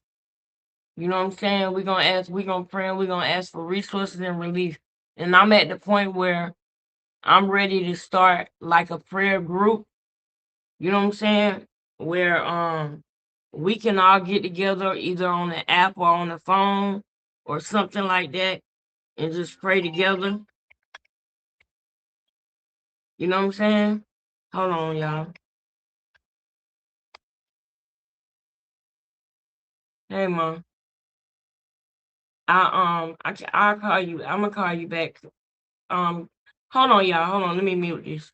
You know what I'm saying? We gonna pray, and we gonna ask for resources and relief. And I'm at the point where I'm ready to start like a prayer group. You know what I'm saying? Where we can all get together either on the app or on the phone or something like that and just pray together. You know what I'm saying? Hold on, y'all. Hey, Mom. I'll call you. I'm gonna call you back. Hold on, y'all. Hold on. Let me mute this.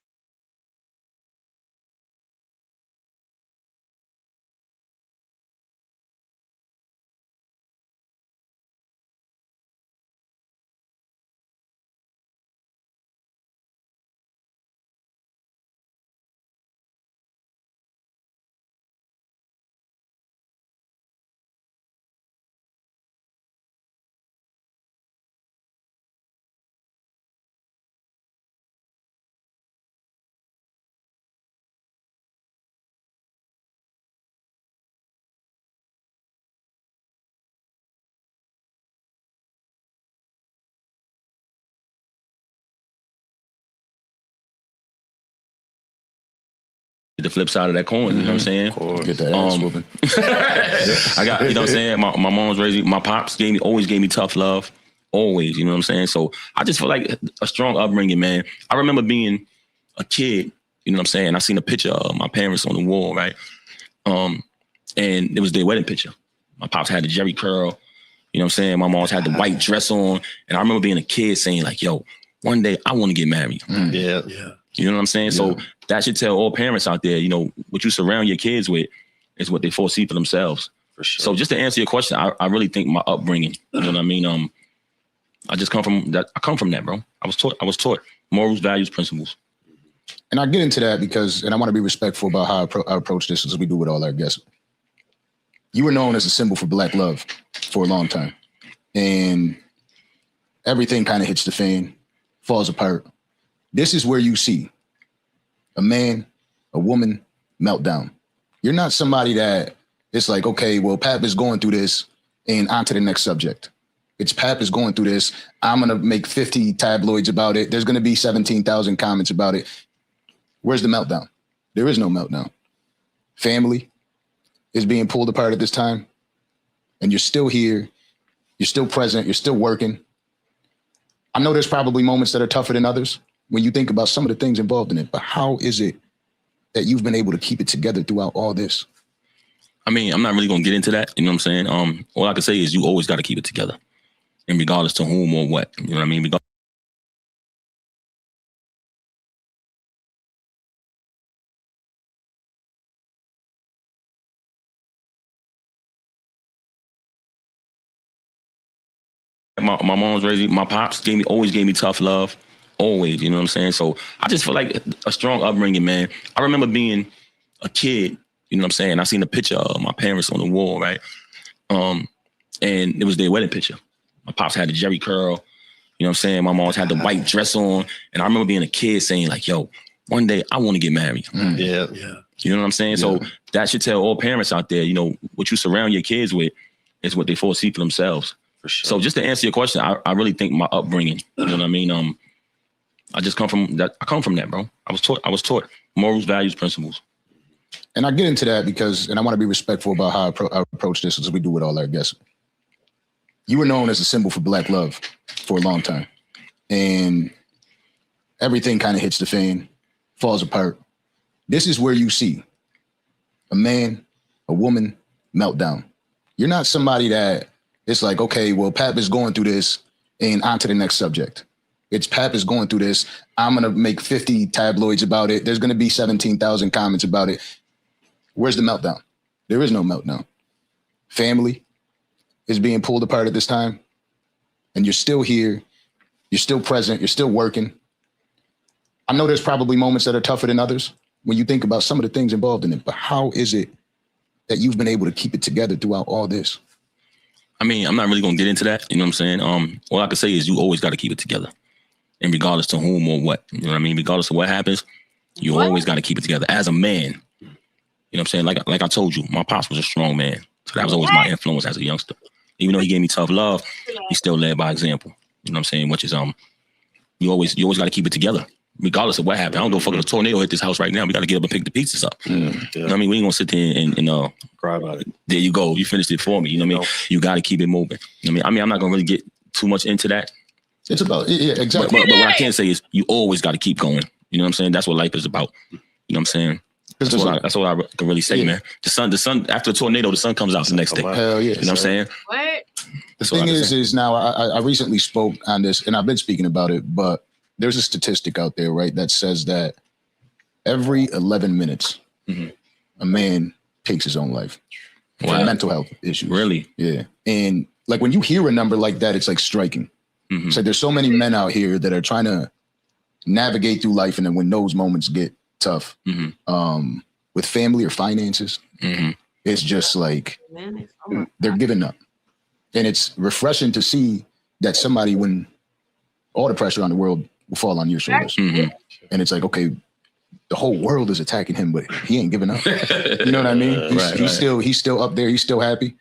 The flip side of that coin, you know what I'm saying? Get that ass whooping. I got, you know what I'm saying? My mom's raised me, my pops always gave me tough love. Always, you know what I'm saying? So I just feel like a strong upbringing, man. I remember being a kid, you know what I'm saying? I seen a picture of my parents on the wall, right? And it was their wedding picture. My pops had the Jerry curl, you know what I'm saying? My mom's had the white dress on. And I remember being a kid saying like, yo, one day I want to get married. Yeah. You know what I'm saying? Yeah. So that should tell all parents out there, you know, what you surround your kids with is what they foresee for themselves. For sure. So just to answer your question, I really think my upbringing, you know what I mean? I just come from that. I come from that, bro. I was taught morals, values, principles. And I get into that because, and I want to be respectful about how I approach this as we do with all our guests. You were known as a symbol for Black love for a long time. And everything kind of hits the fan, falls apart. This is where you see a man, a woman meltdown. You're not somebody that it's like, okay, well, Pap is going through this and on to the next subject. It's Pap is going through this. I'm going to make 50 tabloids about it. There's going to be 17,000 comments about it. Where's the meltdown? There is no meltdown. Family is being pulled apart at this time. And you're still here. You're still present. You're still working. I know there's probably moments that are tougher than others when you think about some of the things involved in it. But how is it that you've been able to keep it together throughout all this? I mean, I'm not really gonna get into that. You know what I'm saying? All I can say is you always got to keep it together, and regardless to whom or what. You know what I mean? My mom's raised me. My pops always gave me tough love, always. You know what I'm saying? So I just feel like a strong upbringing, man. I remember being a kid. You know what I'm saying? I seen a picture of my parents on the wall, right? And it was their wedding picture. My pops had the Jerry curl. You know what I'm saying? My mom's had the white dress on, and I remember being a kid saying like, "Yo, one day I want to get married." Yeah. You know what I'm saying? Yeah. So that should tell all parents out there, you know, what you surround your kids with is what they foresee for themselves. For sure. So just to answer your question, I really think my upbringing, you know what I mean? I just come from that. I come from that, bro. I was taught morals, values, principles. And I get into that because, and I want to be respectful about how I approach this as we do with all our guests. You were known as a symbol for Black love for a long time. And everything kind of hits the fan, falls apart. This is where you see a man, a woman meltdown. You're not somebody that it's like, okay, well, Pap is going through this and on to the next subject. It's Pap is going through this. I'm going to make 50 tabloids about it. There's going to be 17,000 comments about it. Where's the meltdown? There is no meltdown. Family is being pulled apart at this time. And you're still here. You're still present. You're still working. I know there's probably moments that are tougher than others when you think about some of the things involved in it. But how is it that you've been able to keep it together throughout all this? I mean, I'm not really going to get into that. You know what I'm saying? All I can say is you always got to keep it together. And regardless to whom or what, you know what I mean? Regardless of what happens, you always got to keep it together as a man. You know what I'm saying? Like I told you, my pops was a strong man. So that was always my influence as a youngster. Even though he gave me tough love, he still led by example. You know what I'm saying? Which is, you always got to keep it together. Regardless of what happened. I don't give a fuck if a tornado hit this house right now. We got to get up and pick the pieces up. You know what I mean? We ain't going to sit there and cry about it. There you go. You finished it for me. You know what I mean? You got to keep it moving. You know what I mean? I'm not going to really get too much into that. It's about, yeah, exactly. But what I can say is you always got to keep going. You know what I'm saying? That's what life is about. You know what I'm saying? That's what I can really say, man. The sun, after a tornado, the sun comes out the next day. Hell yeah. You know what I'm saying? What? The thing is now I recently spoke on this and I've been speaking about it, but there's a statistic out there, right, that says that every 11 minutes, a man takes his own life for mental health issues. Really? Yeah. And like when you hear a number like that, it's like striking. It's like there's so many men out here that are trying to navigate through life, and then when those moments get tough, with family or finances, it's just like they're giving up. And it's refreshing to see that somebody, when all the pressure on the world will fall on your shoulders. And it's like, okay, the whole world is attacking him, but he ain't giving up. You know what I mean? He's still up there. He's still happy.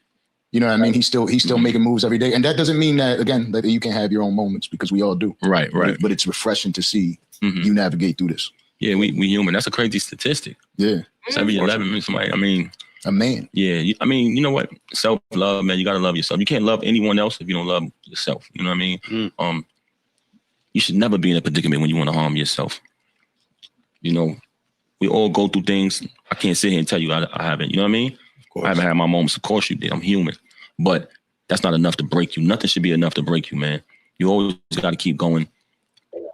You know what I mean? He's still making moves every day. And that doesn't mean that, again, that you can have your own moments, because we all do. Right. But it's refreshing to see you navigate through this. Yeah, we human. That's a crazy statistic. Yeah. It's every 11 minutes, somebody, I mean. A man. Yeah. I mean, you know what? Self-love, man. You got to love yourself. You can't love anyone else if you don't love yourself. You know what I mean? You should never be in a predicament when you want to harm yourself. You know, we all go through things. I can't sit here and tell you I haven't. You know what I mean? I haven't had my moments. Of course you did. I'm human. But that's not enough to break you. Nothing should be enough to break you, man. You always got to keep going.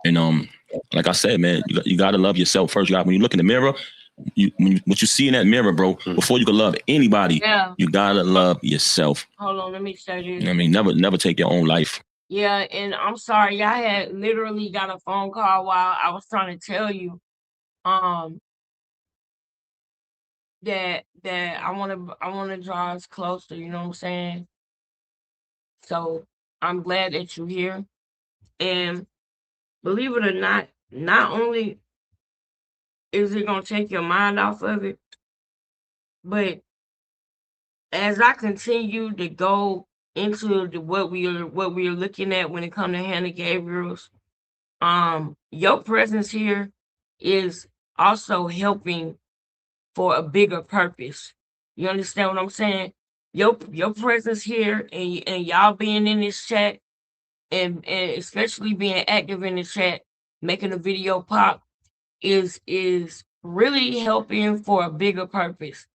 And like I said, man, you got to love yourself first. When you look in the mirror, what you see in that mirror, bro, before you can love anybody, you got to love yourself. Hold on, let me say this. You know what I mean? Never take your own life. Yeah, and I'm sorry, I had literally got a phone call while I was trying to tell you that I want to draw us closer, you know what I'm saying? So I'm glad that you're here. And believe it or not only is it gonna take your mind off of it, but as I continue to go into what we are looking at when it comes to Hannah Gabriel's, your presence here is also helping for a bigger purpose. You understand what I'm saying? Your presence here and y'all being in this chat and especially being active in the chat, making a video pop is really helping for a bigger purpose,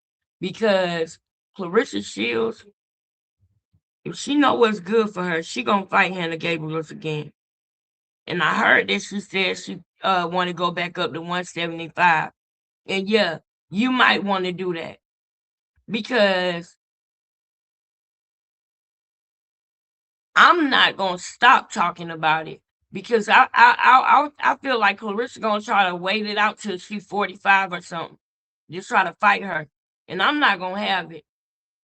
because Clarissa Shields, if she know what's good for her, she gonna fight Hannah Gabriels again. And I heard that she said she want to go back up to 175. And yeah, you might want to do that because I'm not gonna stop talking about it because I feel like Clarissa gonna try to wait it out till she's 45 or something. Just try to fight her. And I'm not gonna have it.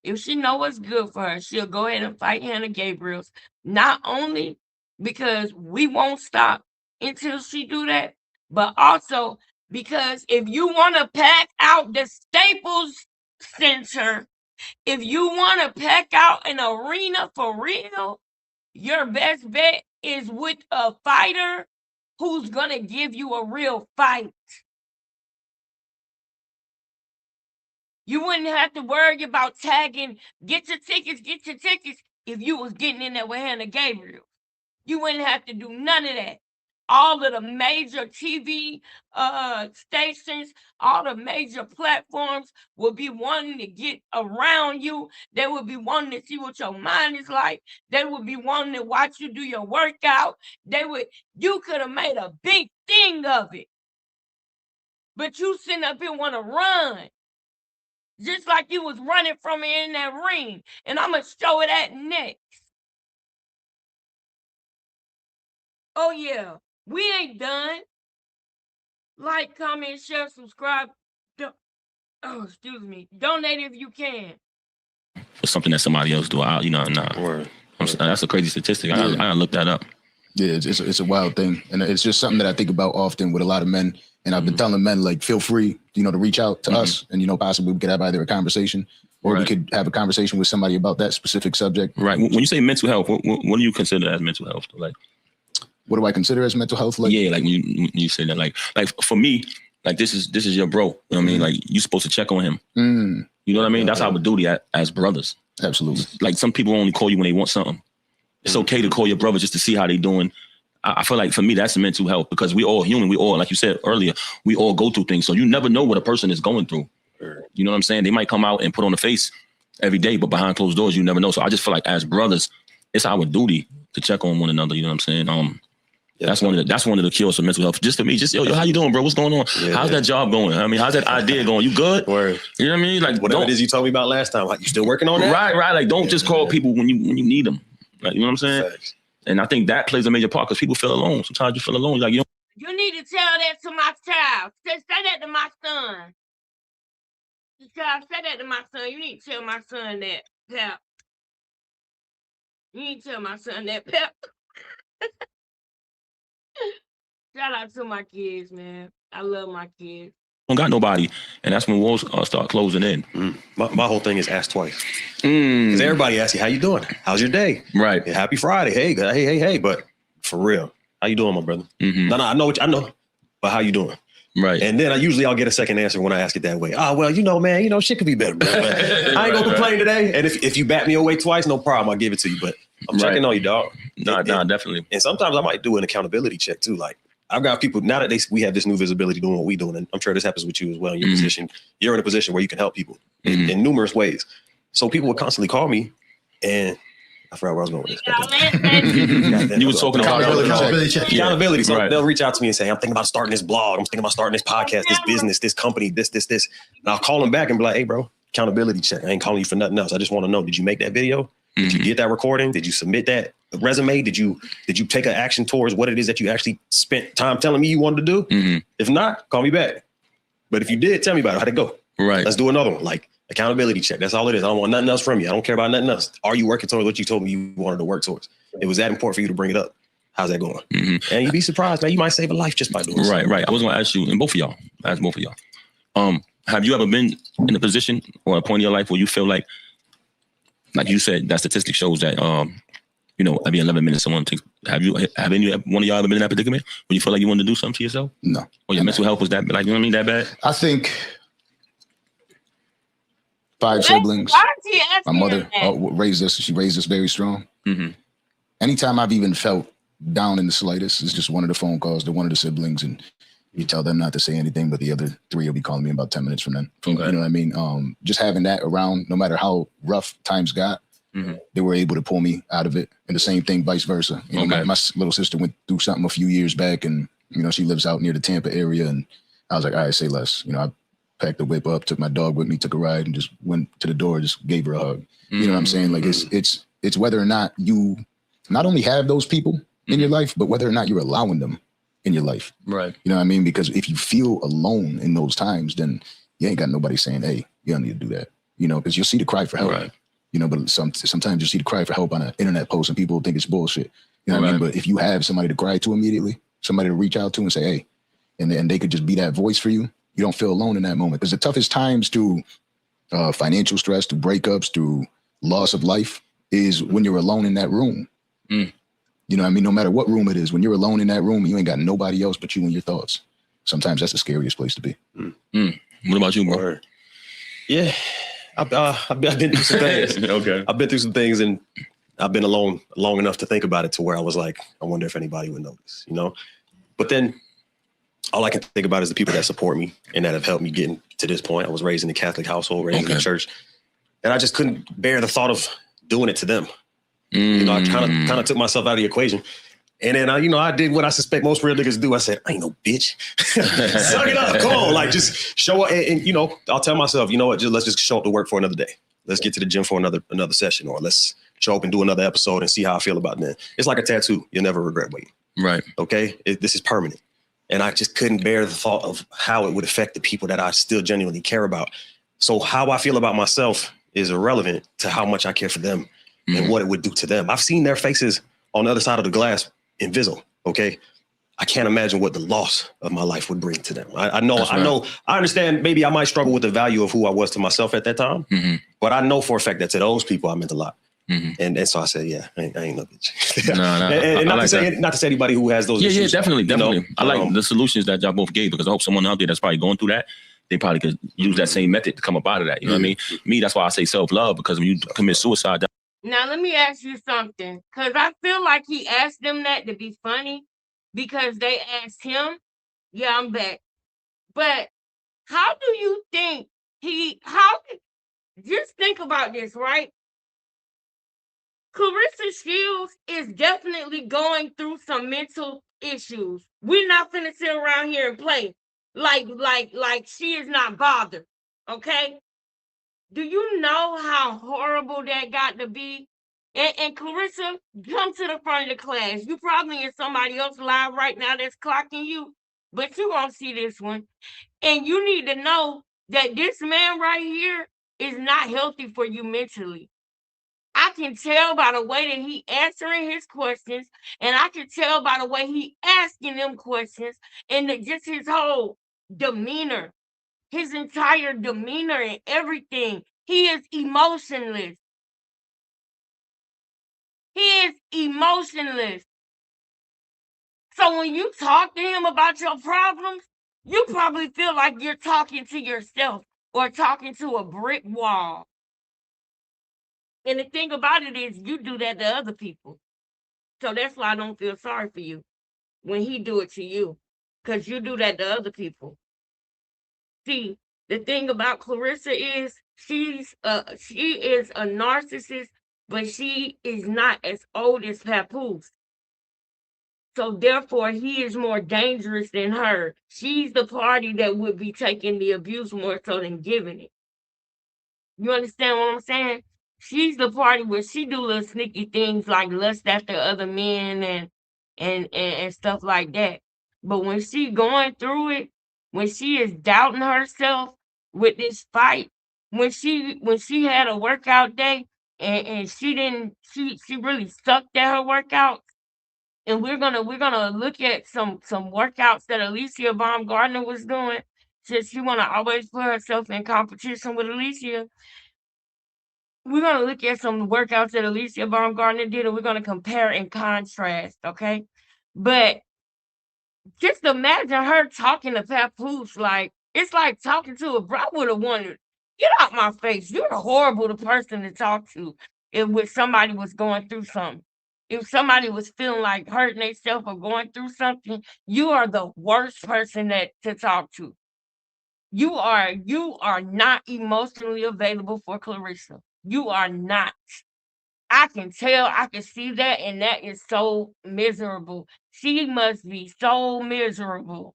If she know what's good for her, she'll go ahead and fight Hannah Gabriels. Not only because we won't stop until she do that, but also because if you want to pack out the Staples Center, if you want to pack out an arena for real, your best bet is with a fighter who's going to give you a real fight. You wouldn't have to worry about tagging, get your tickets, if you was getting in there with Hannah Gabriel. You wouldn't have to do none of that. All of the major TV stations, all the major platforms will be wanting to get around you. They will be wanting to see what your mind is like. They will be wanting to watch you do your workout. You could have made a big thing of it. But you sitting up here want to run. Just like you was running from me in that ring. And I'm going to show it at next. Oh, yeah. We ain't done. Like, comment, share, subscribe. Excuse me. Donate if you can. For something that somebody else do. That's a crazy statistic. I gotta look that up. Yeah, it's a wild thing. And it's just something that I think about often with a lot of men. And I've been telling men, like, feel free, to reach out to us and, possibly we could have either a conversation or we could have a conversation with somebody about that specific subject. Right. When you say mental health, what do you consider as mental health? Like, what do I consider as mental health? Like, yeah, like when you say that, like for me, like this is your bro. You know what I mean? Like you're supposed to check on him. You know what I mean? That's our duty as brothers. Absolutely. Like some people only call you when they want something. It's okay to call your brother just to see how they doing. I feel like for me, that's mental health because we all human. We all, like you said earlier, we all go through things. So you never know what a person is going through. You know what I'm saying? They might come out and put on a face every day, but behind closed doors, you never know. So I just feel like as brothers, it's our duty to check on one another. You know what I'm saying? That's one of the cures for mental health. Just for me, yo, how you doing, bro? What's going on? How's that job going? I mean, how's that idea going? You good? Word. You know what I mean? Like whatever it is you told me about last time. Like you still working on that? Right. Like don't just call people when you need them. Like you know what I'm saying? Thanks. And I think that plays a major part because people feel alone. Sometimes you feel alone. Like you need to tell that to my child. Say that to my son. Child, say that to my son. You need to tell my son that, Pep. You need to tell my son that, Pep. Shout out to my kids, man. I love my kids. Don't got nobody, and that's when walls start closing in. My whole thing is ask twice. Because everybody asks you, how you doing? How's your day? Right. Yeah, happy Friday. Hey. But for real, how you doing, my brother? No, I know, but how you doing? Right. And then I'll get a second answer when I ask it that way. Oh, well, man, shit could be better. But I ain't gonna complain today. And if you bat me away twice, no problem. I'll give it to you. But I'm checking on you, dog. Nah, definitely. And sometimes I might do an accountability check too. Like I've got people now that we have this new visibility doing what we doing, and I'm sure this happens with you as well. In your position, you're in a position where you can help people in numerous ways. So people would constantly call me, and I forgot where I was going with this. You were talking about accountability. So they'll reach out to me and say, I'm thinking about starting this blog. I'm thinking about starting this podcast, this business, this company, this. And I'll call them back and be like, hey, bro, accountability check. I ain't calling you for nothing else. I just want to know, did you make that video? Did you get that recording? Did you submit that resume? Did you take an action towards what it is that you actually spent time telling me you wanted to do? If not, call me back. But if you did, tell me about it. How'd it go? Right. Let's do another one. Like accountability check. That's all it is. I don't want nothing else from you. I don't care about nothing else. Are you working towards what you told me you wanted to work towards? It was that important for you to bring it up. How's that going? And you'd be surprised, man. You might save a life just by doing it. Right. I was going to ask you, and both of y'all, have you ever been in a position or a point in your life where you feel like you said, that statistic shows that, every 11 minutes someone takes. Have any one of y'all ever been in that predicament when you feel like you wanted to do something to yourself? No. Or your mental health was that, like, you know what I mean, that bad? I think 5 siblings. My mother raised us. She raised us very strong. Anytime I've even felt down in the slightest, it's just one of the phone calls to one of the siblings, and You tell them not to say anything, but the other 3 will be calling me in about 10 minutes from then. Okay. You know what I mean? Just having that around, no matter how rough times got, they were able to pull me out of it. And the same thing, vice versa. You know, my little sister went through something a few years back, and you know, she lives out near the Tampa area, and I was like, all right, say less. You know, I packed the whip up, took my dog with me, took a ride, and just went to the door, just gave her a hug. You know what I'm saying? Like it's whether or not you not only have those people in your life, but whether or not you're allowing them in your life. Right. You know what I mean? Because if you feel alone in those times, then you ain't got nobody saying, hey, you don't need to do that. You know, because you'll see the cry for help. Right. You know, but sometimes you see the cry for help on an internet post and people think it's bullshit. You know what I mean? But if you have somebody to cry to immediately, somebody to reach out to and say, hey, and they could just be that voice for you, you don't feel alone in that moment. Because the toughest times through financial stress, through breakups, through loss of life is when you're alone in that room. You know what I mean? No matter what room it is, when you're alone in that room, you ain't got nobody else but you and your thoughts. Sometimes that's the scariest place to be. What about you, bro? Yeah. I've been through some things. I've been through some things, and I've been alone long enough to think about it to where I was like, I wonder if anybody would notice, you know? But then all I can think about is the people that support me and that have helped me get to this point. I was raised in a Catholic household, raised in the church, and I just couldn't bear the thought of doing it to them. You know, I kind of took myself out of the equation. And then I did what I suspect most real niggas do. I said, I ain't no bitch. Suck it up. Come on. Like, just show up. And you know, I'll tell myself, you know what, let's just show up to work for another day. Let's get to the gym for another session, or let's show up and do another episode and see how I feel about that. It's like a tattoo. You'll never regret waiting. Right. Okay. This is permanent. And I just couldn't bear the thought of how it would affect the people that I still genuinely care about. So how I feel about myself is irrelevant to how much I care for them and what it would do to them. I've seen their faces on the other side of the glass invisible. Okay. I can't imagine what the loss of my life would bring to them. I understand maybe I might struggle with the value of who I was to myself at that time, but I know for a fact that to those people I meant a lot. And so I said, yeah, I ain't no bitch. And not to say anybody who has those issues. Yeah, definitely. You know? I like the solutions that y'all both gave, because I hope someone out there that's probably going through that, they probably could use that same method to come up out of that. You know what I mean? Me, that's why I say self-love, because when you commit suicide. Now, let me ask you something, because I feel like he asked them that to be funny, because they asked him. Yeah, I'm back. But how do you think just think about this, right? Clarissa Shields is definitely going through some mental issues. We're not finna sit around here and play like she is not bothered, okay? Do you know how horrible that got to be? And Clarissa, come to the front of the class. You probably in somebody else live right now that's clocking you, but you won't see this one. And you need to know that this man right here is not healthy for you mentally. I can tell by the way that he answering his questions, and I can tell by the way he asking them questions, and just his whole demeanor, his entire demeanor and everything. He is emotionless. He is emotionless. So when you talk to him about your problems, you probably feel like you're talking to yourself or talking to a brick wall. And the thing about it is, you do that to other people. So that's why I don't feel sorry for you when he do it to you, because you do that to other people. See, the thing about Clarissa is she is a narcissist, but she is not as old as Papoose. So therefore, he is more dangerous than her. She's the party that would be taking the abuse more so than giving it. You understand what I'm saying? She's the party where she do little sneaky things like lust after other men and stuff like that. But when she going through it, when she is doubting herself with this fight, when she had a workout day and she really sucked at her workouts, and we're gonna look at some workouts that Alicia Baumgardner was doing, since she wanna always put herself in competition with Alicia. We're going to look at some workouts that Alicia Baumgardner did, and we're going to compare and contrast, okay? But just imagine her talking to Papoose like, it's like talking to a bro. I would have wanted, get out my face. You're a horrible person to talk to if somebody was going through something. if somebody was feeling like hurting themselves or going through something, you are the worst person to talk to. You are not emotionally available for Clarissa. You are not. I can tell, I can see that, and that is so miserable. She must be so miserable.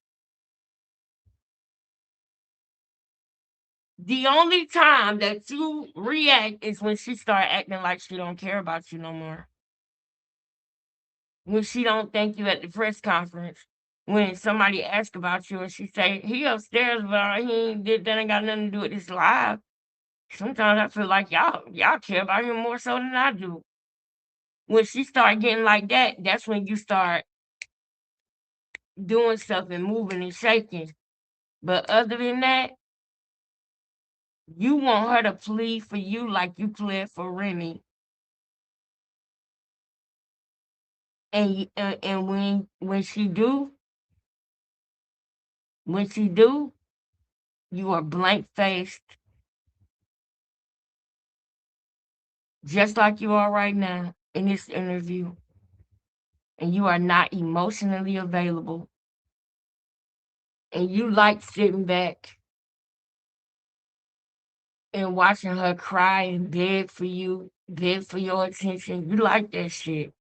The only time that you react is when she start acting like she don't care about you no more. When she don't thank you at the press conference. When somebody asks about you and she say, he upstairs, but that ain't got nothing to do with this live. Sometimes I feel like y'all care about him more so than I do. When she start getting like that, that's when you start doing stuff and moving and shaking. But other than that, you want her to plead for you like you pled for Remy. And when she do, you are blank faced, just like you are right now in this interview, and you are not emotionally available, and you like sitting back and watching her cry and beg for you, beg for your attention. You like that shit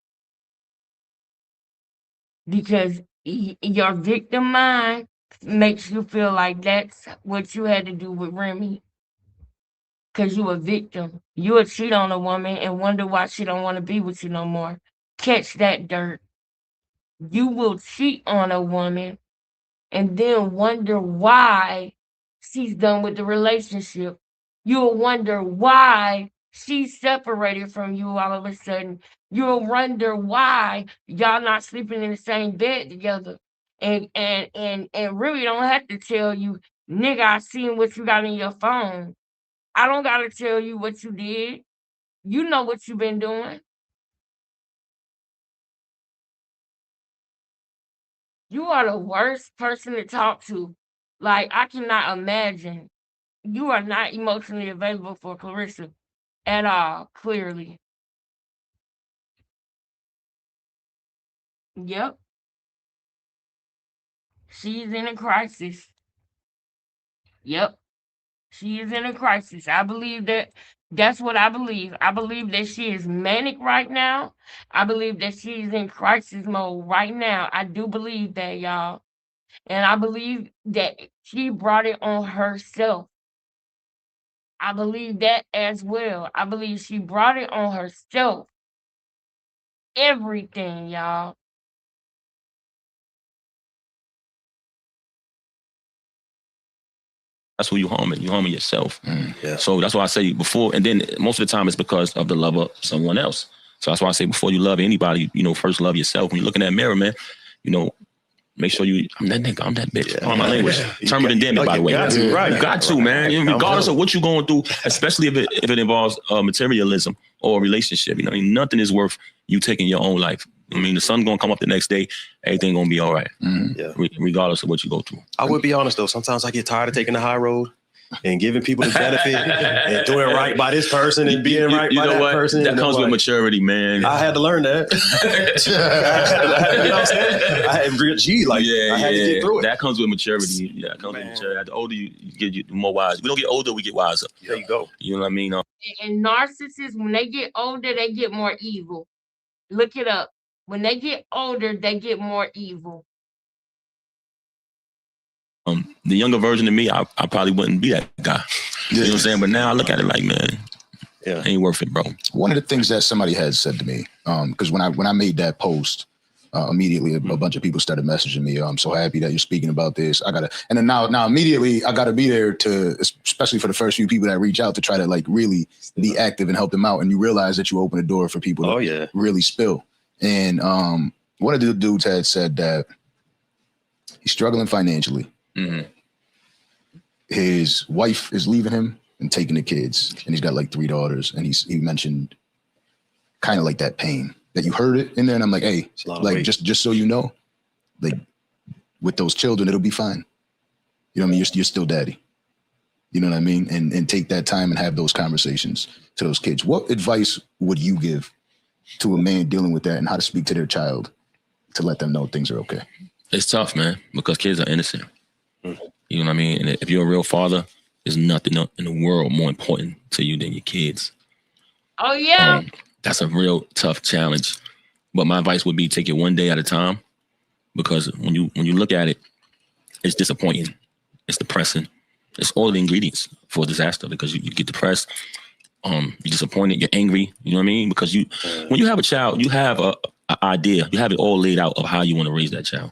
because your victim mind makes you feel like that's what you had to do with Remy. Because you a victim. You will cheat on a woman and wonder why she don't want to be with you no more. Catch that dirt. You will cheat on a woman and then wonder why she's done with the relationship. You'll wonder why she's separated from you all of a sudden. You'll wonder why y'all not sleeping in the same bed together. And really don't have to tell you, nigga, I seen what you got in your phone. I don't gotta tell you what you did. You know what you've been doing. You are the worst person to talk to. Like, I cannot imagine. You are not emotionally available for Clarissa at all, clearly. Yep. She's in a crisis. Yep. She is in a crisis. I believe that's what I believe. I believe that she is manic right now. I believe that she's in crisis mode right now. I do believe that, y'all. And I believe that she brought it on herself. I believe that as well. I believe she brought it on herself. Everything, y'all. That's who you harming. You harming yourself. Yeah. So that's why I say before, and then most of the time it's because of the love of someone else. So that's why I say before you love anybody, first love yourself. When you look in that mirror, man, make sure I'm that nigga, I'm that bitch. Pardon my language. Term it and damn it, by the way. You got to, man. Regardless of what you're going through, especially if it involves materialism or a relationship. Nothing is worth you taking your own life. The sun's gonna come up the next day. Everything gonna be all right. Yeah. Regardless of what you go through. I would be honest though. Sometimes I get tired of taking the high road and giving people the benefit and doing right by this person and being right by that person. That comes with maturity, man. I had to learn that. You know what I'm saying? I had to get through it. That comes with maturity. Yeah, it comes with maturity. The older you get, the more wise. We don't get older, we get wiser. There you go. You know what I mean? And narcissists, when they get older, they get more evil. Look it up. When they get older, they get more evil. The younger version of me, I probably wouldn't be that guy. You know what I'm saying? But now I look at it like, man, ain't worth it, bro. One of the things that somebody had said to me, because when I made that post, immediately a bunch of people started messaging me. I'm so happy that you're speaking about this. And then now immediately I gotta be there to, especially for the first few people that reach out to try to like really be active and help them out. And you realize that you open the door for people to really spill. And one of the dudes had said that he's struggling financially. Mm-hmm. His wife is leaving him and taking the kids, and he's got like 3 daughters. And he mentioned kind of like that pain that you heard it in there. And I'm like, hey, like just so you know, like with those children, it'll be fine. You know what I mean? You're still daddy. You know what I mean? And take that time and have those conversations to those kids. What advice would you give to a man dealing with that and how to speak to their child to let them know things are okay? It's tough, man, because kids are innocent. You know what I mean? And if you're a real father, there's nothing in the world more important to you than your kids. Oh, yeah. That's a real tough challenge. But my advice would be take it one day at a time, because when you look at it, it's disappointing. It's depressing. It's all the ingredients for disaster, because you get depressed, you're disappointed, you're angry, you know what I mean? Because when you have a child, you have an idea, you have it all laid out of how you want to raise that child.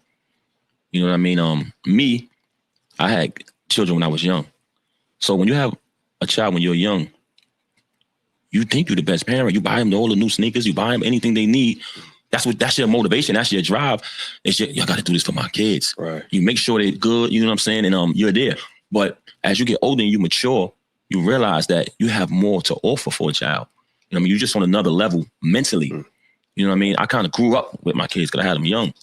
You know what I mean? Me, I had children when I was young. So when you have a child when you're young, you think you're the best parent. You buy them all the new sneakers, you buy them anything they need. That's your motivation, that's your drive. It's I gotta do this for my kids. Right. You make sure they're good, you know what I'm saying? And you're there. But as you get older and you mature, you realize that you have more to offer for a child. You know what I mean? You're just on another level mentally. You know what I mean? I kind of grew up with my kids because I had them young,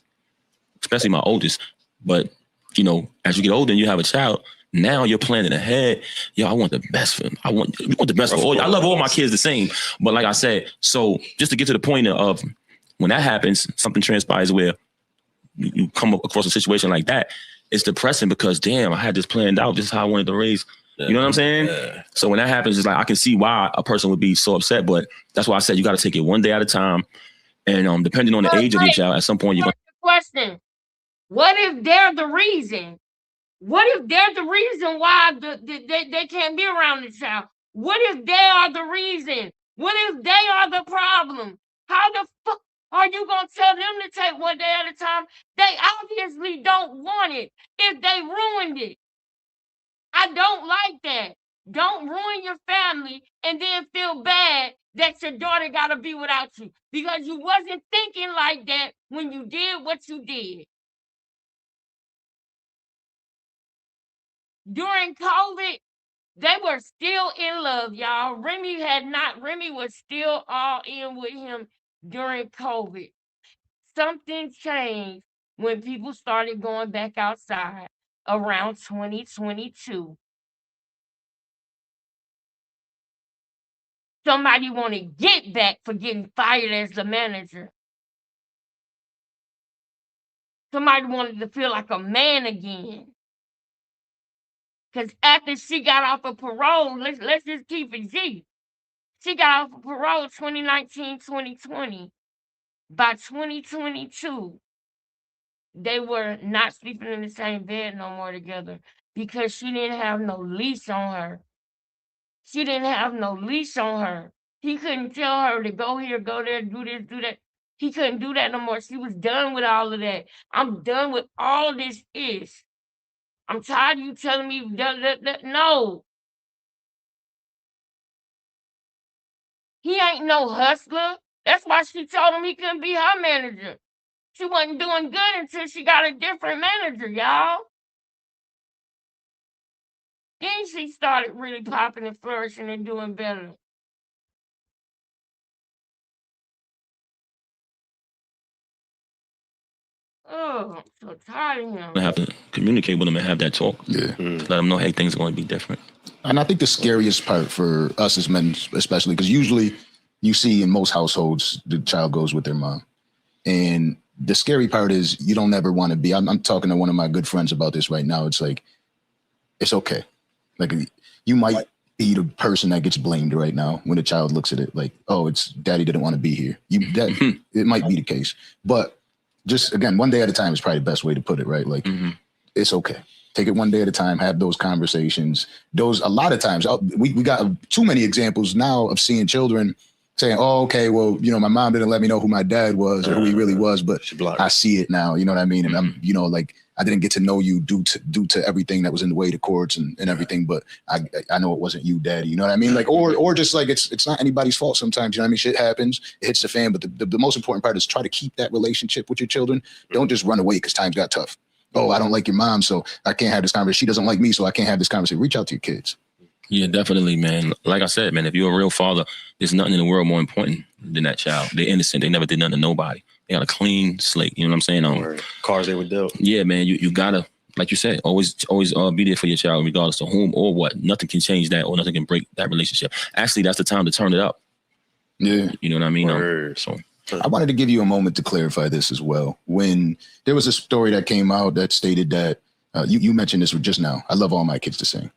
especially my oldest. But, you know, as you get older and you have a child, now you're planning ahead. Yo, I want the best for them. You want the best for all. I love all my kids the same. But like I said, so just to get to the point of when that happens, something transpires where you come across a situation like that, it's depressing because, damn, I had this planned out. This is how I wanted to raise. You know what I'm saying? Yeah. So when that happens, it's like I can see why a person would be so upset. But that's why I said you got to take it one day at a time. And depending on the age of your child, at some point you're going to... Question. What if they're the reason? What if they're the reason why they can't be around the child? What if they are the reason? What if they are the problem? How the fuck are you going to tell them to take one day at a time? They obviously don't want it if they ruined it. I don't like that. Don't ruin your family and then feel bad that your daughter got to be without you because you wasn't thinking like that when you did what you did. During COVID, they were still in love, y'all. Remy was still all in with him during COVID. Something changed when people started going back outside around 2022. Somebody want to get back for getting fired as the manager. Somebody wanted to feel like a man again. Because after she got off of parole, let's just keep it G. She got off of parole 2019, 2020. By 2022, they were not sleeping in the same bed no more together because she didn't have no leash on her. She didn't have no leash on her. He couldn't tell her to go here, go there, do this, do that. He couldn't do that no more. She was done with all of that. I'm done with all of this ish. I'm tired of you telling me no. He ain't no hustler. That's why she told him he couldn't be her manager. She wasn't doing good until she got a different manager, y'all. Then she started really popping and flourishing and doing better. Oh, I'm so tired of him. I have to communicate with them and have that talk. Yeah. Let them know, hey, things are going to be different. And I think the scariest part for us as men, especially, because usually you see in most households, the child goes with their mom. And the scary part is you don't ever want to be, I'm talking to one of my good friends about this right now. It's like, it's okay. Like you might be the person that gets blamed right now when the child looks at it like, oh, it's daddy didn't want to be here. It might be the case. But just, again, one day at a time is probably the best way to put it, right? Like, it's okay. Take it one day at a time, have those conversations. A lot of times, we got too many examples now of seeing children saying, oh, okay, well, you know, my mom didn't let me know who my dad was or who he really was, but I see it now, you know what I mean? And I'm, you know, like, I didn't get to know you due to everything that was in the way, the courts and everything, but I know it wasn't you, daddy, you know what I mean? Like, or just like, it's not anybody's fault sometimes, you know what I mean? Shit happens, it hits the fan, but the most important part is try to keep that relationship with your children. Don't just run away because times got tough. Oh, I don't like your mom, so I can't have this conversation. She doesn't like me, so I can't have this conversation. Reach out to your kids. Yeah, definitely, man. Like I said, man, if you're a real father, there's nothing in the world more important than that child. They're innocent. They never did nothing to nobody. They got a clean slate. You know what I'm saying? Cars they were dealt. Yeah, man. You gotta, like you said, always be there for your child, regardless of whom or what. Nothing can change that, or nothing can break that relationship. Actually, that's the time to turn it up. Yeah, you know what I mean. So. I wanted to give you a moment to clarify this as well. When there was a story that came out that stated that you mentioned this just now. I love all my kids to sing,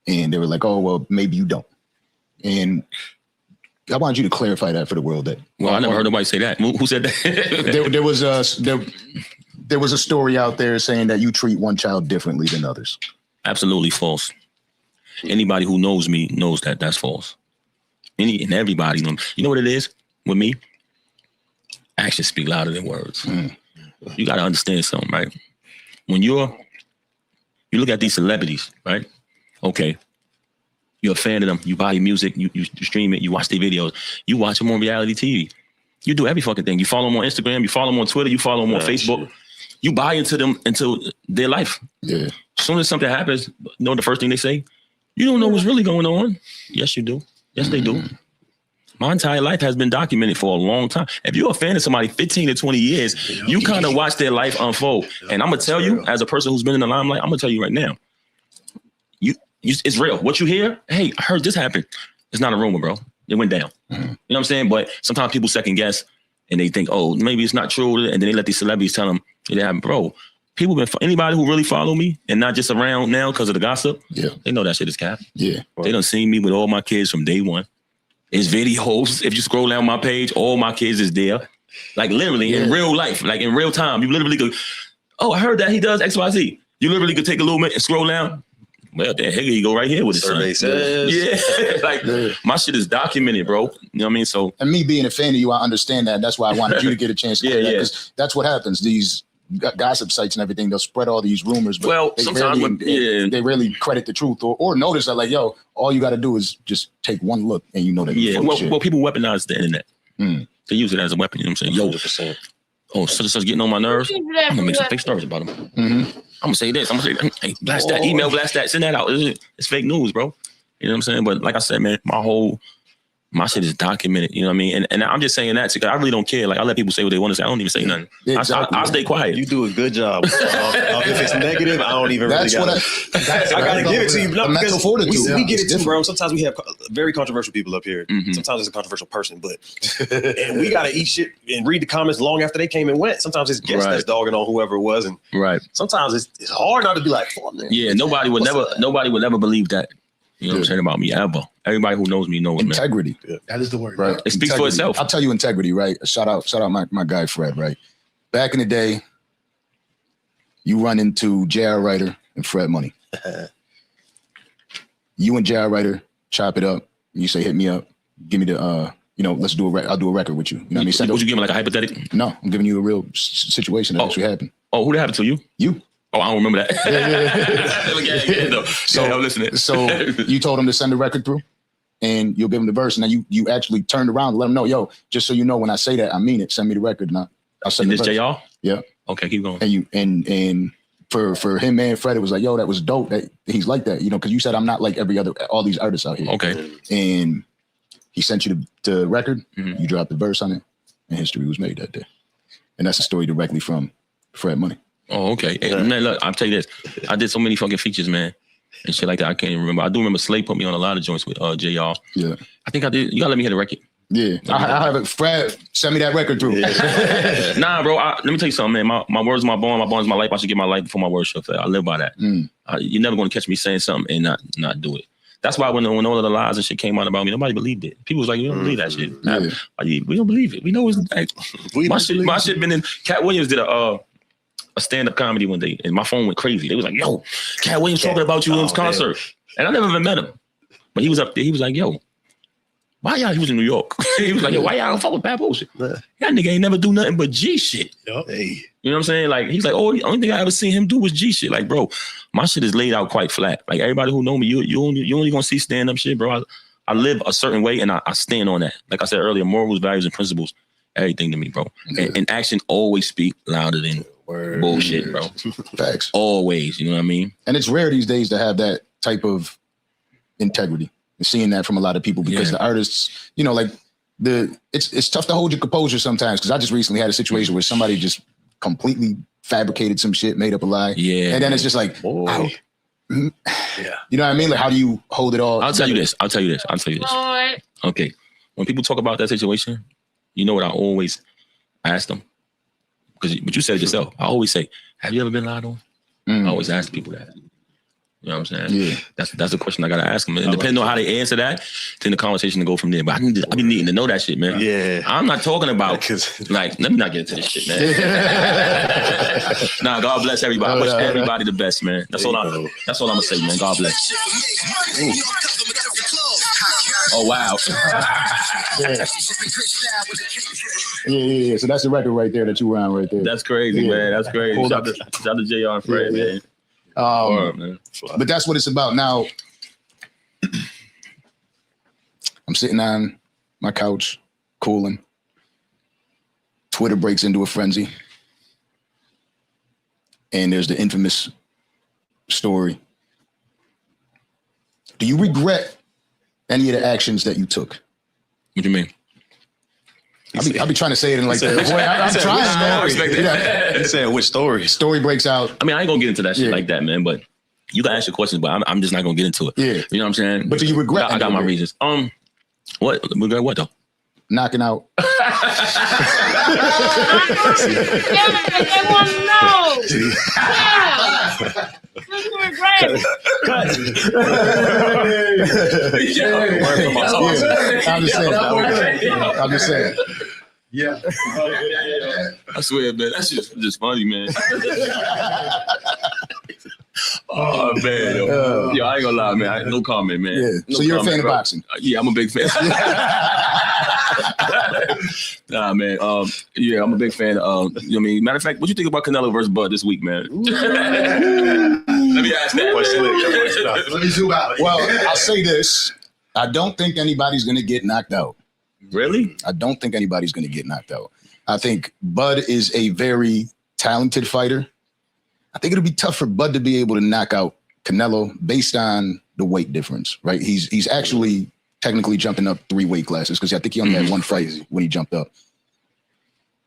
and they were like, "Oh, well, maybe you don't." And I wanted you to clarify that for the world. That I never heard nobody say that. Who said that? There was a story out there saying that you treat one child differently than others. Absolutely false. Anybody who knows me knows that that's false. Everybody knows. You know what it is with me? Actions speak louder than words. You got to understand something, right? When you look at these celebrities, right? Okay, you're a fan of them. You buy music, you stream it, you watch their videos, you watch them on reality TV. You do every fucking thing. You follow them on Instagram, you follow them on Twitter, you follow them on Facebook. Shit. You buy into their life. Yeah. As soon as something happens, you know the first thing they say? You don't know what's really going on. Yes, you do. Yes, they do. My entire life has been documented for a long time. If you're a fan of somebody 15 to 20 years, you kind of watch their life unfold. And I'm going to tell you, as a person who's been in the limelight, I'm going to tell you right now, it's real. What you hear, hey, I heard this happen. It's not a rumor, bro. It went down. You know what I'm saying? But sometimes people second guess and they think, oh, maybe it's not true. And then they let these celebrities tell them it happened. Bro, anybody who really follow me and not just around now because of the gossip, they know that shit is cap. Yeah. They done seen me with all my kids from day one. It's videos. If you scroll down my page, all my kids is there. Like literally in real life, like in real time. You literally go, oh, I heard that he does XYZ. You literally could take a little minute and scroll down. Well, then here you go right here with his son. Yeah. Like my shit is documented, bro. You know what I mean? So, and me being a fan of you, I understand that. That's why I wanted you to get a chance to clear that, because that's what happens. These gossip sites and everything, they'll spread all these rumors, but they rarely credit the truth or notice that, like, yo, all you got to do is just take one look and you know that. Yeah, well, people weaponize the internet. They use it as a weapon. You know what I'm saying? Yo, 100%. Oh, such getting on my nerves. I'm gonna make some fake stories about them. I'm gonna say this. I'm gonna say, hey, blast that email, blast that, send that out. It's fake news, bro. You know what I'm saying? But like I said, man, my shit is documented. You know what I mean? And I'm just saying that because I really don't care. Like I let people say what they want to say. I don't even say nothing. Exactly. I stay quiet. You do a good job. If it's negative, I don't even really got it. I gotta give it to you. No, mental fortitude. We get it too, bro. Sometimes we have very controversial people up here. Sometimes it's a controversial person, but and we gotta eat shit and read the comments long after they came and went. Sometimes it's guests that's dogging on whoever it was, and sometimes it's hard not to be like, oh, man. Yeah, nobody would never believe that. You know what I'm saying about me ever. Everybody who knows me knows integrity. Man. That is the word. Right. It speaks for itself. I'll tell you integrity, right? Shout out my guy Fred, right? Back in the day, you run into J.R. Ryder and Fred Money. You and J.R. Ryder chop it up. You say, hit me up. Give me the let's do I'll do a record with you. You know what I mean? Would you give me like a hypothetical? No, I'm giving you a real situation that actually happened. Oh, who did it happen to you? You. Oh, I don't remember that. So you told him to send the record through and you'll give him the verse. And then you actually turned around and let him know, yo, just so you know, when I say that, I mean it. Send me the record. And I'll send this JR? Yeah. Okay, keep going. And for him and Fred, it was like, yo, that was dope that he's like that, because you said I'm not like all these artists out here. Okay. And he sent you the record, you dropped the verse on it, and history was made that day. And that's a story directly from Fred Money. Oh, okay. Hey, man, look, I'll tell you this. I did so many fucking features, man, and shit like that. I can't even remember. I do remember Slay put me on a lot of joints with JR. Yeah. I think I did. You gotta let me hear the record. Yeah. I have it. Fred, send me that record through. Yeah. Nah, bro. Let me tell you something, man. My words, my bond is my life. I should get my life before my words should fail. I live by that. You're never gonna catch me saying something and not do it. That's why when all of the lies and shit came out about me, nobody believed it. People was like, "You don't believe that shit." We don't believe it. We know it's like my shit been in. Cat Williams did a stand-up comedy one day, and my phone went crazy. They was like, "Yo, Cat Williams talking about you in his concert," and I never even met him, but he was up there. He was like, "Yo, why y'all?" He was in New York. He was like, "Yo, why y'all don't fuck with Papoose shit? That nigga ain't never do nothing but G shit." Hey. You know what I'm saying? Like he's like, "Oh, the only thing I ever seen him do was G shit." Like, bro, my shit is laid out quite flat. Like everybody who know me, you only gonna see stand-up shit, bro. I live a certain way, and I stand on that. Like I said earlier, morals, values, and principles, everything to me, bro. And action always speak louder than bullshit, bro. Facts. Always, you know what I mean? And it's rare these days to have that type of integrity. And seeing that from a lot of people because the artists, it's tough to hold your composure sometimes. Because I just recently had a situation where somebody just completely fabricated some shit, made up a lie. Yeah. And then it's just like, you know what I mean? Like, how do you hold it all? I'll tell you this. Okay. When people talk about that situation, you know what I always ask them? But you said it yourself. I always say, have you ever been lied on? I always ask people that. You know what I'm saying? Yeah. That's the question I gotta ask them. And depending on how they answer that, then the conversation to go from there. But I be needing to know that shit, man. Yeah. I'm not talking about like, let me not get into this shit, man. Nah, God bless everybody. I wish everybody the best, man. That's all I'm gonna say, man. God bless. Ooh. Oh wow. Yeah. So that's the record right there that you were on right there. That's crazy, man. That's crazy. Shout out to JR and Fred, man. Man. But that's what it's about now. I'm sitting on my couch, cooling. Twitter breaks into a frenzy. And there's the infamous story. Do you regret any of the actions that you took? What do you mean? I'll be trying to say it in like that. Boy, I'm trying, man. He said, which story? Story breaks out. I mean, I ain't gonna get into that shit like that, man, but you can ask your questions, but I'm just not gonna get into it. Yeah. You know what I'm saying? But do you regret I got my reasons. What? Regret what though? Knocking out. They want to know. You regret it. I'm just saying. Yeah. I swear, man, that's just funny, man. Oh man, yo, I ain't gonna lie, man. No comment, man. Yeah. No so you're comment, a fan of boxing? Yeah, I'm a big fan. Nah, man. Yeah, I'm a big fan. You know what I mean? Matter of fact, what you think about Canelo versus Bud this week, man? Let me ask that question. Let me zoom out. Well, I'll say this. I don't think anybody's gonna get knocked out. Really? I don't think anybody's gonna get knocked out. I think Bud is a very talented fighter. I think it'll be tough for Bud to be able to knock out Canelo based on the weight difference, right? He's actually technically jumping up 3 weight classes because I think he only had 1 fight when he jumped up.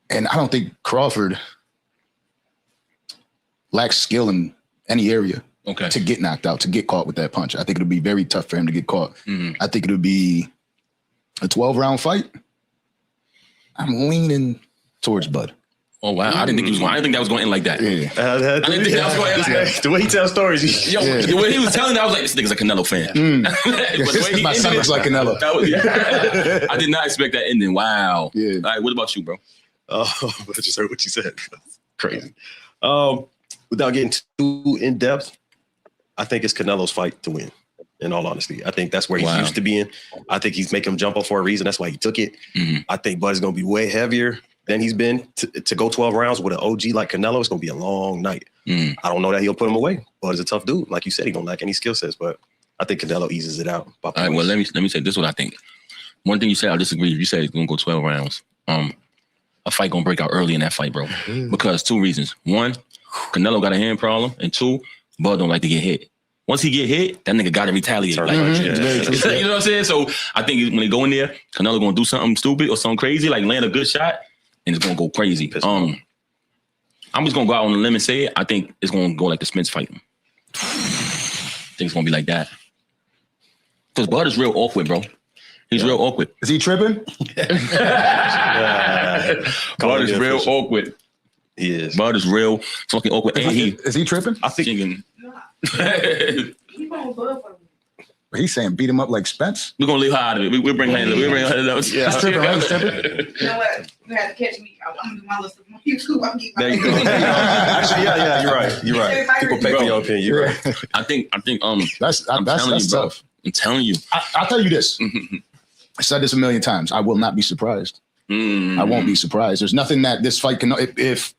And I don't think Crawford lacks skill in any area to get knocked out, to get caught with that punch. I think it'll be very tough for him to get caught. I think it'll be a 12-round fight. I'm leaning towards Bud. Oh wow! I didn't think he was going. I didn't think that was going to end like that. Yeah. I didn't think that was going to end like that. The way he tells stories, yo, the way he was telling that, I was like, this nigga's a Canelo fan. My son looks like Canelo. I did not expect that ending. Wow. Yeah. All right. What about you, bro? I just heard what you said. Crazy. Without getting too in depth, I think it's Canelo's fight to win. In all honesty, I think that's where he's used to being. I think he's making him jump up for a reason. That's why he took it. I think Bud's going to be way heavier than he's been to go 12 rounds with an OG like Canelo. It's going to be a long night. I don't know that he'll put him away. Bud is a tough dude. Like you said, he don't lack any skill sets, but I think Canelo eases it out. All right, well, let me say this is what I think. One thing you said, I disagree. You said it's going to go 12 rounds. A fight going to break out early in that fight, bro. Because 2 reasons. 1, Canelo got a hand problem. And 2, Bud don't like to get hit. Once he get hit, that nigga got to retaliate. Like, you know what I'm saying? So I think when they go in there, Canelo going to do something stupid or something crazy, like land a good shot, and it's going to go crazy. I'm just going to go out on a limb and say it. I think it's going to go like the Spence fight. I think it's going to be like that. Because Bud is real awkward, bro. He's real awkward. Is he tripping? Bud is real awkward. He is. Bud is real fucking awkward. Is he tripping? I think... He's saying beat him up like Spence. We're gonna leave her out of it. We'll bring her in. We'll bring her in. Yeah, tripping. You know what? You have to catch me. I'm gonna do my list of YouTube. I'm getting there you go. Actually, yeah, you're right. You're right. People pay for your opinion. You're right. I think. That's tough. I'm telling you. I'll tell you this. I said this a million times. I will not be surprised. I won't be surprised. There's nothing that this fight can. If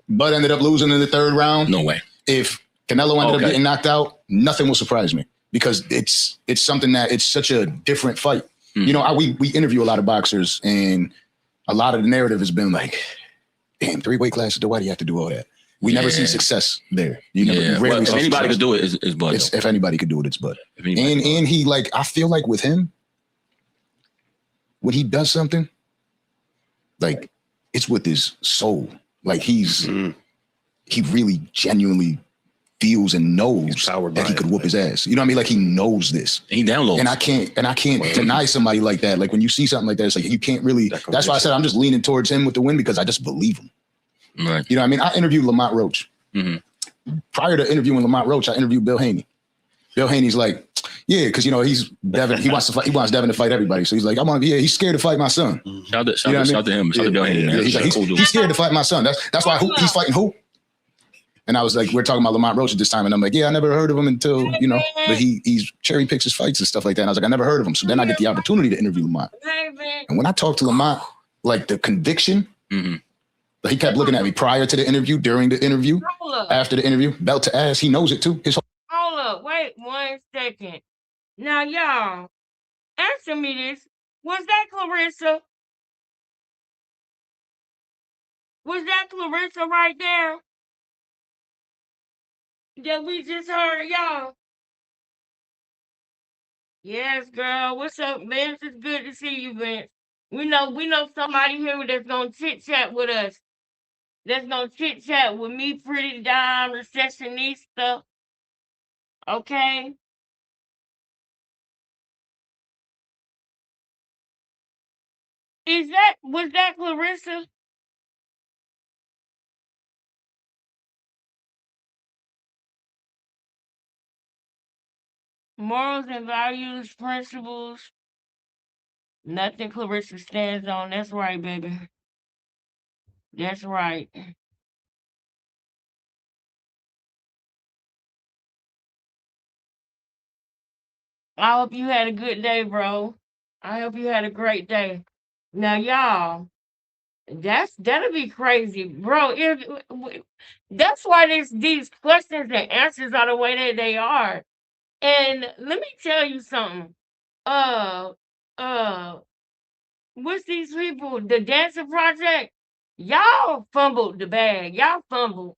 Bud ended up losing in the 3rd round, no way. If Canelo ended up getting knocked out, nothing will surprise me because it's something that it's such a different fight. You know, we interview a lot of boxers and a lot of the narrative has been like, damn, 3 weight classes, why do you have to do all that? We never see success there. You never rarely if anybody could do it, is Bud. If anybody could do it, it's Bud. And he like, I feel like with him, when he does something, like it's with his soul. Like he really genuinely feels and knows that he could whoop his ass. You know what I mean? Like he knows this. He downloads. And I can't deny somebody like that. Like when you see something like that, it's like you can't really. That's why I said I'm just leaning towards him with the win because I just believe him. Right. You know what I mean? I interviewed Lamont Roach. Prior to interviewing Lamont Roach, I interviewed Bill Haney. Bill Haney's like, yeah, because you know he's Devin. He wants to fight. He wants Devin to fight everybody. So he's like, he's scared to fight my son. Shout out to him. Shout out to Bill Haney, man. Yeah, he's scared to fight my son. That's why he's fighting who? And I was like, we're talking about Lamont Roach at this time, and I'm like, yeah, I never heard of him until but he's cherry picks his fights and stuff like that. And I was like, I never heard of him. So then I get the opportunity to interview Lamont. And when I talked to Lamont, like the conviction. He kept looking at me prior to the interview, during the interview, after the interview, belt to ass. He knows it too. Hold up, wait 1 second. Now, y'all, answer me this. Was that Clarissa? Was that Clarissa right there? That we just heard, y'all? Yes, girl. What's up, Vince? It's good to see you, Vince. We know somebody here that's gonna chit chat with us. That's gonna chit chat with me, Pretty Dime, Recessionista. Okay. Was that Clarissa? Morals and values, principles. Nothing Clarissa stands on. That's right, baby. That's right. I hope you had a good day, bro. I hope you had a great day. Now, y'all, that'll be crazy, bro. That's why these questions and answers are the way that they are. And let me tell you something. Uh, what's these people? The Dancer Project. Y'all fumbled the bag. Y'all fumbled.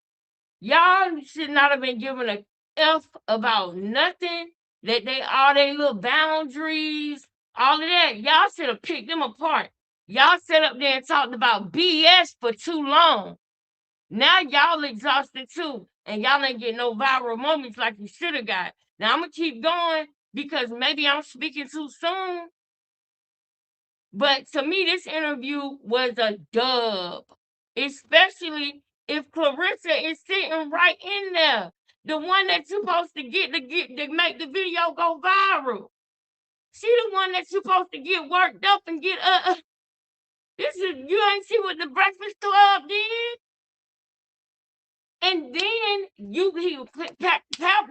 Y'all should not have been given a F about nothing. All their little boundaries, all of that. Y'all should have picked them apart. Y'all sat up there and talked about BS for too long. Now y'all exhausted too, and y'all ain't get no viral moments like you should have got. Now I'm gonna keep going because maybe I'm speaking too soon. But to me, this interview was a dub, especially if Clarissa is sitting right in there, the one that's supposed to to make the video go viral. She the one that's supposed to get worked up and get you ain't see what the Breakfast Club did. And then Pap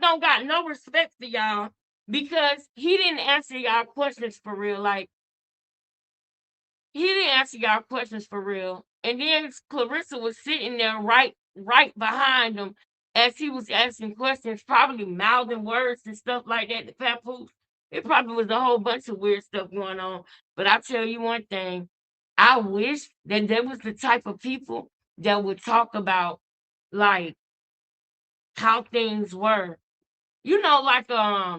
don't got no respect for y'all because he didn't answer y'all questions for real. Like, he didn't answer y'all questions for real. And then Clarissa was sitting there right behind him as he was asking questions, probably mouthing words and stuff like that to Papoose. It probably was a whole bunch of weird stuff going on. But I'll tell you one thing. I wish that there was the type of people that would talk about, like, how things were. Like, I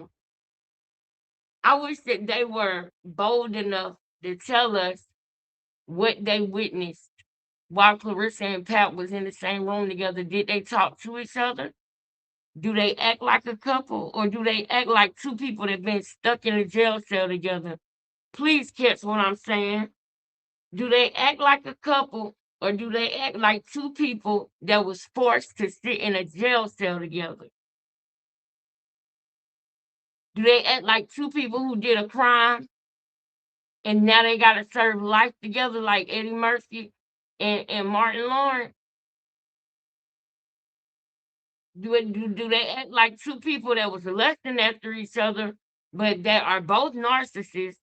wish that they were bold enough to tell us what they witnessed while Clarissa and Pat was in the same room together. Did they talk to each other? Do they act like a couple? Or do they act like two people that have been stuck in a jail cell together? Please catch what I'm saying. Do they act like a couple? Or do they act like two people that was forced to sit in a jail cell together? Do they act like two people who did a crime and now they got to serve life together like Eddie Murphy and Martin Lawrence? Do they act like two people that was lusting after each other, but that are both narcissists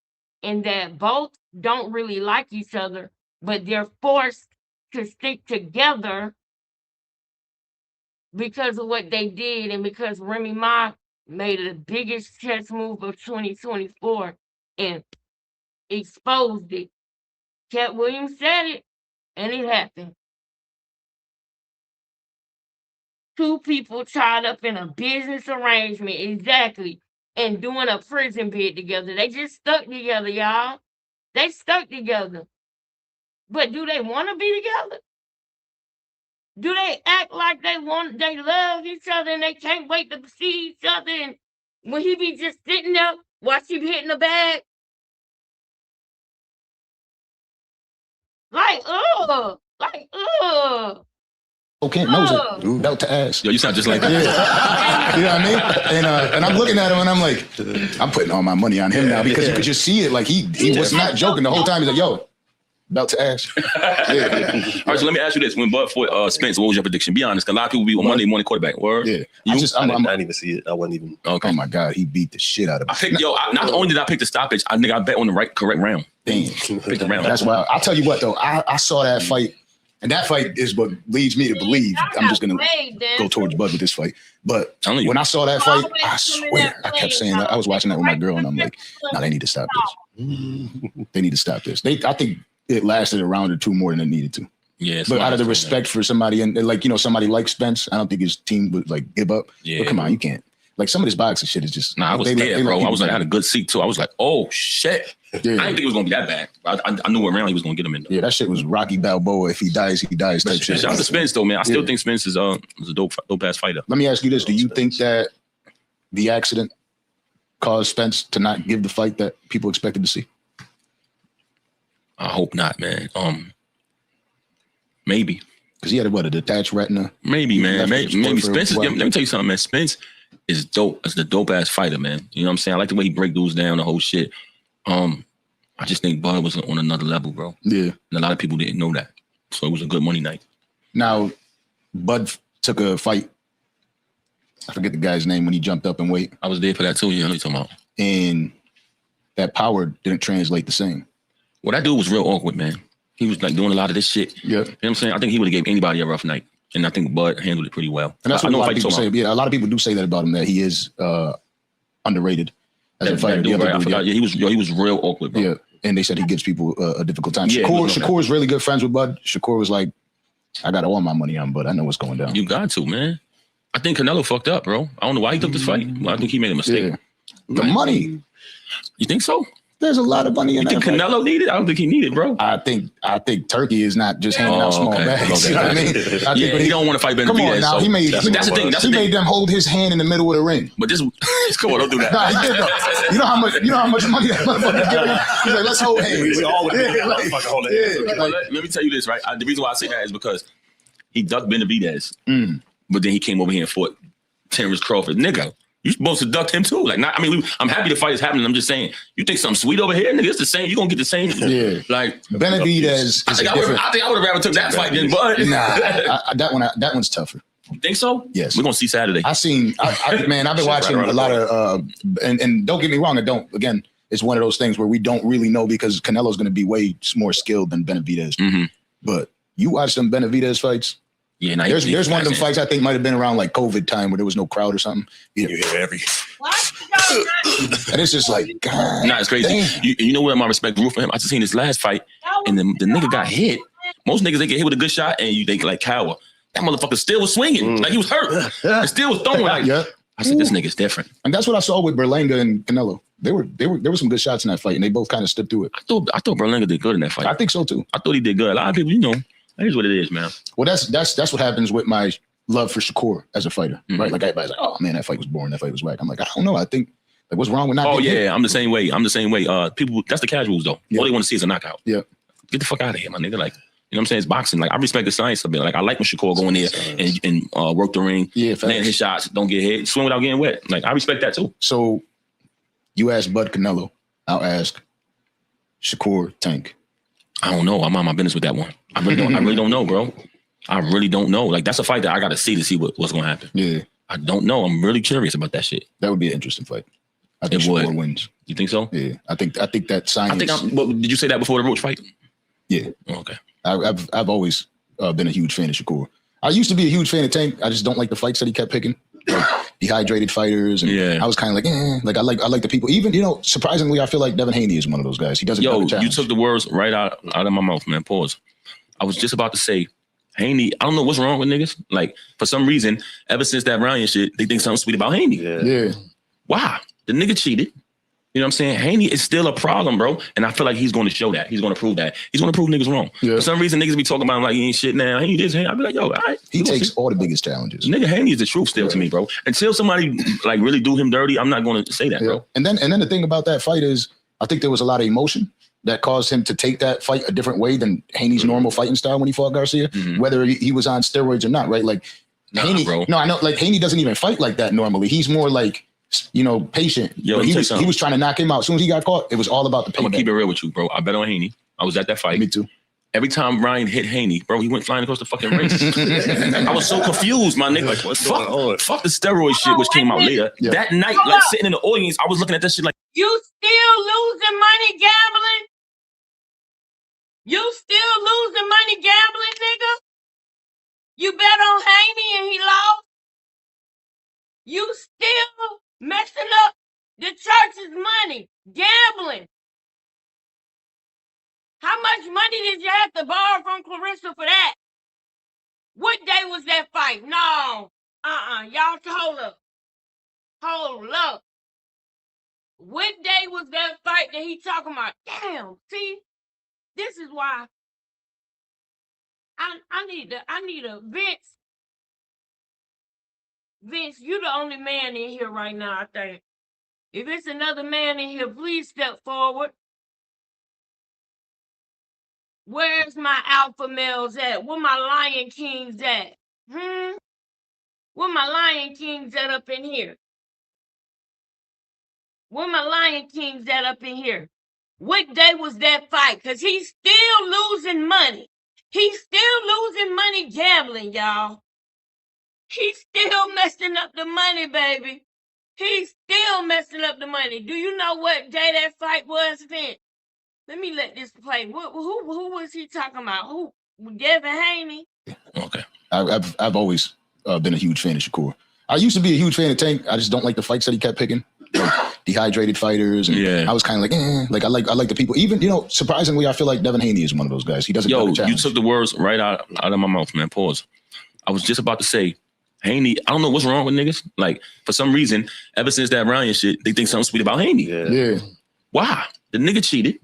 and that both don't really like each other, but they're forced to stick together because of what they did and because Remy Ma made the biggest chess move of 2024 and exposed it. Cat Williams said it, and it happened. Two people tied up in a business arrangement, exactly, and doing a prison bid together. They just stuck together, y'all. They stuck together. But do they want to be together? Do they act like they love each other and they can't wait to see each other? And when he be just sitting there while she be hitting the bag, like Okay, knows it. Belt to ass. Yo, you sound just like that. Yeah. You know what I mean? And I'm looking at him and I'm like, I'm putting all my money on him now because you could just see it. Like he was not joking the whole time. He's like, yo, belt to ass. Yeah. All right, so let me ask you this: when Bud fought Spence, what was your prediction? Be honest, 'cause a lot of people be on Monday morning quarterback. Word. Yeah. I didn't even see it. I wasn't even. Okay. Oh my God, he beat the shit out of him. I picked not only did I pick the stoppage, I bet on the correct round. Damn. Picked the round. That's why I'll tell you what though. I saw that fight. And that fight is what leads me to believe I'm just going to go towards Bud with this fight. But when I saw that fight, I swear, I kept saying that. I was watching that with my girl, and I'm like, no, they need to stop this. They need to stop this. I think it lasted a round or two more than it needed to. Yeah. But out of the respect for somebody, and like, somebody like Spence, I don't think his team would like give up. Yeah. But come on, you can't. Like some of this boxing shit is just. Nah, I was scared, bro. I was like, I had a good seat too. I was like, oh shit. Yeah. I didn't think it was gonna be that bad. I knew what round he was gonna get him in. Yeah, that shit was Rocky Balboa. If he dies, he dies type shit. Shout out to Spence though, man. I still think Spence is a dope ass fighter. Let me ask you this: do you think that the accident caused Spence to not give the fight that people expected to see? I hope not, man. Maybe because he had a detached retina. Maybe, man. Maybe Spence. Let me tell you something, man. Spence is dope. That's the dope ass fighter, man. You know what I'm saying? I like the way he break dudes down, the whole shit. I just think Bud was on another level, bro. Yeah. And a lot of people didn't know that. So it was a good money night. Now, Bud took a fight. I forget the guy's name when he jumped up in weight. I was there for that too. You know what you're talking about. And that power didn't translate the same. Well, that dude was real awkward, man. He was like doing a lot of this shit. Yeah. You know what I'm saying? I think he would have gave anybody a rough night. And I think Bud handled it pretty well. And that's what a lot of people say. Yeah, a lot of people do say that about him, that he is underrated as a fighter. Dude, right? I forgot. Yeah, he was real awkward, bro. Yeah. And they said he gives people a difficult time. Yeah, Shakur's really good friends with Bud. Shakur was like, I got all my money on Bud. I know what's going down. You got to, man. I think Canelo fucked up, bro. I don't know why he took this fight. Well, I think he made a mistake. Yeah. The money. You think so? There's a lot of money in that. You think Canelo needed? I don't think he needed, bro. I think Turkey is not just handing out small bags. You know what I mean? He don't want to fight Benavidez. Come on now. So he made that's the thing. He made them hold his hand in the middle of the ring. But this come on, don't do that. Nah, he did though. You know how much money that motherfucker giving him? He's like, let's hold hands. We all would let me tell you this, right? The reason why I say that is because he ducked Benavidez, but then he came over here and fought Terrence Crawford. Nigga, you supposed to duck him too. Like, I'm happy the fight is happening. I'm just saying, you think something sweet over here, nigga? It's the same. You gonna get the same. Yeah. Like Benavidez. I think I would have rather took that fight than Bud. Nah, that one's tougher. You think so? Yes. We're gonna see Saturday. I've been watching a lot of and don't get me wrong, again, it's one of those things where we don't really know because Canelo's gonna be way more skilled than Benavidez. Mm-hmm. But you watch some Benavidez fights. Yeah, there's one of them fights I think might have been around like COVID time where there was no crowd or something. Yeah, and it's just like, God. Nah, it's crazy. You know what my respect grew for him? I just seen his last fight, and the nigga got hit. Most niggas they get hit with a good shot, and they like cower. That motherfucker still was swinging, like he was hurt, and still was throwing. Like, I said, this nigga's different. And that's what I saw with Berlanga and Canelo. There were some good shots in that fight, and they both kind of stepped through it. I thought Berlanga did good in that fight. I think so too. I thought he did good. A lot of people, here's what it is, man. Well, that's what happens with my love for Shakur as a fighter, right? Like everybody's like, oh man, that fight was boring, that fight was whack. I'm like, I don't know. I think like what's wrong with not? Oh yeah, hit? I'm the same way. People, that's the casuals though. All they want to see is a knockout. Yeah, get the fuck out of here, my nigga. Like, you know what I'm saying? It's boxing. Like, I respect the science a bit. Like, I like when Shakur go in there and work the ring, land his shots, don't get hit, swing without getting wet. Like, I respect that too. So, you ask Bud Canelo, I'll ask Shakur Tank. I don't know. I'm on my business with that one. I really don't know, bro. I really don't know. Like, that's a fight that I got to see what's going to happen. Yeah. I don't know. I'm really curious about that shit. That would be an interesting fight. I think Shakur wins. You think so? Yeah. I think that science. Did you say that before the Roach fight? Yeah. Oh, okay. I've always been a huge fan of Shakur. I used to be a huge fan of Tank. I just don't like the fights that he kept picking. Like dehydrated fighters. And I was kind of like, Like, I like the people. Even, surprisingly, I feel like Devin Haney is one of those guys. He doesn't. Yo, you took the words right out of my mouth, man. Pause. I was just about to say, Haney, I don't know what's wrong with niggas. Like, for some reason, ever since that Ryan shit, they think something sweet about Haney. Yeah. Why? The nigga cheated. You know what I'm saying? Haney is still a problem, bro. And I feel like he's going to show that. He's going to prove that. He's going to prove niggas wrong. Yeah. For some reason, niggas be talking about him like he ain't shit now. Haney this, Haney. I be like, yo, all right. He takes all the biggest challenges. Nigga, Haney is the truth still to me, bro. Until somebody like really do him dirty, I'm not going to say that, bro. And then the thing about that fight is, I think there was a lot of emotion that caused him to take that fight a different way than Haney's normal fighting style when he fought Garcia, whether he was on steroids or not, right? Like Haney, bro. No, I know, like Haney doesn't even fight like that normally. He's more like, you know, patient. Yo, he was trying to knock him out. As soon as he got caught, it was all about the payback. I'm gonna keep it real with you, bro. I bet on Haney. I was at that fight. Me too. Every time Ryan hit Haney, bro, he went flying across the fucking ring. I was so confused, my nigga. Like, what's going on? Fuck the steroid shit, which came out later. Yeah. That night, like sitting in the audience, I was looking at that shit like, you still losing money gambling? You still losing money gambling, nigga? You bet on Haney and he lost? You still messing up the church's money, gambling. How much money did you have to borrow from Clarissa for that? What day was that fight? No. Y'all hold up. Hold up. What day was that fight that he talking about? Damn, see? This is why I need a Vince. Vince, you the only man in here right now, I think. If it's another man in here, please step forward. Where's my alpha males at? Where my Lion Kings at? Where my Lion Kings at up in here? Where my Lion Kings at up in here? What day was that fight? Because he's still losing money. He's still losing money gambling, y'all. He's still messing up the money, baby. He's still messing up the money. Do you know what day that fight was, Vince? Let me let this play. Who was he talking about? Who? Devin Haney? Okay. I've always been a huge fan of Shakur. I used to be a huge fan of Tank. I just don't like the fights that he kept picking. Like dehydrated fighters. And I was kind of like, I like the people. Even, you know, surprisingly, I feel like Devin Haney is one of those guys. He doesn't. Yo, you took the words right out of my mouth, man. Pause. I was just about to say, Haney, I don't know what's wrong with niggas. Like, for some reason, ever since that Ryan shit, they think something sweet about Haney. Yeah. Why? The nigga cheated.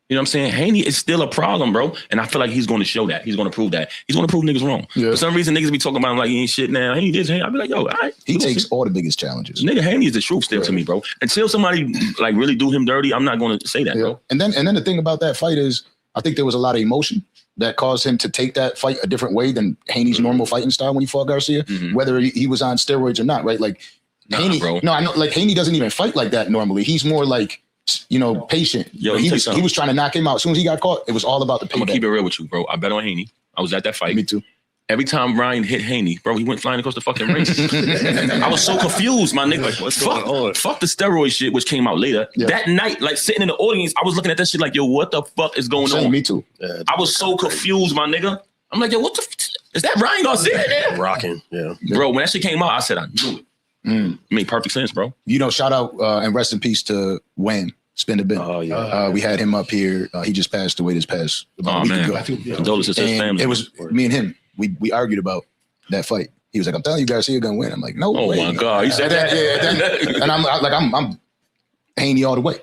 You know what I'm saying? Haney is still a problem, bro. And I feel like he's going to show that. He's going to prove that. He's going to prove niggas wrong. Yeah. For some reason, niggas be talking about him like he ain't shit now. Haney this, Haney. I be like, yo, all right. He takes all the biggest challenges. Nigga, Haney is the truth still to me, bro. Until somebody like really do him dirty, I'm not going to say that, bro. And then the thing about that fight is, I think there was a lot of emotion that caused him to take that fight a different way than Haney's normal fighting style when he fought Garcia, whether he was on steroids or not, right? Like Haney, bro. No, I know, like Haney doesn't even fight like that normally. He's more like, you know, patient. Yo, he was trying to knock him out. As soon as he got caught, it was all about the payback. I'm gonna keep it real with you, bro. I bet on Haney. I was at that fight. Me too. Every time Ryan hit Haney, bro, he went flying across the fucking ring. I was so confused, my nigga. Like, what's going on? Fuck the steroid shit, which came out later. Yeah. That night, like sitting in the audience, I was looking at that shit like, yo, what the fuck is going on? Me too. Yeah, I was so confused, my nigga. I'm like, yo, what the is that Ryan Garcia there? Rocking, yeah. Bro, when that shit came out, I said, I knew it. Made perfect sense, bro. You know, shout out and rest in peace to Wayne. Spin a bit. Oh yeah. We had him up here. He just passed away this past about a week ago. Condolences to his family. It was me and him. We argued about that fight. He was like, "I'm telling you, Garcia gonna win." I'm like, "No way." Oh my god, you said that? Yeah. And I'm Haney all the way.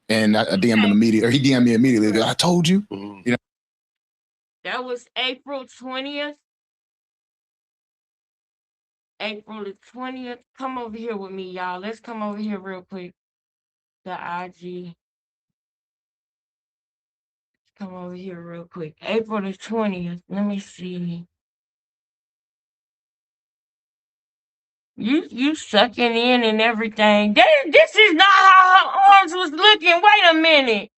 And I DM'd him immediately, or he DM'd me immediately. I told you. You know. That was April 20th. April the 20th. Come over here with me, y'all. Let's come over here real quick. The IG. Come over here real quick. April the 20th. Let me see. You sucking in and everything. This is not how her arms was looking. Wait a minute.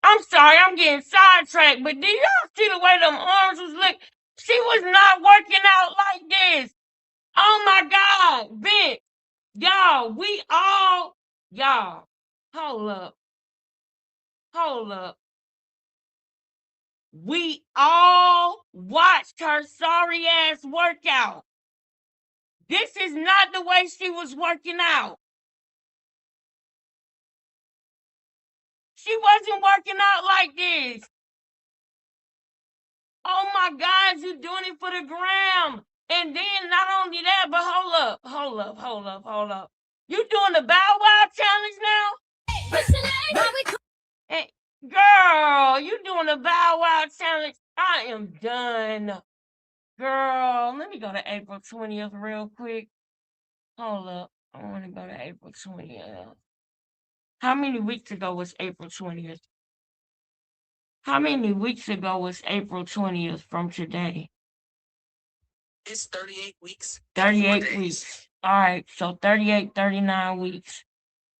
I'm sorry, I'm getting sidetracked, but do y'all see the way them arms was looking? She was not working out like this. Oh my God, Vince. Y'all, hold up. Hold up. We all watched her sorry ass workout. This is not the way she was working out. She wasn't working out like this. Oh my God, you doing it for the gram. And then not only that, but hold up. You doing the Bow Wow challenge now? Girl, you doing a Bow Wow challenge? I am done. Girl, let me go to April 20th real quick. Hold up. I want to go to April 20th. How many weeks ago was April 20th? How many weeks ago was April 20th from today? It's 38 weeks. 38 weeks. All right, so 38, 39 weeks.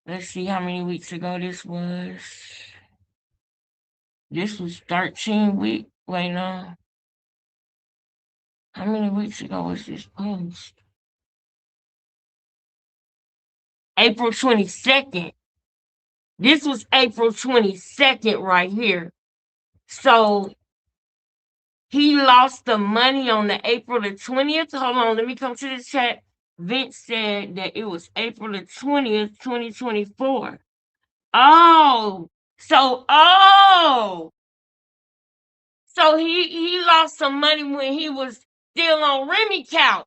Let's see how many weeks ago this was. This was 13 weeks. Wait, no. How many weeks ago was this post? April 22nd. This was April 22nd right here. So he lost the money on the April the 20th. Hold on, let me come to the chat. Vince said that it was April the 20th, 2024. Oh, so he lost some money when he was still on Remy couch.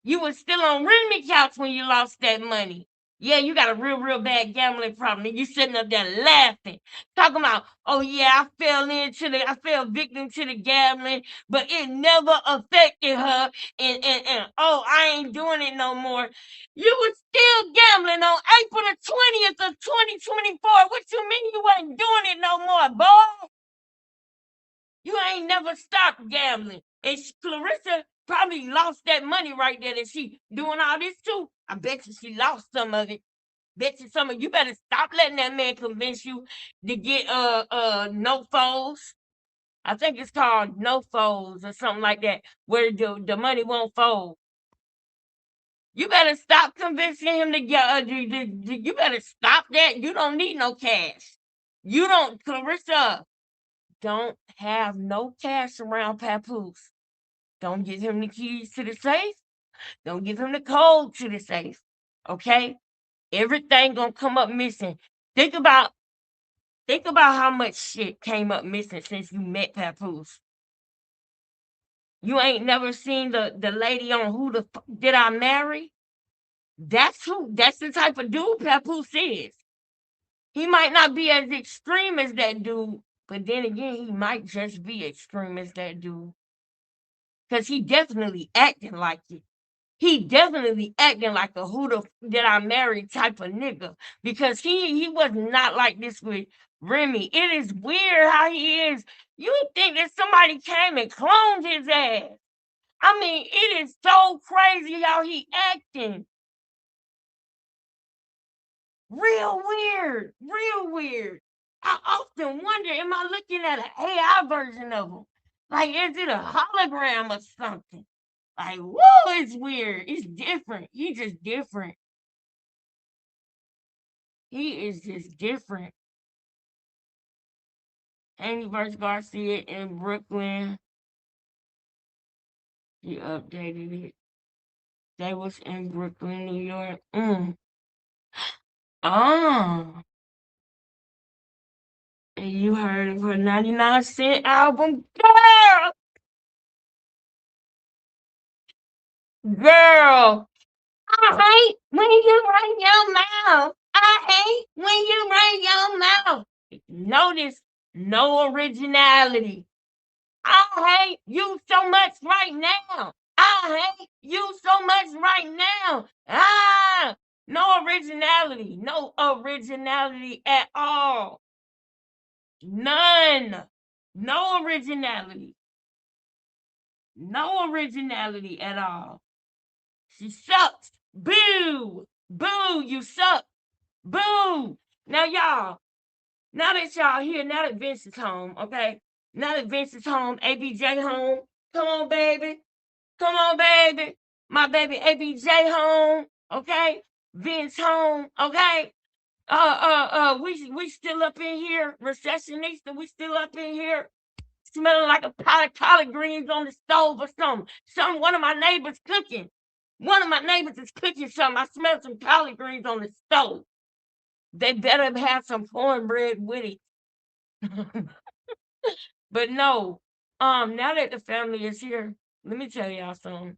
You was still on Remy couch when you lost that money. Yeah, you got a real bad gambling problem. And you sitting up there laughing, talking about, oh yeah, I fell victim to the gambling, but it never affected her. And oh, I ain't doing it no more. You was still gambling on April the 20th of 2024. What you mean you ain't doing it no more, boy? You ain't never stopped gambling. And Clarissa probably lost that money right there that she doing all this too. I bet you she lost some of it. Bet you some of you better stop letting that man convince you to get no foes. I think it's called no foes or something like that, where the money won't fold. You better stop convincing him to get you better stop that. You don't need no cash. You don't, Clarissa, don't have no cash around Papoose. Don't give him the keys to the safe. Don't give him the code to the safe. Okay? Everything gonna come up missing. Think about how much shit came up missing since you met Papoose. You ain't never seen the lady on Who the Fuck Did I Marry? That's the type of dude Papoose is. He might not be as extreme as that dude, but then again, he might just be extreme as that dude. Because he definitely acting like it. He definitely acting like a Who the F Did I Marry type of nigga. Because he was not like this with Remy. It is weird how he is. You think that somebody came and cloned his ass. I mean, it is so crazy how he acting. Real weird. Real weird. I often wonder, am I looking at an AI version of him? Like, is it a hologram or something? Like, woo, it's weird. It's different. He's just different. He is just different. Annie vs. Garcia in Brooklyn. He updated it. They was in Brooklyn, New York. Oh. And you heard of her 99 Cent album? Girl. I hate when you run your mouth. I hate when you run your mouth. Notice no originality. I hate you so much right now. I hate you so much right now. No originality. No originality at all. None. No originality. No originality at all. She sucks. Boo. Boo, you suck. Boo. Now, y'all, now that y'all here, now that Vince is home, okay? Now that Vince is home, ABJ home. Come on, baby. Come on, baby. My baby ABJ home, okay? Vince home, okay? We still up in here. Recessionista, we still up in here. Smelling like a pot of collard greens on the stove or something. One of my neighbors cooking. One of my neighbors is cooking something. I smell some collard greens on the stove. They better have some cornbread with it. But no, now that the family is here, let me tell y'all something.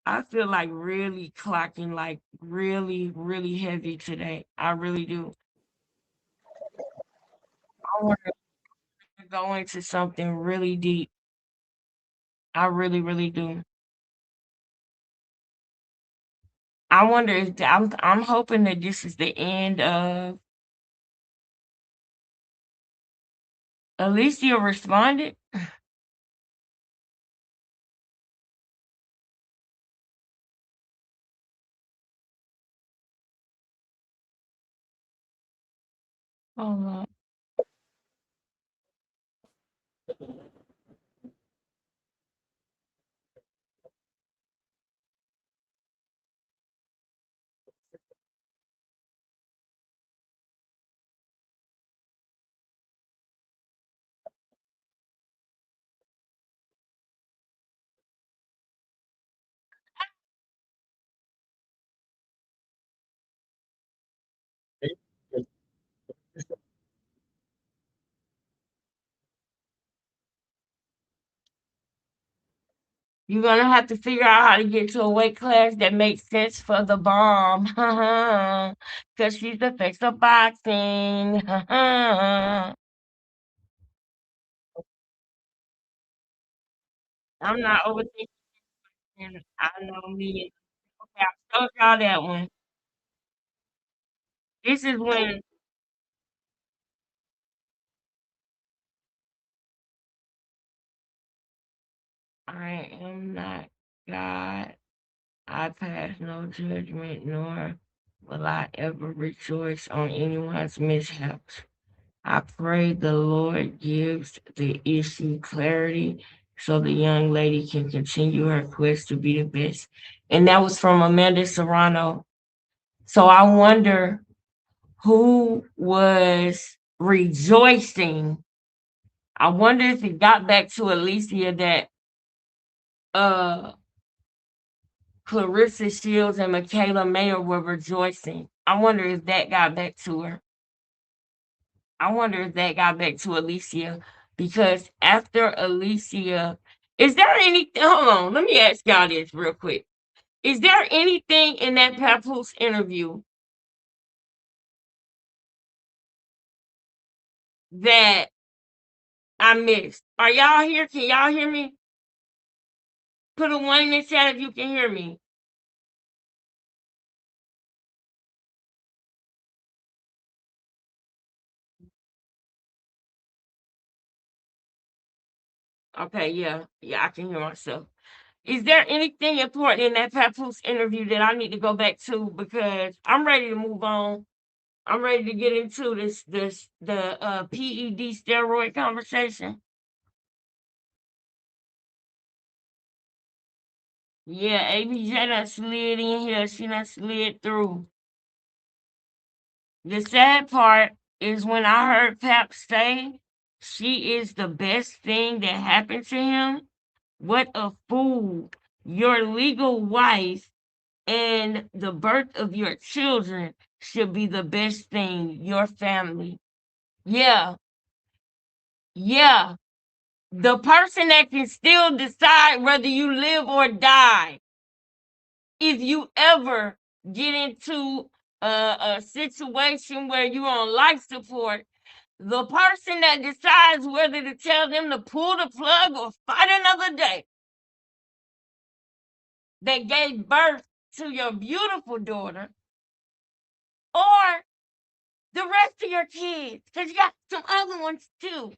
I feel like really clocking like really heavy today. I really do. I want to go into something really deep. I really, really do. I wonder if I'm hoping that this is the end of Alicia responded. Oh Lord. You're gonna have to figure out how to get to a weight class that makes sense for the bomb. Cause she's the face of boxing. I'm not overthinking. I know me. Okay, I told y'all that one. This is when I am not God. I pass no judgment, nor will I ever rejoice on anyone's mishaps. I pray the Lord gives the issue clarity so the young lady can continue her quest to be the best. And that was from Amanda Serrano. So I wonder who was rejoicing. I wonder if it got back to Alicia that uh Clarissa Shields and Michaela Mayer were rejoicing. I wonder if that got back to her. I wonder if that got back to Alicia because after Alicia, is there anything? Hold on, let me ask y'all this real quick. Is there anything in that Papoose interview that I missed? Are y'all here? Can y'all hear me? Put a 1 in the chat if you can hear me. Okay, yeah, I can hear myself. Is there anything important in that Papoose interview that I need to go back to because I'm ready to move on? I'm ready to get into the PED steroid conversation. Yeah, ABJ done slid in here. She done slid through. The sad part is when I heard Pap say she is the best thing that happened to him. What a fool. Your legal wife and the birth of your children should be the best thing, your family. Yeah, yeah. The person that can still decide whether you live or die. If you ever get into a situation where you're on life support, the person that decides whether to tell them to pull the plug or fight another day that gave birth to your beautiful daughter or the rest of your kids, because you got some other ones too.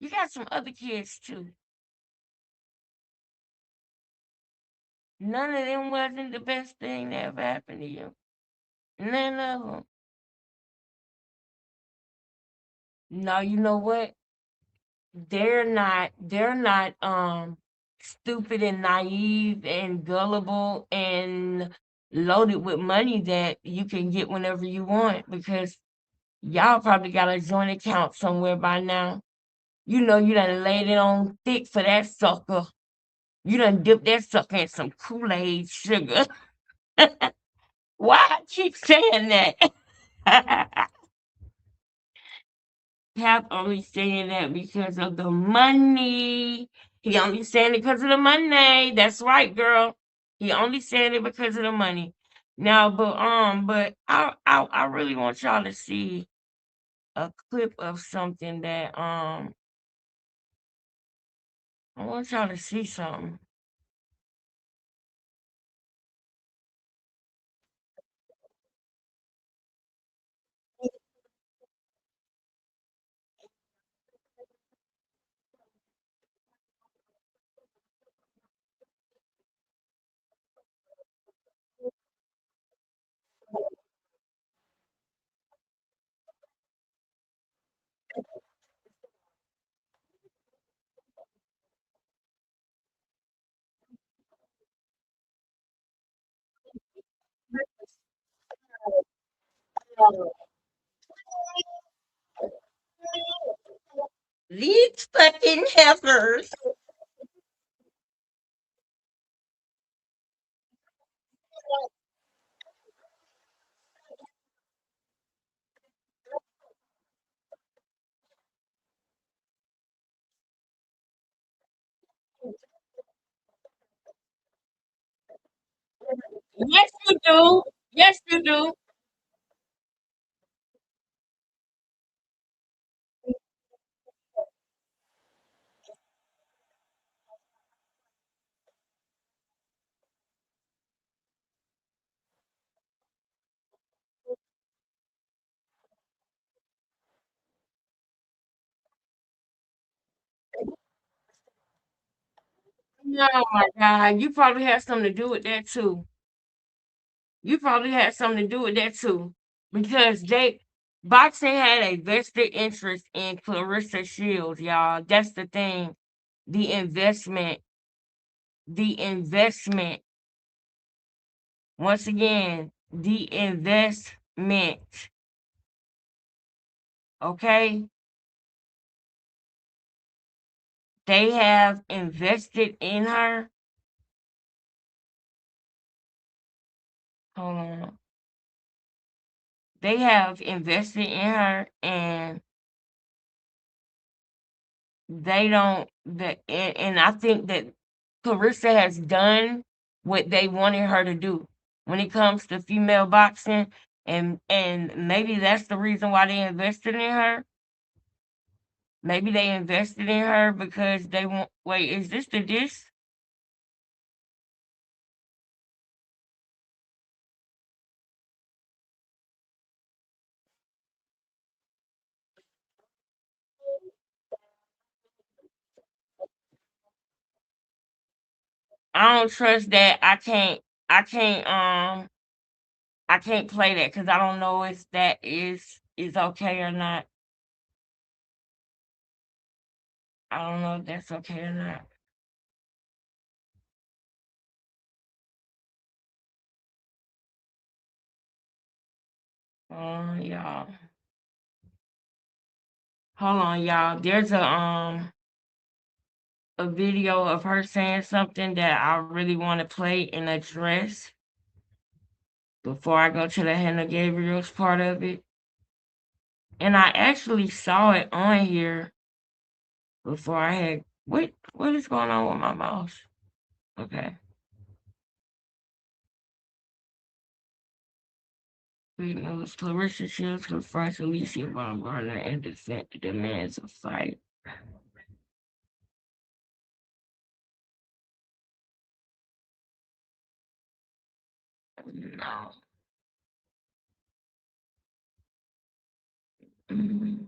You got some other kids too. None of them wasn't the best thing that ever happened to you. None of them. No, you know what? They're not stupid and naive and gullible and loaded with money that you can get whenever you want because y'all probably got a joint account somewhere by now. You know you done laid it on thick for that sucker. You done dipped that sucker in some Kool-Aid sugar. Why I keep saying that? Pap only saying that because of the money. He only saying it because of the money. That's right, girl. He only saying it because of the money. Now, but I really want y'all to see a clip of something that I want y'all to see something. These fucking heifers. Yes, you do. Yes, you do. Oh my God, you probably had something to do with that too. You probably had something to do with that too, because boxing had a vested interest in Clarissa Shields, y'all. That's the thing. The investment, the investment. Once again, the investment. Okay, they have invested in her. Hold on. They have invested in her, and they don't and I think that Clarissa has done what they wanted her to do when it comes to female boxing, and maybe that's the reason why they invested in her. Maybe they invested in her because they want. Wait, is this the dish? I don't trust that. I can't I can't play that because I don't know if that is okay or not. I don't know if that's okay or not. Y'all. Hold on, y'all. There's a video of her saying something that I really want to play and address before I go to the Hannah Gabriel's part of it. And I actually saw it on here before I had what is going on with my mouse? Okay. Great news. Clarissa Shields confronts Alicia Baumgartner and demands a fight. No. Mm.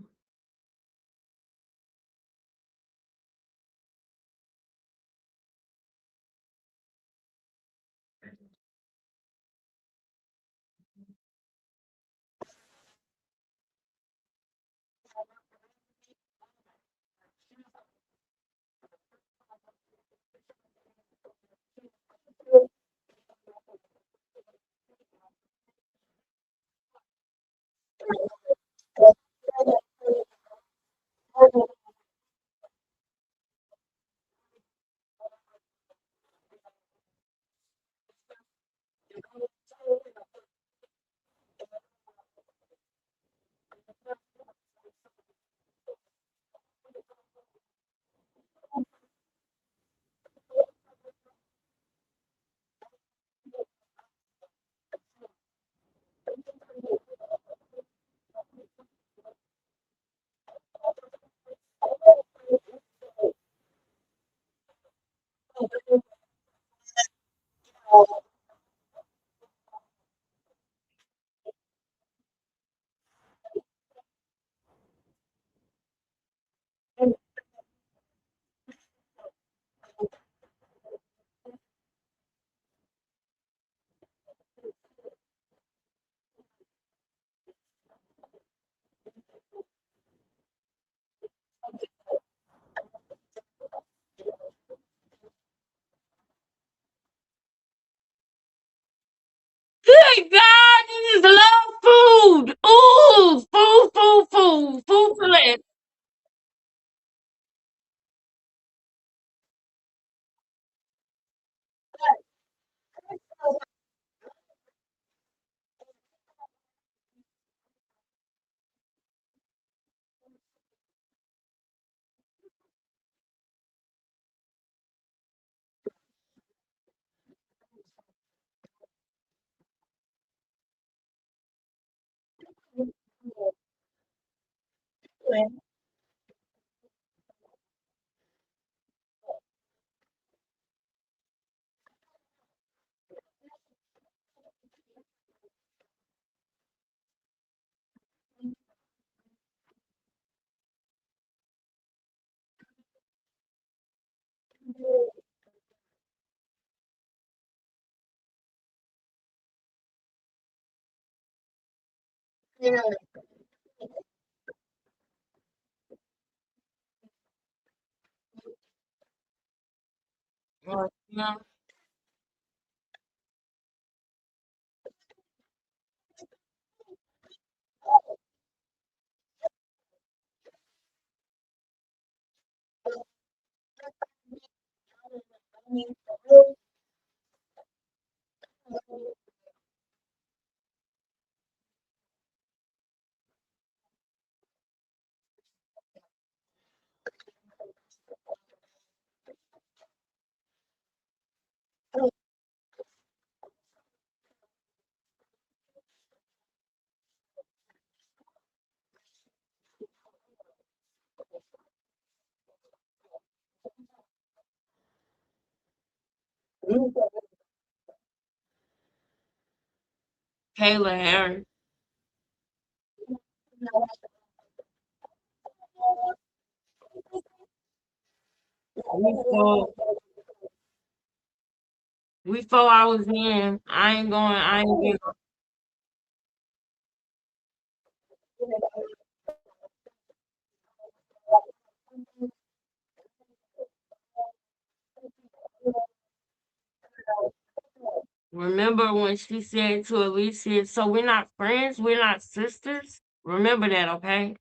my God, this is love food. Ooh, food for less. Yeah. Kayla Harris. We 4 hours in. I ain't getting. Remember when she said to Alicia, so we're not friends, we're not sisters? Remember that, okay?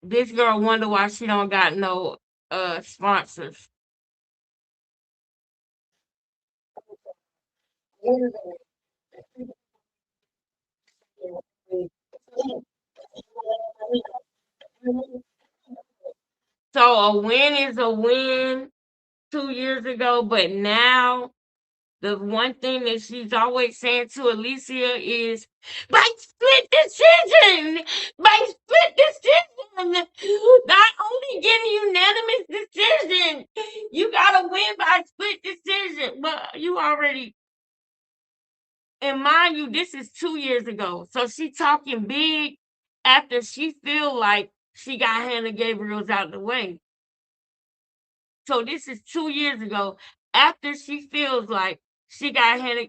This girl wonder why she don't got no sponsors. So a win is a win 2 years ago, but now the one thing that she's always saying to Alicia is, by split decision, by split decision, not only getting unanimous decision, you gotta win by split decision. But you already, and mind you, this is 2 years ago. So she talking big after she feel like she got Hannah Gabriel's out the way. So this is 2 years ago after she feels like she got Hannah.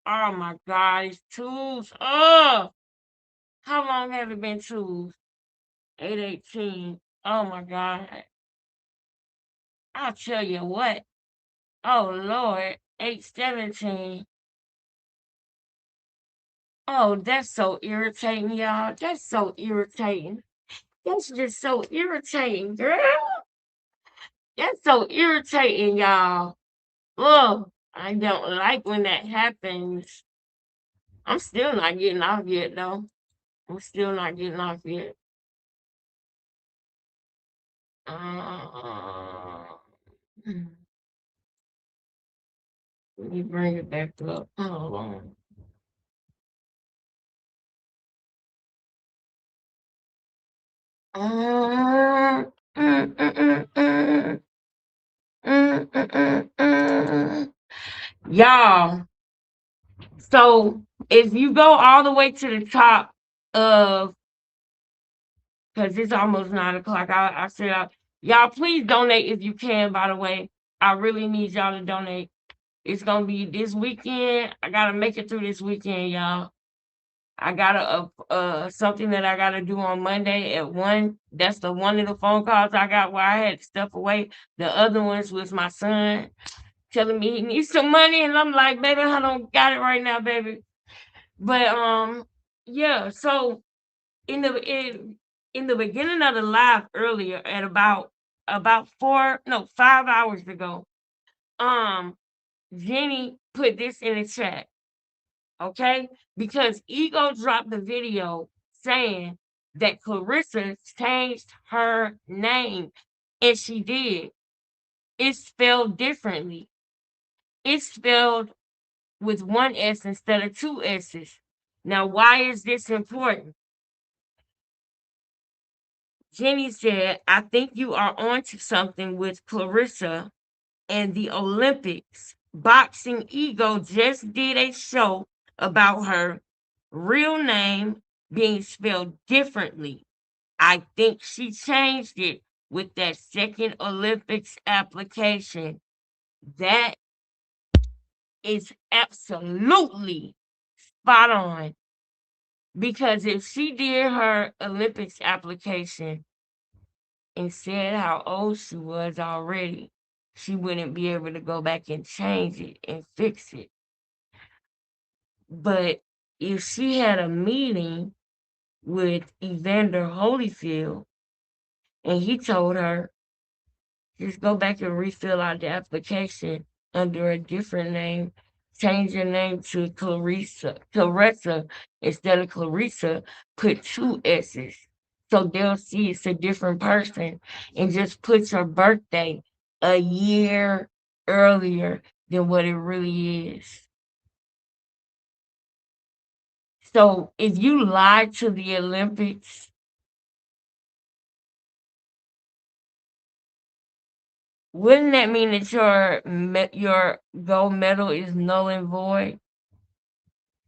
Oh my God, it's twos. Oh, how long have it been twos? 8:18. Oh my God. I'll tell you what. Oh Lord, 8:17. Oh, that's so irritating, y'all. That's so irritating. That's just so irritating, girl. That's so irritating, y'all. Oh, I don't like when that happens. I'm still not getting off yet, though. I'm still not getting off yet. Uh, let me bring it back up. Hold on. Uh, mm, mm, mm, mm, Y'all, so if you go all the way to the top of because it's almost 9 o'clock. I said, y'all please donate if you can, by the way. I really need y'all to donate. It's going to be this weekend. I got to make it through this weekend, y'all. I got something that I got to do on Monday at 1. That's the one of the phone calls I got where I had to step away. The other ones was my son telling me he needs some money, and I'm like, baby, I don't got it right now, baby. But yeah. So in the beginning of the live earlier, at about 5 hours ago, Jenny put this in the chat. Okay, because Ego dropped the video saying that Clarissa changed her name, and she did. It's spelled differently. It's spelled with 1 S instead of 2 S's. Now, why is this important? Jenny said, I think you are onto something with Clarissa and the Olympics. Boxing Ego just did a show about her real name being spelled differently. I think she changed it with that second Olympics application. That is absolutely spot on. Because if she did her Olympics application and said how old she was already, she wouldn't be able to go back and change it and fix it. But if she had a meeting with Evander Holyfield and he told her, just go back and refill out the application under a different name, change your name to Clarissa instead of Clarissa, put 2 S's. So they'll see it's a different person, and just put your birthday a year earlier than what it really is. So if you lie to the Olympics, wouldn't that mean that your gold medal is null and void?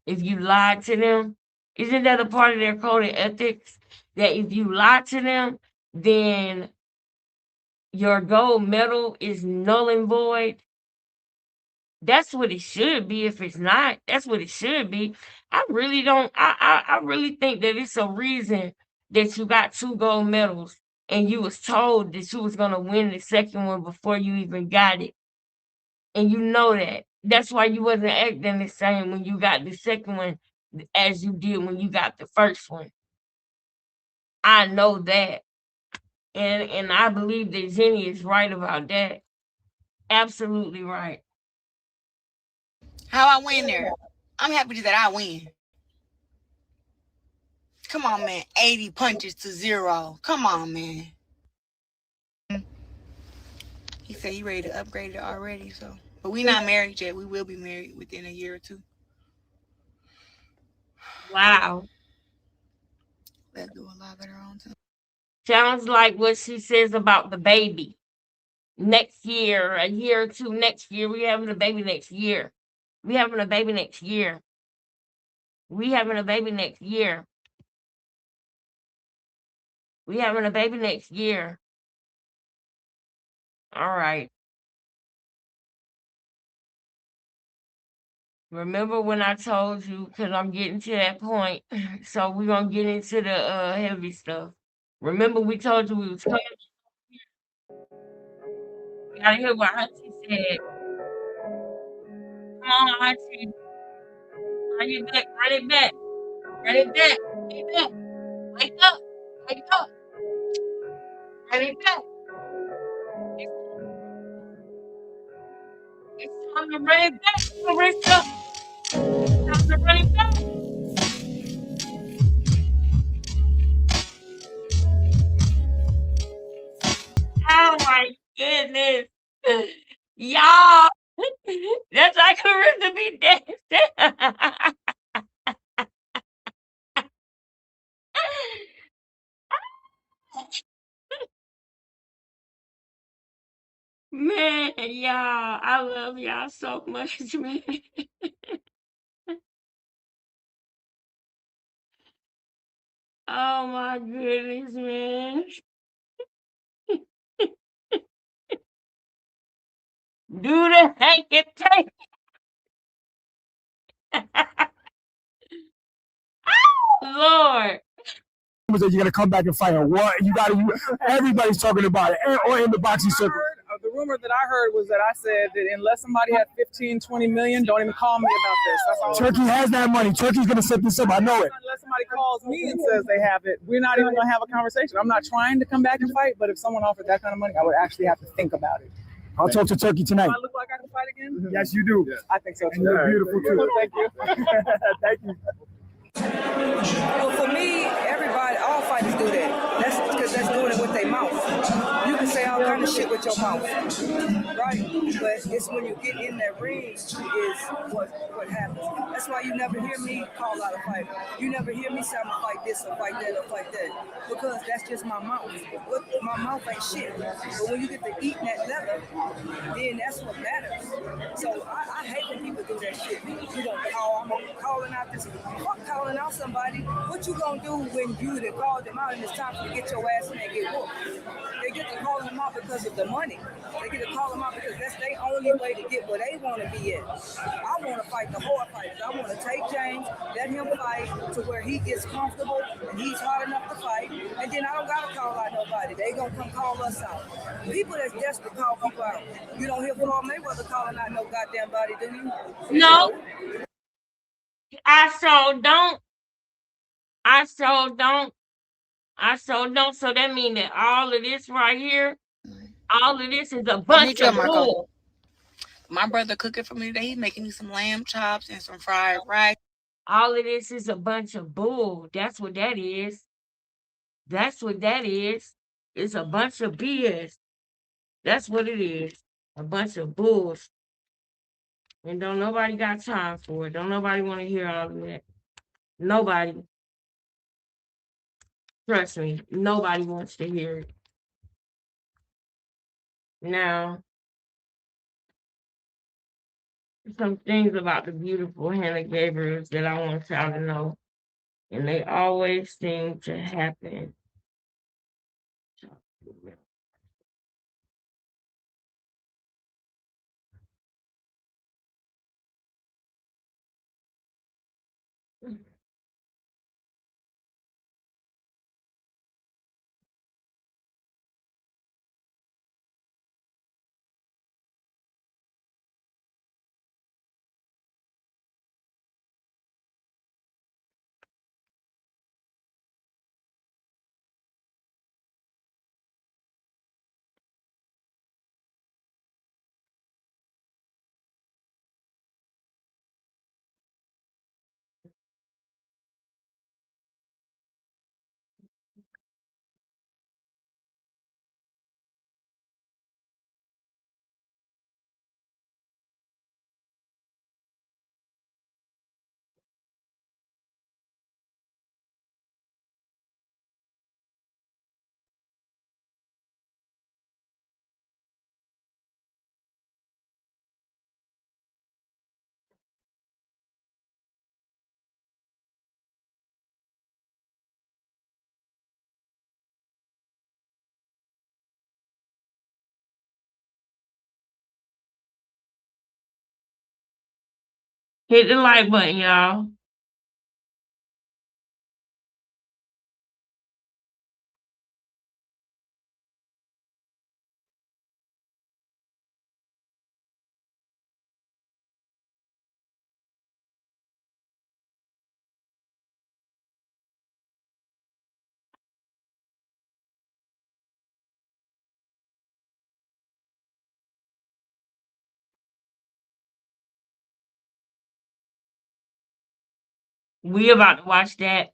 If you lied to them, isn't that a part of their code of ethics? That if you lie to them, then your gold medal is null and void? That's what it should be. If it's not, that's what it should be. I really don't. I really think that it's a reason that you got 2 gold medals and you was told that you was gonna win the second one before you even got it, and you know that. That's why you wasn't acting the same when you got the second one as you did when you got the first one. I know that, and I believe that Jenny is right about that. Absolutely right. How I win there? I'm happy that I win. Come on, man. 80 punches to 0. Come on, man. He said he ready to upgrade it already, so. But we not married yet. We will be married within a year or 2. Wow. Let's do a lot better on time. Sounds like what she says about the baby. Next year, a year or 2 next year. We having a baby next year. We having a baby next year. We having a baby next year. We having a baby next year. All right. Remember when I told you, because I'm getting to that point, so we're going to get into the heavy stuff. Remember we told you we was coming? You got to hear what Auntie said. Come on, Auntie. Run it back, run it back. Run it back, run it back. Wake up, wake up. Run it back. It's time to run it back, Clarissa. It's time to run it back. Oh my goodness. Y'all. That's like Clarissa be dancing. Man, y'all, I love y'all so much, man. Oh my goodness, man. Do the hanky take. Lord. You're gonna come back and fight or what? Everybody's talking about it, or in the boxing circle. The rumor that I heard was that I said that unless somebody had 15, 20 million, don't even call me about this. That's all. Turkey has that money. Turkey's gonna set this up. I know it. Unless somebody calls me and says they have it, we're not even gonna have a conversation. I'm not trying to come back and fight, but if someone offered that kind of money, I would actually have to think about it. I'll talk to Turkey tonight. Do I look like I can fight again? Yes, you do. I think so too. And you're beautiful too. Thank you. Thank you. Well, for me, all fighters do that. That's because that's doing it with their mouth. You can say all kind of shit with your mouth, right? But it's when you get in that ring is what happens. That's why you never hear me call out a fighter. You never hear me say I'm gonna fight this or fight that or fight that, because that's just my mouth. My mouth ain't shit. But when you get to eating that leather, then that's what matters. So I hate when people do that shit. You don't call, I'm calling out this. Fuck calling out somebody. What you gonna do when you done called them out and it's time for you to get your ass in and get whooped? They get to call them out because of the money. They get to call them out because that's their only way to get where they want to be at. I want to fight the hard fighters. I want to take James, let him fight to where he gets comfortable and he's hard enough to fight, and then I don't gotta call out nobody. They gonna come call us out. People that's desperate call people out. You don't hear Floyd Mayweather calling out no goddamn body, do you? No. I so don't. I so don't. So that means that all of this right here, all of this is a bunch of bull. My brother cooking for me today. He's making me some lamb chops and some fried rice. All of this is a bunch of bull. That's what that is. That's what that is. It's a bunch of BS. That's what it is. A bunch of bulls. And don't nobody got time for it. Don't nobody want to hear all of that. Nobody. Trust me, nobody wants to hear it. Now, some things about the beautiful Hannah Gabriels that I want y'all to know. And they always seem to happen. Hit the like button, y'all. We about to watch that.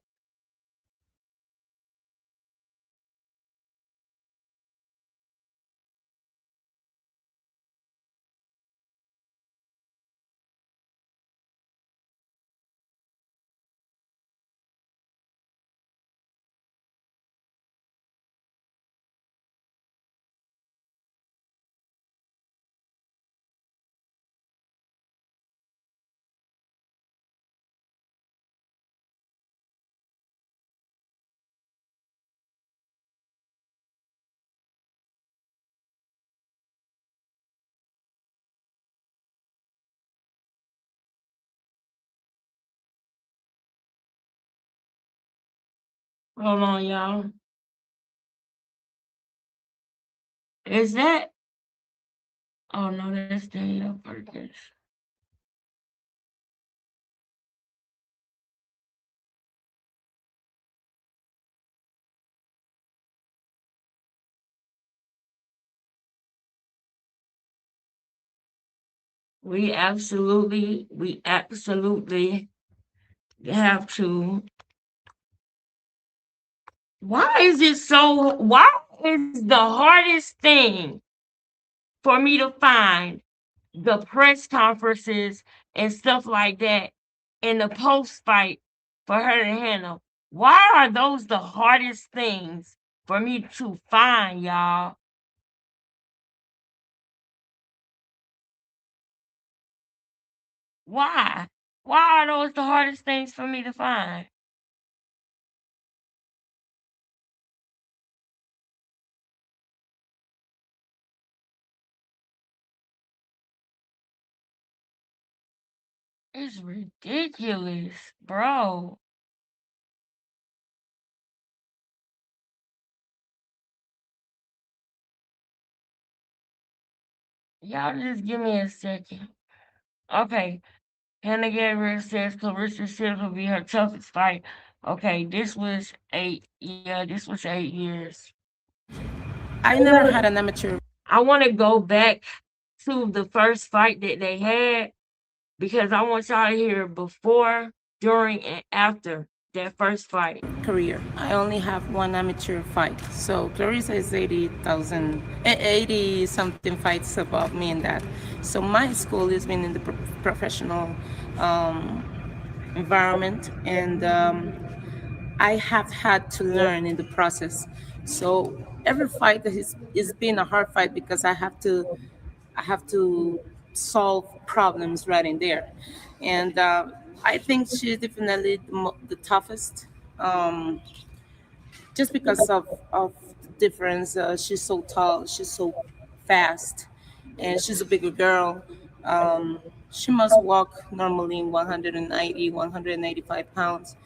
Hold on, y'all. Is that? Oh no, that's Daniel Perkins. We absolutely have to. Why is the hardest thing for me to find the press conferences and stuff like that in the post fight for her to handle? Why are those the hardest things for me to find, y'all? Why? Why are those the hardest things for me to find? It's ridiculous, bro. Y'all just give me a second. Okay. Hannah Gabriel says Clarissa Shields will be her toughest fight. Okay, this was 8 years. I never had an amateur. I want to go back to the first fight that they had because I want y'all to hear before, during, and after that first fight. Career. I only have one amateur fight. So Clarissa is 80 something fights above me in that. So my school has been in the professional environment, and I have had to learn in the process. So every fight has been a hard fight because I have to solve problems right in there, and I think she's definitely the toughest. Just because of the difference, she's so tall, she's so fast, and she's a bigger girl. She must walk normally 190, 185 pounds,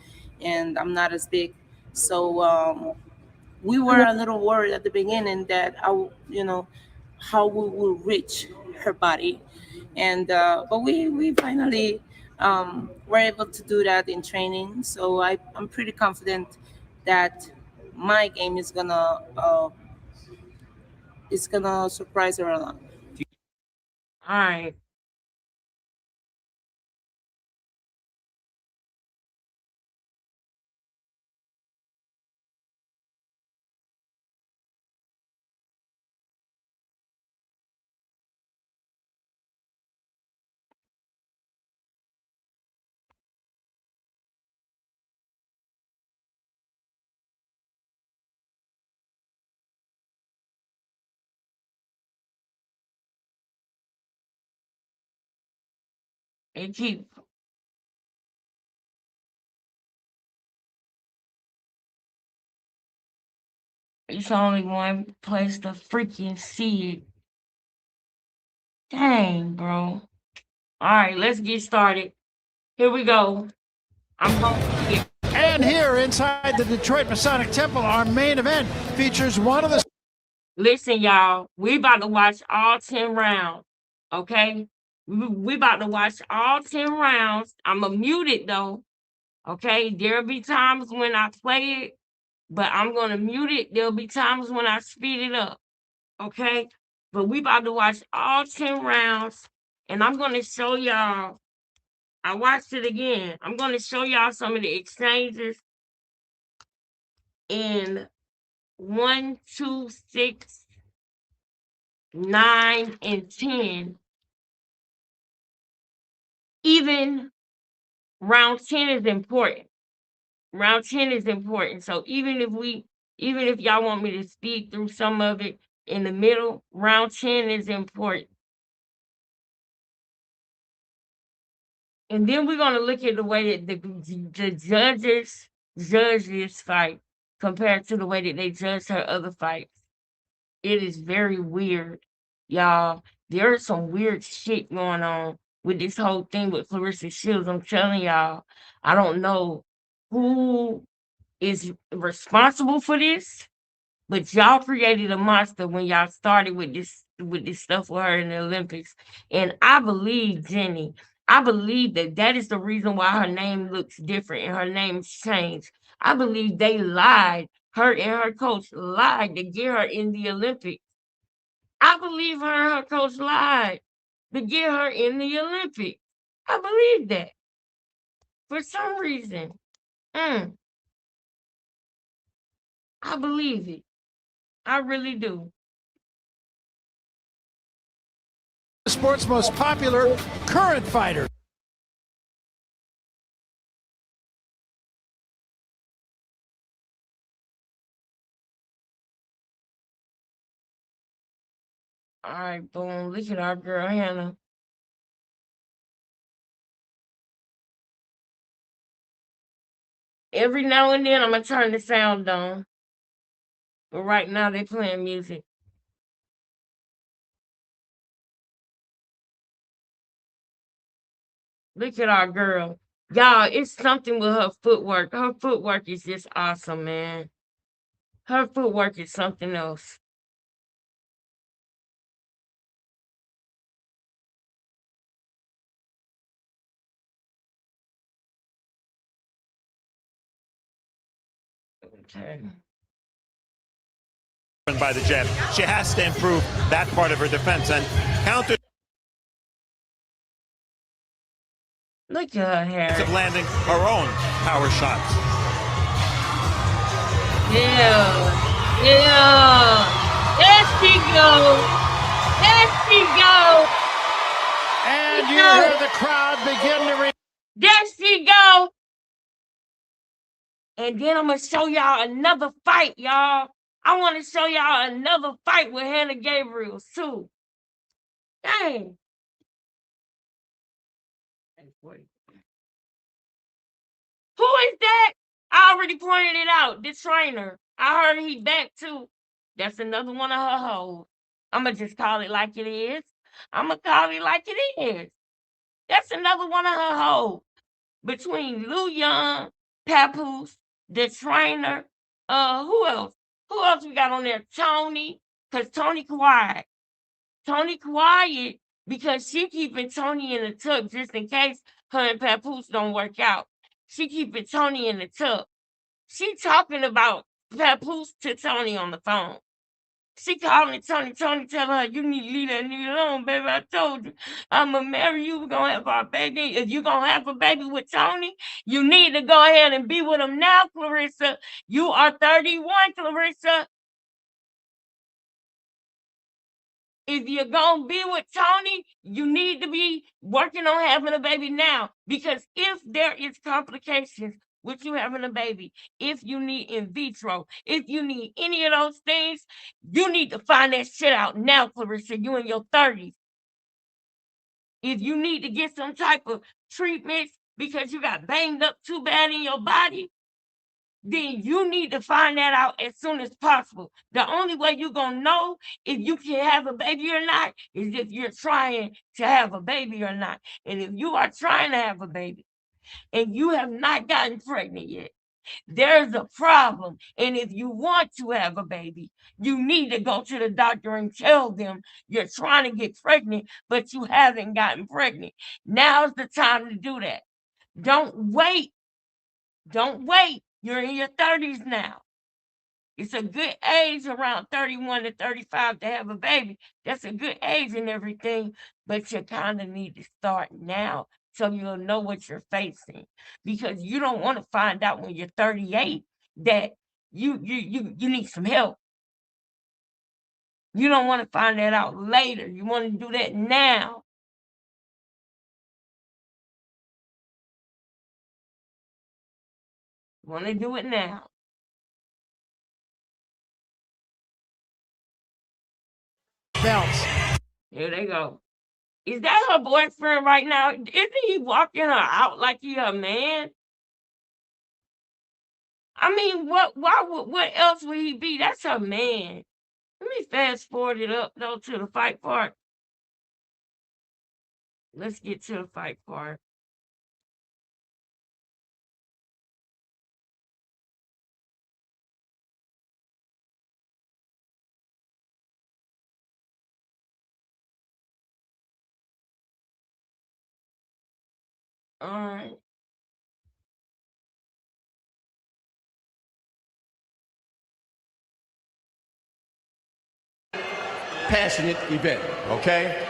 and I'm not as big. So we were a little worried at the beginning that how we will reach her body, and but we finally were able to do that in training. So I'm pretty confident that my game is gonna surprise her a lot. All right. It's only one place to freaking see it. Dang, bro. All right, let's get started. Here we go. I'm going. And here inside the Detroit Masonic Temple, our main event features one of the. Listen, y'all, we about to watch all 10 rounds, okay? We about to watch all 10 rounds. I'm going to mute it, though, okay? There'll be times when I play it, but I'm going to mute it. There'll be times when I speed it up, okay? But we about to watch all 10 rounds, and I'm going to show y'all. I watched it again. I'm going to show y'all some of the exchanges in 1, 2, 6, 9, and 10. Even round 10 is important. Round 10 is important. So even if y'all want me to speed through some of it in the middle, round 10 is important. And then we're going to look at the way that the judges judge this fight compared to the way that they judge her other fights. It is very weird, y'all. There is some weird shit going on with this whole thing with Clarissa Shields. I'm telling y'all, I don't know who is responsible for this, but y'all created a monster when y'all started with this stuff with her in the Olympics. And I believe, Jenny, I believe that is the reason why her name looks different and her name's changed. I believe they lied. Her and her coach lied to get her in the Olympics. I believe her and her coach lied to get her in the Olympics. I believe that. For some reason. I believe it. I really do. The sport's most popular current fighter. All right, boom. Look at our girl Hannah. Every now and then I'm gonna turn the sound on. But right now they playing music. Look at our girl. Y'all, it's something with her footwork. Her footwork is just awesome, man. Her footwork is something else. Okay. By the jab. She has to improve that part of her defense and counter. Look at her hair. Of landing her own power shots. Yeah. Yeah. There she go. There she go. And you hear the crowd begin to there she go. And then I'm gonna show y'all another fight, y'all. I want to show y'all another fight with Hannah Gabriel too. Dang. Who is that? I already pointed it out. The trainer. I heard he back too. That's another one of her hoes. I'ma just call it like it is. I'ma call it like it is. That's another one of her hoes. Between Lou Young, Papoose, the trainer, who else? Who else we got on there? Tony, because Tony quiet. Tony quiet because she keeping Tony in the tub just in case her and Papoose don't work out. She keeping Tony in the tub. She talking about Papoose to Tony on the phone. She calling Tony. Tony tell her, you need to leave that nigga alone, baby. I told you, I'm going to marry you. We're going to have our baby. If you're going to have a baby with Tony, you need to go ahead and be with him now, Clarissa. You are 31, Clarissa. If you're going to be with Tony, you need to be working on having a baby now. Because if there is complications with you having a baby, if you need in vitro, if you need any of those things, you need to find that shit out now, Clarissa. You in your 30s. If you need to get some type of treatments because you got banged up too bad in your body, then you need to find that out as soon as possible. The only way you're going to know if you can have a baby or not is if you're trying to have a baby or not. And if you are trying to have a baby and you have not gotten pregnant yet, there's a problem. And if you want to have a baby, you need to go to the doctor and tell them you're trying to get pregnant, but you haven't gotten pregnant. Now's the time to do that. Don't wait. Don't wait. You're in your 30s now. It's a good age around 31 to 35 to have a baby. That's a good age and everything, but you kind of need to start now so you'll know what you're facing. Because you don't want to find out when you're 38 that you need some help. You don't want to find that out later. You want to do that now. You want to do it now. Belts. Here they go. Is that her boyfriend right now? Isn't he walking her out like he her man? I mean, what else would he be? That's her man. Let me fast forward it up though to the fight part. Let's get to the fight part. All right. Passionate event, okay?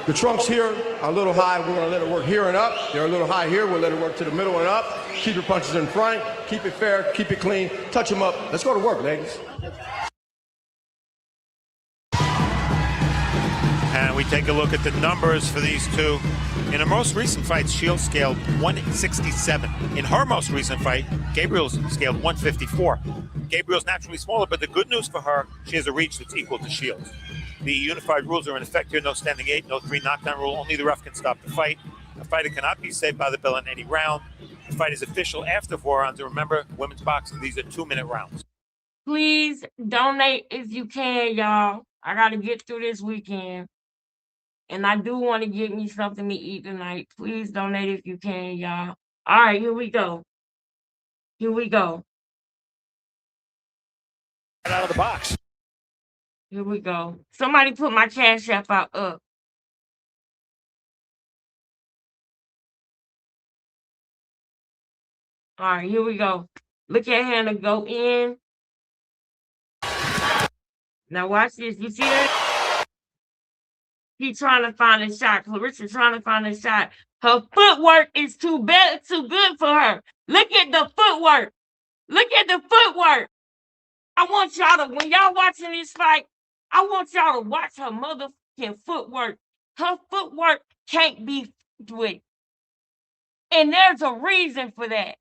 The trunks here are a little high. We're gonna let it work here and up. They're a little high here. We'll let it work to the middle and up. Keep your punches in front. Keep it fair. Keep it clean. Touch them up. Let's go to work, ladies. And we take a look at the numbers for these two. In her most recent fight, Shields scaled 167. In her most recent fight, Gabriel's scaled 154. Gabriel's naturally smaller, but the good news for her, she has a reach that's equal to Shields. The unified rules are in effect here. No standing 8, no 3 knockdown rule. Only the ref can stop the fight. A fighter cannot be saved by the bell in any round. The fight is official after 4 rounds. And remember, women's boxing, these are 2-minute rounds. Please donate if you can, y'all. I got to get through this weekend. And I do want to get me something to eat tonight. Please donate if you can, y'all. All right, here we go. Here we go. Out of the box. Here we go. Somebody put my Cash App out up. All right, here we go. Look at Hannah go in. Now watch this. You see that? He's trying to find a shot. Clarissa trying to find a shot. Her footwork is too good for her. Look at the footwork. Look at the footwork. I want y'all to, when y'all watching this fight, I want y'all to watch her motherfucking footwork. Her footwork can't be with. And there's a reason for that.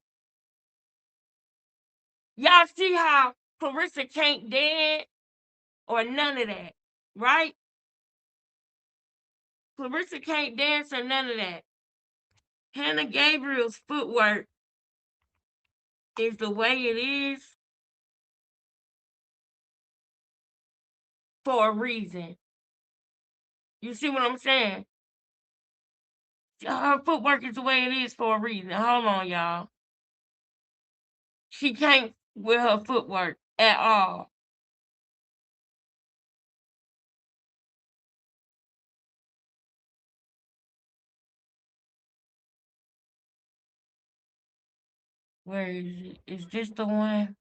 Y'all see how Clarissa can't dance or none of that, right? Clarissa can't dance or none of that. Hannah Gabriel's footwork is the way it is for a reason. You see what I'm saying? Her footwork is the way it is for a reason. Hold on, y'all. She can't with her footwork at all. Where is it? Is this the one?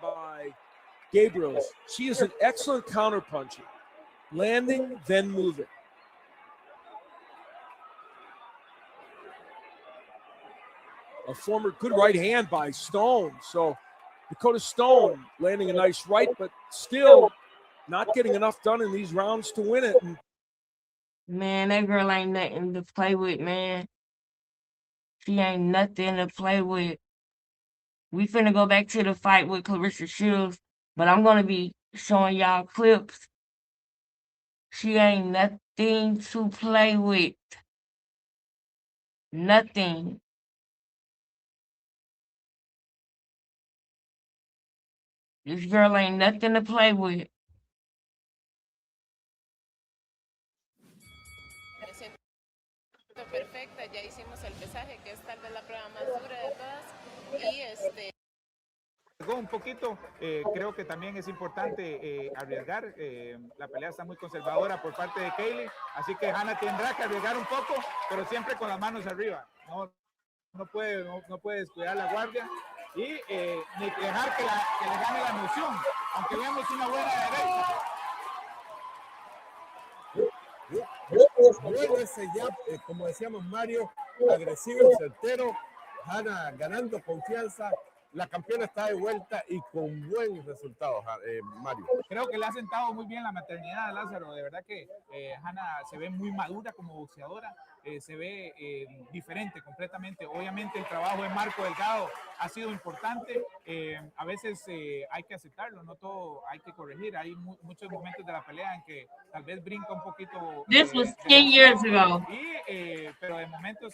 By Gabriels. She is an excellent counterpuncher. Landing, then moving. A former good right hand by Stone. So Dakota Stone landing a nice right, but still not getting enough done in these rounds to win it. Man, that girl ain't nothing to play with, man. She ain't nothing to play with. We finna go back to the fight with Clarissa Shields, but I'm gonna be showing y'all clips. She ain't nothing to play with. Nothing. This girl ain't nothing to play with. Perfecta, ya hicimos el pesaje, que es tal vez la prueba más dura de todas, y Un poquito, creo que también es importante arriesgar. La pelea está muy conservadora por parte de Kaylee, así que Hannah tendrá que arriesgar un poco, pero siempre con las manos arriba. No puede descuidar la guardia y ni dejar que le gane la emoción, aunque veamos una buena derecha. Bueno, ese jab, como decíamos Mario, agresivo, certero, Hannah ganando confianza. La campeona está de vuelta y con buen resultado, Mario. Creo que le ha sentado muy bien la maternidad a Lázaro. De verdad que Hannah se ve muy madura como boxeadora, se ve diferente completamente. Obviamente el trabajo de Marco Delgado ha sido importante. A veces hay que aceptarlo, no todo hay que corregir. Hay muchos momentos de la pelea en que tal vez brinca un poquito. This was 10 years ago. Pero de momentos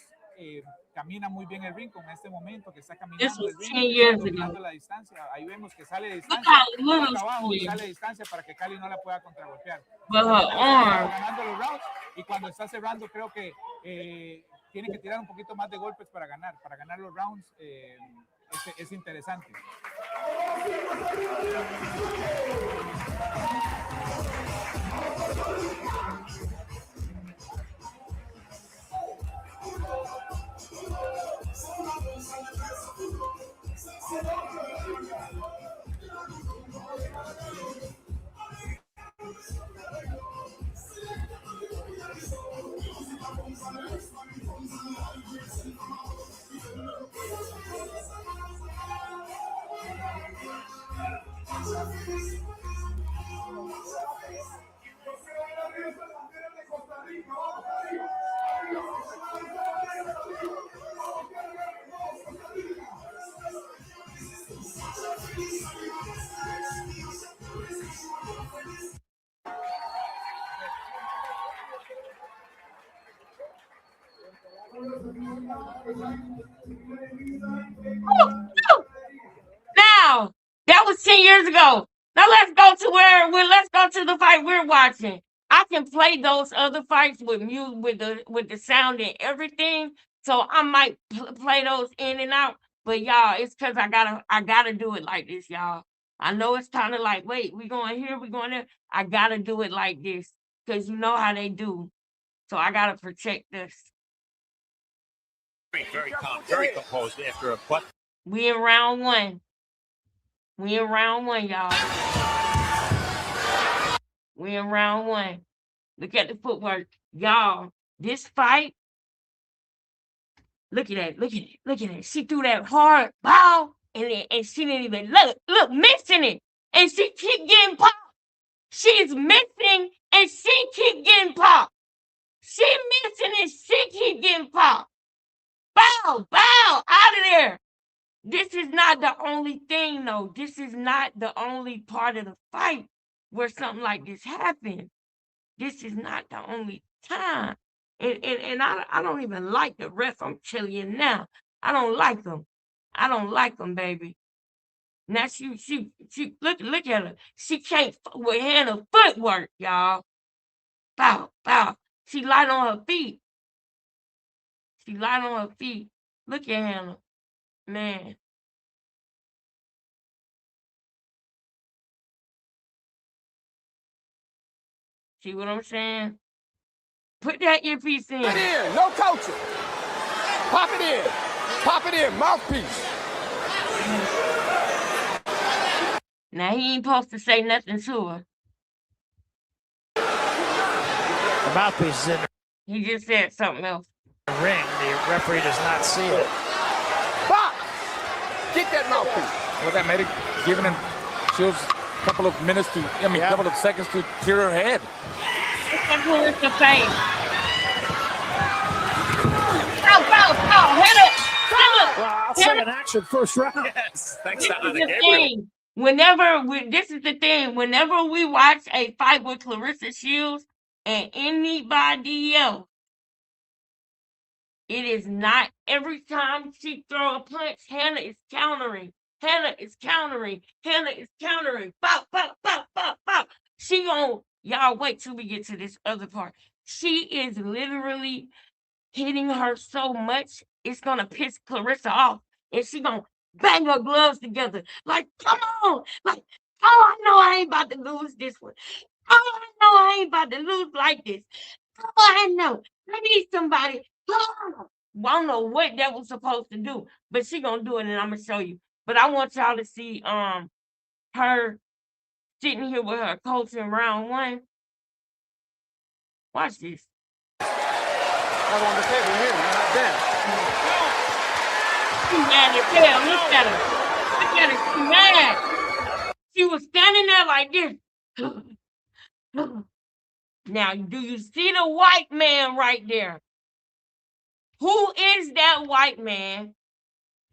camina muy bien el ring con este momento que está This caminando was el ring, 10 está years dominando ago. la distancia. Ahí vemos que sale de Look distancia, how little toca abajo y she sale de is. distancia para que Cali no la pueda contragolpear. But her Está arm. ganando los rounds y cuando está cerrando creo que tiene que tirar un poquito más de golpes para ganar los rounds. Es interesante. Now, that was 10 years ago. Now let's go to let's go to the fight we're watching. I can play those other fights with music, with the sound and everything. So I might play those in and out. But y'all, it's because I gotta do it like this, y'all. I know it's kind of like, wait, we going here, we going there. I gotta do it like this because you know how they do. So I gotta protect this. Very calm, very composed after a butt. We in round one. We in round one, y'all. We in round one. Look at the footwork. Y'all, this fight, look at that, look at it, look at it. She threw that hard ball and she didn't even look, missing it. And she keep getting popped. She's missing and she keep getting popped. She missing and she keep getting popped. Bow, out of there. This is not the only thing, though. This is not the only part of the fight where something like this happens. This is not the only time. And I don't even like the ref. I'm telling you now. I don't like them. I don't like them, baby. Now she look at her. She can't handle footwork, y'all. Bow. She light on her feet. She light on her feet. Look at Hannah. Man. See what I'm saying? Put that earpiece in. Pop it in, no coaching. Pop it in. Pop it in, mouthpiece. Now he ain't supposed to say nothing to her. The mouthpiece is in He just said something else. the ring. The referee does not see it. Pop! Get that mouthpiece. Well, that made it, giving him Shields a couple of minutes couple of seconds to clear her head. Where's the face? Pow! Hit it! Well, I'll say an action first round. Yes, thanks This to is Anna the Gabriel. thing. This is the thing. Whenever we watch a fight with Clarissa Shields and anybody else, it is not every time she throw a punch, Hannah is countering. Bow. She gon' y'all wait till we get to this other part. She is literally hitting her so much, it's gonna piss Clarissa off. And she gonna bang her gloves together. Like, come on. Like, oh, I know I ain't about to lose this one. Oh, I know I ain't about to lose like this. Oh, I know. I need somebody. Oh. I don't know what that was supposed to do, but she gonna do it and I'm gonna show you. But I want y'all to see her sitting here with her coach in round one. Watch this. I'm on the table here, not there. She mad as hell. Look at her. She mad. She was standing there like this. Now, do you see the white man right there? Who is that white man?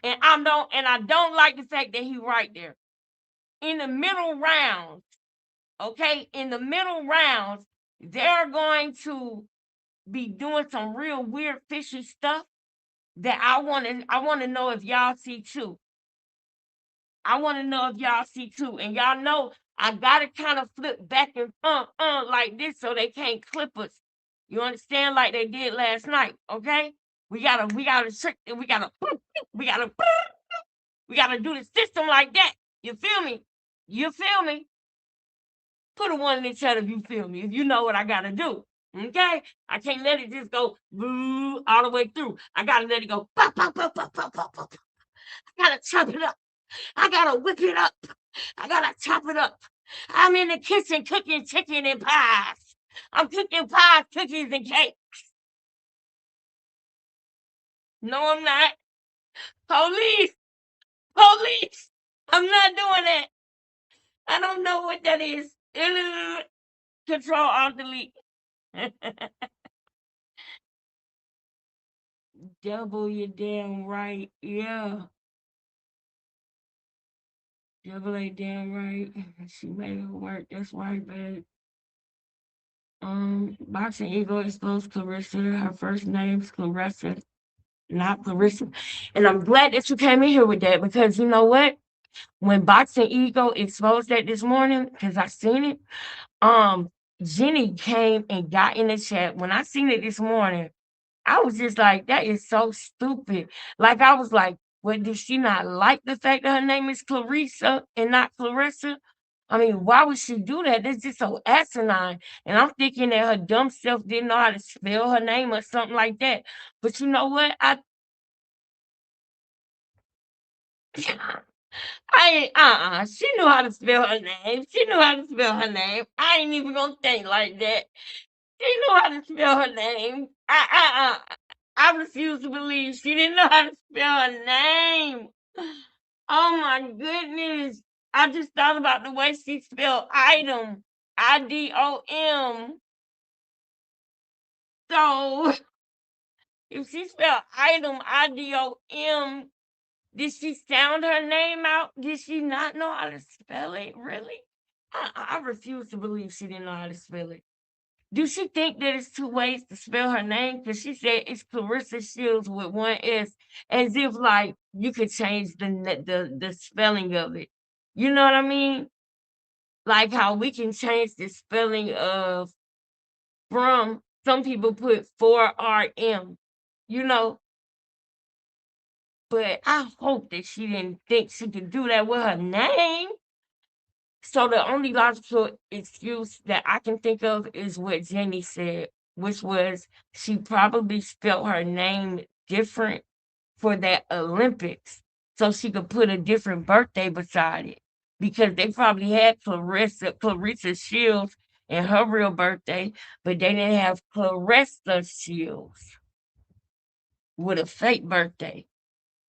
And I don't like the fact that he right there. In the middle rounds, okay? In the middle rounds, they're going to be doing some real weird fishy stuff. that I want to know if y'all see too. I want to know if y'all see too. And y'all know I gotta kind of flip back and like this so they can't clip us. You understand? Like they did last night, okay? We gotta trick, we gotta do the system like that. You feel me? You feel me? Put a one in the chat if you feel me, if you know what I gotta do. Okay? I can't let it just go all the way through. I gotta let it go. I gotta chop it up. I gotta whip it up. I gotta chop it up. I'm in the kitchen cooking chicken and pies. I'm cooking pies, cookies, and cakes. No, I'm not. Police! Police! I'm not doing that. I don't know what that is. Control Alt Delete. Double, you damn right. Yeah. Double A damn right. She made it work. That's right, babe. Boxing Ego exposed Clarissa. Her first name's Clarissa, not Clarissa. And I'm glad that you came in here with that because you know what? When Boxing Ego exposed that this morning, because I seen it, Jenny came and got in the chat. When I seen it this morning, I was just like, that is so stupid. Like, I was like, what, did she not like the fact that her name is Clarissa and not Clarissa? I mean, why would she do that? That's just so asinine. And I'm thinking that her dumb self didn't know how to spell her name or something like that. But you know what? She knew how to spell her name. She knew how to spell her name. I ain't even gonna think like that. She knew how to spell her name. I refuse to believe she didn't know how to spell her name. Oh my goodness. I just thought about the way she spelled item. IDOM. So if she spelled item IDOM, did she sound her name out? Did she not know how to spell it? Really? I refuse to believe she didn't know how to spell it. Do she think that it's two ways to spell her name? Because she said it's Clarissa Shields with one S, as if like you could change the spelling of it. You know what I mean? Like how we can change the spelling of from. Some people put 4RM, you know. But I hope that she didn't think she could do that with her name. So the only logical excuse that I can think of is what Jenny said, which was she probably spelled her name different for that Olympics so she could put a different birthday beside it. Because they probably had Clarissa Shields and her real birthday, but they didn't have Clarissa Shields with a fake birthday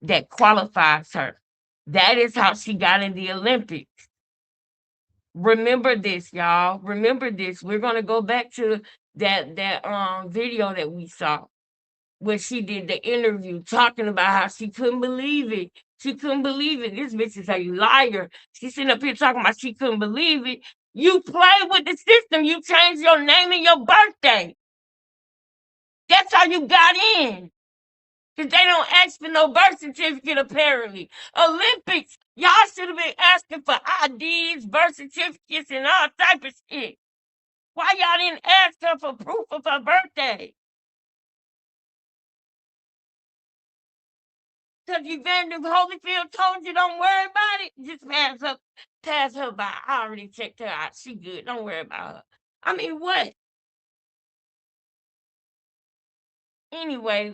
that qualifies her. That is how she got in the Olympics. Remember this, y'all. Remember this. We're gonna go back to that video that we saw where she did the interview talking about how she couldn't believe it. She couldn't believe it. This bitch is a liar. She's sitting up here talking about she couldn't believe it. You play with the system. You changed your name and your birthday. That's how you got in. Because they don't ask for no birth certificate, apparently. Olympics, y'all should have been asking for IDs, birth certificates, and all type of shit. Why y'all didn't ask her for proof of her birthday? Because Evander Holyfield told you don't worry about it. Just pass her by. I already checked her out. She good. Don't worry about her. I mean, what? Anyway,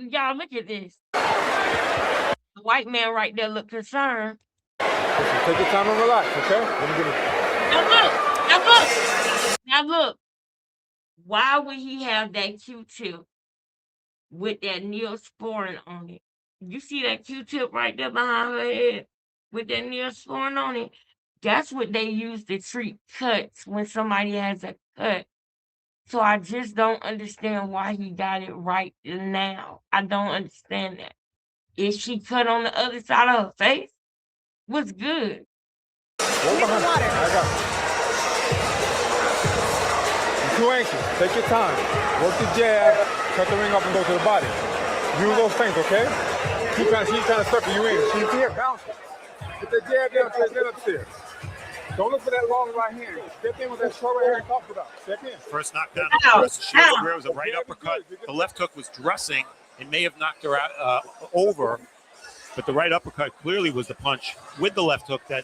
y'all look at this. The white man right there look concerned. Listen, take your time and relax, okay? Let me get it. Now look. Why would he have that Q-tip with that Neosporin on it? You see that Q-tip right there behind her head with that Neosporin on it? That's what they use to treat cuts when somebody has a cut. So I just don't understand why he got it right now. I don't understand that. Is she cut on the other side of her face? What's good? You're too anxious. Take your time. Work the jab, cut the ring up, and go to the body. Use those things, okay? She's trying to sucker you in. She's here, bounce. Get the jab downstairs, then upstairs. Don't look for that long right hand. Step in with that short right hand talked about. Step in. First knockdown of Clarissa Shields career was a right uppercut. The left hook was dressing. It may have knocked her out over, but the right uppercut clearly was the punch with the left hook that.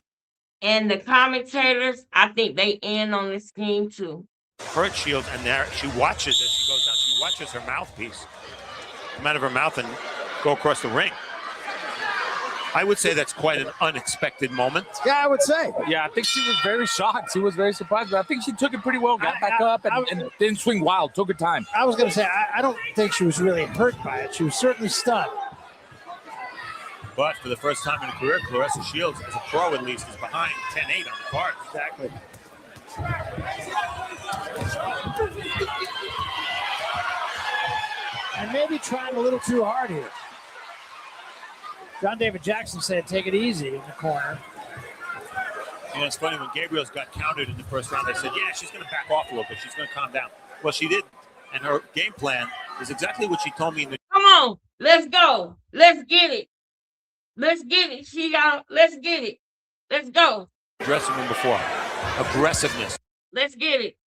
And the commentators, I think they in on the scheme too. Hurt Shields, and there she watches as she goes down. She watches her mouthpiece come out of her mouth and go across the ring. I would say that's quite an unexpected moment. Yeah, I would say. Yeah, I think she was very shocked. She was very surprised, but I think she took it pretty well, got back up, and didn't swing wild, took her time. I was going to say, I don't think she was really hurt by it. She was certainly stunned. But for the first time in her career, Clarissa Shields, as a pro at least, is behind 10-8 on the card. Exactly. And maybe trying a little too hard here. John David Jackson said, take it easy in the corner. You know, it's funny, when Gabriel's got countered in the first round, they said, yeah, she's going to back off a little bit. She's going to calm down. Well, she didn't. And her game plan is exactly what she told me in the... Come on, let's go. Let's get it. Let's get it. Let's get it. Let's go. dressing room before. Aggressiveness. Let's get it.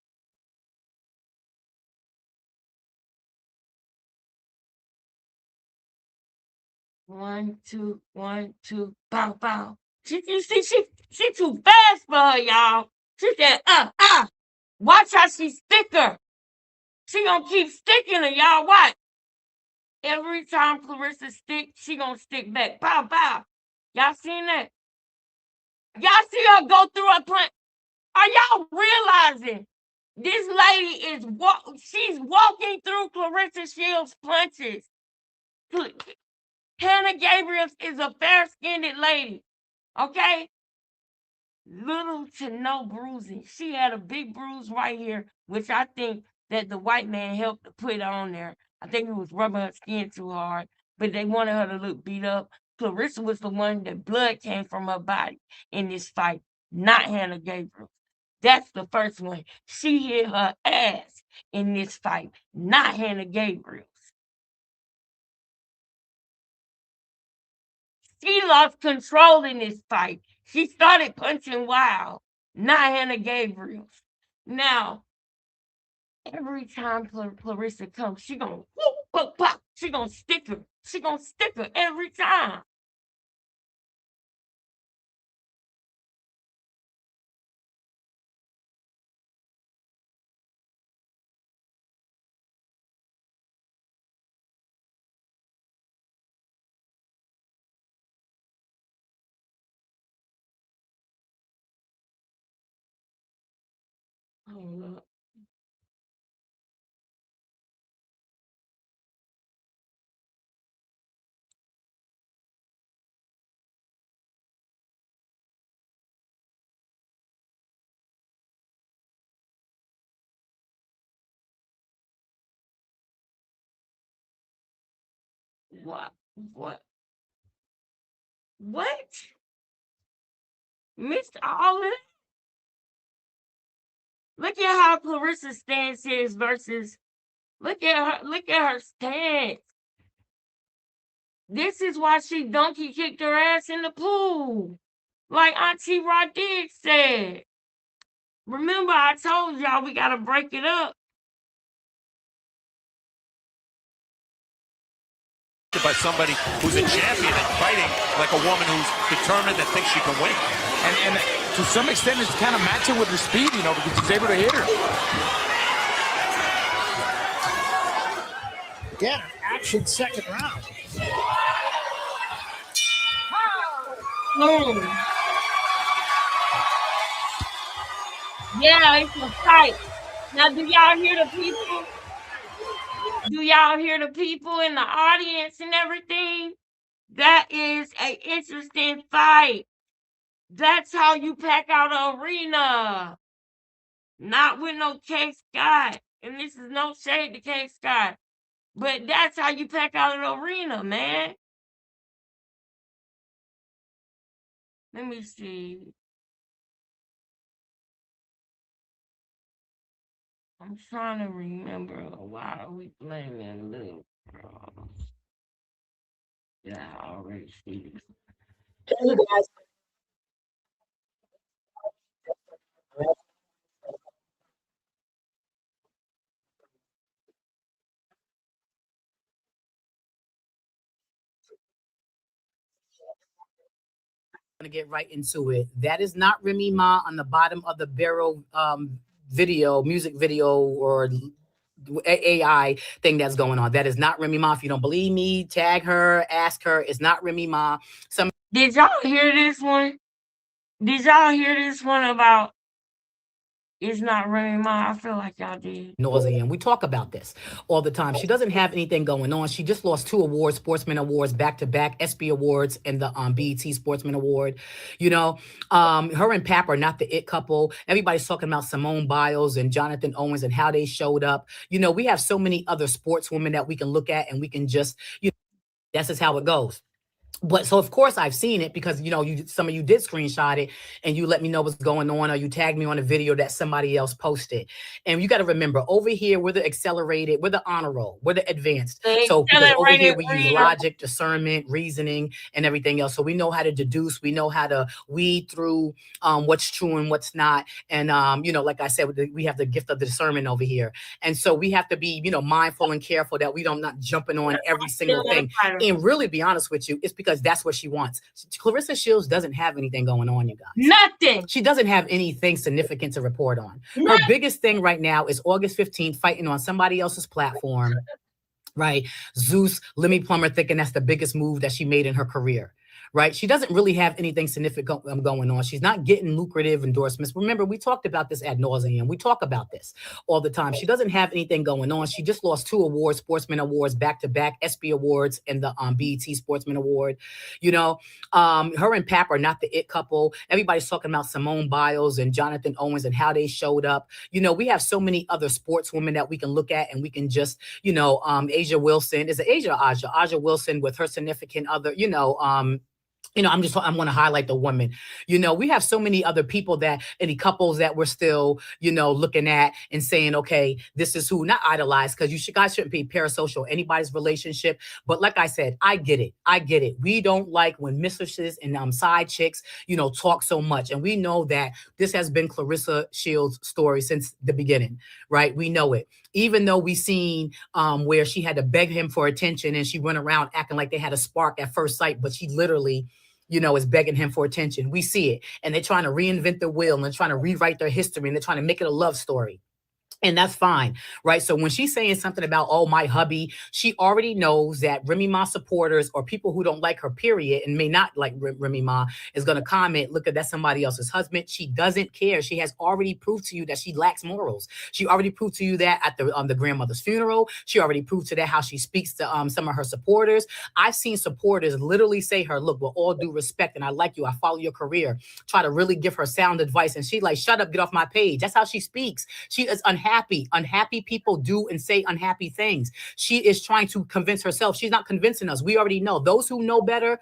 One, two, bow, bow. You see, she too fast for her, y'all. She said, watch how she stick her. She gonna keep sticking her, y'all. Watch. Every time Clarissa stick, she gonna stick back. Bow, bow. Y'all seen that? Y'all see her go through her punch? Are y'all realizing this lady is she's walking through Clarissa Shields' punches? Hannah Gabriels is a fair-skinned lady, okay? Little to no bruising. She had a big bruise right here, which I think that the white man helped to put on there. I think it was rubbing her skin too hard, but they wanted her to look beat up. Clarissa was the one that blood came from her body in this fight, not Hannah Gabriels. That's the first one. She hit her ass in this fight, not Hannah Gabriels. She lost control in this fight. She started punching wild, not Hannah Gabriels. Now, every time Clarissa comes, she gonna whoop, pop, pop. She gonna stick her. She gonna stick her every time. Hold up. What? Missed all of it? Look at how Clarissa's stance is versus look at her stance. This is why she donkey kicked her ass in the pool. Like Auntie Rodriguez said. Remember, I told y'all we gotta break it up. By somebody who's a champion and fighting like a woman who's determined and thinks she can win. And to some extent, it's kind of matching with her speed, you know, because she's able to hit her. Again, action second round. Yeah, it's a fight. Now, do y'all hear the people? Do y'all hear the people in the audience and everything? That is an interesting fight. That's how you pack out an arena. Not with no K Scott. And this is no shade to K Scott. But that's how you pack out an arena, man. Let me see. I'm trying to remember why are we blaming little girls. Yeah, I already see this. You guys. To get right into it. That is not Remy Ma on the bottom of the barrel video, music video, or AI thing that's going on. That is not Remy Ma. If you don't believe me, tag her, ask her. It's not Remy Ma. Did y'all hear this one? Did y'all hear this one about it's not Remy Ma? I feel like y'all did. Nausea, and we talk about this all the time. She doesn't have anything going on. She just lost 2 awards, Sportsman Awards, back-to-back, ESPY Awards, and the BET Sportsman Award. You know, her and Pap are not the it couple. Everybody's talking about Simone Biles and Jonathan Owens and how they showed up. You know, we have so many other sportswomen that we can look at, and we can just, you know, that's just how it goes. But so of course I've seen it because, you know, some of you did screenshot it and you let me know what's going on, or you tagged me on a video that somebody else posted. And you got to remember, over here we're the accelerated, we're the honor roll, we're the advanced. So because over here we use logic, discernment, reasoning, and everything else. So we know how to deduce, we know how to weed through what's true and what's not. And you know, like I said, we have the gift of the discernment over here. And so we have to be, you know, mindful and careful that we don't not jumping on every single thing. And really be honest with you, it's because that's what she wants. Clarissa Shields doesn't have anything going on, you guys. Nothing. She doesn't have anything significant to report on. Her biggest thing right now is August 15th fighting on somebody else's platform, right? Zeus, Lemmy Plummer thinking that's the biggest move that she made in her career. Right? She doesn't really have anything significant going on. She's not getting lucrative endorsements. Remember, we talked about this ad nauseum. We talk about this all the time. She doesn't have anything going on. She just lost 2 awards, Sportsman Awards, back-to-back, ESPY Awards, and the BET Sportsman Award. You know, her and Pap are not the it couple. Everybody's talking about Simone Biles and Jonathan Owens and how they showed up. You know, we have so many other sportswomen that we can look at, and we can just, you know, Asia Wilson. Is it Asia or Aja? Aja Wilson with her significant other, you know, I'm going to highlight the women. You know, we have so many other people that, any couples that we're still, you know, looking at and saying, okay, this is who, not idolize, because guys shouldn't be parasocial, anybody's relationship. But like I said, I get it. We don't like when mistresses and side chicks, you know, talk so much. And we know that this has been Clarissa Shields' story since the beginning, right? We know it. Even though we seen where she had to beg him for attention and she went around acting like they had a spark at first sight, but she literally, you know, is begging him for attention. We see it. And they're trying to reinvent the wheel and they're trying to rewrite their history and they're trying to make it a love story. And that's fine, right? So when she's saying something about, oh, my hubby, she already knows that Remy Ma supporters or people who don't like her, period, and may not like Remy Ma, is going to comment, look, that's somebody else's husband. She doesn't care. She has already proved to you that she lacks morals. She already proved to you that at the grandmother's funeral. She already proved to that how she speaks to some of her supporters. I've seen supporters literally say her, look, with all due respect, and I like you, I follow your career, try to really give her sound advice. And she like, shut up, get off my page. That's how she speaks. She is unhappy. Unhappy people do and say unhappy things. She is trying to convince herself. She's not convincing us. We already know. Those who know better,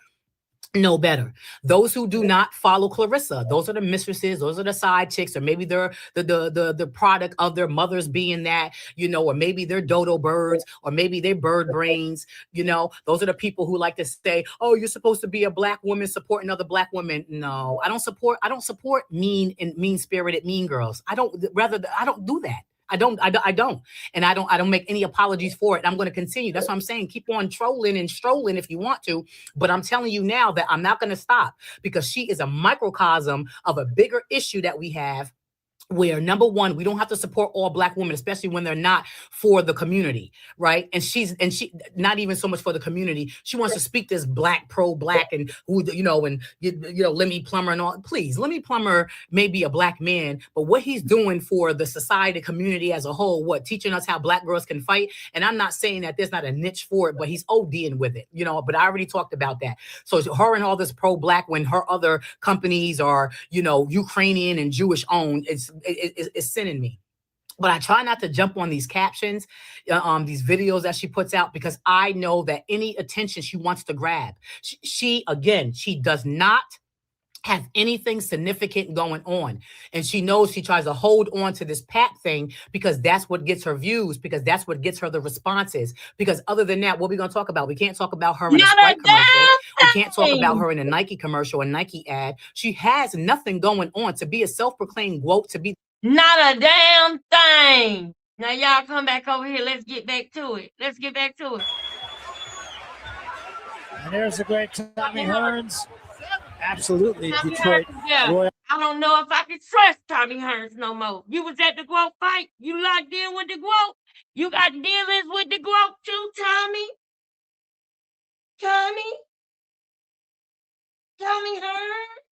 know better. Those who do not follow Clarissa, those are the mistresses, those are the side chicks, or maybe they're the product of their mothers being that, you know, or maybe they're dodo birds, or maybe they're bird brains, you know. Those are the people who like to say, oh, you're supposed to be a black woman supporting other black women. No, I don't support mean and mean-spirited mean girls. I don't do that. I don't. And I don't make any apologies for it. I'm going to continue. That's what I'm saying. Keep on trolling and strolling if you want to. But I'm telling you now that I'm not going to stop, because she is a microcosm of a bigger issue that we have, where number one, we don't have to support all black women, especially when they're not for the community, right? And she not even so much for the community. She wants to speak this black, pro-black, and who, you know, and you know, Lemmy Plummer and all. Please, Lemmy Plummer may be a black man, but what he's doing for the society, community as a whole, what, teaching us how black girls can fight. And I'm not saying that there's not a niche for it, but he's ODing with it, you know. But I already talked about that. So her and all this pro-black, when her other companies are, you know, Ukrainian and Jewish owned, it's sending me. But I try not to jump on these captions, these videos that she puts out, because I know that any attention she wants to grab, she does not have anything significant going on. And she knows she tries to hold on to this Pat thing because that's what gets her views, because that's what gets her the responses. Because other than that, what are we going to talk about? We can't talk about her in a Sprite commercial. We can't talk about her in a Nike commercial, a Nike ad. She has nothing going on. To be a self-proclaimed woke, to be not a damn thing. Now y'all come back over here. Let's get back to it. Let's get back to it. And there's the great Tommy Hearns. Absolutely, Detroit. I don't know if I can trust Tommy Hearns no more. You was at the GOAT fight. You locked in with the GOAT. You got dealings with the GOAT too, Tommy. Tommy Hearns.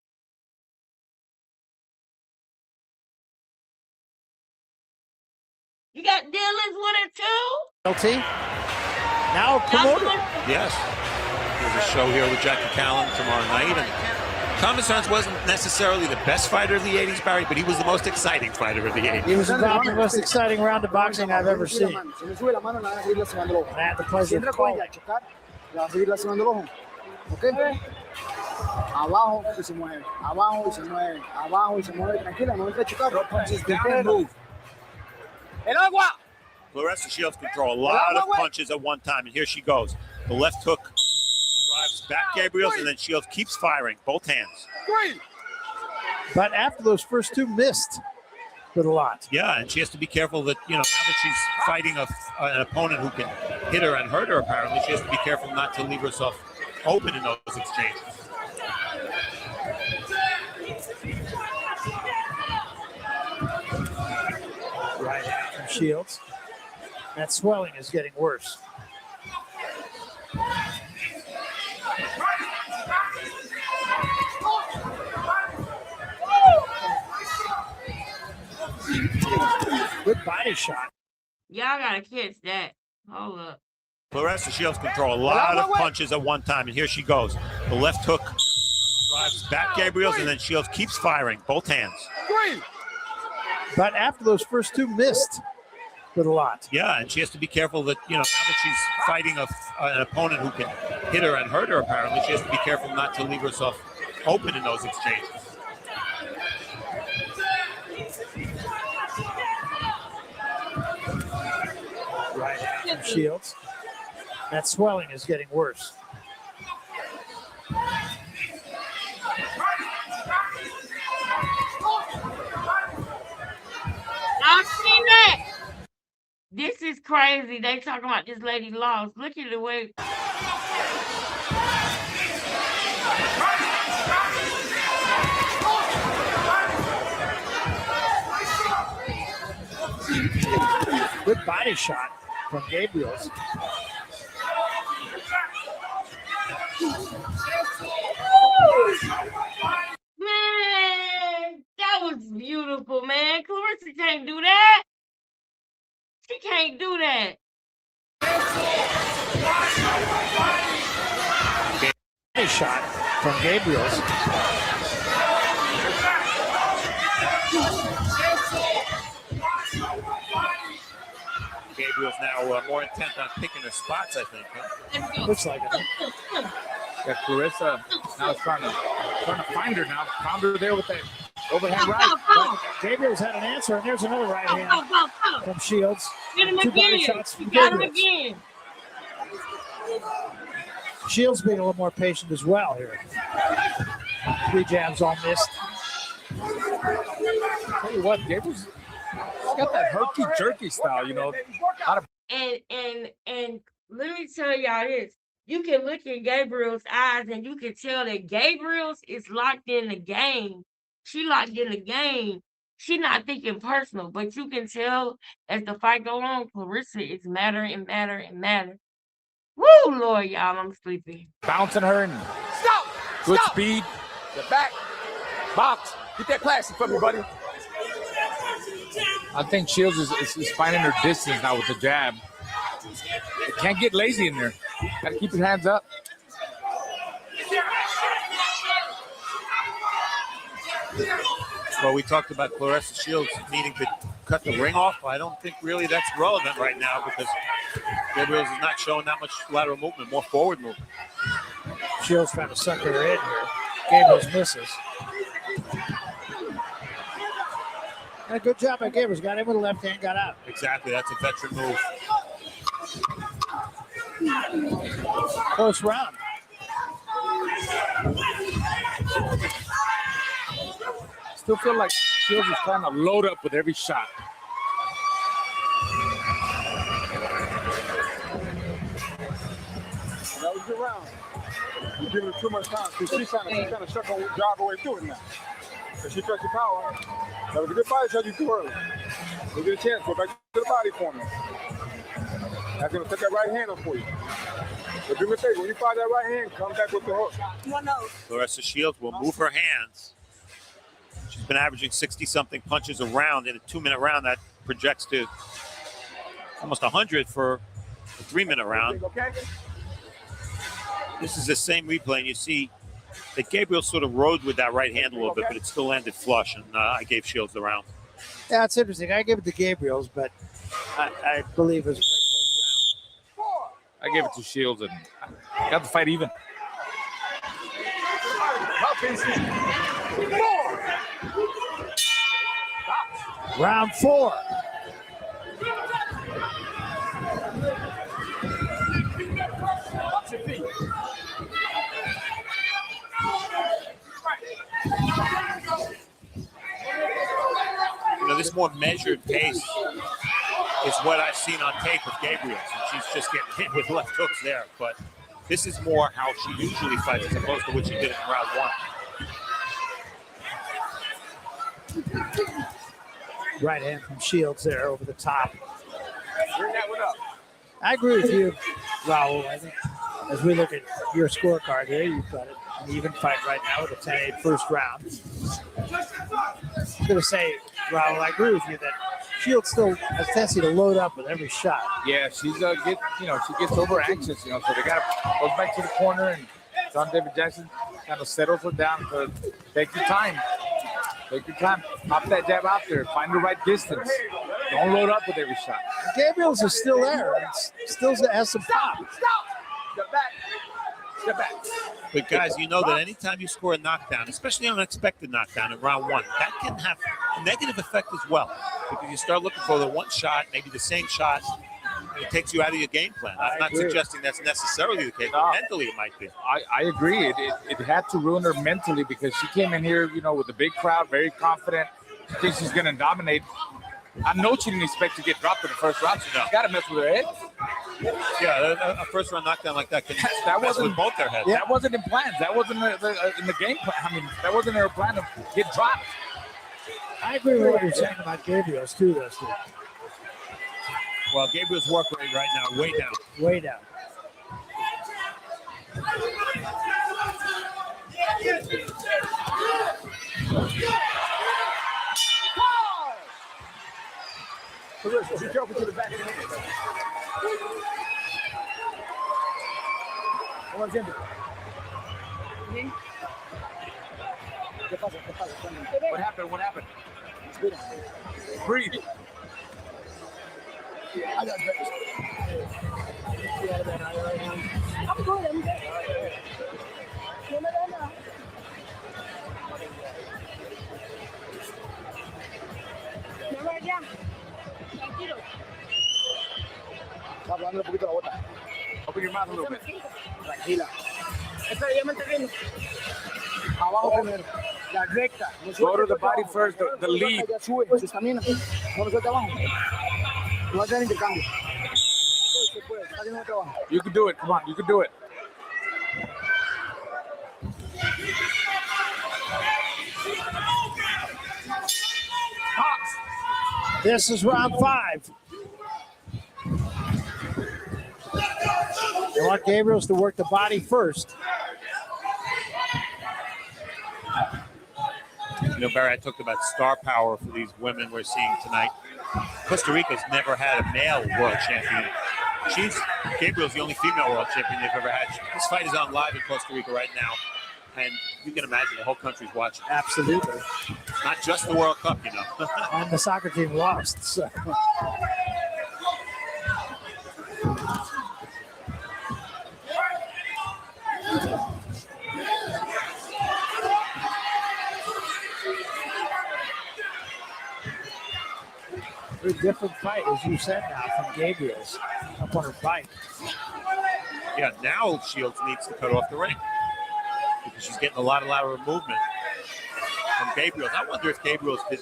You got dealings with her too? LT. Now promoted. Yes. There's a show here with Jackie Callan tomorrow night. And Thomas Hearns wasn't necessarily the best fighter of the 80s, Barry, but he was the most exciting fighter of the 80s. He was about the most exciting round of boxing I've ever seen. And I had the pleasure of calling. Abajo y se mueve, abajo y se mueve, abajo y se mueve. Tranquila, no te chocar. Punches down and move. Claressa Shields can throw a lot of punches at one time, and here she goes. The left hook drives back Gabriels, and then Shields keeps firing, both hands. But after those first two, missed with a lot. Yeah, and she has to be careful that, now that she's fighting an opponent who can hit her and hurt her, apparently, she has to be careful not to leave herself open in those exchanges. Right from Shields. That swelling is getting worse. Good body shot. Y'all gotta catch that. Hold up. Claressa Shields can throw a lot of punches at one time, and here she goes. The left hook drives back Gabriels, and then Shields keeps firing, both hands. But after those first two, missed with a lot. Yeah, and she has to be careful that, now that she's fighting an opponent who can hit her and hurt her, apparently, she has to be careful not to leave herself open in those exchanges. Right from Shields. That swelling is getting worse. Y'all seen that? This is crazy. They talking about this lady lost. Look at the way. Good body shot from Gabriels. Man, that was beautiful, man. Claressa can't do that. She can't do that. Body shot from Gabriels. Gabriel's now more intent on picking her spots, I think. Huh? Looks like it. Yeah, Claressa now is trying to find her now. Found her there with that overhand right. But Gabriel's had an answer, and there's another right hand from Shields. Get him Two body again. shots from You got him Gabriels. again. Shields being a little more patient as well here. 3 jabs all missed. Tell you what, Gabriel's got that herky-jerky style, And let me tell y'all this. You can look in Gabriel's eyes and you can tell that Gabriel's is locked in the game. She locked in the game. She not thinking personal, but you can tell as the fight go on, Claressa is matter. Woo, Lord, y'all, I'm sleepy. Bouncing her and good speed. Get back. Box. Get that classic for me, buddy. I think Shields is finding her distance now with the jab. Can't get lazy in there. Got to keep his hands up. Well, we talked about Claressa Shields needing to cut the ring off. I don't think really that's relevant right now because Gabriels is not showing that much lateral movement, more forward movement. Shields trying to suck her in here. Gabriel's misses. And a good job by Gabriel's. Got in with the left hand, got out. Exactly. That's a veteran move. Close round. Still feel like Shields is trying to load up with every shot. That was a good round. You're giving her too much time because she's trying to shut her drive away through it now. If she trusts your power, that was a good body shot you threw early. You get a chance, go back to the body corner. That's going to set that right hand up for you. But do me a favor, when you fire that right hand, come back with the hook. Claressa Shields will move her hands. She's been averaging 60-something punches a round. In a 2-minute round, that projects to almost 100 for a 3-minute round. This is the same replay, and you see that Gabriel sort of rode with that right hand a little bit, but it still landed flush, and I gave Shields the round. Yeah, it's interesting. I give it to Gabriel's, but I believe it's a very close round. I gave it to Shields and got the fight even. Round 4. You know, this more measured pace is what I've seen on tape with Gabriel. And she's just getting hit with left hooks there. But this is more how she usually fights as opposed to what she did in round 1. Right hand from Shields there over the top. Bring that one up. I agree with you, Raul. I think as we look at your scorecard here, you've got an even fight right now with a 10-8 first round. I'm going to say, Raul, I agree with you that Shields still has a tendency to load up with every shot. Yeah, she's she gets over anxious, so they got to go back to the corner, and John David Jackson kind of settles her down to take your time. Take your time. Pop that jab out there. Find the right distance. Don't load up with every shot. Gabriel's is still there. It still has some pop. Step back. Step back. But guys, you know that anytime you score a knockdown, especially an unexpected knockdown in round 1, that can have a negative effect as well. Because you start looking for the one shot, maybe the same shot, and it takes you out of your game plan. I'm not suggesting that's necessarily the case, but mentally it might be. I agree. It had to ruin her mentally because she came in here, with a big crowd, very confident. She thinks she's going to dominate. I know she didn't expect to get dropped in the first round. She's got to mess with her head. Yeah, a first round knockdown like that can mess with both their heads. That wasn't in plans. That wasn't in the game plan. I mean, that wasn't her plan to get dropped. I agree with what you're saying about Gabriel's too, though, Steve. Well, Gabriel's work rate right now, way down. Way down. Be careful to the back of the head. What happened? What happened? Breathe. I got I'm good. Ya. Tranquilo. Hablando un poquito la bota. Open your mouth a little bit. Tranquila. Está bien, manteniendo. Abajo primero. La recta. Go to the body first, the lead. Sube, sus caminos. No me suelta abajo. No va a hacer intercambio. You can do it. Come on, you can do it. This is round 5. They want Gabriel's to work the body first. Barry, I talked about star power for these women we're seeing tonight. Costa Rica's never had a male world champion. Gabriel's the only female world champion they've ever had. This fight is on live in Costa Rica right now. And you can imagine the whole country's watching. Absolutely. Not just the World Cup, And the soccer team lost. So. Very different fight, as you said now, from Gabriel's up on her fight. Yeah, now Shields needs to cut off the ring because she's getting a lot of lateral movement from Gabriel's. I wonder if Gabriel's did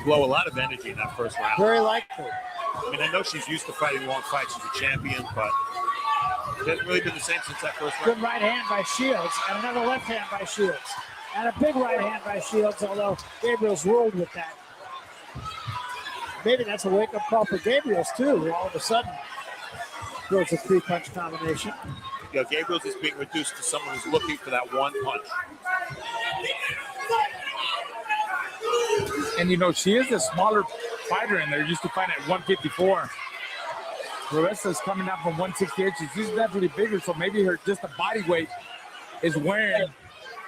blow a lot of energy in that first round. Very likely. I mean, I know she's used to fighting long fights. She's a champion, but it hasn't really been the same since that first round. Good right hand by Shields, and another left hand by Shields. And a big right hand by Shields, although Gabriel's rolled with that. Maybe that's a wake-up call for Gabriel's, too. All of a sudden, throws a 3-punch combination. Yeah, Gabriel's is being reduced to someone who's looking for that one punch. And, you know, she is a smaller fighter in there. Used to fight at 154. Clarissa's coming down from 168. She's definitely bigger, so maybe her just the body weight is wearing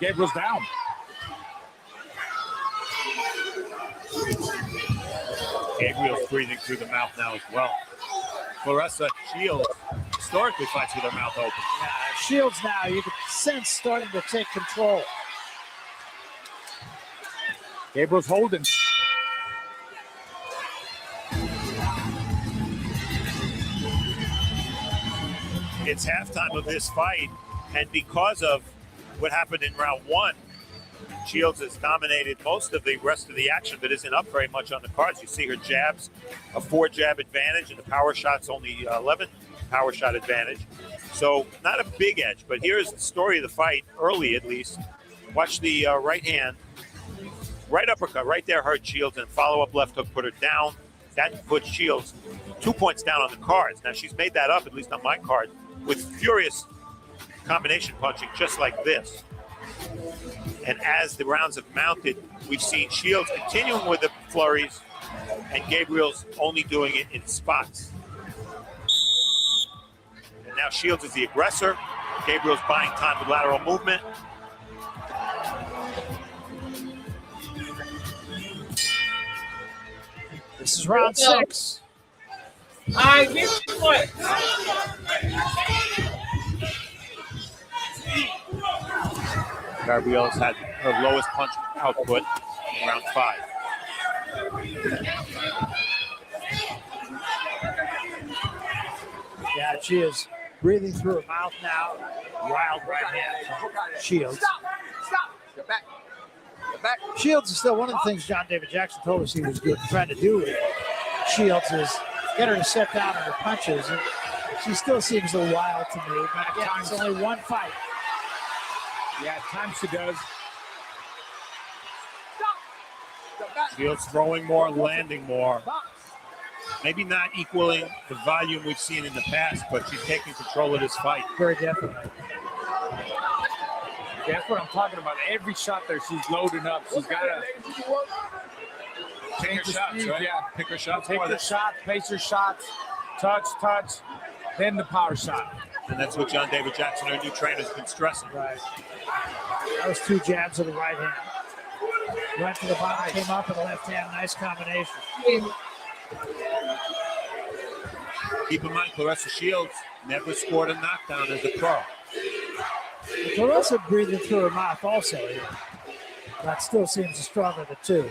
Gabriel's down. Gabriel's breathing through the mouth now as well. Clarissa Shields historically fights with her mouth open. Yeah, Shields now, you can sense starting to take control. Gabriel's holding. It's halftime of this fight, and because of what happened in round one, Shields has dominated most of the rest of the action, but isn't up very much on the cards. You see her jabs, a 4-jab advantage, and the power shot's only 11 power shot advantage. So not a big edge, but here's the story of the fight, early at least. Watch the right hand, right uppercut, right there hurt Shields, and follow-up left hook put her down. That puts Shields 2 points down on the cards. Now she's made that up, at least on my card, with furious combination punching just like this. And as the rounds have mounted, we've seen Shields continuing with the flurries and Gabriel's only doing it in spots. And now Shields is the aggressor. Gabriel's buying time with lateral movement. This is round 6. All right, give me what? Gabriel's had her lowest punch output in round 5. Yeah, she is breathing through her mouth now. Wild right hand from Shields. Stop. Get back. Get back. Shields is still one of the things John David Jackson told us he was good trying to do with Shields is get her to set down on her punches. And she still seems a little wild to me, but again, it's only one fight. Yeah, at times she does. Shields throwing more, landing more. Maybe not equaling the volume we've seen in the past, but she's taking control of this fight. Very definitely. That's what I'm talking about. Every shot there, she's loading up. She's got to Change her shots, right? Yeah, Pick her shots. take her shots, pace her shots, touch, then the power shot. And that's what John David Jackson, our new trainer, has been stressing. Right. That was 2 jabs of the right hand. Went to the bottom, came up with the left hand. Nice combination. Keep in mind, Clarissa Shields never scored a knockdown as a pro. Clarissa breathing through her mouth also. That still seems stronger of the 2.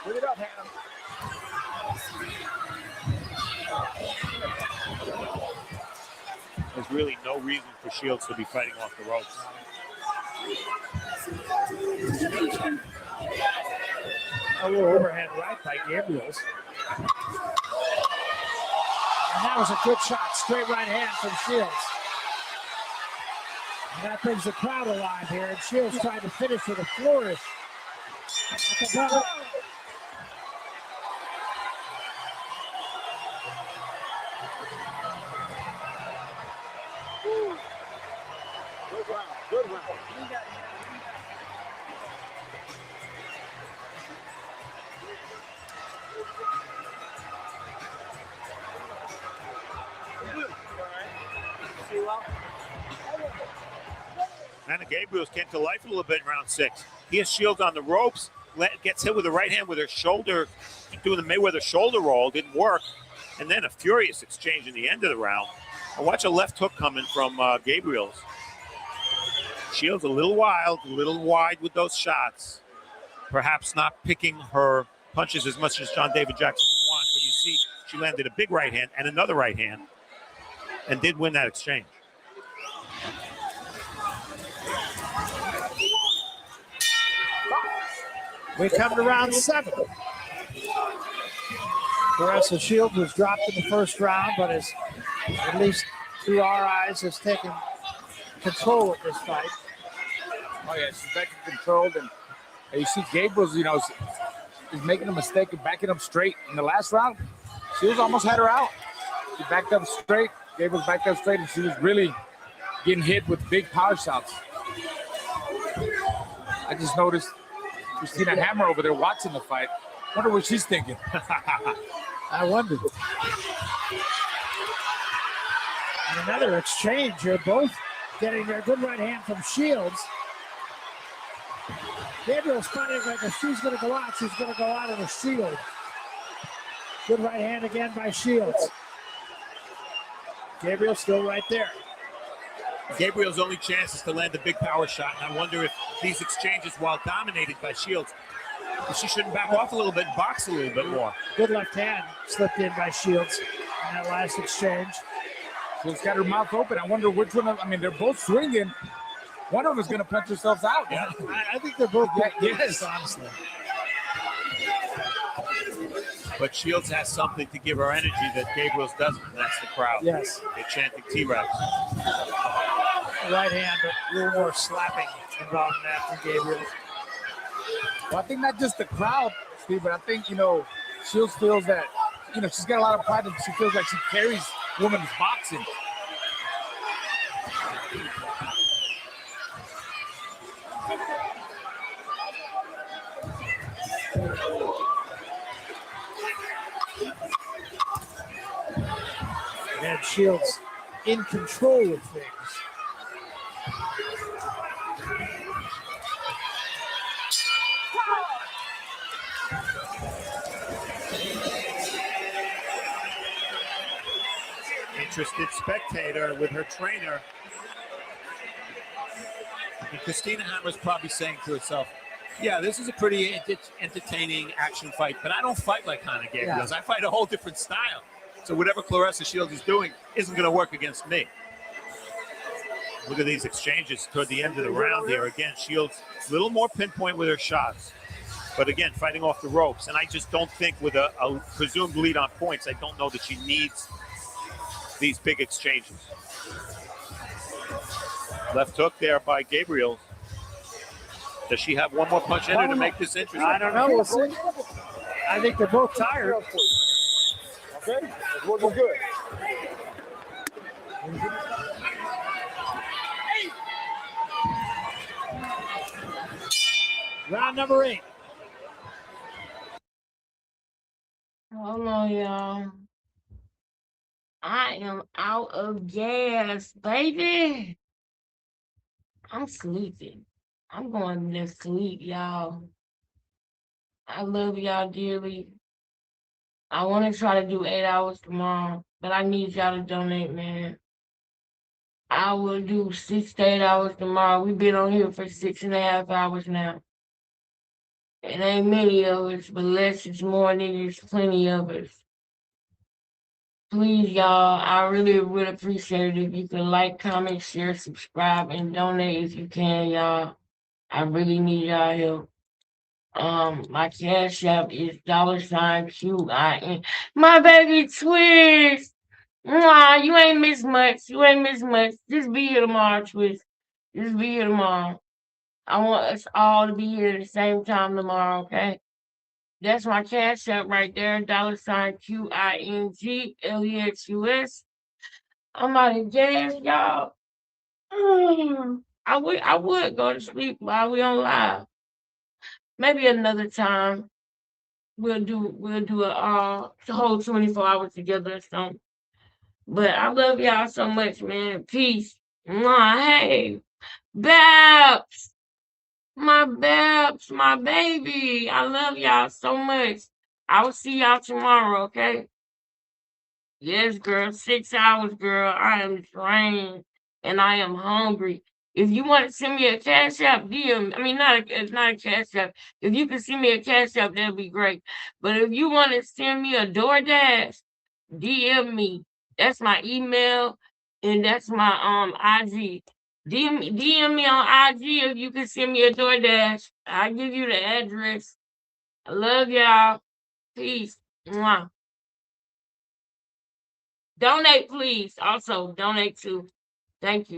Put it up, Hannah. There's really no reason for Shields to be fighting off the ropes. A little overhand right by Gabriel's. And that was a good shot. Straight right hand from Shields. And that brings the crowd alive here. And Shields trying to finish with a flourish. At the bottom. Good round. Anna Gabriels came to life a little bit in round 6. He has Shields on the ropes, gets hit with the right hand with her shoulder, doing the Mayweather shoulder roll, didn't work. And then a furious exchange in the end of the round. And watch a left hook coming from Gabriels. Shields a little wild, a little wide with those shots. perhaps not picking her punches as much as John David Jackson would want. But you see, she landed a big right hand and another right hand and did win that exchange. We come to round 7. Claressa Shields was dropped in the first round, but has, at least through our eyes, has taken control of this fight. Oh yeah, she's back in control, and you see Gabriel's, is making a mistake and backing up straight. In the last round, Shields almost had her out. She backed up straight. Gabriel's backed up straight, and she was really getting hit with big power shots. I just noticed Christina Hammer over there watching the fight. Wonder what she's thinking. I wondered. And another exchange here, both getting their good right hand from Shields. Gabriel's fighting like if she's going to go out, she's going to go out of the shield. Good right hand again by Shields. Gabriel still right there. Gabriel's only chance is to land a big power shot, and I wonder if these exchanges, while dominated by Shields, if she shouldn't back off a little bit and box a little bit more. Good left hand slipped in by Shields in that last exchange. She's got her mouth open. I wonder which one they're both swinging. One of them is going to punch herself out. Yeah, I think they're both yes, honestly. But Shields has something to give her energy that Gabriel's doesn't, and that's the crowd. Yes. They're chanting T-Rex. Right hand, but a little more slapping involved in that from Gabriel. Well, I think not just the crowd, Steve, but I think, Shields feels that, she's got a lot of pride and she feels like she carries women's boxing. And Shields in control of things. Interested spectator with her trainer. And Christina Hammer's probably saying to herself, yeah, this is a pretty entertaining action fight, but I don't fight like Hannah Gabriel does. I fight a whole different style. So whatever Claressa Shields is doing isn't going to work against me. Look at these exchanges toward the end of the round here. Again, Shields a little more pinpoint with her shots. But again, fighting off the ropes. And I just don't think with a presumed lead on points, I don't know that she needs these big exchanges. Left hook there by Gabriel. Does she have one more punch in her to make this interesting? I don't know. We'll see. I think they're both tired. Okay, it's working good. Round number 8. Hold on, y'all. I am out of gas, baby. I'm sleeping. I'm going to sleep, y'all. I love y'all dearly. I want to try to do 8 hours tomorrow, but I need y'all to donate, man. I will do 6 to 8 hours tomorrow. We've been on here for 6.5 hours now. It ain't many of us, but less is more, and there's plenty of us. Please, y'all, I really would appreciate it if you could like, comment, share, subscribe, and donate if you can, y'all. I really need y'all help. My cash app is $QIN. My baby Twist. Mwah, you ain't miss much. You ain't miss much. Just be here tomorrow, Twist. Just be here tomorrow. I want us all to be here at the same time tomorrow, okay? That's my cash app right there. $QINGLEXUS. I'm out of gas, y'all. I would go to sleep while we on live. Maybe another time we'll do a whole 24 hours together or something. But I love y'all so much, man. Peace. Mwah. Hey, Babs. My Babs, my baby. I love y'all so much. I will see y'all tomorrow, okay? Yes, girl. 6 hours, girl. I am drained and I am hungry. If you want to send me a cash app, DM. I mean, it's not a cash app. If you can send me a cash app, that'd be great. But if you want to send me a DoorDash, DM me. That's my email and that's my IG. DM me on IG if you can send me a DoorDash. I'll give you the address. I love y'all. Peace. Mwah. Donate, please. Also, donate too. Thank you.